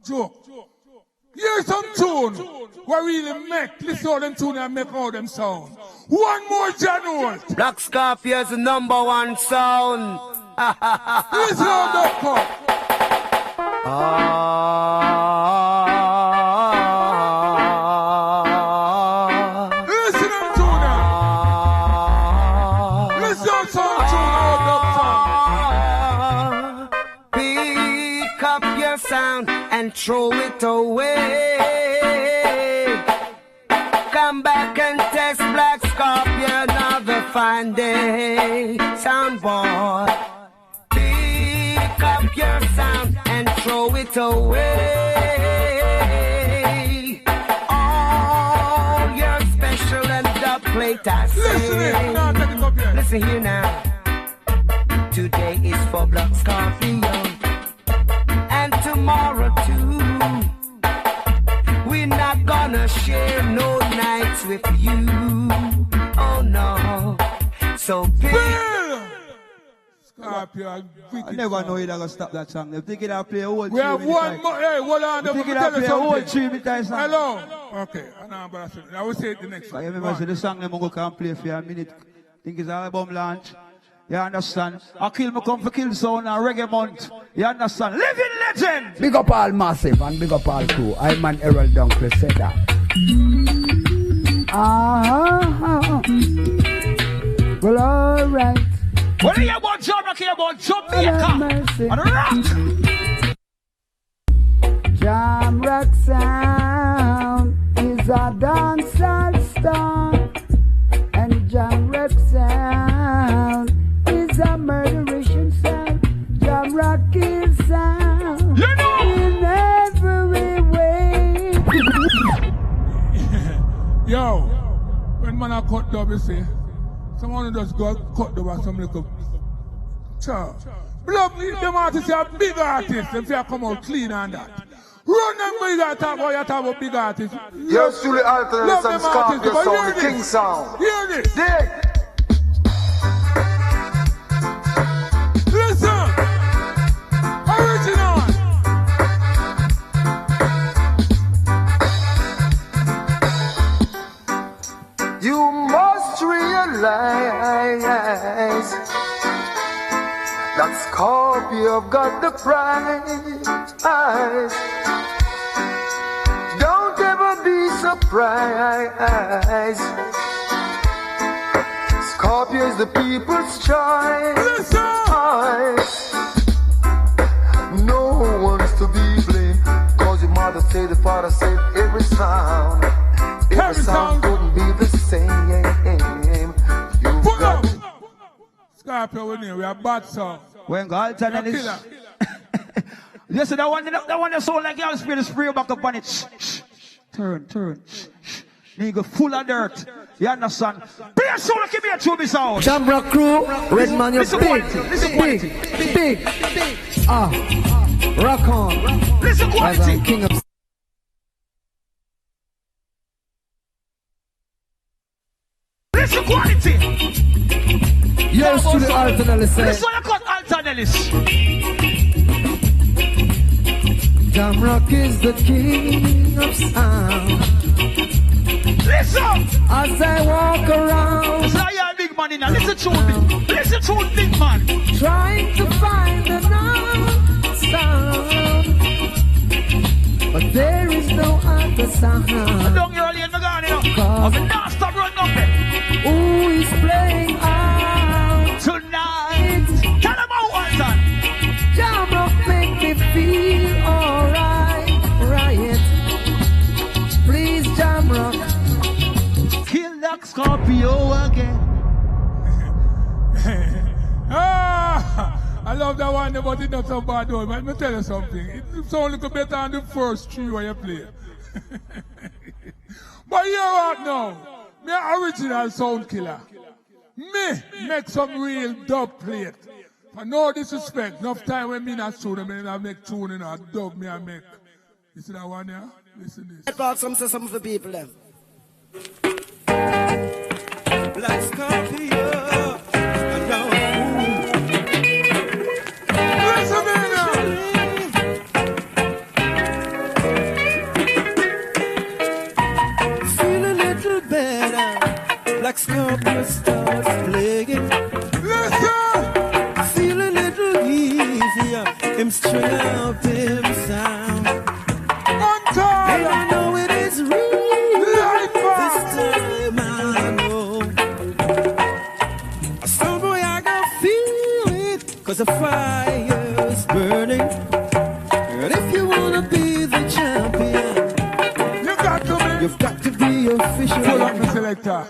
Joke. Here's some tune where really make. Listen to them tune and make all them sound. One more January. Black Scorpio is the #1 sound. This round up cup. Listen up to them. Listen to round up sound. Pick up your sound and throw it away. Come back and test Black Scorpio another fine day. Sound boy. Pick up your sound and throw it away. All your special and dub plate I say. Listen here now. Today is for Black Scorpio. And tomorrow too. We're not gonna share no nights with you. Oh no. So pick. Scorpio, I never know you're going to stop that song. They think it'll play a whole we have one more. Hey, hold on. They think it'll play a whole 3 minutes. Hello. Okay. I will say it the next one. I remember so the song them go can play for a minute. Think it's an album launch. You understand? I kill me come for kill sound and reggae month. You understand? Living legend. Big up all massive and big up all crew. I'm an Errol Dunkley said that. Well, alright. What are you about Jamaica? Here about Jamaica and rock. Jam rock sound is a dancehall star, and jam rock sound is a murderation sound. Jam rock is sound in every way. Yo, when man a cut dub, you see, someone just go cut dub and some little blood, them artists are big artists. If you come out clean and that. Run them when you got talk about big artists. Yo, Shirley McLean and Scorpio sound, the king sound. Hear this. Dig. Listen. Original. You must realize that Scorpio got the prize. Don't ever be surprised. Scorpio is the people's choice. No one's to be blamed, cause your mother said, the father said, every sound couldn't be the same. You've got Scorpio, we are bad song. When God tell them this. Listen, that one that sound like y'all spray back up on it. Turn. Nigga full of dirt. You understand? Play a song like you be a true sound. Jamrock crew, Redman, you're big. Rock on. Listen quality. King of Listen quality. Yes to the Altanellis. Listen what you cut Altanellis. Jamrock is the king of sound. As I walk around. So yeah, big man in there. Listen to me. Listen to me, big man. Trying to find another sound. But there is no other sound. Don't you early in the garden, you know. I've been not stop running up there. Who is playing out tonight? Tell them how one time. Jamrock make me feel alright, riot. Please, Jamrock. Kill that Scorpio again. I love that one, but it's not so bad though. But let me tell you something. It sounds a little better than the first three when you play. But you know what now? Me original sound killer. Me make some real dub plate. For no disrespect, enough time when me not studio, I make tune, you know, I dub me I make. You see that one here? Listen to this. I got some for the people then. Black Scorpio. Feel a little better. Black Scorpio starts playing. Listen! Feel a little easier. Him string out him sound. One time! And I know it is real. This time I know. Some boy I can feel it. Cause the fire is burning. And if you wanna be the champion, you've got to be official. Pull up the selector.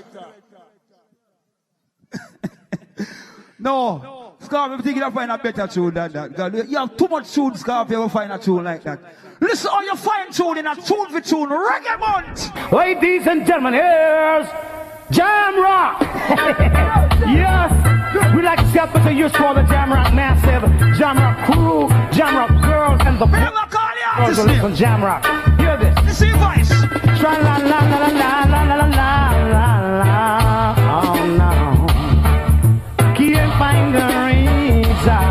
No, Scorpio, I'm thinking of find a better tune than that. God, you have too much tunes, Scorpio, you will find a tune like that. Listen, all you find tune in a tune for tune, Reggae Month. Ladies and gentlemen, here's Jamrock. Yes, we like to say up to you for the Jamrock Massive, Jamrock Crew, Jamrock Girls, and the girls who listen Jamrock. Hear this. You see voice. Tra la la la la la la la la la. Oh no. Can't find the reason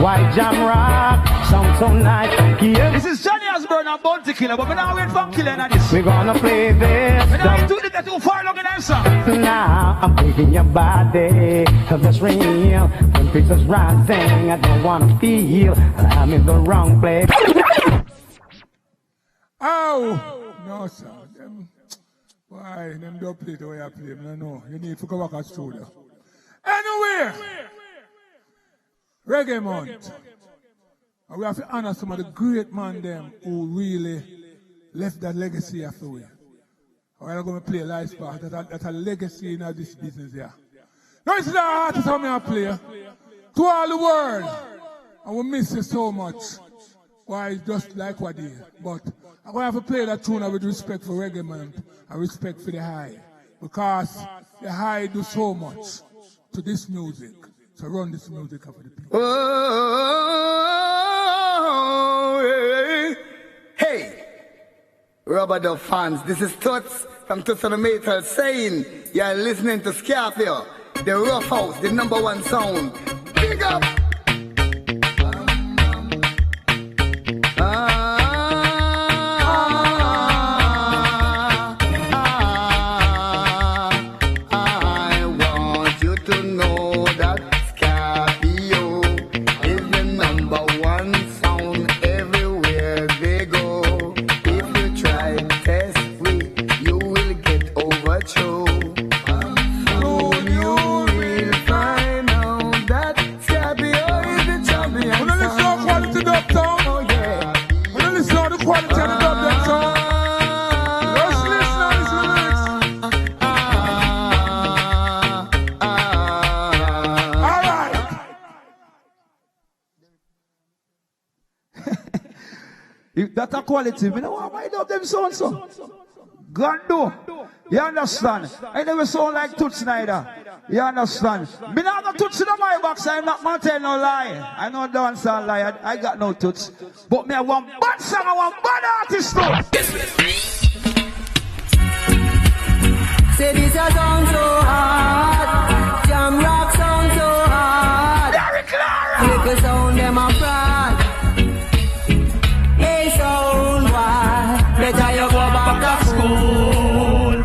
why Jamrock sounds so nice. This is Johnny Osborne and Bounty Killer, but we're not waiting for killing at this. We're gonna play this. We're not doing it too far long in answer. Now I'm taking your body, cause it's real. Temperature's rising, I don't wanna feel I'm in the wrong place. Oh! No, sir. Why? Them don't play the way I play. No. You need to go back to studio. Anyway! Reggae Month. And we have to honor some of the great men them who really left that legacy after we. We're going to play a live part. That's a legacy in this business here. Now it's the artist how me I play. To all the world. And we miss you so much. Why, just like what they. But I'm going to have to play that tune with respect for Reggae Month and respect for the high. Because the high do so much to this music. So run this music up for the people. Oh, hey, Rubber Dub fans, this is Toots from Toots on the Metal saying you're listening to Scorpio, the Rough House, the #1 sound. Big up! That's a quality. I don't mind of them so and so. God do. You understand? I never sound like Toots neither. You understand? Me not no Toots in my box. I'm not going to tell no lie. I know dance and lie. I got no Toots. But me I want bad song. I want bad artist too. Say this a sound so hard. Jamrock sound so hard. Make a sound them a fraud. Hey sound why? Better you go back to school.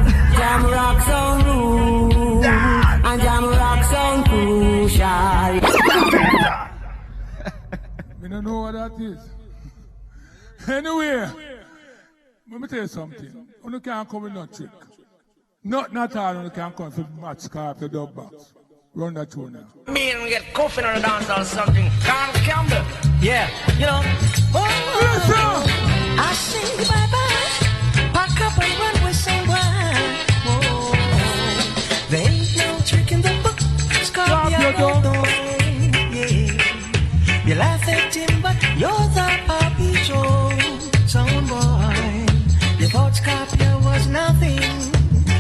know what that is. Anyway, let me tell you something. You can't come with no trick. Not all you can come for match Scarpia dub box. Run that tune now. Me and get coffin on the dance or something. Carl Campbell. Yeah, you know. Oh, I sing bye-bye, pack up and run with some wine. Oh, there ain't no trick in the book. Scorpio don't know. Yeah. You laugh at him, but you're the happy show. Sound boy, you thought Scorpio was nothing,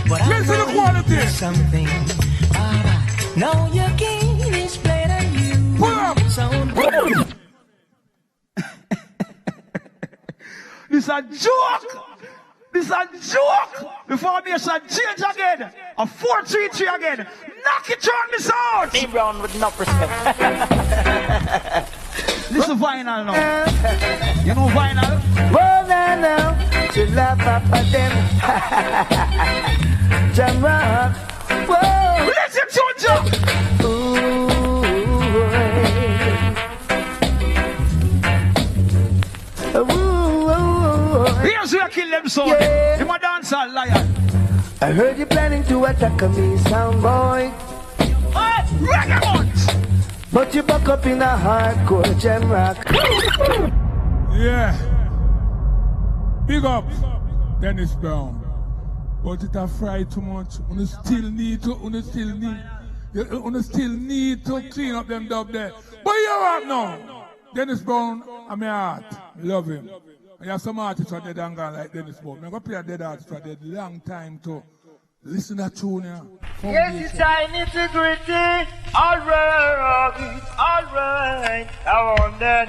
but I know something. Alright, now your game is played on you. Sound boy. This a joke! This a joke! Before me, I shall change again. A 4-3-3 again. Knock it on this out! Steve Brown with enough respect. This is vinyl now. You know vinyl? Well, now, to love Papa them. Jamrock. Whoa. Listen to it, Here's where I kill them so. Yeah. Him a dancer lion. I heard you planning to attack me, sound boy. But you buck up in a hardcore jam rock. Yeah. Big up, Dennis Brown. But it a fry too much. You still need to clean up them dub there. But you're up now. Dennis Brown, I'm my heart. Love him. I have some artists who are dead and gone like Dennis Brown. I'm going to play a dead artist who are dead long time to listen to that tune here. Yes, it's nitty-gritty. Alright. I want that.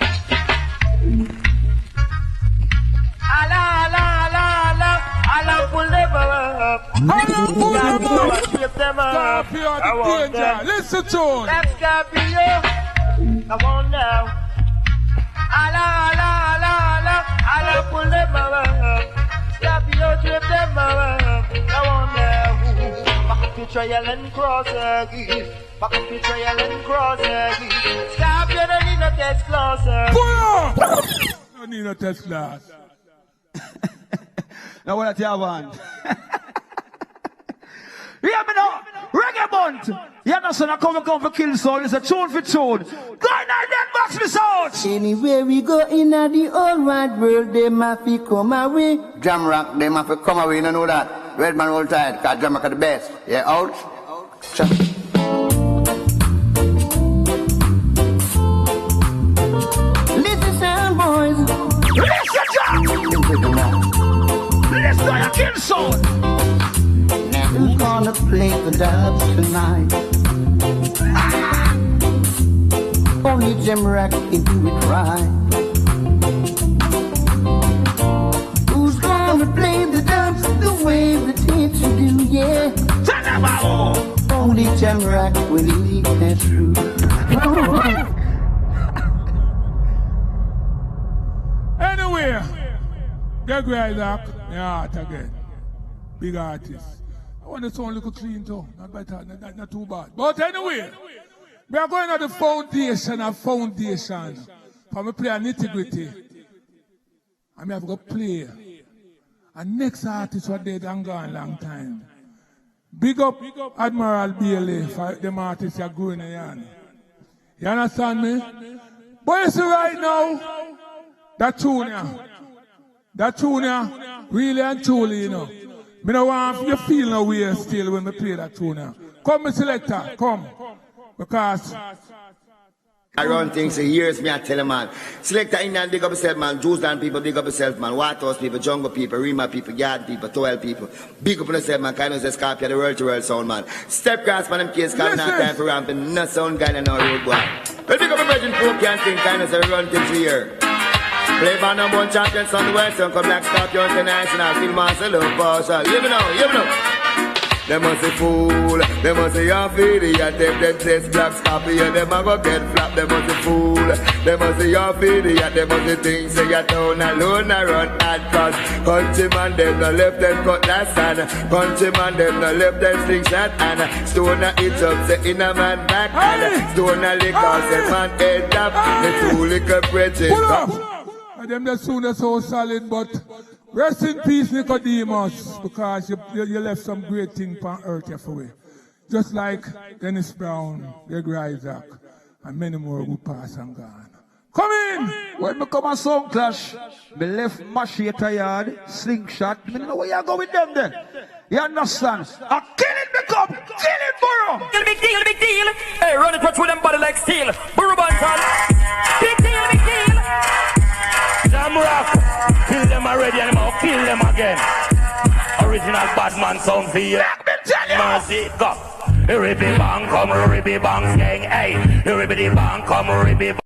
Allah, pull them up. I want that. Listen to it. That's Scorpio. I want that. Allah, pull them up. Scorpio, trip them up. I want that. Back to trial and cross again. Back to trial and cross again. Scorpio, don't need no test class. Don't need no test class. Now what you want? Hear me now, Reggae Month. You understand? I come for kill soul. It's a tune for tune. Go in that box, me sound. Anywhere we go in the whole wide world, they have to come away. Jam rock, they have to come away. You know that? Redman all tired, cause jam rock are the best. Yeah, out. Listen, sound boys. Listen, John. Listen to your kill soul. Who's gonna play the dubs tonight? Only Jim Rack can do it right. Who's gonna play the dubs the way the teacher do, yeah? Only Jim Rack will lead that through. Anyway, the guy back, yeah, again. Big artist. I want the sound look clean too. Not better, not too bad. But anyway, we are going to the foundation. For me play a nitty-gritty. And me have to play. And next artist was dead and gone long time. Big up Admiral Bailey for them artists are growing in. You understand me? But you see right now, that tune here, really and truly, you know. I don't want you feel no way still when we play that tune now. Come, selector, come. Because I run things for years, me I tell you, man. Selector Indian, big up yourself, man. Jews people, big up yourself, man. Whitehouse people, jungle people, Rima people, yard people, Toel people. Big up yourself, man. Kind of say Scorpio, the world to world sound, man. Step grass, man, them kids, coming out time for ramping. No sound guy and no road boy. Well, big up a virgin folk, can't think, kind of say run things for years. Play by number one champions on the west, come Black Scorpion tonight, and I feel myself love partial. You know. Them must be fool. Them must be off idiot. Them test blacks copy and them a go get flap. Them must be fool. Them must be off idiot. Them must be things say you down alone and run hard cause countryman them no left them cut last and countryman them no left them slingshot and stone a itch up say in a man back and stone a lick out say man head up. The two liquor bridges. And them the soon so solid, but rest in peace, Nicodemus, because you left some great thing on earth here for we. Just like Dennis Brown, Reggae Isaac, and many more who pass and gone. Come in! When me come a sound clash, me left machete yard, slingshot, me know where you go with them then. You understand? I kill it, me come, kill it, bro! Big deal, big deal. Hey, run it touch with them body like steel. Burro Banton. Big deal, big deal. Jam rock, kill them already and I'll kill them again. Original bad man sound for you. Mercy, go. Ribby bang, come ribby bang, gang, hey. Ribby bang, come ribby bang.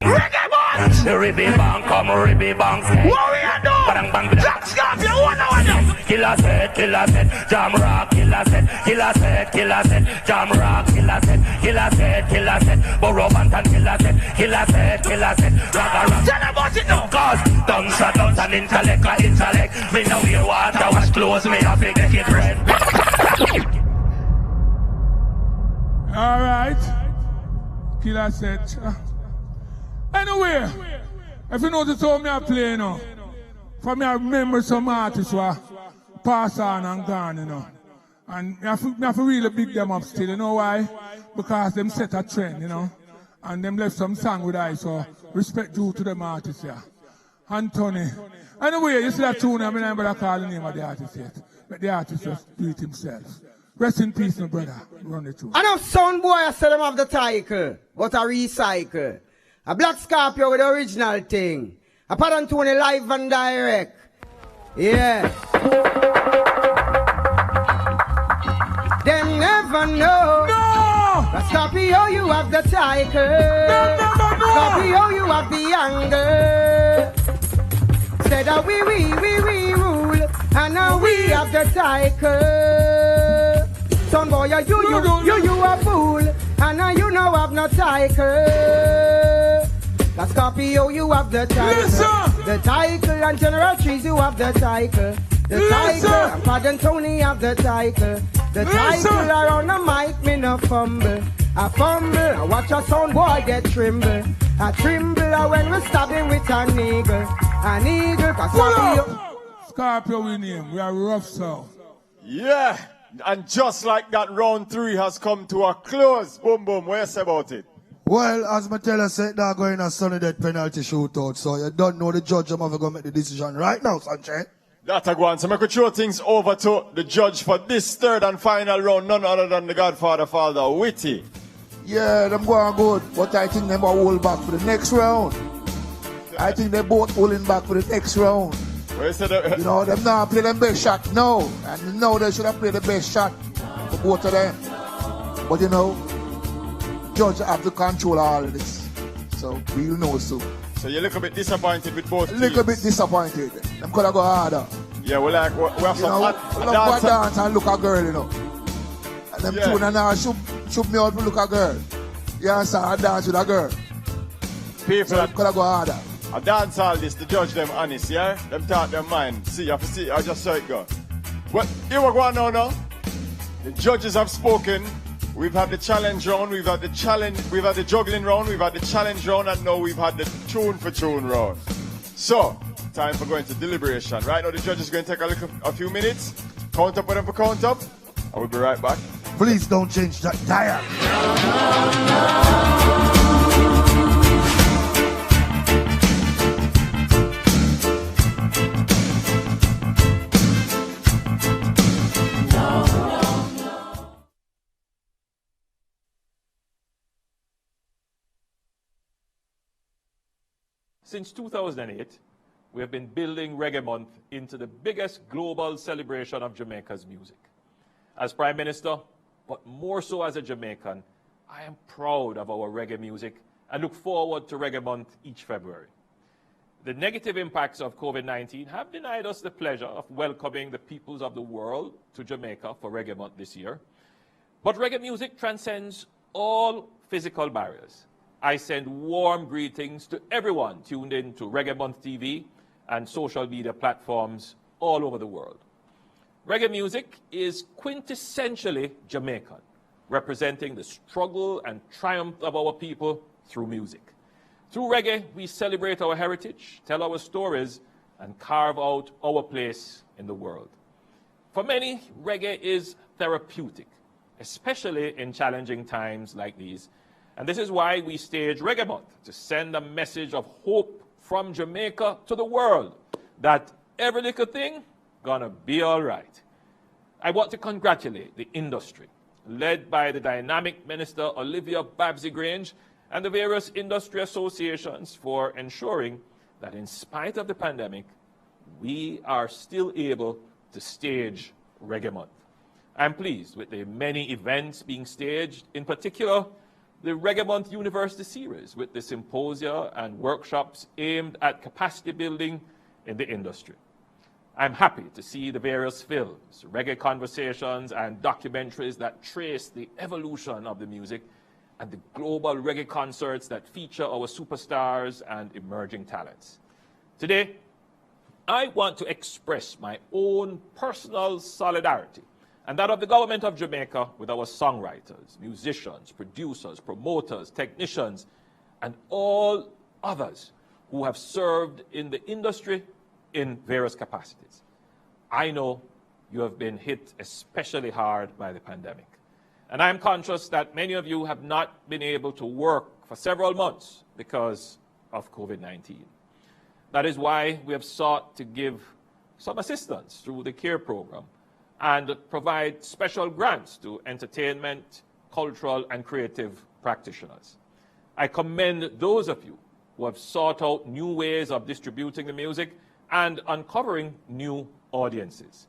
Reggae boss! Ribby bang, come ribby bang, gang. What we are doing? Bang, bang, bang. Jack Scorpio, what now I do? Killer set, jam rock, killer set, jam rock, killer set, Burro Banton, killer set, rock. Tell about it now. Cause dance and intellect, me know you want to wash clothes, me have to get it red. Alright. Killer set. Anyway, if you notice how me I play now, for me I remember some artists who are pass on and gone, you know. And I have to really big them up still, you know why? Because them set a trend, you know. And them left some song with I, so respect due to them artists, yeah. Anthony. Anyway, you see that tune, I mean, I'm going to call the name of the artist yet. But the artist just do it himself. Rest in peace, my brother. Run the tune. I know sound boy, I said them have the title, but I recycle. A Black Scorpio with the original thing. A Pattern Tony live and direct. Yeah. Them never know. No! But Scorpio, you have the title. No. Scorpio, you have the anger. Said that we rule. And now we have the title. Son boy, you a fool. And now you know have no title. The Scorpio, you have the title. Listen. The title and General Trees, you have the title. The title and Pattern Tony have the title. The title around the mic, me no fumble. I fumble, I watch a sound boy get tremble. I tremble when we stab him with an eagle. An eagle, cause Scorpio we name, we are rough so. Yeah, and just like that, round 3 has come to a close. Boom, boom, what you say about it? Well, as my teller said, they're going a sunny dead penalty shootout, so you don't know the judge. I'm going to make the decision right now, Sanchez. That a go on. So I could throw things over to the judge for this third and final round, none other than the Godfather Father, Witty. Yeah, them going good, but I think they will hold back for the next round. I think they both holding back for the next round. You know, them now play them best shot, no. And you know they should have played the best shot for both of them. But you know, judge have to control all of this. So we'll know soon. So you're a little bit disappointed with both teams? A little bit disappointed. Them could have go harder. Yeah, we have some dance and look a girl, you know. And them two and now shoot me out to look a girl. You understand? I dance with a girl. People so could have go harder. I dance all this to judge them honest, yeah? Them talk their mind. See, I see, I just saw it go. Well, here we go now. The judges have spoken. We've had the challenge round, we've had the juggling round, we've had the challenge round, and now we've had the tune for tune round. So, time for going to deliberation. Right now the judge is going to take a few minutes, count up with them for count up, and we'll be right back. Please don't change that dial. Since 2008, we have been building Reggae Month into the biggest global celebration of Jamaica's music. As Prime Minister, but more so as a Jamaican, I am proud of our reggae music and look forward to Reggae Month each February. The negative impacts of COVID-19 have denied us the pleasure of welcoming the peoples of the world to Jamaica for Reggae Month this year. But reggae music transcends all physical barriers. I send warm greetings to everyone tuned in to Reggae Month TV and social media platforms all over the world. Reggae music is quintessentially Jamaican, representing the struggle and triumph of our people through music. Through reggae, we celebrate our heritage, tell our stories, and carve out our place in the world. For many, reggae is therapeutic, especially in challenging times like these. And this is why we stage Reggae Month, to send a message of hope from Jamaica to the world, that every little thing gonna be all right. I want to congratulate the industry, led by the dynamic Minister Olivia Babsy-Grange, and the various industry associations for ensuring that in spite of the pandemic, we are still able to stage Reggae Month. I'm pleased with the many events being staged, in particular, the Reggae Month University Series with the symposia and workshops aimed at capacity building in the industry. I'm happy to see the various films, reggae conversations, and documentaries that trace the evolution of the music, and the global reggae concerts that feature our superstars and emerging talents. Today, I want to express my own personal solidarity and that of the government of Jamaica with our songwriters, musicians, producers, promoters, technicians, and all others who have served in the industry in various capacities. I know you have been hit especially hard by the pandemic. And I'm conscious that many of you have not been able to work for several months because of COVID-19. That is why we have sought to give some assistance through the CARE program and provide special grants to entertainment, cultural, and creative practitioners. I commend those of you who have sought out new ways of distributing the music and uncovering new audiences.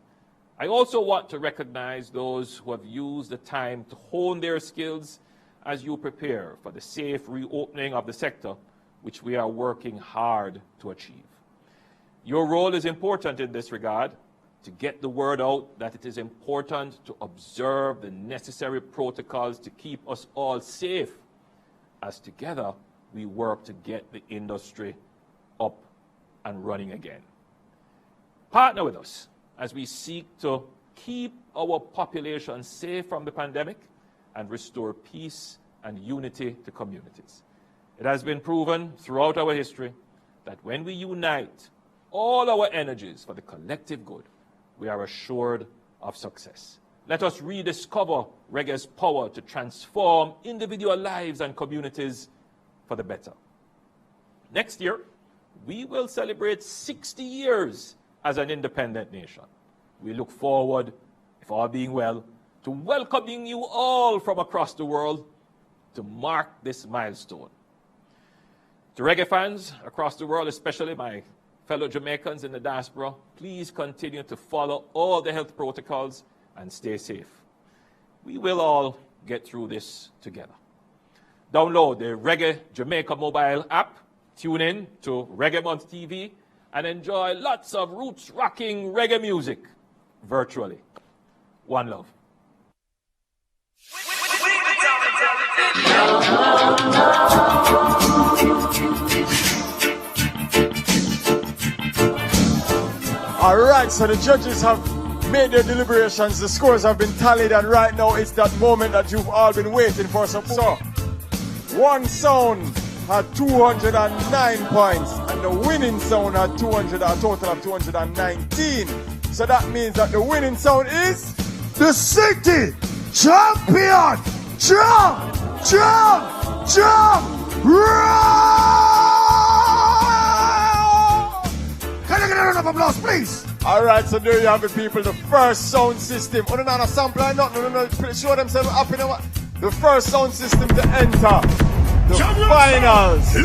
I also want to recognize those who have used the time to hone their skills as you prepare for the safe reopening of the sector, which we are working hard to achieve. Your role is important in this regard, to get the word out that it is important to observe the necessary protocols to keep us all safe, as together we work to get the industry up and running again. Partner with us as we seek to keep our population safe from the pandemic and restore peace and unity to communities. It has been proven throughout our history that when we unite all our energies for the collective good, we are assured of success. Let us rediscover reggae's power to transform individual lives and communities for the better. Next year, we will celebrate 60 years as an independent nation. We look forward, if all being well, to welcoming you all from across the world to mark this milestone. To reggae fans across the world, especially my fellow Jamaicans in the diaspora, please continue to follow all the health protocols and stay safe. We will all get through this together. Download the Reggae Jamaica mobile app, tune in to Reggae Month TV, and enjoy lots of roots-rocking reggae music virtually. One love. All right, so the judges have made their deliberations. The scores have been tallied, and right now it's that moment that you've all been waiting for. So one sound had 209 points, and the winning sound had a total of 219. So that means that the winning sound is the city champion. Can I get a round of applause, please? All right, so there you have it, people. The first sound system. Oh, no, sample or not. No. Show themselves up in the first sound system to enter the finals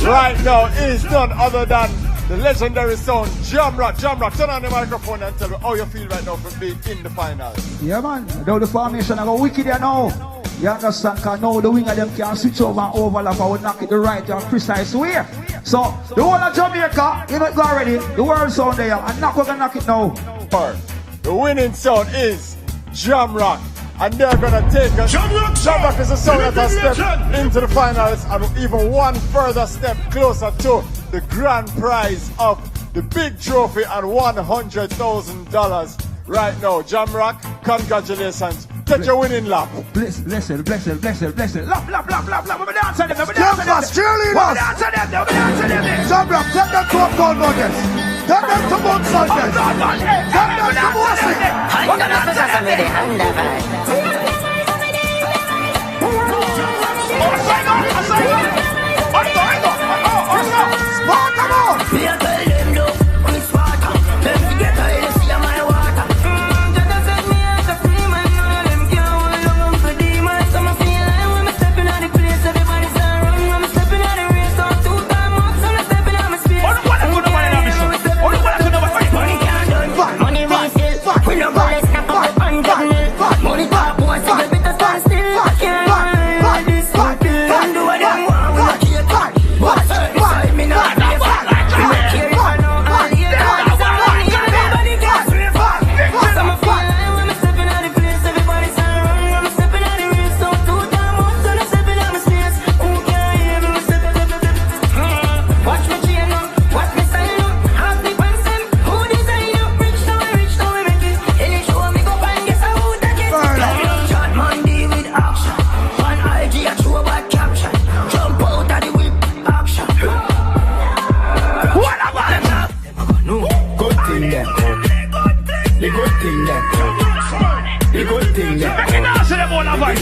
right now is none other than the legendary sound Jamrock. Turn on the microphone and tell me how you feel right now for being in the finals. Yeah, man. Now the formation I go wicked here now. You understand? Because now the winger them can switch over and overlap. I will knock it the right and precise way. So, the whole of Jamaica, you know it go already. The world sound there, and we're gonna knock it now. The winning sound is Jamrock. And they're gonna take us. Jamrock is a sound that has stepped into the finals and even one further step closer to the grand prize of the big trophy and $100,000 right now. Jamrock, congratulations. Take your winning lap. Bless it. Lap. We're dancing them. Cheerleaders. Jamrock, take them to a gold nuggets. Take them to Mount Sunday. Take them to Mossy.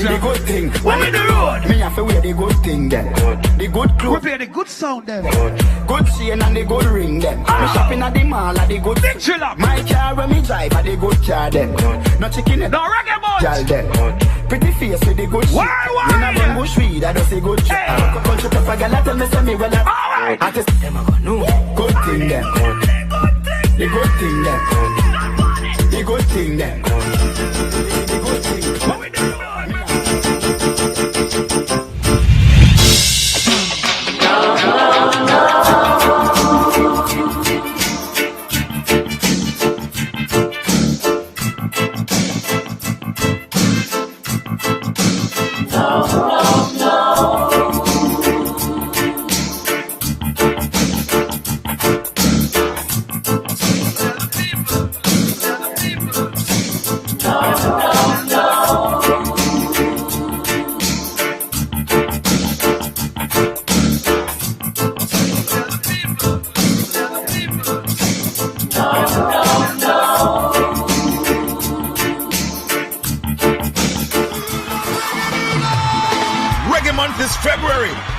The good thing. When we the road, me have to wear the good thing then. The good clothes. We play the good sound then. Good chain and the good ring then. Me shopping at the mall at the good thing. Chill up. My car when me drive at the good car then. No chicken and no reggae boys. Then. Pretty face with the good shit. Why? Me na bang bush weed, I don't say good shit. Country tough a girl, I tell me say me well. I just them a go no. Good thing then. The good thing then. The good thing then. The good thing. What we do?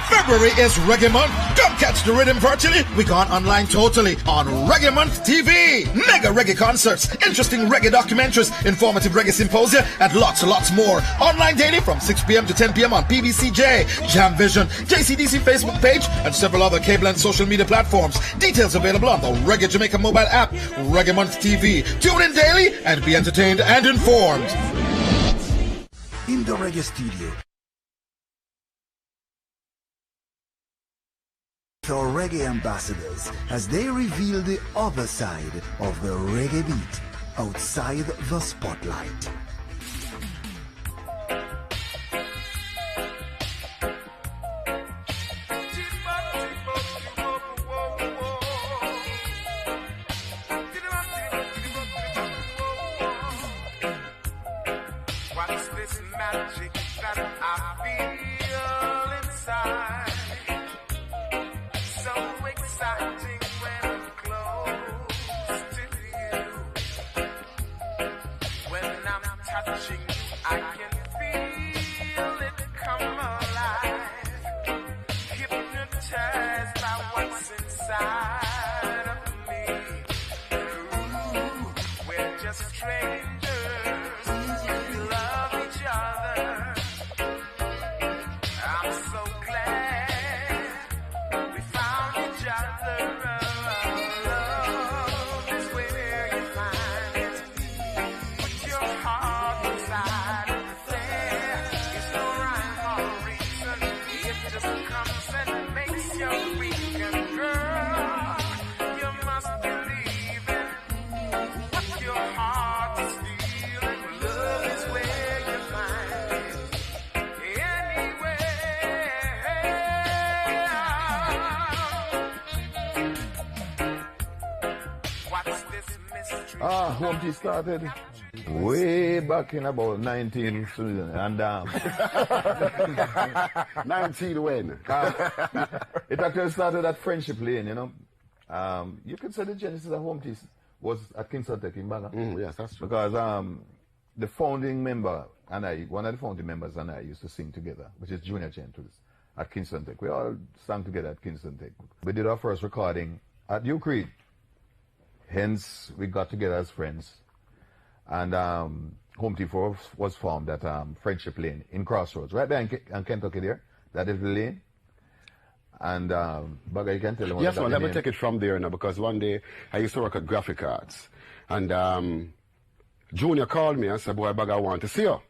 February is Reggae Month. Come catch the rhythm virtually. We gone online totally on Reggae Month TV. Mega reggae concerts, interesting reggae documentaries, informative reggae symposia, and lots more. Online daily from 6 p.m. to 10 p.m. on PBCJ, Jam Vision, JCDC Facebook page, and several other cable and social media platforms. Details available on the Reggae Jamaica mobile app, Reggae Month TV. Tune in daily and be entertained and informed. In the Reggae Studio, our reggae ambassadors as they reveal the other side of the reggae beat outside the spotlight. What's this magic that I feel inside? So exciting when I'm close to you. When I'm touching you, I can feel it come alive. Hypnotized by what's inside of me. Ooh, we're just strangers. We love each other. I'm so glad we found each other. Love is where you find it. Put your heart inside it. There is no rhyme or reason. It just comes and makes you weak and Home tea started way back in about 19 and 19 when? It actually started at Friendship Lane, you know. You could say the genesis of Home Tea was at Kingston Tech in Baga. Yes, that's true. Because the founding member and one of the founding members and I used to sing together, which is Junior Gentles at Kingston Tech. We all sang together at Kingston Tech. We did our first recording at New Creed. Hence, we got together as friends. And Home Tea was formed at Friendship Lane in Crossroads, right there in Kentucky there. That is the lane. And Baga, you can tell them what Yes, that man, let me name. take it from there now, because one day I used to work at Graphic Arts. And Junior called me and said, boy, Baga, I want to see you.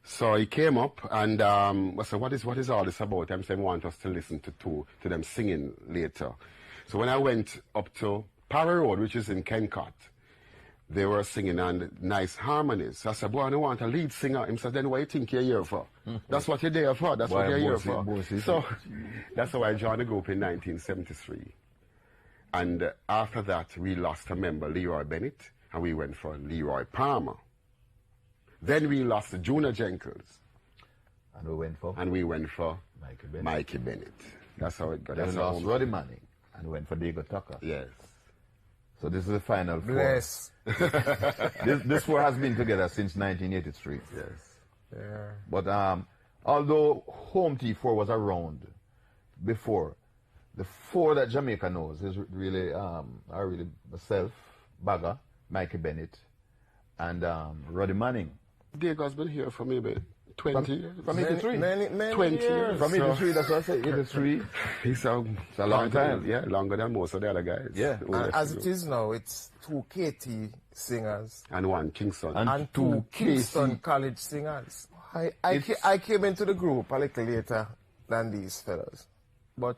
So he came up and I said, what is all this about? I'm saying, want us to listen to them singing later. So when I went up to Parry Road, which is in Kencott, they were singing and nice harmonies. I said, boy, I don't want a lead singer. He said, then what you think you're here for? That's what you're there for. That's what you're here for. So that's how I joined the group in 1973. And after that, we lost a member, Leroy Bennett, and we went for Leroy Palmer. Then we lost Junior Jenkins. And we went for Mikey Bennett. That's how it got. Then That's we how lost Roddy Manning and went for Diego Tucker. Yes. So this is the final four. Bless. this four has been together since 1983. Yes. Yeah. But although Home Tea 4 was around before, the four that Jamaica knows is really are really myself, Baga, Mikey Bennett, and Roddy Manning. Diego's been here for maybe 20 years. From 83. Many 20 years. From 83, that's what I say, 83. It's a long time. Yeah, longer than most of the other guys. Yeah. And as it is now, it's 2 KT singers. And 1 Kingston. And 2 Kingston College singers. I came into the group a little later than these fellas. But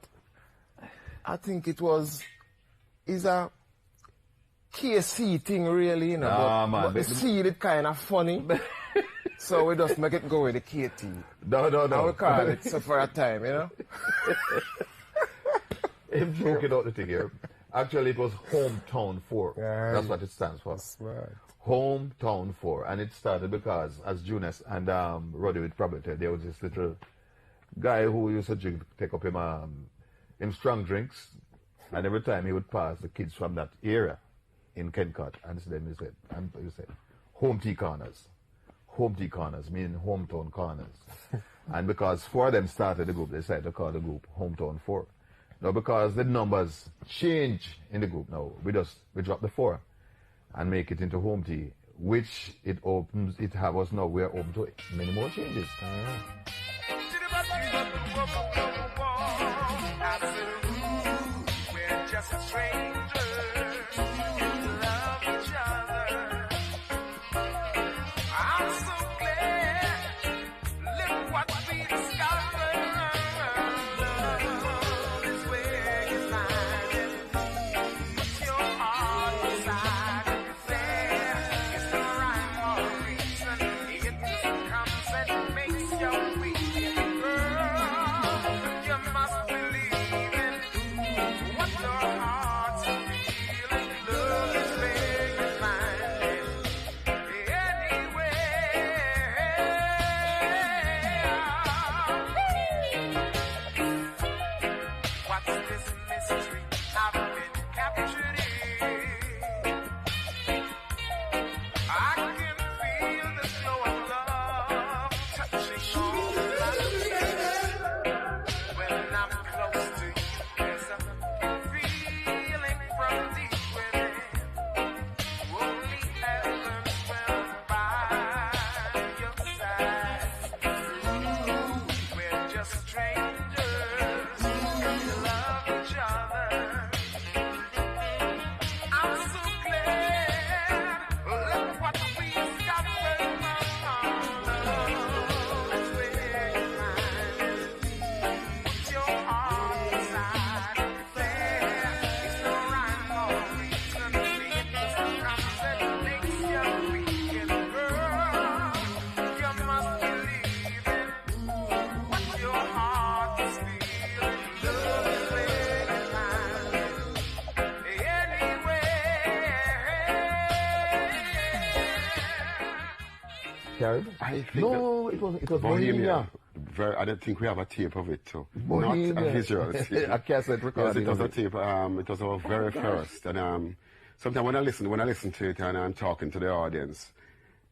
I think it's a KC thing really, you know. But the seed is kind of funny. So we just make it go with the KT. No. And we call it so for a time, you know. I'm joking out the thing here. Actually, it was Hometown 4. Yeah. That's what it stands for. That's right. Hometown 4. And it started because, as Jonas and Roddy would probably tell, there was this little guy who used to take up him strong drinks. And every time he would pass the kids from that area in Kencott, and then he said, Home Tea Corners. Home Tea Corners, meaning hometown corners. And because 4 of them started the group, they decided to call the group Hometown 4. Now, because the numbers change in the group now, we drop the 4 and make it into Home Tea, which it have us now, we are open to many more changes. We're just strangers who love each other. I'm so glad. Look what we discovered. Love is where you find it. Put your heart inside it. There is no rhyme or reason. It just comes and makes your week. Girl, you must believe in what your heart Carib? I think no, it was Bohemia. I don't think we have a tape of it too. Bohemia. Not a visual tape. A cassette recording. Yes, it was a tape. It was our very first. And sometimes when I listen to it and I'm talking to the audience,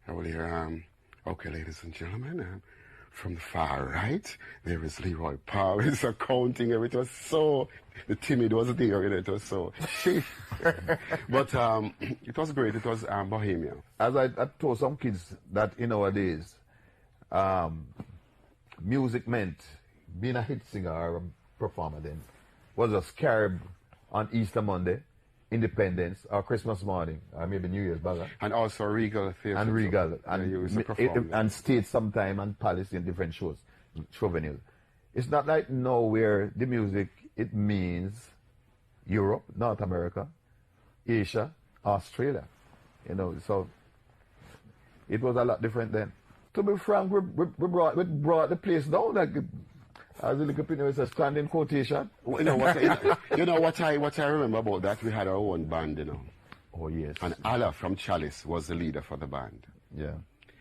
I will hear, okay, ladies and gentlemen, from the far right, there is Leroy Powers accounting. It was so, the timid was there, it was so cheap. But it was great. It was Bohemia. As I told some kids that in our days, music meant being a hit singer or a performer then was just Carib on Easter Monday, Independence, or Christmas morning, or maybe New Year's bag. And also Regal Theatre. And Regal. And you used to perform and State sometime and Palace in different show venues. It's not like now where the music, it means Europe, North America, Asia, Australia. You know, so it was a lot different then. To be frank, we brought the place down. Like, as the little people says, standing quotation. You know what I remember about that? We had our own band, you know. Oh yes. And Allah from Chalice was the leader for the band. Yeah.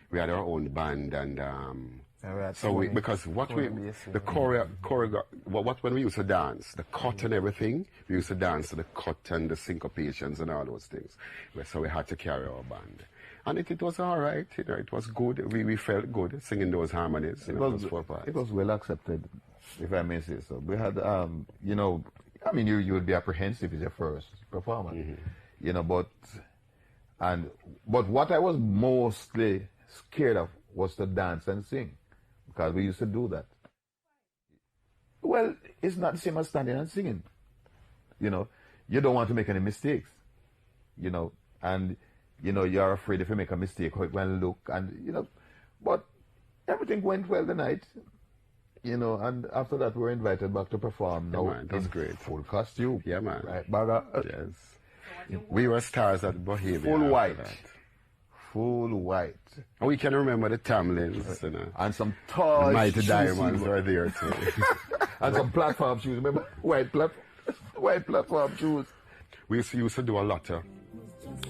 We had our own band, and when we used to dance, the cut and everything, we used to dance to the cut and the syncopations and all those things. So we had to carry our band. And it was all right, you know, it was good. We felt good singing those harmonies. It was well accepted, if I may say so. We had, you know, I mean, you would be apprehensive as your first performer, you know, but what I was mostly scared of was to dance and sing, because we used to do that. Well, it's not the same as standing and singing, you know. You don't want to make any mistakes, you know, and you know, you're afraid if you make a mistake, how it will look, and, you know, but everything went well the night, you know, and after that we were invited back to perform. Yeah, man, that was great. Full costume. Yeah, man. Right, Baga. Yes. We were stars at Bohemia. Full white. Full white. And we can remember the Tamlins, you know. And some tall the Mighty shoes Diamonds were there too. And some platform shoes, remember? White platform shoes. We used to do a lot of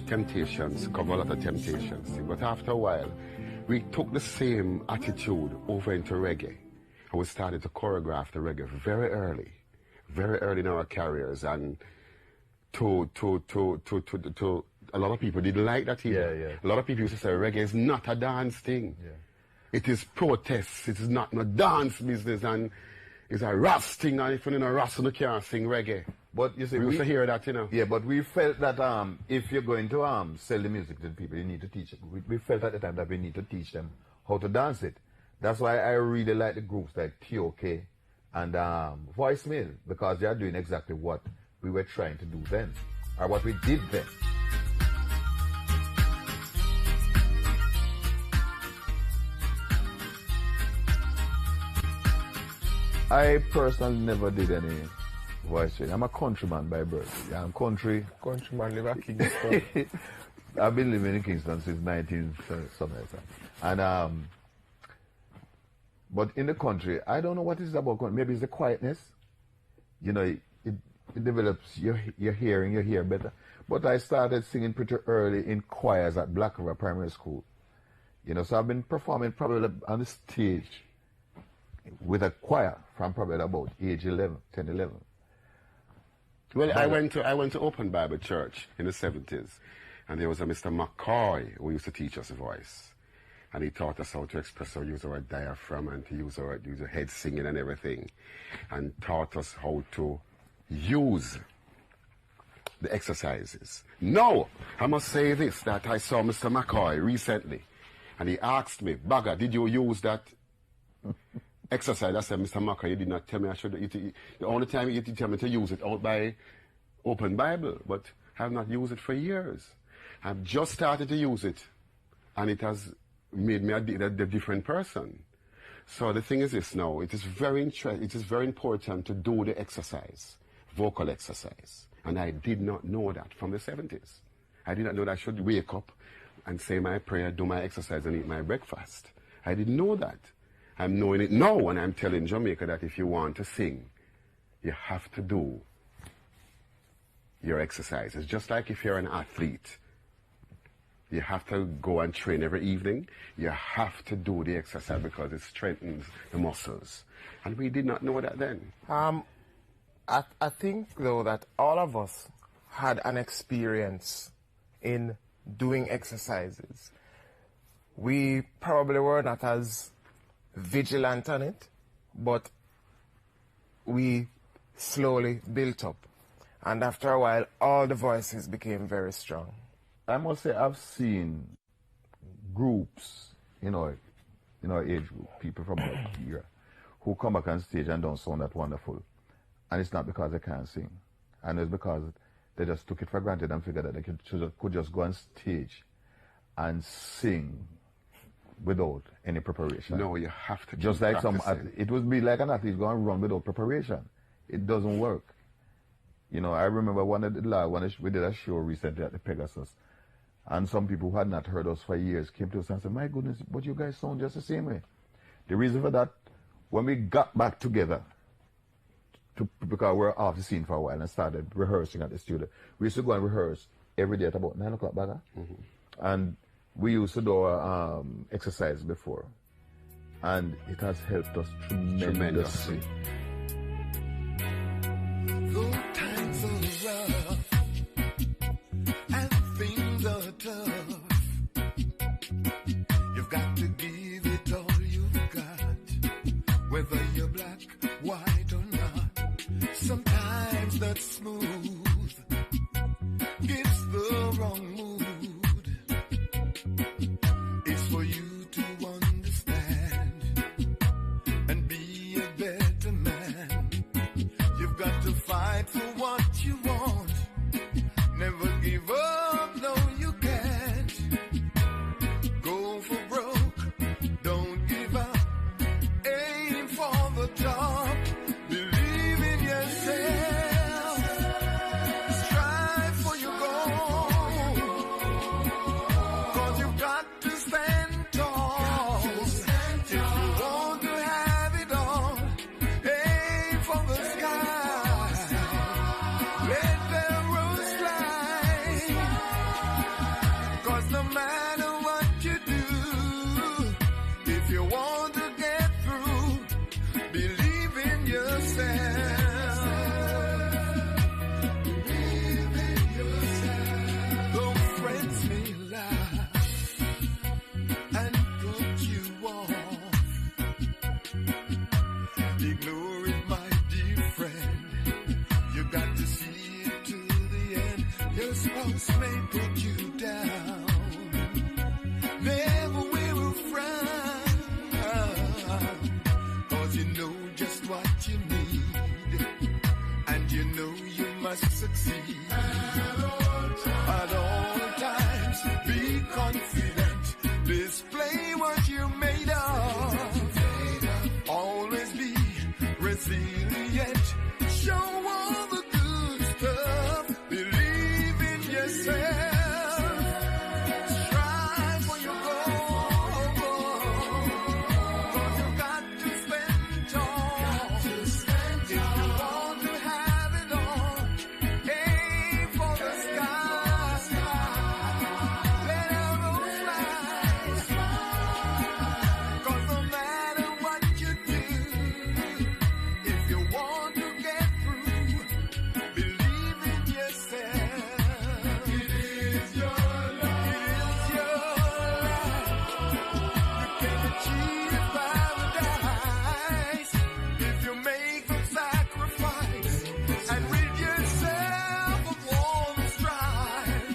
temptations, cover a lot of temptations. But after a while, we took the same attitude over into reggae. And we started to choreograph the reggae very early in our careers. And to a lot of people didn't like that either. Yeah. A lot of people used to say reggae is not a dance thing. Yeah. It is protest. It is not no dance business, and it's a Ras thing. And if you're in a Ras, you can't sing reggae. But you see, we used to hear that, you know. Yeah, but we felt that if you're going to sell the music to the people, you need to teach it. We felt at the time that we need to teach them how to dance it. That's why I really like the groups like TOK and Voicemail, because they are doing exactly what we were trying to do then, or what we did then. I personally never did any voice training. I'm a countryman by birth. Yeah, I'm country. Countryman live at Kingston. I've been living in Kingston since 1970. And but in the country, I don't know what it is about country. Maybe it's the quietness. You know, it develops your hearing, you hear better. But I started singing pretty early in choirs at Black River Primary School. You know, so I've been performing probably on the stage with a choir from probably about age 10, 11. Well, I went to Open Bible Church in the 70s, and there was a Mr. McCoy who used to teach us voice. And he taught us how to express or use our diaphragm and to use our head singing and everything. And taught us how to use the exercises. Now, I must say this, that I saw Mr. McCoy recently, and he asked me, Bagger, did you use that exercise? I said, Mr. McCoy, you did not tell me I should. The only time you did tell me to use it out by Open Bible, but I have not used it for years. I've just started to use it, and it has made me a different person. So the thing is this now, it is very important to do the exercise, vocal exercise. And I did not know that from the 70s. I did not know that I should wake up and say my prayer, do my exercise, and eat my breakfast. I didn't know that. I'm knowing it now, and I'm telling Jamaica that if you want to sing, you have to do your exercises. Just like if you're an athlete, You have to go and train every evening. You have to do the exercise because it strengthens the muscles. And we did not know that then. I think, though, that all of us had an experience in doing exercises. We probably were not as vigilant on it, but we slowly built up. And after a while, all the voices became very strong. I must say I've seen groups, in our age group, people from our era, who come back on stage and don't sound that wonderful. And it's not because they can't sing. And it's because they just took it for granted and figured that they could just go on stage and sing without any preparation. No, you have to just keep like practicing. it would be like an athlete going to run without preparation. It doesn't work. I remember we did a show recently at the Pegasus, and some people who had not heard us for years came to us and said, "My goodness, but you guys sound just the same way." The reason for that, when we got back together, because we were off the scene for a while and started rehearsing at the studio, we used to go and rehearse every day at about 9 o'clock, baga. And we used to do exercise before, and it has helped us tremendously. Though times are rough and things are tough, you've got to give it all you've got, whether you're black, white or not. Sometimes that's smooth gives the wrong mood. It's for you to understand and be a better man. You've got to fight for what you want. Never give up, no you can't. Go for broke, don't give up. Aim for the top. Believe in yourself. Strive for your goal. 'Cause you've got to stand tall. If you want to have it all, aim for the sky. Let the road slide. 'Cause no matter what you do, if you want to get through, believe in yourself. Believe in yourself. Though friends may laugh and put you off, ignore it, my dear friend. You got to see it to the end. Your spouse may put you down. Never wear a frown, 'cause you know just what you need, and you know you must succeed. At all times, be confident. Display what you're made of. Always be resilient. Show all the good stuff. Believe in yourself. Strive for your goal. 'Cause you've got to stand tall. If you want to have it all, aim for the sky. Let our road fly. 'Cause no matter what you do, if you want to get through, believe in yourself. It is your life. It is your life. You can achieve paradise if you make a sacrifice and rid yourself of all the strife.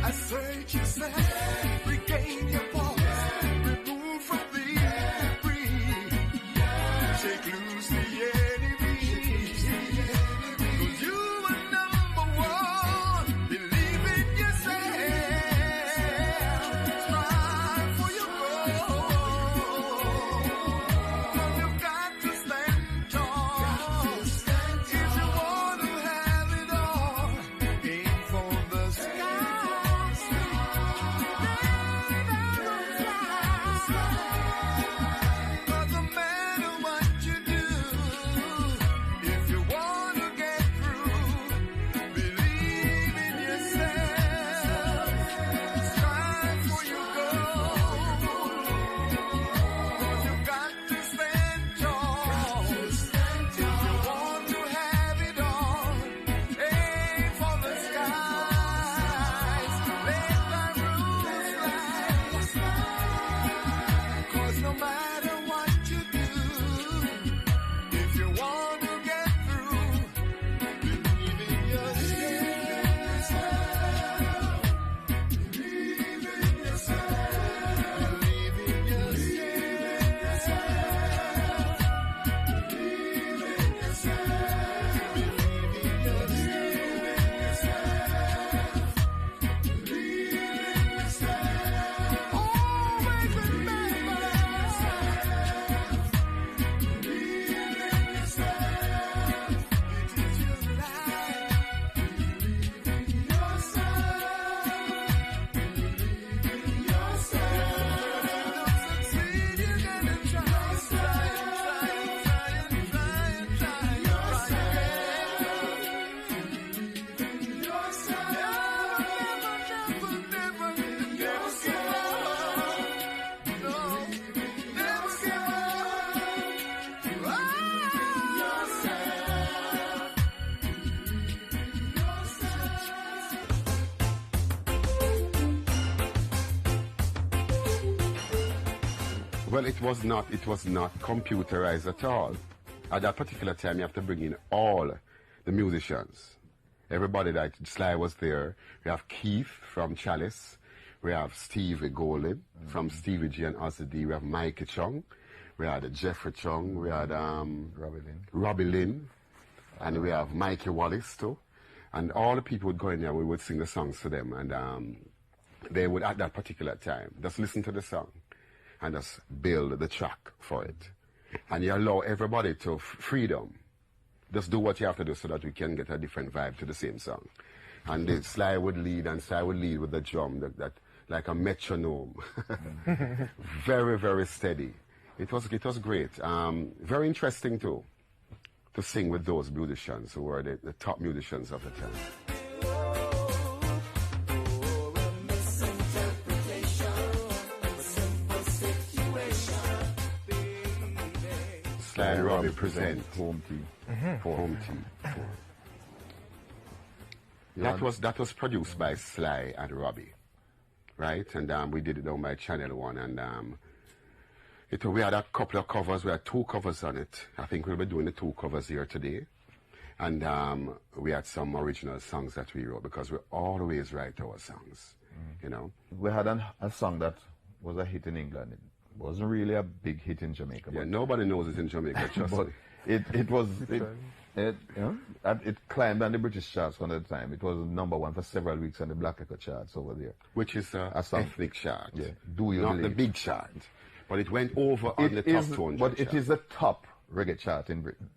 Assert yourself, regain your voice, remove from the debris, shake loose the enemy. 'Cause you are number one. Believe in yourself. Strive for your goal. 'Cause you've got to stand tall. If you want to have it all, aim for the sky. Well, it was not computerized at all. At that particular time, you have to bring in all the musicians. Everybody, like Sly was there. We have Keith from Chalice. We have Stevie Golden from Stevie G and Ozzy D. We have Mikey Chung. We had Jeffrey Chung. We had Robbie Lynn. And we have Mikey Wallace too. And all the people would go in there, we would sing the songs to them. And they would, at that particular time, just listen to the song and just build the track for it. And you allow everybody to freedom. Just do what you have to do so that we can get a different vibe to the same song. And the Sly would lead, and Sly would lead with the drum, that like a metronome. Very, very steady. It was great. Very interesting too, to sing with those musicians who were the top musicians of the time. Sly and Robbie present Home Team. Home Team. That was produced by Sly and Robbie, right? And we did it on my Channel 1, and we had a couple of covers. We had 2 covers on it. I think we'll be doing the 2 covers here today. And we had some original songs that we wrote, because we always write our songs, you know. We had a song that was a hit in England. It wasn't really a big hit in Jamaica. Yeah, nobody knows it in Jamaica, trust but me. It climbed on the British charts one at a time. It was #1 for several weeks on the Black Echo charts over there. Which is a ethnic chart. Yeah. Do you Not believe? the big chart. But it went over on the top 200 But it chart. is the top reggae chart in Britain.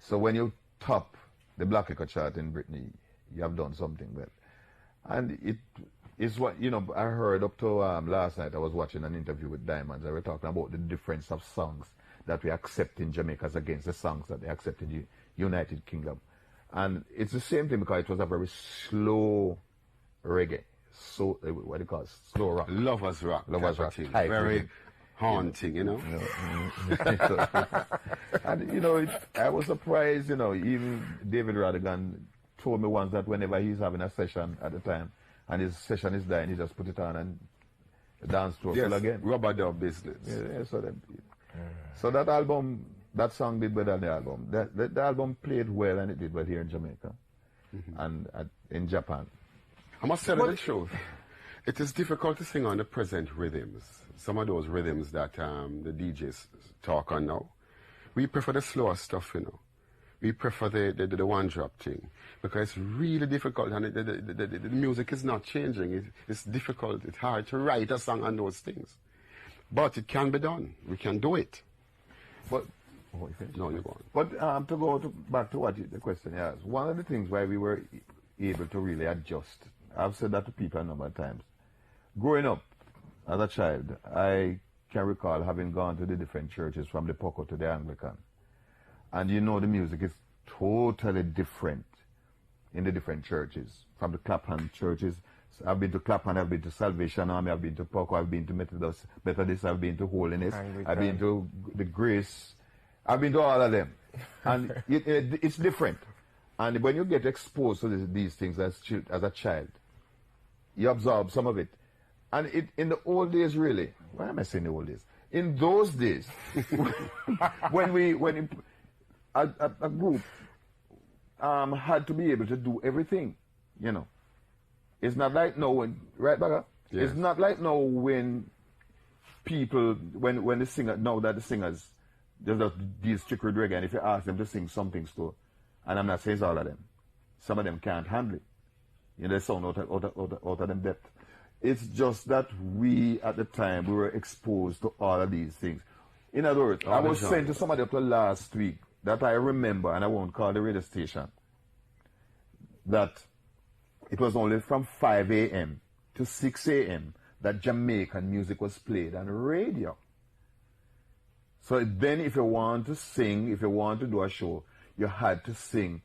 So when you top the Black Echo chart in Britain, you have done something well. And it is what, you know, I heard up to last night, I was watching an interview with Diamonds. They were talking about the difference of songs that we accept in Jamaica as against the songs that they accept in the United Kingdom. And it's the same thing, because it was a very slow reggae. So, what do you call it? Slow rock. Lovers rock. Lovers rock. Very Reggae. haunting, you know. And, you know, I was surprised, you know, even David Radigan told me once that whenever he's having a session at the time, and his session is dying, he just put it on and dance to Yes, again. rubber dub business. Yeah, so that album, that song did well on the album. The album played well, and it did well here in Jamaica and in Japan. I must tell you the truth. It is difficult to sing on the present rhythms. Some of those rhythms that the DJs talk on now. We prefer the slower stuff, you know. We prefer the one-drop thing, because it's really difficult, and the music is not changing. It's difficult. It's hard to write a song on those things. But it can be done. We can do it. But no, you're going. But to go back to what the question you asked, one of the things why we were able to really adjust, I've said that to people a number of times. Growing up as a child, I can recall having gone to the different churches, from the Poco to the Anglican. And you know, the music is totally different in the different churches. From the Clapham churches, I've been to Clapham, I've been to Salvation Army, I've been to Poco, I've been to Methodist, I've been to Holiness, I've been to the Grace, I've been to all of them. And it's different. And when you get exposed to these things as a child, you absorb some of it. And in the old days, really, why am I saying the old days? In those days, when a group had to be able to do everything, you know. It's not like now when, right, Baga? Yes. It's not like now when people, when the singer, now that the singers, there's just these strict with reggae, and if you ask them to sing some things too, and I'm not saying it's all of them, some of them can't handle it. You know, they sound out of them depth. It's just that we, at the time, we were exposed to all of these things. In other words, I was saying to somebody up to last week that I remember, and I won't call the radio station, that it was only from 5 a.m. to 6 a.m. that Jamaican music was played on radio. So then if you want to sing, if you want to do a show, you had to sing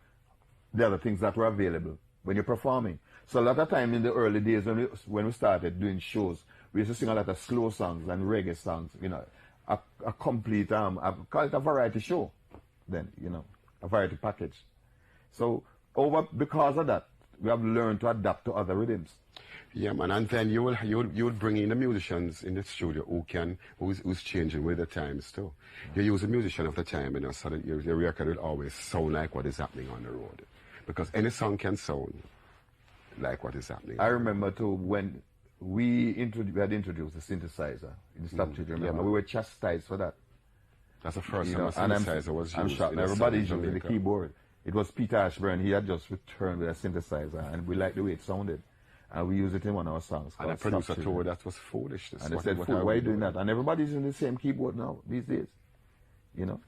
the other things that were available when you're performing. So a lot of time in the early days when we started doing shows, we used to sing a lot of slow songs and reggae songs, you know, a complete, I call it a variety show then, you know, a variety package. So because of that, we have learned to adapt to other rhythms. Yeah, man, and then you will bring in the musicians in the studio who's changing with the times too. You use a musician of the time, you know, so that your record will always sound like what is happening on the road, because any song can sound like what is happening. I remember too when we had introduced the synthesizer in the stop remember? Yeah, we were chastised for that. That's the first time a synthesizer was used. I'm shocked. Everybody's using the keyboard. It was Peter Ashburn. He had just returned with a synthesizer, and we liked the way it sounded. And we used it in one of our songs. And the producer told that was foolish. And they said, "Fool, why are you doing that?" And everybody's using the same keyboard now these days. You know,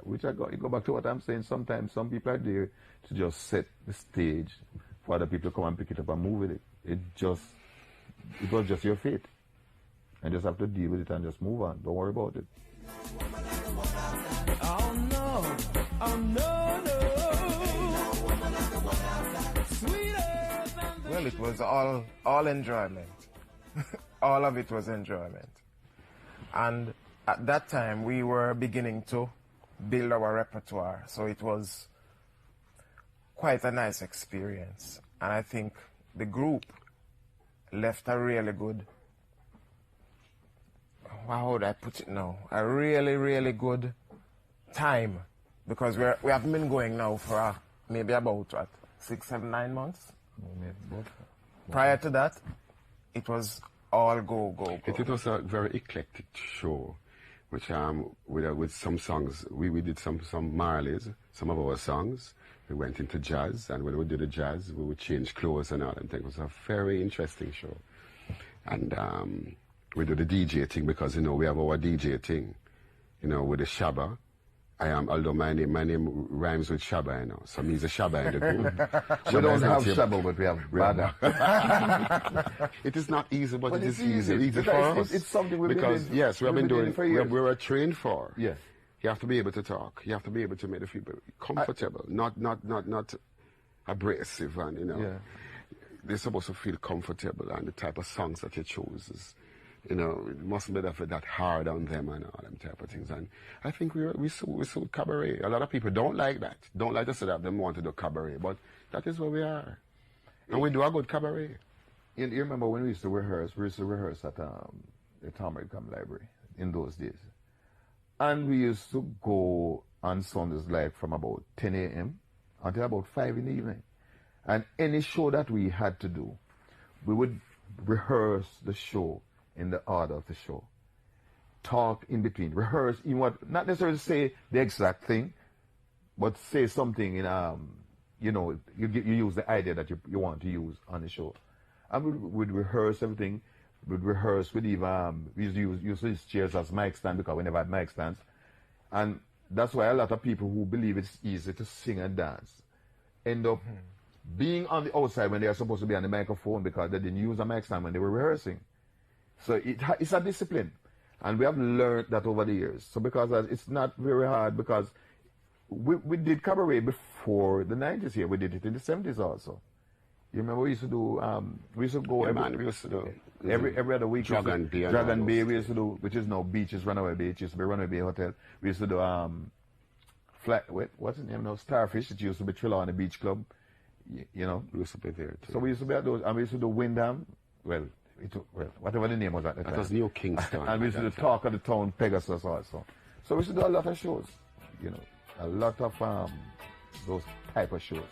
which you go back to what I'm saying. Sometimes some people are there to just set the stage for other people to come and pick it up and move with it. It was just your fate, and just have to deal with it and just move on. Don't worry about it. Oh no, oh no, no. Well, it was all enjoyment. All of it was enjoyment. And at that time, we were beginning to build our repertoire. So it was quite a nice experience. And I think the group left a really good, how would I put it now? A really, really good time. Because we have been going now for maybe about, 6, 7, 9 months? Prior to that, it was all go. It was a very eclectic show, which with some songs, we did some Marleys, some of our songs. We went into jazz, and when we did the jazz, we would change clothes and all that thing. It was a very interesting show. And we do the DJ thing because, you know, we have our DJ thing, you know, with the Shabba. Although my name rhymes with Shabba, you know, so me's a Shabba in the group. We don't have Shabba, but we have Bada. It is not easy, but it is easy for us. It's something we've because, been yes, we have been doing for years. we were trained for. Yes. You have to be able to talk. You have to be able to make the people comfortable, not abrasive, and, you know. Yeah. They're supposed to feel comfortable, and the type of songs that you choose is, you know, it mustn't be that hard on them and all them type of things. And I think we sold cabaret. A lot of people don't like that. Don't like to say that they want to do cabaret, but that is where we are. And we do a good cabaret. You remember when we used to rehearse? We used to rehearse at the Tom Library in those days. And we used to go on Sundays like from about 10 a.m. until about 5 in the evening. And any show that we had to do, we would rehearse the show in the order of the show. Talk in between. Rehearse in what, not necessarily say the exact thing, but say something in, you know, you use the idea that you want to use on the show. And we'd rehearse everything. We'd rehearse with even, we used to use chairs as mic stand because we never had mic stands. And that's why a lot of people who believe it's easy to sing and dance end up being on the outside when they are supposed to be on the microphone because they didn't use a mic stand when they were rehearsing. So it's a discipline. And we have learned that over the years. So because it's not very hard, because we did cabaret before the 90s here. We did it in the 70s also. You remember we used to do, we used to go every other week. Dragon Bay we used to do, which is now Beaches, Runaway Beach. It used to be Runaway Bay Hotel. We used to do, what's the name now? Starfish. It used to be Trillon the Beach Club. You know. We used to be there too. So we used to be at those, and we used to do Windham. Well, whatever the name was at the time. That was New Kingston. And we used to do Talk of the Town, Pegasus also. So we used to do a lot of shows, you know, a lot of those type of shows.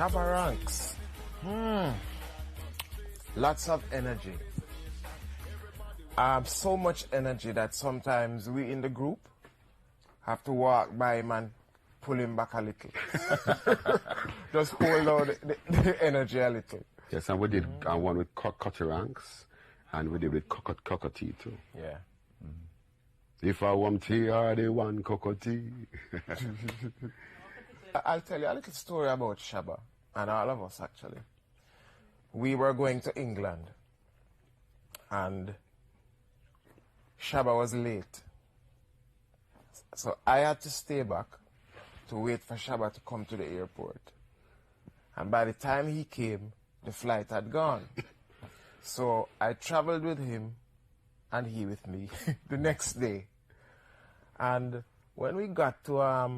Shabba Ranks. Lots of energy. So much energy that sometimes we in the group have to walk by him and pull him back a little. Just hold on the energy a little. Yes, and we did one with Cutty Ranks, and we did with Cockatee too. Yeah. If I want tea, I the one Cockatee. I'll tell you a little story about Shabba, and all of us actually. We were going to England, and Shabba was late. So I had to stay back to wait for Shabba to come to the airport. And by the time he came, the flight had gone. So I traveled with him and he with me the next day. And when we got to, I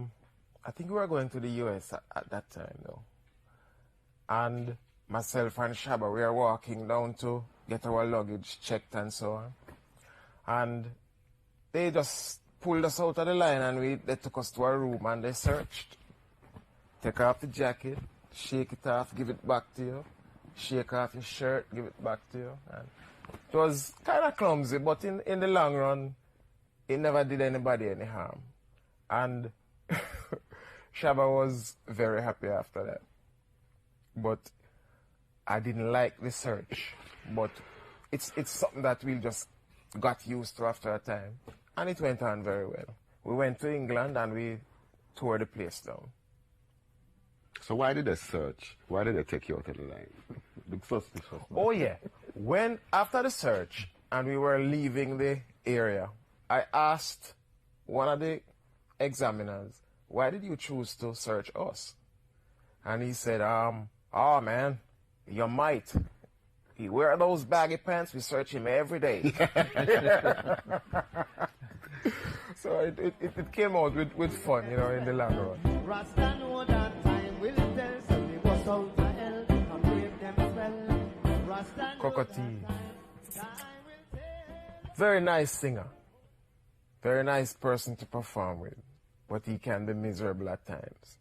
think we were going to the US at that time though. And myself and Shabba, we were walking down to get our luggage checked and so on. And they just pulled us out of the line and they took us to our room and they searched. Take off the jacket, shake it off, give it back to you. Shake off your shirt, give it back to you. And it was kind of clumsy, but in the long run, it never did anybody any harm. And Shabba was very happy after that. But I didn't like the search. But it's something that we just got used to after a time. And it went on very well. We went to England and we toured the place down. So why did they search? Why did they take you out of the line? Look suspicious. Oh yeah. After the search and we were leaving the area, I asked one of the examiners, why did you choose to search us? And he said, oh man, you might. He wear those baggy pants, we search him every day. So it came out with fun, you know, in the long run. Rasta know that time will tell, so we bust out the hell and break them spell. Rasta know Cockatee. Very nice singer. Very nice person to perform with. But he can be miserable at times.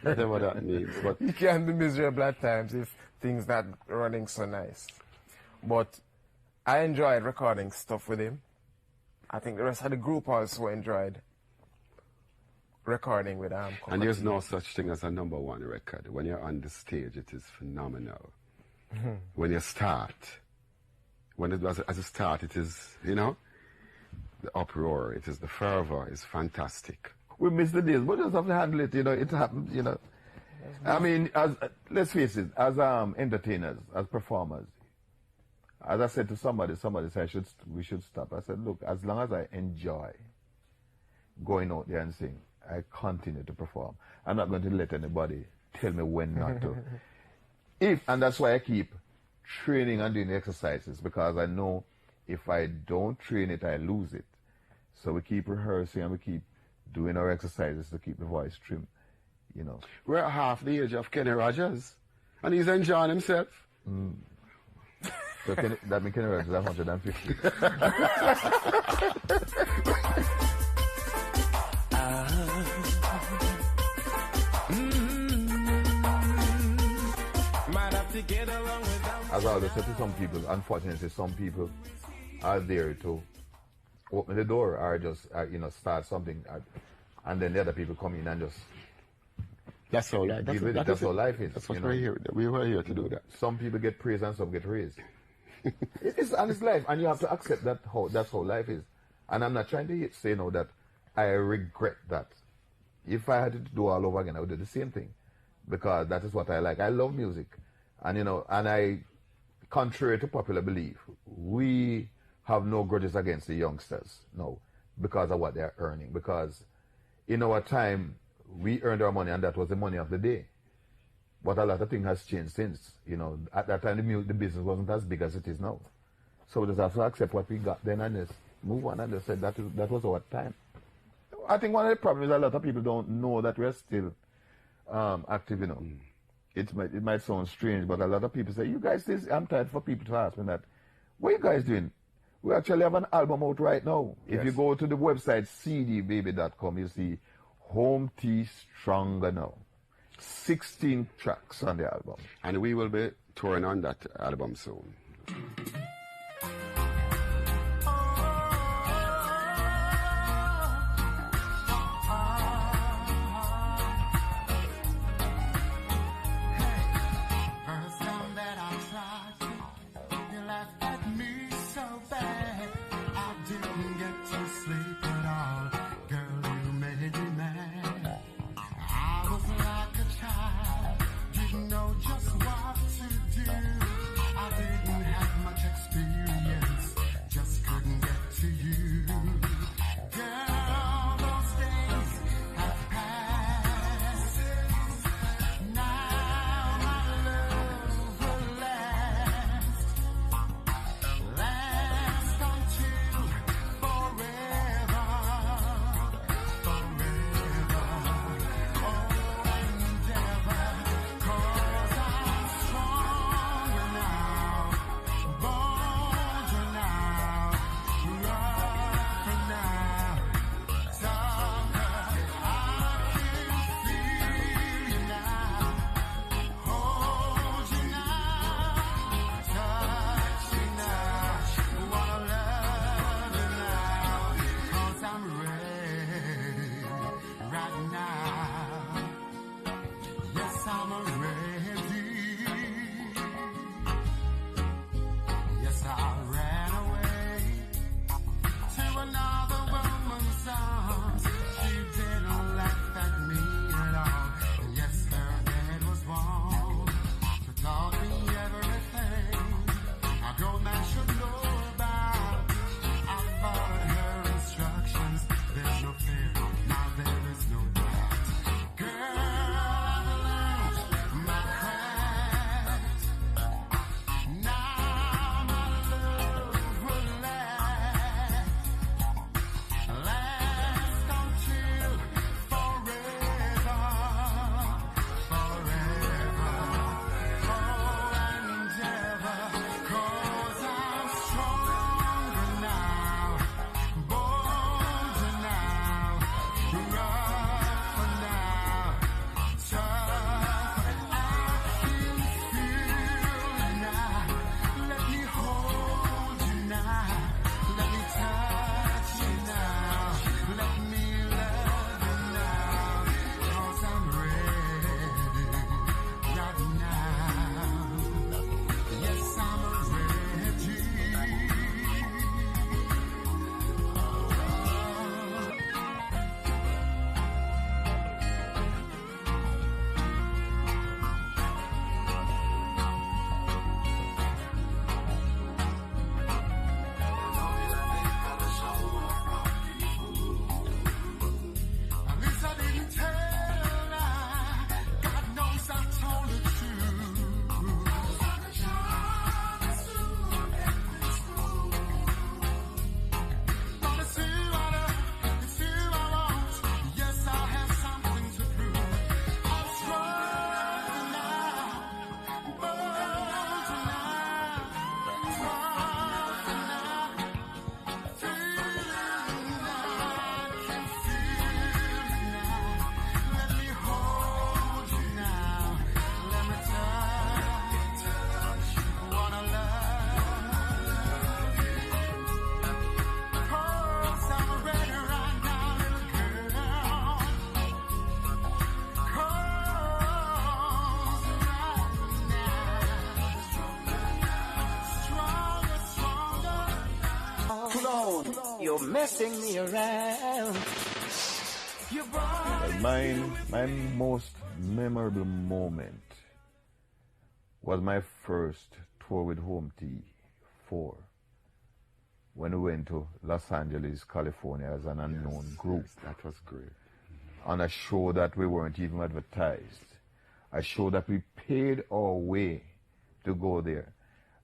Whatever that means. But he can be miserable at times if things not running so nice. But I enjoyed recording stuff with him. I think the rest of the group also enjoyed recording with him. And there's no such thing as a #1 record. When you're on the stage, it is phenomenal. When you start, as a start, it is, you know, the uproar, it is the fervor, is fantastic. We miss the days, but just have to handle it, you know, it happens, you know. I mean, let's face it, as entertainers, as performers, as I said to somebody said we should stop. I said, look, as long as I enjoy going out there and sing, I continue to perform. I'm not going to let anybody tell me when not to. And that's why I keep training and doing exercises, because I know if I don't train it, I lose it. So we keep rehearsing and we keep doing our exercises to keep the voice trim, you know. We're at half the age of Kenny Rogers, and he's enjoying himself. So that means Kenny Rogers is 150. As I always said to some people, unfortunately, some people are there to open the door or just, you know, start something, and then the other people come in and just. That's all life. That's how life is. That's what we're here. We were here to do that. Some people get praised and some get raised. It's life, and you have to accept that's how life is. And I'm not trying to say now that I regret that. If I had to do all over again, I would do the same thing, because that is what I like. I love music, and you know, and I, contrary to popular belief, we have no grudges against the youngsters, no, because of what they're earning. Because in our time, we earned our money, and that was the money of the day. But a lot of things has changed since. You know, at that time, the business wasn't as big as it is now. So we just have to accept what we got then and just move on and just say that was our time. I think one of the problems is a lot of people don't know that we're still active, you know. It might sound strange, but a lot of people say, you guys, I'm tired for people to ask me that, what are you guys doing? We actually have an album out right now. Yes. If you go to the website cdbaby.com, you see Home Tea Stronger Now. 16 tracks on the album. And we will be touring on that album soon. First time that I tried you, you laughed at me so bad. I didn't get to sleep at all. Girl, you made me mad. I was like a child, didn't know just what to do. I didn't have much experience, just couldn't get to you. Girl, those days have passed. Now my love will last until forever, forever. Oh, and ever, 'cause I'm stronger now, bolder now, rougher now, tougher. I can feel you now, hold you now, touch you now, wanna love you now, 'cause I'm ready right now. Yes, I'm ready. Yes, I ran away to another woman's arms. She didn't laugh at me at all. And yes, her head was wrong. She taught me everything a grown man should know about. I followed her instructions. There's no fear, now there is no doubt. Girl, I've learned my craft. Now my love will last until forever, forever. Oh, and ever, 'cause I'm stronger now, bolder now, rougher now, tougher. I can feel you now. Let me hold you now. Let me touch you now. Let me love you now. 'Cause I'm ready right now. Yes, I'm ready. At least I didn't tell a lie. God knows I told the truth. But it's you I love, it's you I want. Yes, I have something to prove. I'm stronger now, bolder now, rougher now, feeling I can feel you now. Let me hold you now. Let me touch you. Wanna love you. 'Cause I'm ready right now, little girl. 'Cause right now, stronger, stronger. You're messing me around. You brought My most memorable moment was my first tour with Home T4 when we went to Los Angeles, California as an unknown group. That was great. On a show that we weren't even advertised. A show that we paid our way to go there.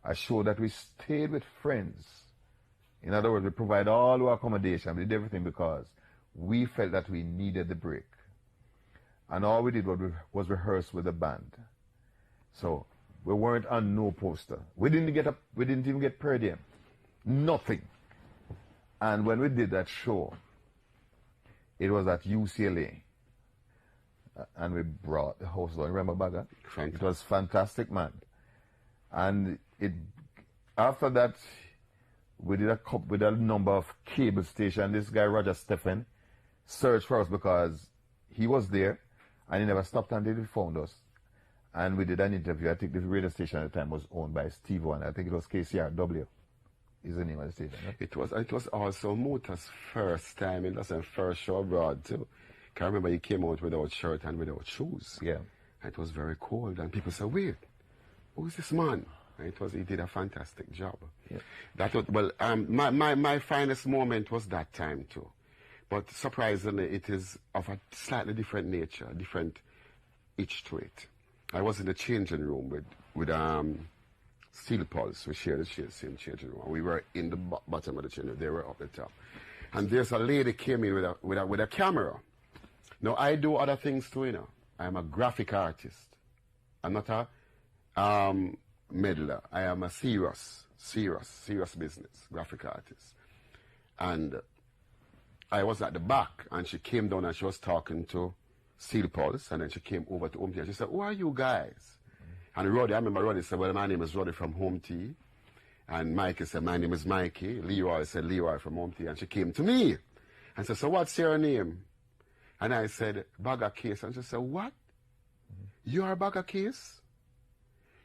A show that we stayed with friends. In other words, we provide all our accommodation. We did everything because we felt that we needed the break. And all we did was rehearse with the band. So we weren't on no poster. We didn't even get per diem. Nothing. And when we did that show, it was at UCLA. and we brought the house down. Remember Bagger? It was fantastic, man. And after that, we did a number of cable stations. This guy Roger Stephen searched for us because he was there, and he never stopped until he found us. And we did an interview. I think the radio station at the time was owned by Steve One. I think it was KCRW. Is the name of the station? Right? It was also Mota's first time. It was his first show abroad too. I remember he came out without shirt and without shoes. Yeah. It was very cold, and people said, "Wait, who's this man?" And he did a fantastic job. Yeah. That was, my finest moment was that time too. But surprisingly, it is of a slightly different nature, a different itch to it. I was in the changing room with Steel Pulse. We shared the same changing room. We were in the bottom of the changing room. They were up the top. And there's a lady came in with a camera. Now, I do other things too, you know. I'm a graphic artist. I'm not a meddler. I am a serious business graphic artist. And I was at the back, and she came down and she was talking to Steel Pulse, and then she came over to Home Tea, and she said, "Who are you guys?" And Roddy, I remember Roddy said, "Well, my name is Roddy from Home Tea." And Mikey said, "My name is Mikey." Leroy said, "Leroy from Home Tea." And she came to me and said, "So what's your name?" And I said, "Bagger Case." And she said, "What? You are Bagger Case?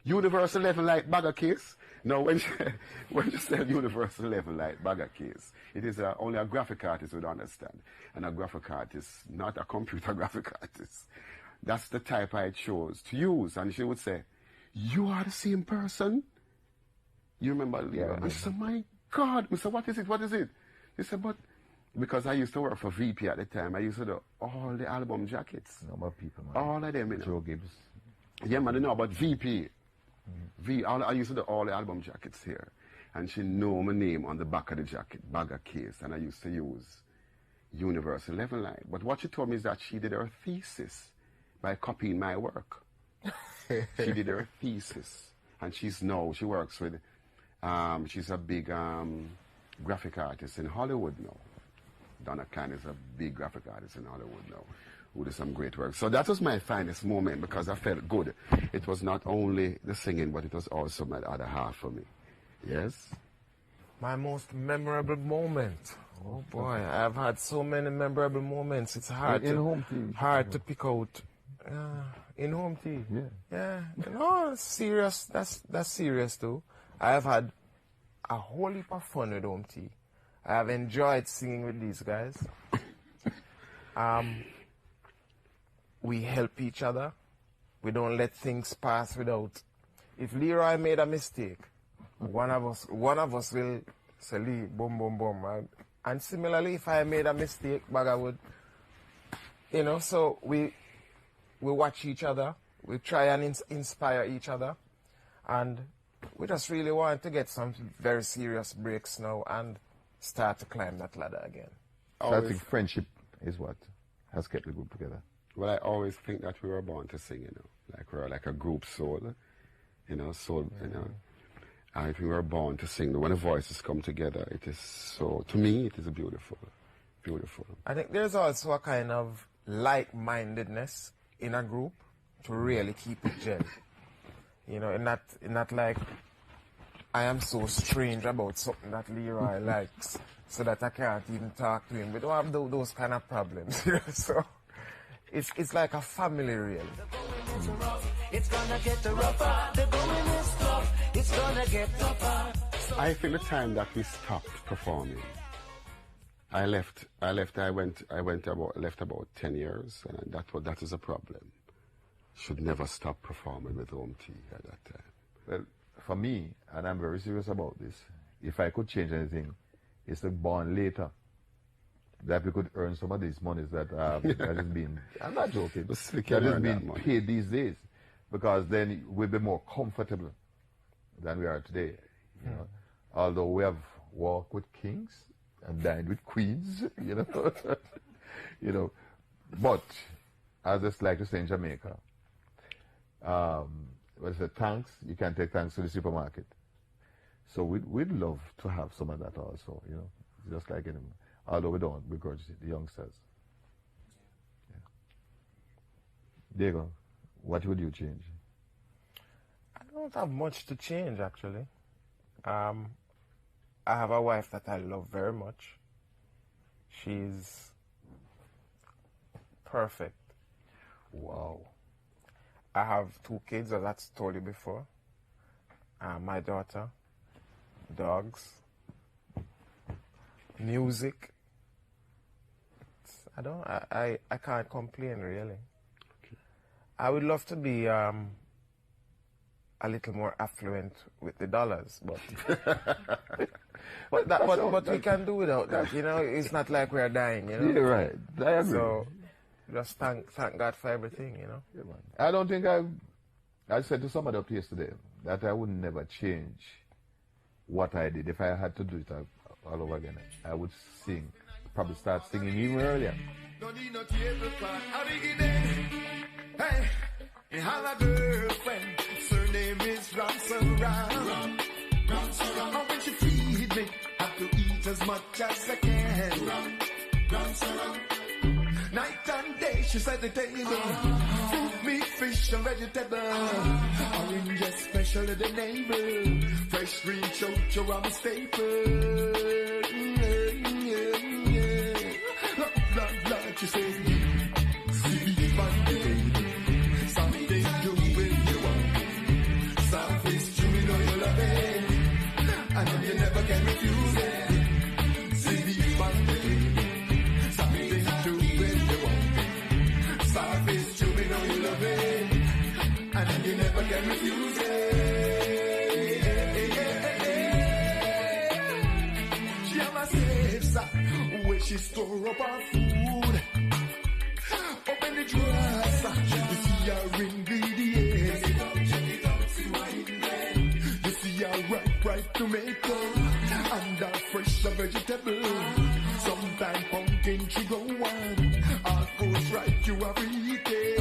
Universal level like Bagger Case?" No, when you said universal level like Bagger Case, it is only a graphic artist would understand. And a graphic artist, not a computer graphic artist. That's the type I chose to use. And she would say, "You are the same person?" You remember? Yeah, I said, "My God." I said, "What is it? What is it?" He said, "But because I used to work for VP at the time, I used to do all the album jackets. Number of people, man. All of them, you know. Joe Gibbs. Yeah, man, I know about VP. I used to do all the album jackets here. And she knew my name on the back of the jacket, Bagger Case, and I used to use Universal Level Line. But what she told me is that she did her thesis by copying my work. She did her thesis. And she works with, she's a big graphic artist in Hollywood now. Donna Klein is a big graphic artist in Hollywood now, who did some great work. So that was my finest moment because I felt good. It was not only the singing, but it was also my other half for me. Yes? My most memorable moment. Oh boy, I've had so many memorable moments. It's hard to pick out. In Home Tea. Yeah. No, it's serious. That's serious too. I have had a whole heap of fun with Home Tea. I have enjoyed singing with these guys. We help each other. We don't let things pass without. If Leroy made a mistake, one of us will say, "Lee, boom, boom, boom." And similarly, if I made a mistake, Bagger would, so we watch each other. We try and inspire each other. And we just really want to get some very serious breaks now and start to climb that ladder again. So I think friendship is what has kept the group together. Well, I always think that we were born to sing, like we're like a group soul, soul, if we were born to sing, when the voices come together, it is so, to me, it is beautiful. I think there's also a kind of like-mindedness in a group to really keep it gel. In that like, I am so strange about something that Leroy likes, so that I can't even talk to him. We don't have those kind of problems, so it's like a family, really. It's gonna get rougher. The going is tough. It's gonna get tougher. I think the time that we stopped performing, I left about 10 years, and that is a problem. Should never stop performing with Home Tea at that time. Well, for me, and I'm very serious about this, if I could change anything, it's to born later. That we could earn some of these monies that that is being, I'm not joking, that is being paid these days. Because then we'll be more comfortable than we are today. Although we have walked with kings and dined with queens, But I just like to say in Jamaica, thanks, you can take thanks to the supermarket. So we'd love to have some of that also, just like although we don't begrudge the youngsters. Diego, what would you change? I don't have much to change, actually. I have a wife that I love very much. She's perfect. Wow. I have 2 kids, as I told you before. My daughter, dogs, music. I can't complain, really. Okay. I would love to be a little more affluent with the dollars, but but we can do without that. You know, it's not like we're dying. You know. You're right. I agree. So just thank God for everything. You know. Yeah, man. I don't think I said to somebody up yesterday that I would never change what I did. If I had to do it all over again, I would sing. Probably start singing even earlier. Don't need no tablecloth. How do you get there? Hey, you have a girlfriend. Surname is Ramsaram. And when she feed me, have to eat as much as I can. Night and day, she's at the table. Fruit, meat, fish, and vegetable. Orange is special to the neighbor. Fresh green chocho, I'm a staple. She say, sleep on the table, something do when you want. Something's true, you know you love it, and you never can refuse it. Sleep on the table, something do when you want. Something's true, you know you love it, and you never can refuse it. She have a safe sack where she store up her food. Open the drawers, you see our ingredients. You see our ripe tomato and our fresh vegetable. Sometimes pumpkin she go on. Our food's right, you are eating.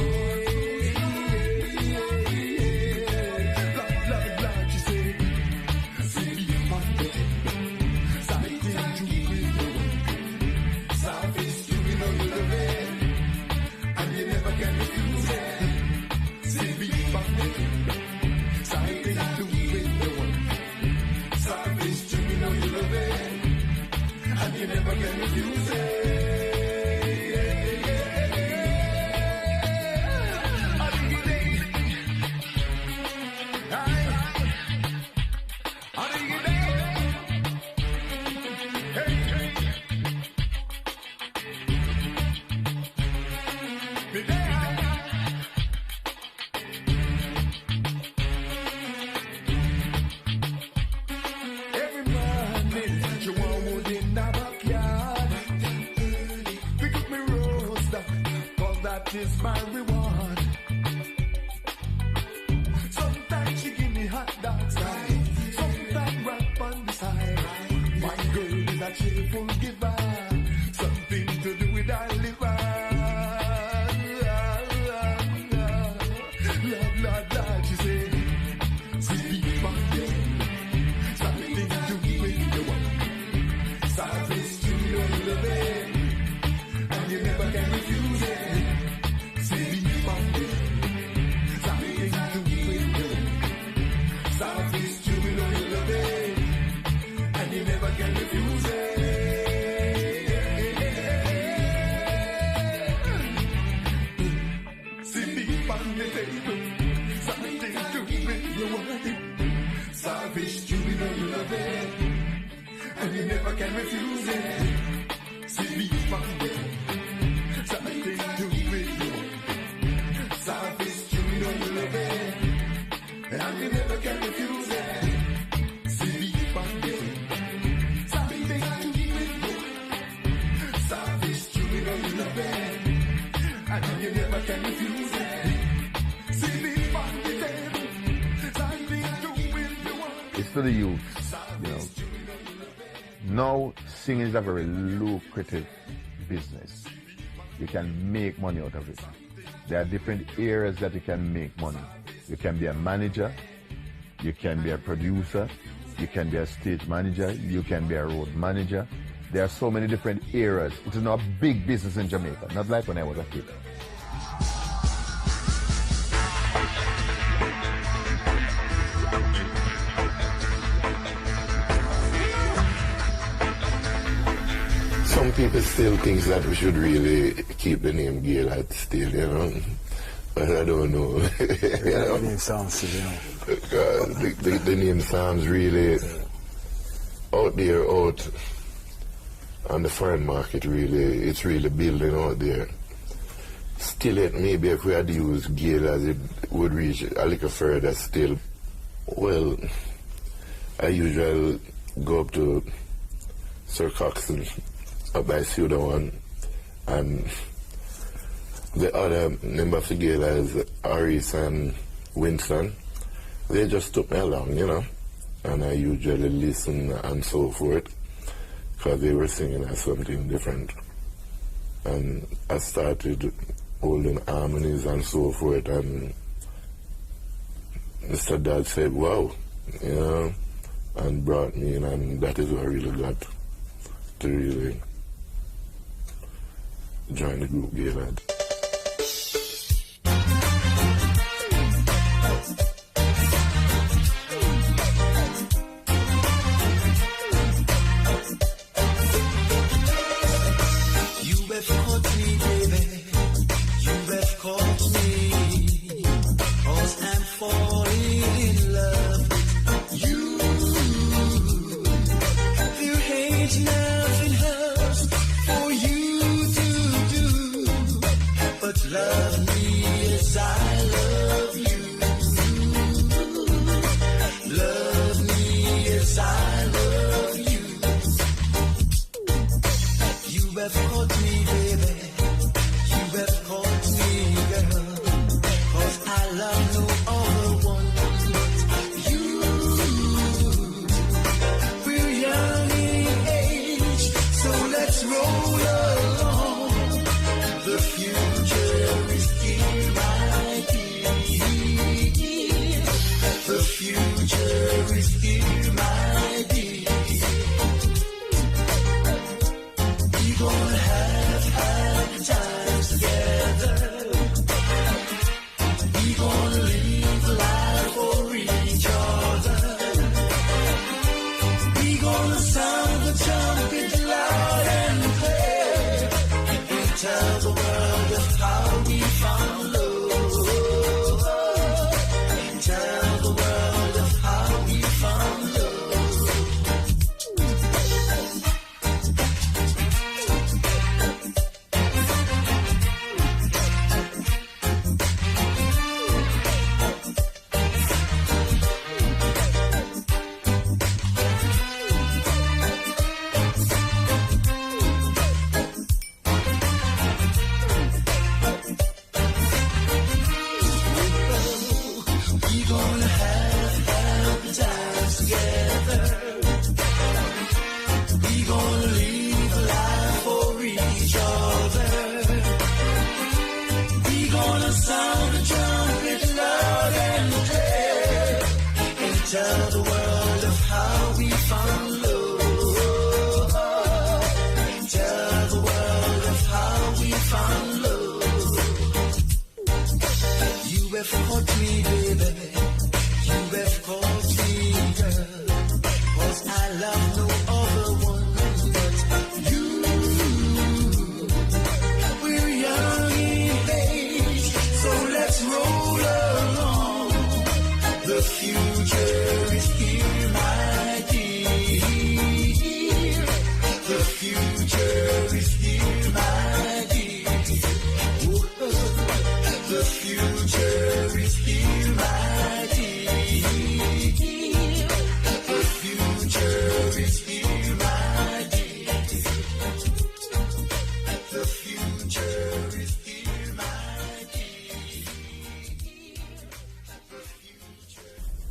Lord, she say, sleep on the table. Something to bring the one. Service you know you love it. You never can refuse it. See me back there. Something to with the one. Service to me, know you love it. And you never can refuse it. Is my reward. Sometimes she give me hot dogs, right? Sometimes right on the side. My girl is a cheerful giver. Something to do with our liver. Lord, she say, sleep on you. Something to do with the one. Service to you love it. And you never can refuse it. And you never can refuse it. Sleep on it. Something to with you. Service you know you love it. And you never can refuse it. Sleep on it. Something to with you. Service you know you love it. And you never can refuse it. Sleep on the table. Something to with you. It's for the youth, you know. Now, singing is a very lucrative business. You can make money out of it. There are different areas that you can make money. You can be a manager, you can be a producer, you can be a stage manager, you can be a road manager. There are so many different areas. It is not a big business in Jamaica, not like when I was a kid. Some people still think that we should really keep the name Gaylads still, you know. But I don't know. You know? The name sounds, you know. The name sounds really out there, out on the foreign market, really. It's really building out there. Still, maybe if we had used Gaylads, it would reach a little further still. Well, I usually go up to Sir Coxon up by Pseudo One, and the other member of the Gaylads, Aris and Winston, they just took me along, you know, and I usually listen and so forth, because they were singing as something different. And I started holding harmonies and so forth, and Mr. Dad said, wow, you know, and brought me in, and that is what I really got to really join the group Gaylads.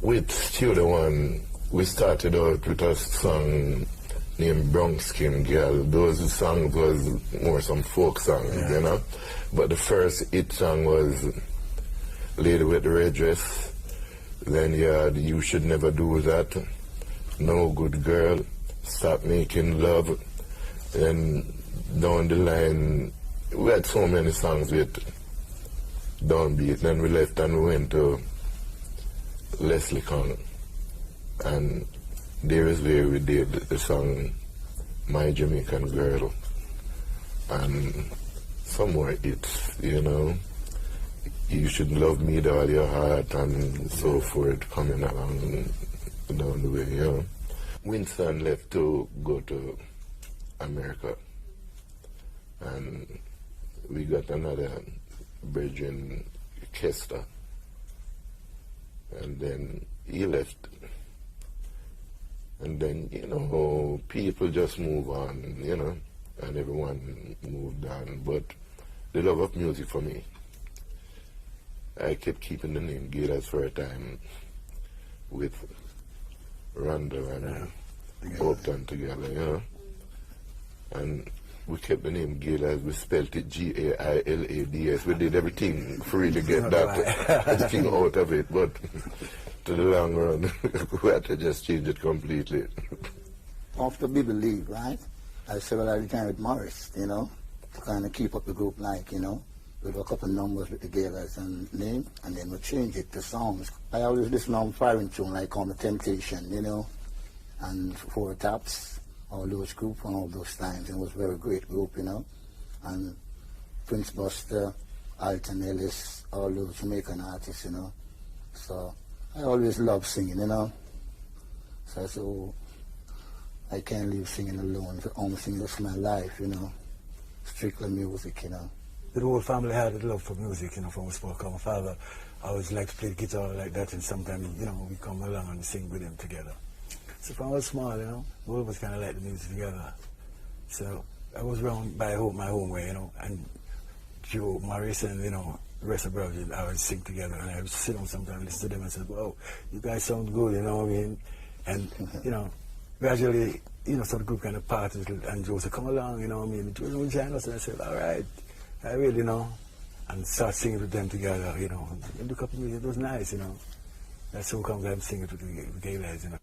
With Studio One, we started out with a song named Brown Skin Girl. Those songs was more some folk songs, you know. But the first hit song was Lady with the Red Dress. Then you had You Should Never Do That, No Good Girl, Stop Making Love. And down the line, we had so many songs with downbeat. Then we left and we went to Leslie Kong, and there is where we did the song My Jamaican Girl. and some more hits, you know. You should love me with all your heart and so forth, coming along down the way, you know. Winston left to go to America, and we got another brethren, Kester, and then he left. And then, you know, people just move on, you know, and everyone moved on. But the love of music for me, I kept keeping the name Gaylads for a time with Randall and Upton together, you know. And we kept the name Gaylads. We spelled it Gailads. We did everything for really get that thing out of it. But to the long run, we had to just change it completely. After we believe, right? I said, well, I retired with Morris, you know, to kind of keep up the group, like, you know. We do a couple of numbers with the Gaylads and name, and then we change it to songs. I always listen on firing tune, like on The Temptation, you know, and Four Tops, all those groups and all those times. And it was a very great group, you know. And Prince Buster, Alton Ellis, all those Jamaican artists, you know. So I always loved singing, you know. So I said, oh, I can't leave singing alone. I'm singing this my life, you know. Strictly music, you know. The whole family had a love for music, you know, from spoke. My father always liked to play the guitar like that, and sometimes, you know, we come along and sing with him together. So when I was small, you know, we always kind of liked the music together. So I was around by my home way, you know, and Joe, Morris, and, you know, the rest of the brothers, I would sing together, and I would sit down sometimes and listen to them and say, wow, you guys sound good, you know what I mean? And, you know, gradually, you know, so the group kind of parted, and Joe said, come along, you know what I mean? Joe would join us, and I said, all right. I really, you know, and start singing with them together, you know. And the couple of music, it was nice, you know. That's how come I'm singing with the Gaylads, you know.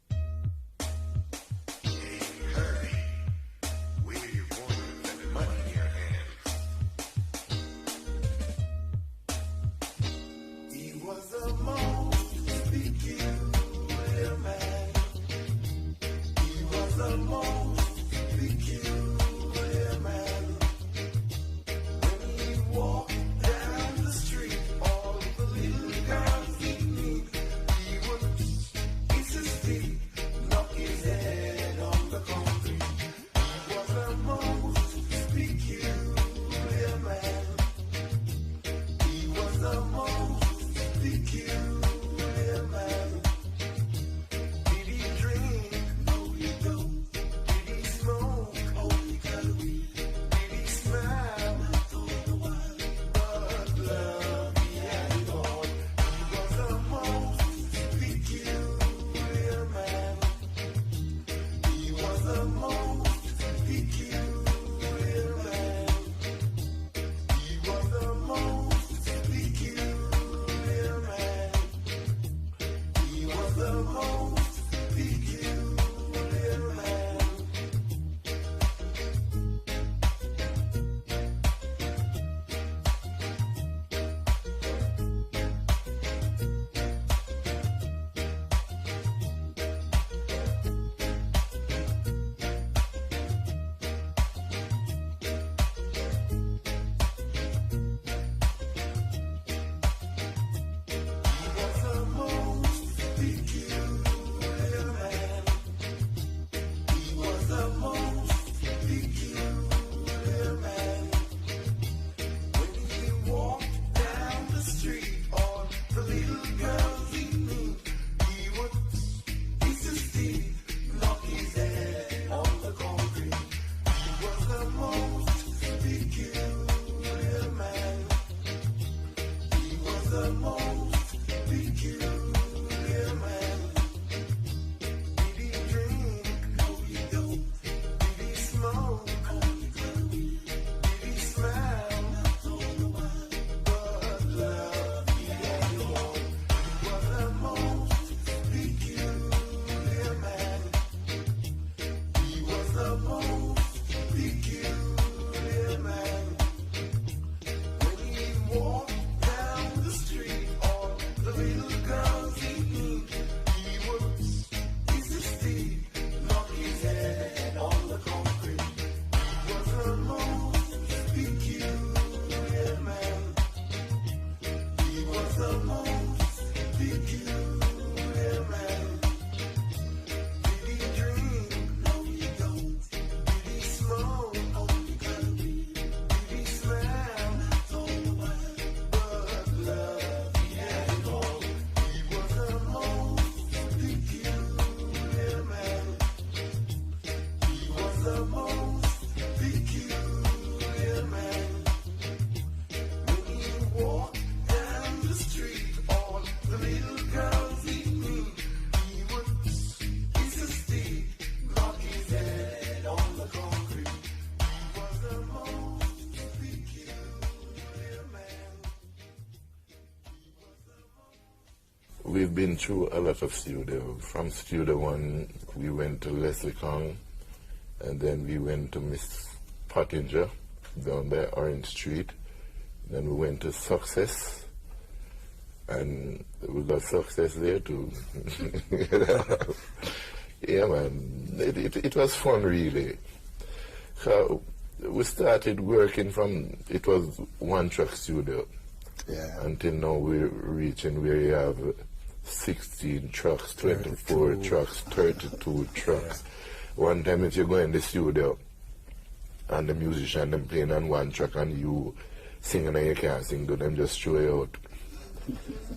we've been through a lot of studio. From Studio 1, we went to Leslie Kong, and then we went to Miss Pottinger down there, Orange Street. Then we went to Success, and we got Success there too. Yeah, man, it was fun, really. So we started working from, it was one track studio. Yeah. Until now we're reaching where you have 16 tracks, 24 tracks, 32 tracks. One time if you go in the studio and the musician them playing on one track and you singing and you can't sing to them, just throw you out.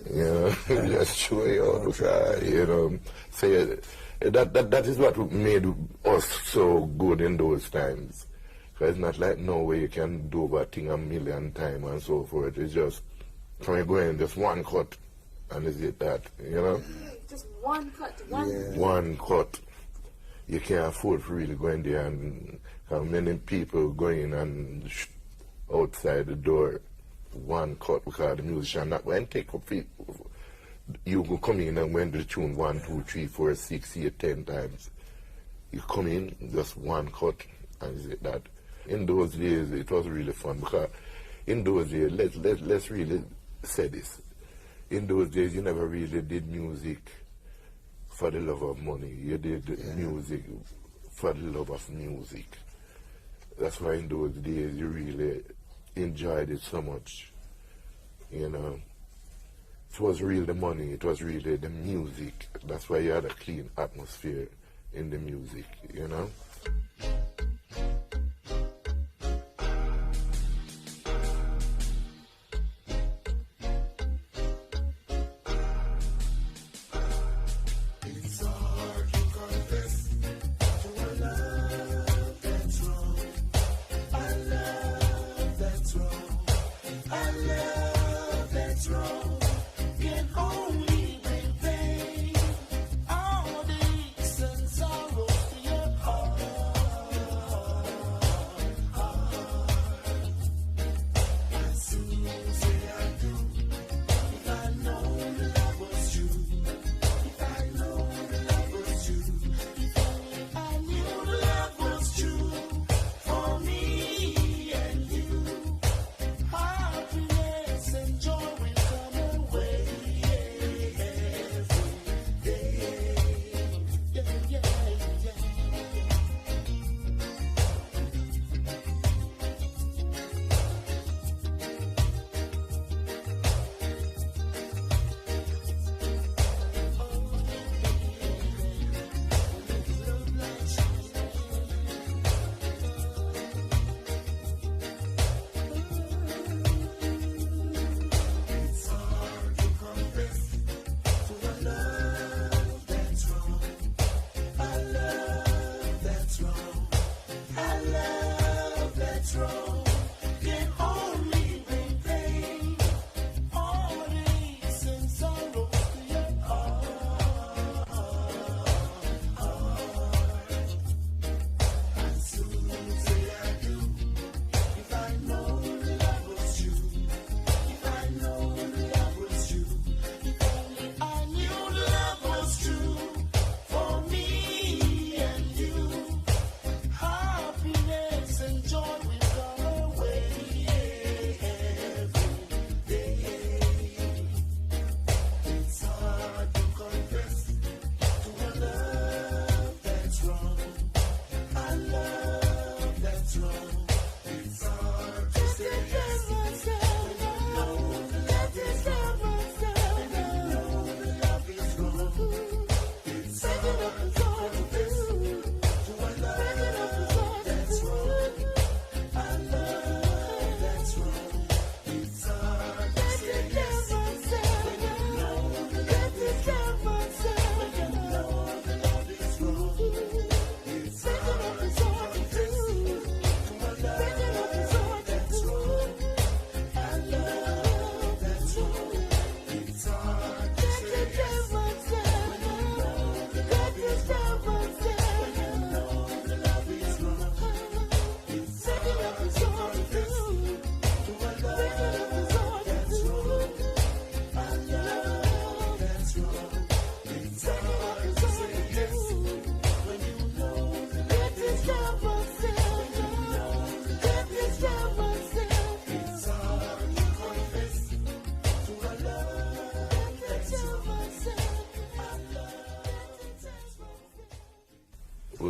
You know, just throw you out. Because, you know, so that is what made us so good in those times. Because it's not like now where you can do a thing a million times and so forth. It's just, from you going just one cut, and is it that, you know? Just one cut, One cut. You can't afford to really go in there and have many people going and outside the door, one cut, because the musician not going to take up it. You go come in and when the tune 1, 2, 3, 4, 6, 8, 10 times. You come in, just one cut, and is it that. In those days, it was really fun, because in those days, let's really say this. In those days, you never really did music for the love of money. You did music for the love of music. That's why in those days, you really enjoyed it so much. You know, it was really the money, it was really the music. That's why you had a clean atmosphere in the music, you know.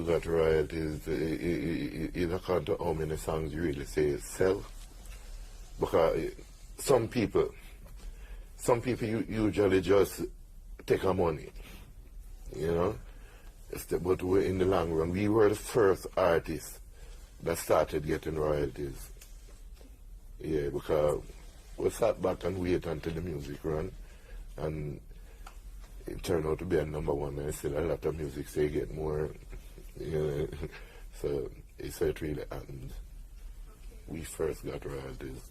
got royalties, it account to how many songs you really say sell. Because some people usually just take our money, you know. But in the long run, we were the first artists that started getting royalties. Yeah, because we sat back and wait until the music run, and it turned out to be a #1, and still a lot of music say get more, you know. So it really happened. We first got royalties.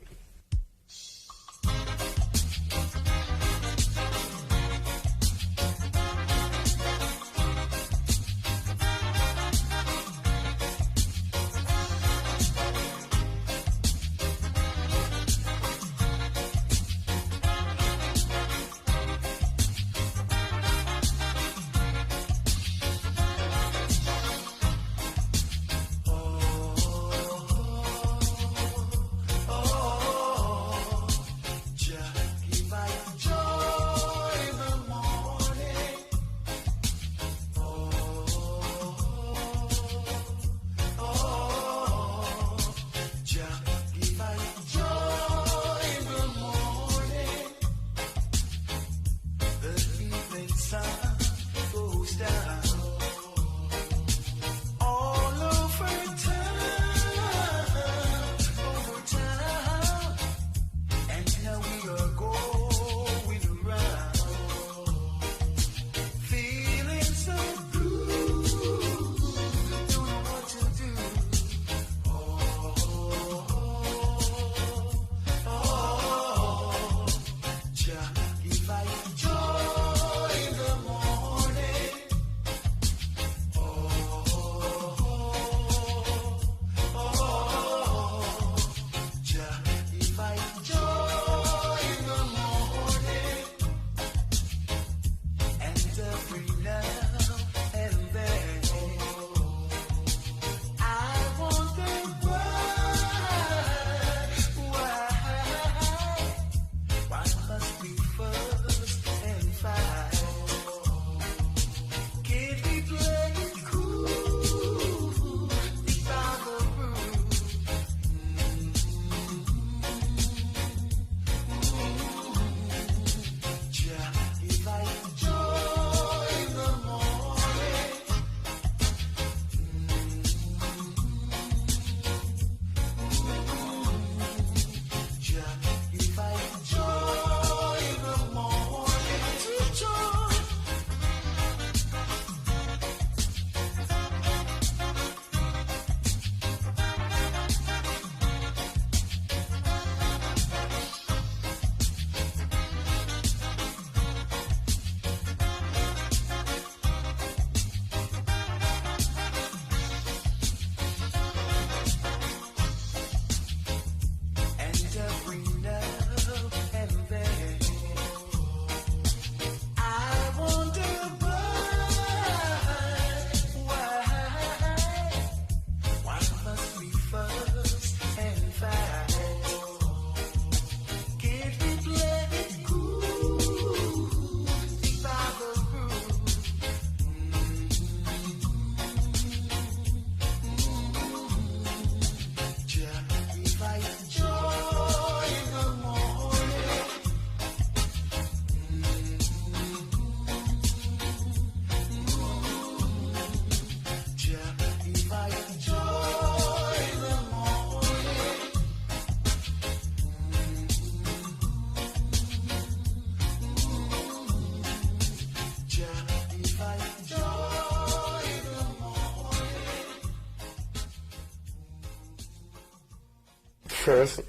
First,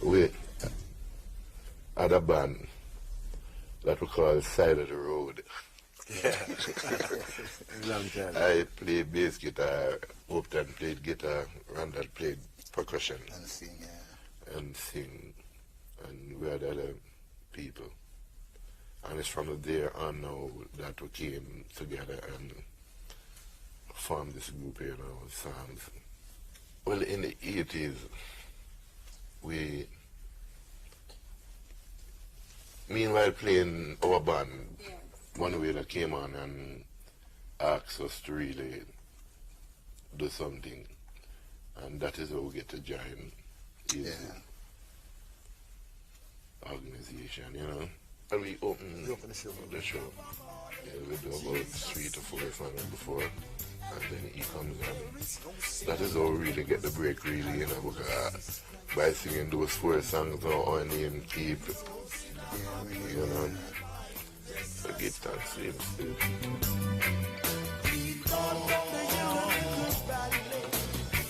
we had a band that we call Side of the Road. Yeah. Long time. I played bass guitar, Upton played guitar, Randall played percussion. And sing, yeah. And sing. And we had other people. And it's from there on now that we came together and formed this group here now, Songs. Well, in the 80s, we, meanwhile playing our band, one way that came on and asked us to really do something. And that is how we get to join his organization, you know. And we open the show. Yeah, we do about 3 to 4 songs before, and then he comes on. That is how we really get the break, really, you know, because by singing those 4 songs now, only in people, you know, the guitar seems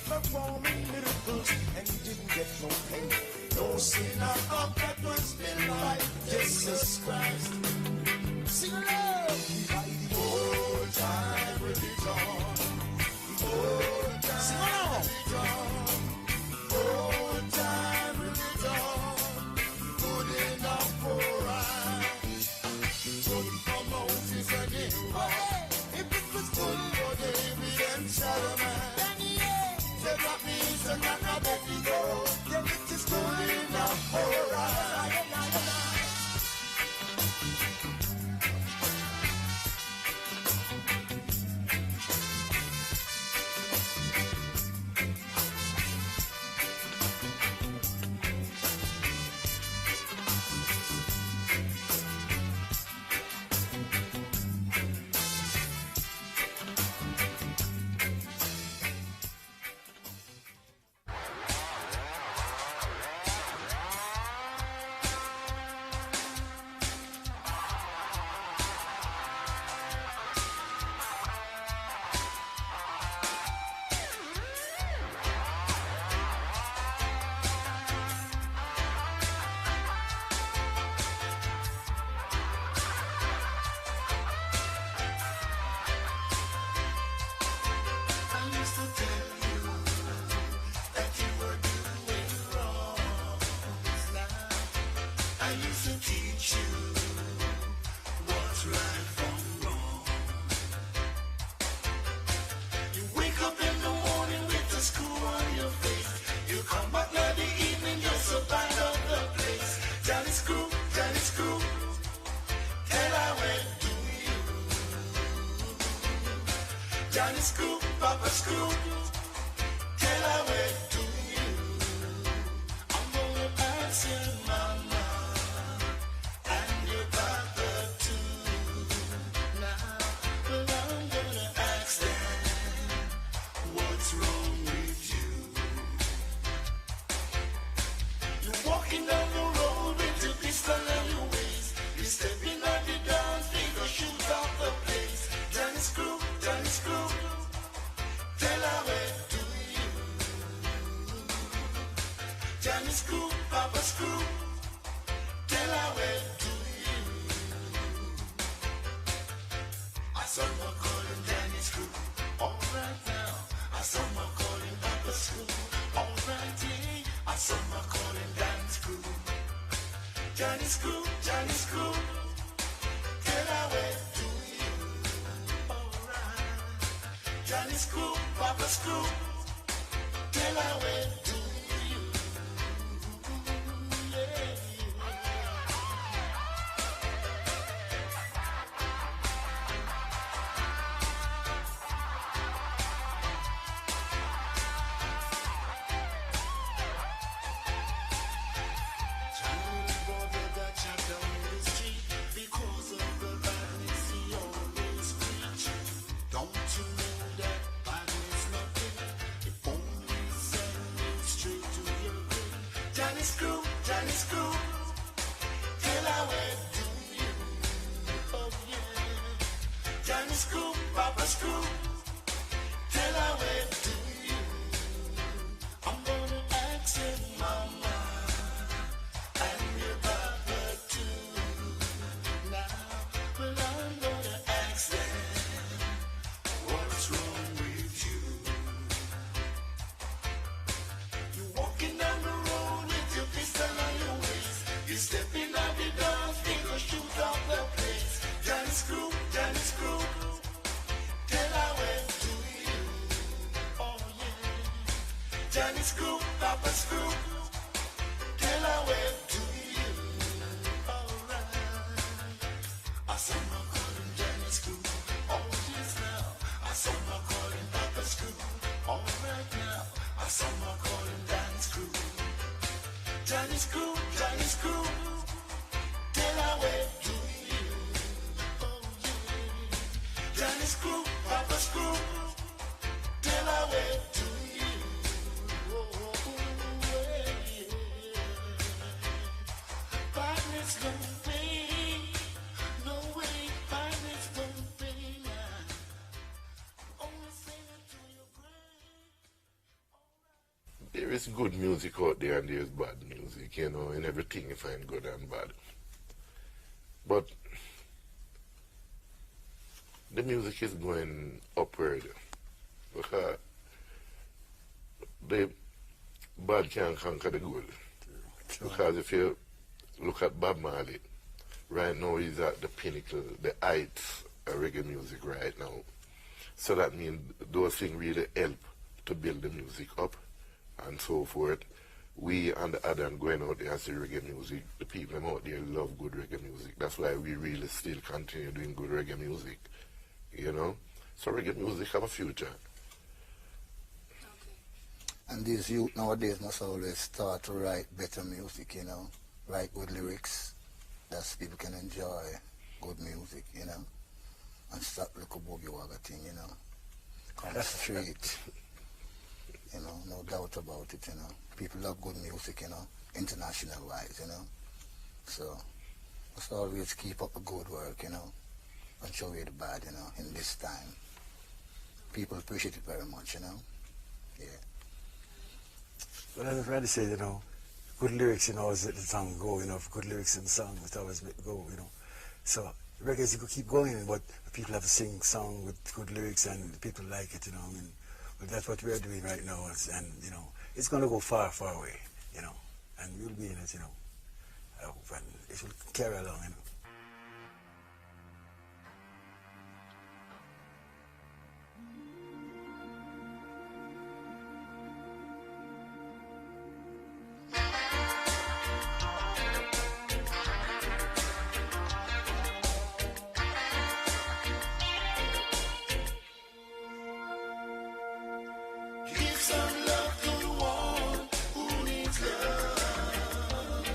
Performing miracles and you didn't get no pay. No sin or up that was been by Jesus Christ. Sing along by the old time religion. Old time sing along. Old time religion. Good enough for us. Good for Moses and Abraham. If it was good for David and Solomon. That means I'm not ready to go. Then it is good enough for us. Johnny Scoop, Papa Scoop, tell her where to you. I'm gonna ask your mama and your papa too. Now, well, I'm gonna ask them what's wrong with you. You're walking down the road with your pistol in your waist. You're stepping on the dance, they go shoot off the place. Johnny Scoop, Johnny Scoop, tell her where to you. Johnny Scoop, Papa Scoop, tell her where to you. I saw my calling Johnny Scoop, all right now. I saw my calling Papa Scoop, all right, yeah. I saw my calling Johnny Scoop. Johnny Scoop, Johnny Scoop, tell her where to you. Johnny Scoop, Papa Scoop, tell her where to you. Johnny bothered that chap down the street because of the badness he always preach. Don't you know that badness nothing? If only send you straight to your grave. Johnny Scoop, tell her where to you. Oh yeah. Johnny Scoop, Papa Scoop, tell her where to you. I'm gonna ask your mama and your papa too. Now, well, I'm gonna ask them what's wrong with you. You're walking down the road with your pistol on your waist. You're stepping out the dance, they gon' shoot off the place. Johnny Scoop, tell her where to you. Oh yeah. Johnny Scoop, Papa Scoop, tell her where to you. Alright. I saw my calling Johnny Scoop. Oh yes now. I saw my calling Papa Scoop. Johnny's crew, tell our way to you. Johnny's crew, Papa's crew, tell our way to you. Badness don't pay, no way, badness don't pay. Only sing it to your grave. There is good music out there and there's bad music, you know, in everything you find good and bad. But the music is going upward because the bad can't conquer the good. Because if you look at Bob Marley, right now he's at the pinnacle, the heights of reggae music right now. So that means those things really help to build the music up and so forth. We and the other going out there and see reggae music, the people out there love good reggae music. That's why we really still continue doing good reggae music, you know. So reggae music have a future. And these youth nowadays must always start to write better music, you know. Write good lyrics that people can enjoy good music, you know. And stop look a boogie wagga thing, you know. Come straight. You know, no doubt about it, you know. People love good music, you know, international wise, you know. So must always keep up the good work, you know, and show you the bad, you know, in this time. People appreciate it very much, you know. Yeah. Well, as Randy said, you know, good lyrics, you know, as the song go, you know, if good lyrics in the song, it always make it go, you know. So reggae, you could keep going, but people have to sing song with good lyrics and people like it, you know. I mean, well, that's what we are doing right now, and you know, it's going to go far, far away, you know, and we'll be in it, you know. I hope, and it will carry along, you know. Give some love to the one who needs love.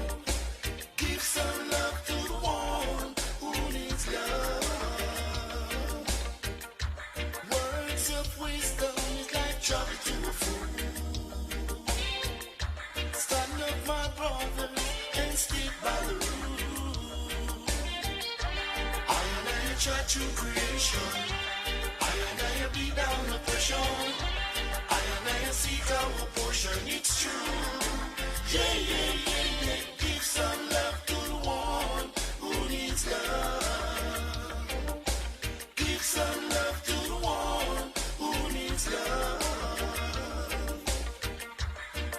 Give some love to the one who needs love. Words of wisdom is like trouble to a fool. Stand up, my brother, and stick by the rule. I and I try to creation. I and I beat down oppression. I seek our portion, it's true. Yeah, yeah, yeah, yeah. Give some love to the one who needs love. Give some love to the one who needs love.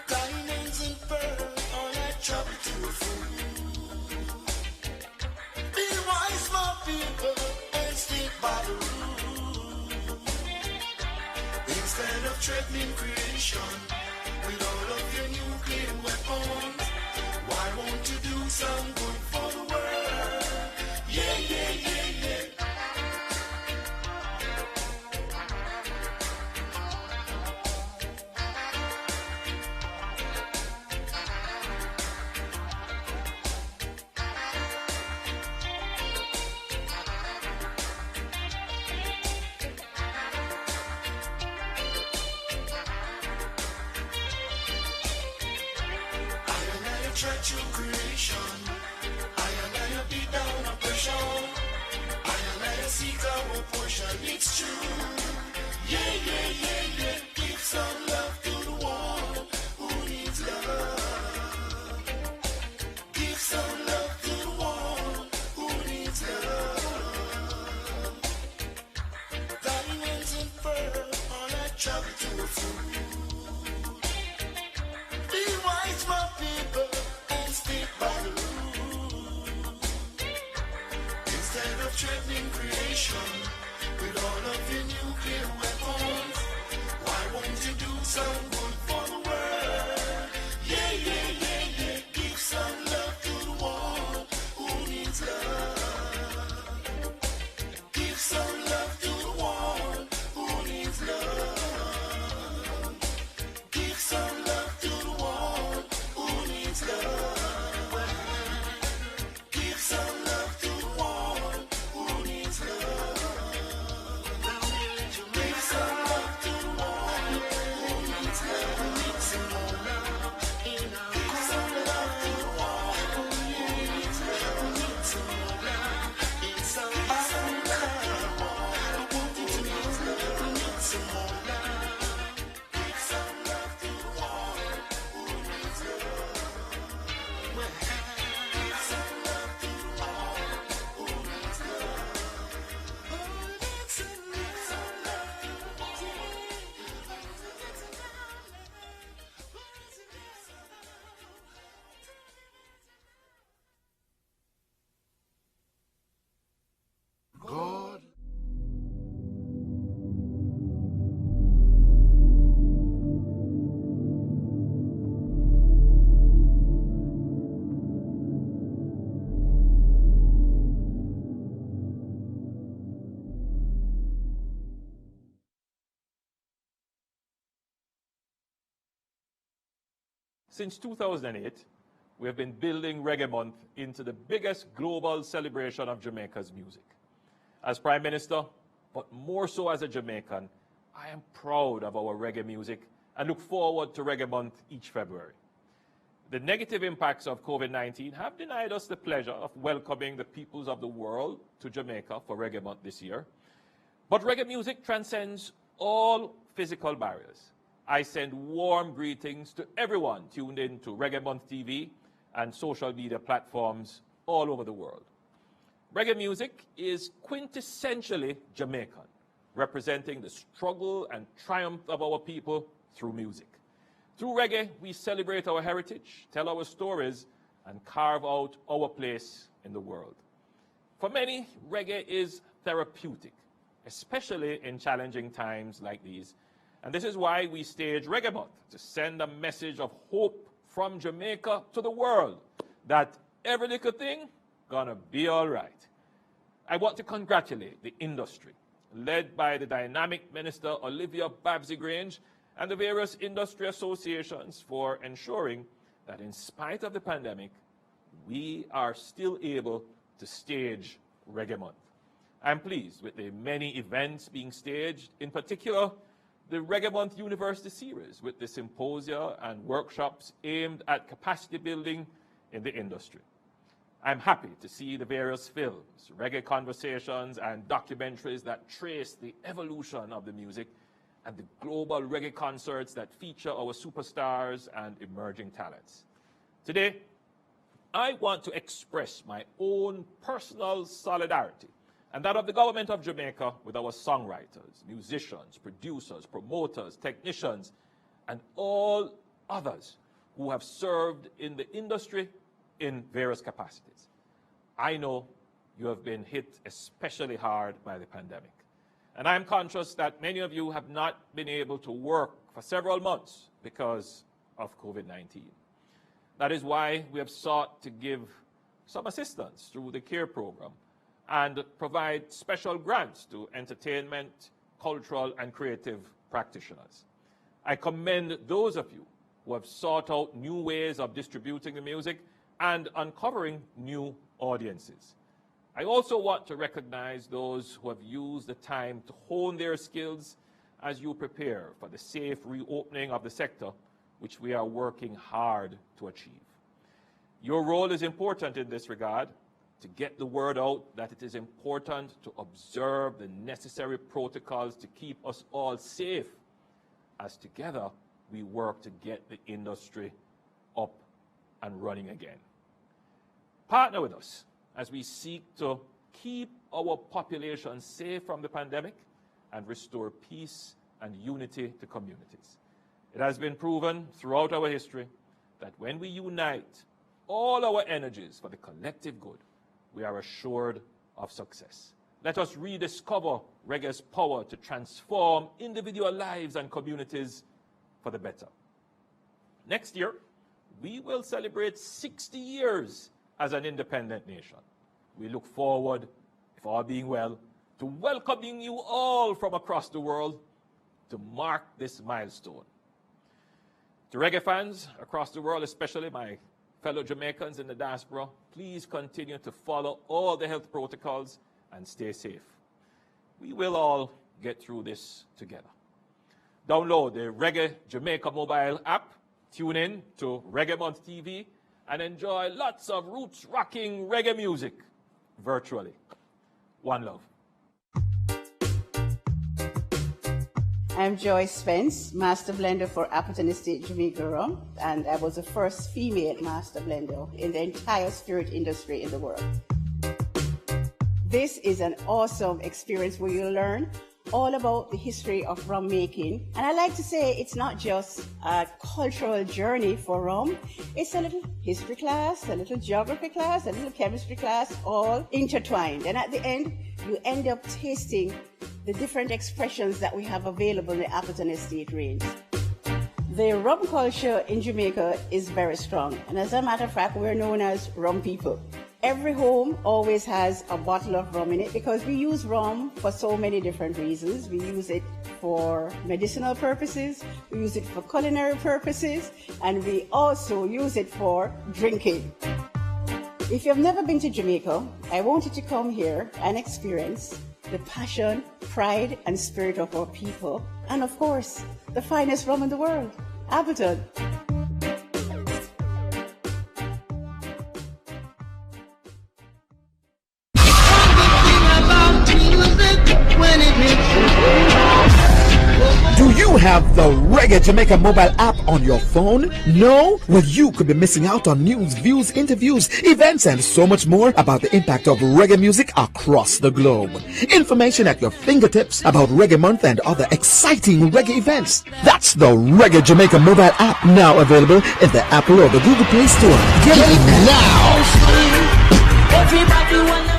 Diamonds and pearls are like trouble to a fool. Be wise, my people, and stick by the rule. Instead of threatening creation with all of your nuclear weapons, why won't you do some good for the world? Yeah, yeah, yeah, yeah. Church of creation, I and I beat down oppression. I and I seek our portion, it's true. Yeah, yeah, yeah, yeah. Give some love to the one who needs love. Give some love to the one who needs love. Diamonds and pearls are like trouble to a fool. Be wise, my people, and stick by the rule. Instead of threatening creation with all of your nuclear weapons, why won't you do some good for the world? Yeah, yeah, yeah, yeah. Give some love to the one who needs love. Give some love to the one who needs love. Since 2008, we have been building Reggae Month into the biggest global celebration of Jamaica's music. As Prime Minister, but more so as a Jamaican, I am proud of our reggae music and look forward to Reggae Month each February. The negative impacts of COVID-19 have denied us the pleasure of welcoming the peoples of the world to Jamaica for Reggae Month this year. But reggae music transcends all physical barriers. I send warm greetings to everyone tuned in to Reggae Month TV and social media platforms all over the world. Reggae music is quintessentially Jamaican, representing the struggle and triumph of our people through music. Through reggae, we celebrate our heritage, tell our stories, and carve out our place in the world. For many, reggae is therapeutic, especially in challenging times like these. And this is why we stage Reggae Month, to send a message of hope from Jamaica to the world, that every little thing gonna be all right. I want to congratulate the industry, led by the dynamic Minister Olivia Babsy-Grange, and the various industry associations for ensuring that in spite of the pandemic, we are still able to stage Reggae Month. I'm pleased with the many events being staged, in particular, the Reggae Month University Series with the symposia and workshops aimed at capacity building in the industry. I'm happy to see the various films, reggae conversations, and documentaries that trace the evolution of the music, and the global reggae concerts that feature our superstars and emerging talents. Today, I want to express my own personal solidarity and that of the government of Jamaica with our songwriters, musicians, producers, promoters, technicians, and all others who have served in the industry in various capacities. I know you have been hit especially hard by the pandemic. And I'm conscious that many of you have not been able to work for several months because of COVID-19. That is why we have sought to give some assistance through the CARE program and provide special grants to entertainment, cultural, and creative practitioners. I commend those of you who have sought out new ways of distributing the music and uncovering new audiences. I also want to recognize those who have used the time to hone their skills as you prepare for the safe reopening of the sector, which we are working hard to achieve. Your role is important in this regard, to get the word out that it is important to observe the necessary protocols to keep us all safe, as together we work to get the industry up and running again. Partner with us as we seek to keep our population safe from the pandemic and restore peace and unity to communities. It has been proven throughout our history that when we unite all our energies for the collective good, we are assured of success. Let us rediscover reggae's power to transform individual lives and communities for the better. Next year, we will celebrate 60 years as an independent nation. We look forward, if all being well, to welcoming you all from across the world to mark this milestone. To reggae fans across the world, especially my fellow Jamaicans in the diaspora, please continue to follow all the health protocols and stay safe. We will all get through this together. Download the Reggae Jamaica mobile app, tune in to Reggae Month TV, and enjoy lots of roots-rocking reggae music virtually. One love. I'm Joyce Spence, Master Blender for Appleton Estate Jamaica Rum, and I was the first female Master Blender in the entire spirit industry in the world. This is an awesome experience where you learn all about the history of rum making. And I like to say it's not just a cultural journey for rum, it's a little history class, a little geography class, a little chemistry class, all intertwined. And at the end, you end up tasting the different expressions that we have available in the Appleton Estate range. The rum culture in Jamaica is very strong. And as a matter of fact, we're known as rum people. Every home always has a bottle of rum in it because we use rum for so many different reasons. We use it for medicinal purposes, we use it for culinary purposes, and we also use it for drinking. If you've never been to Jamaica, I want you to come here and experience the passion, pride, and spirit of our people, and of course, the finest rum in the world, Appleton. Do you have the Reggae Jamaica mobile app on your phone? No? Well, you could be missing out on news, views, interviews, events, and so much more about the impact of reggae music across the globe. Information at your fingertips about Reggae Month and other exciting reggae events. That's the Reggae Jamaica mobile app, now available in the Apple or the Google Play Store. Get it now! Everybody wanna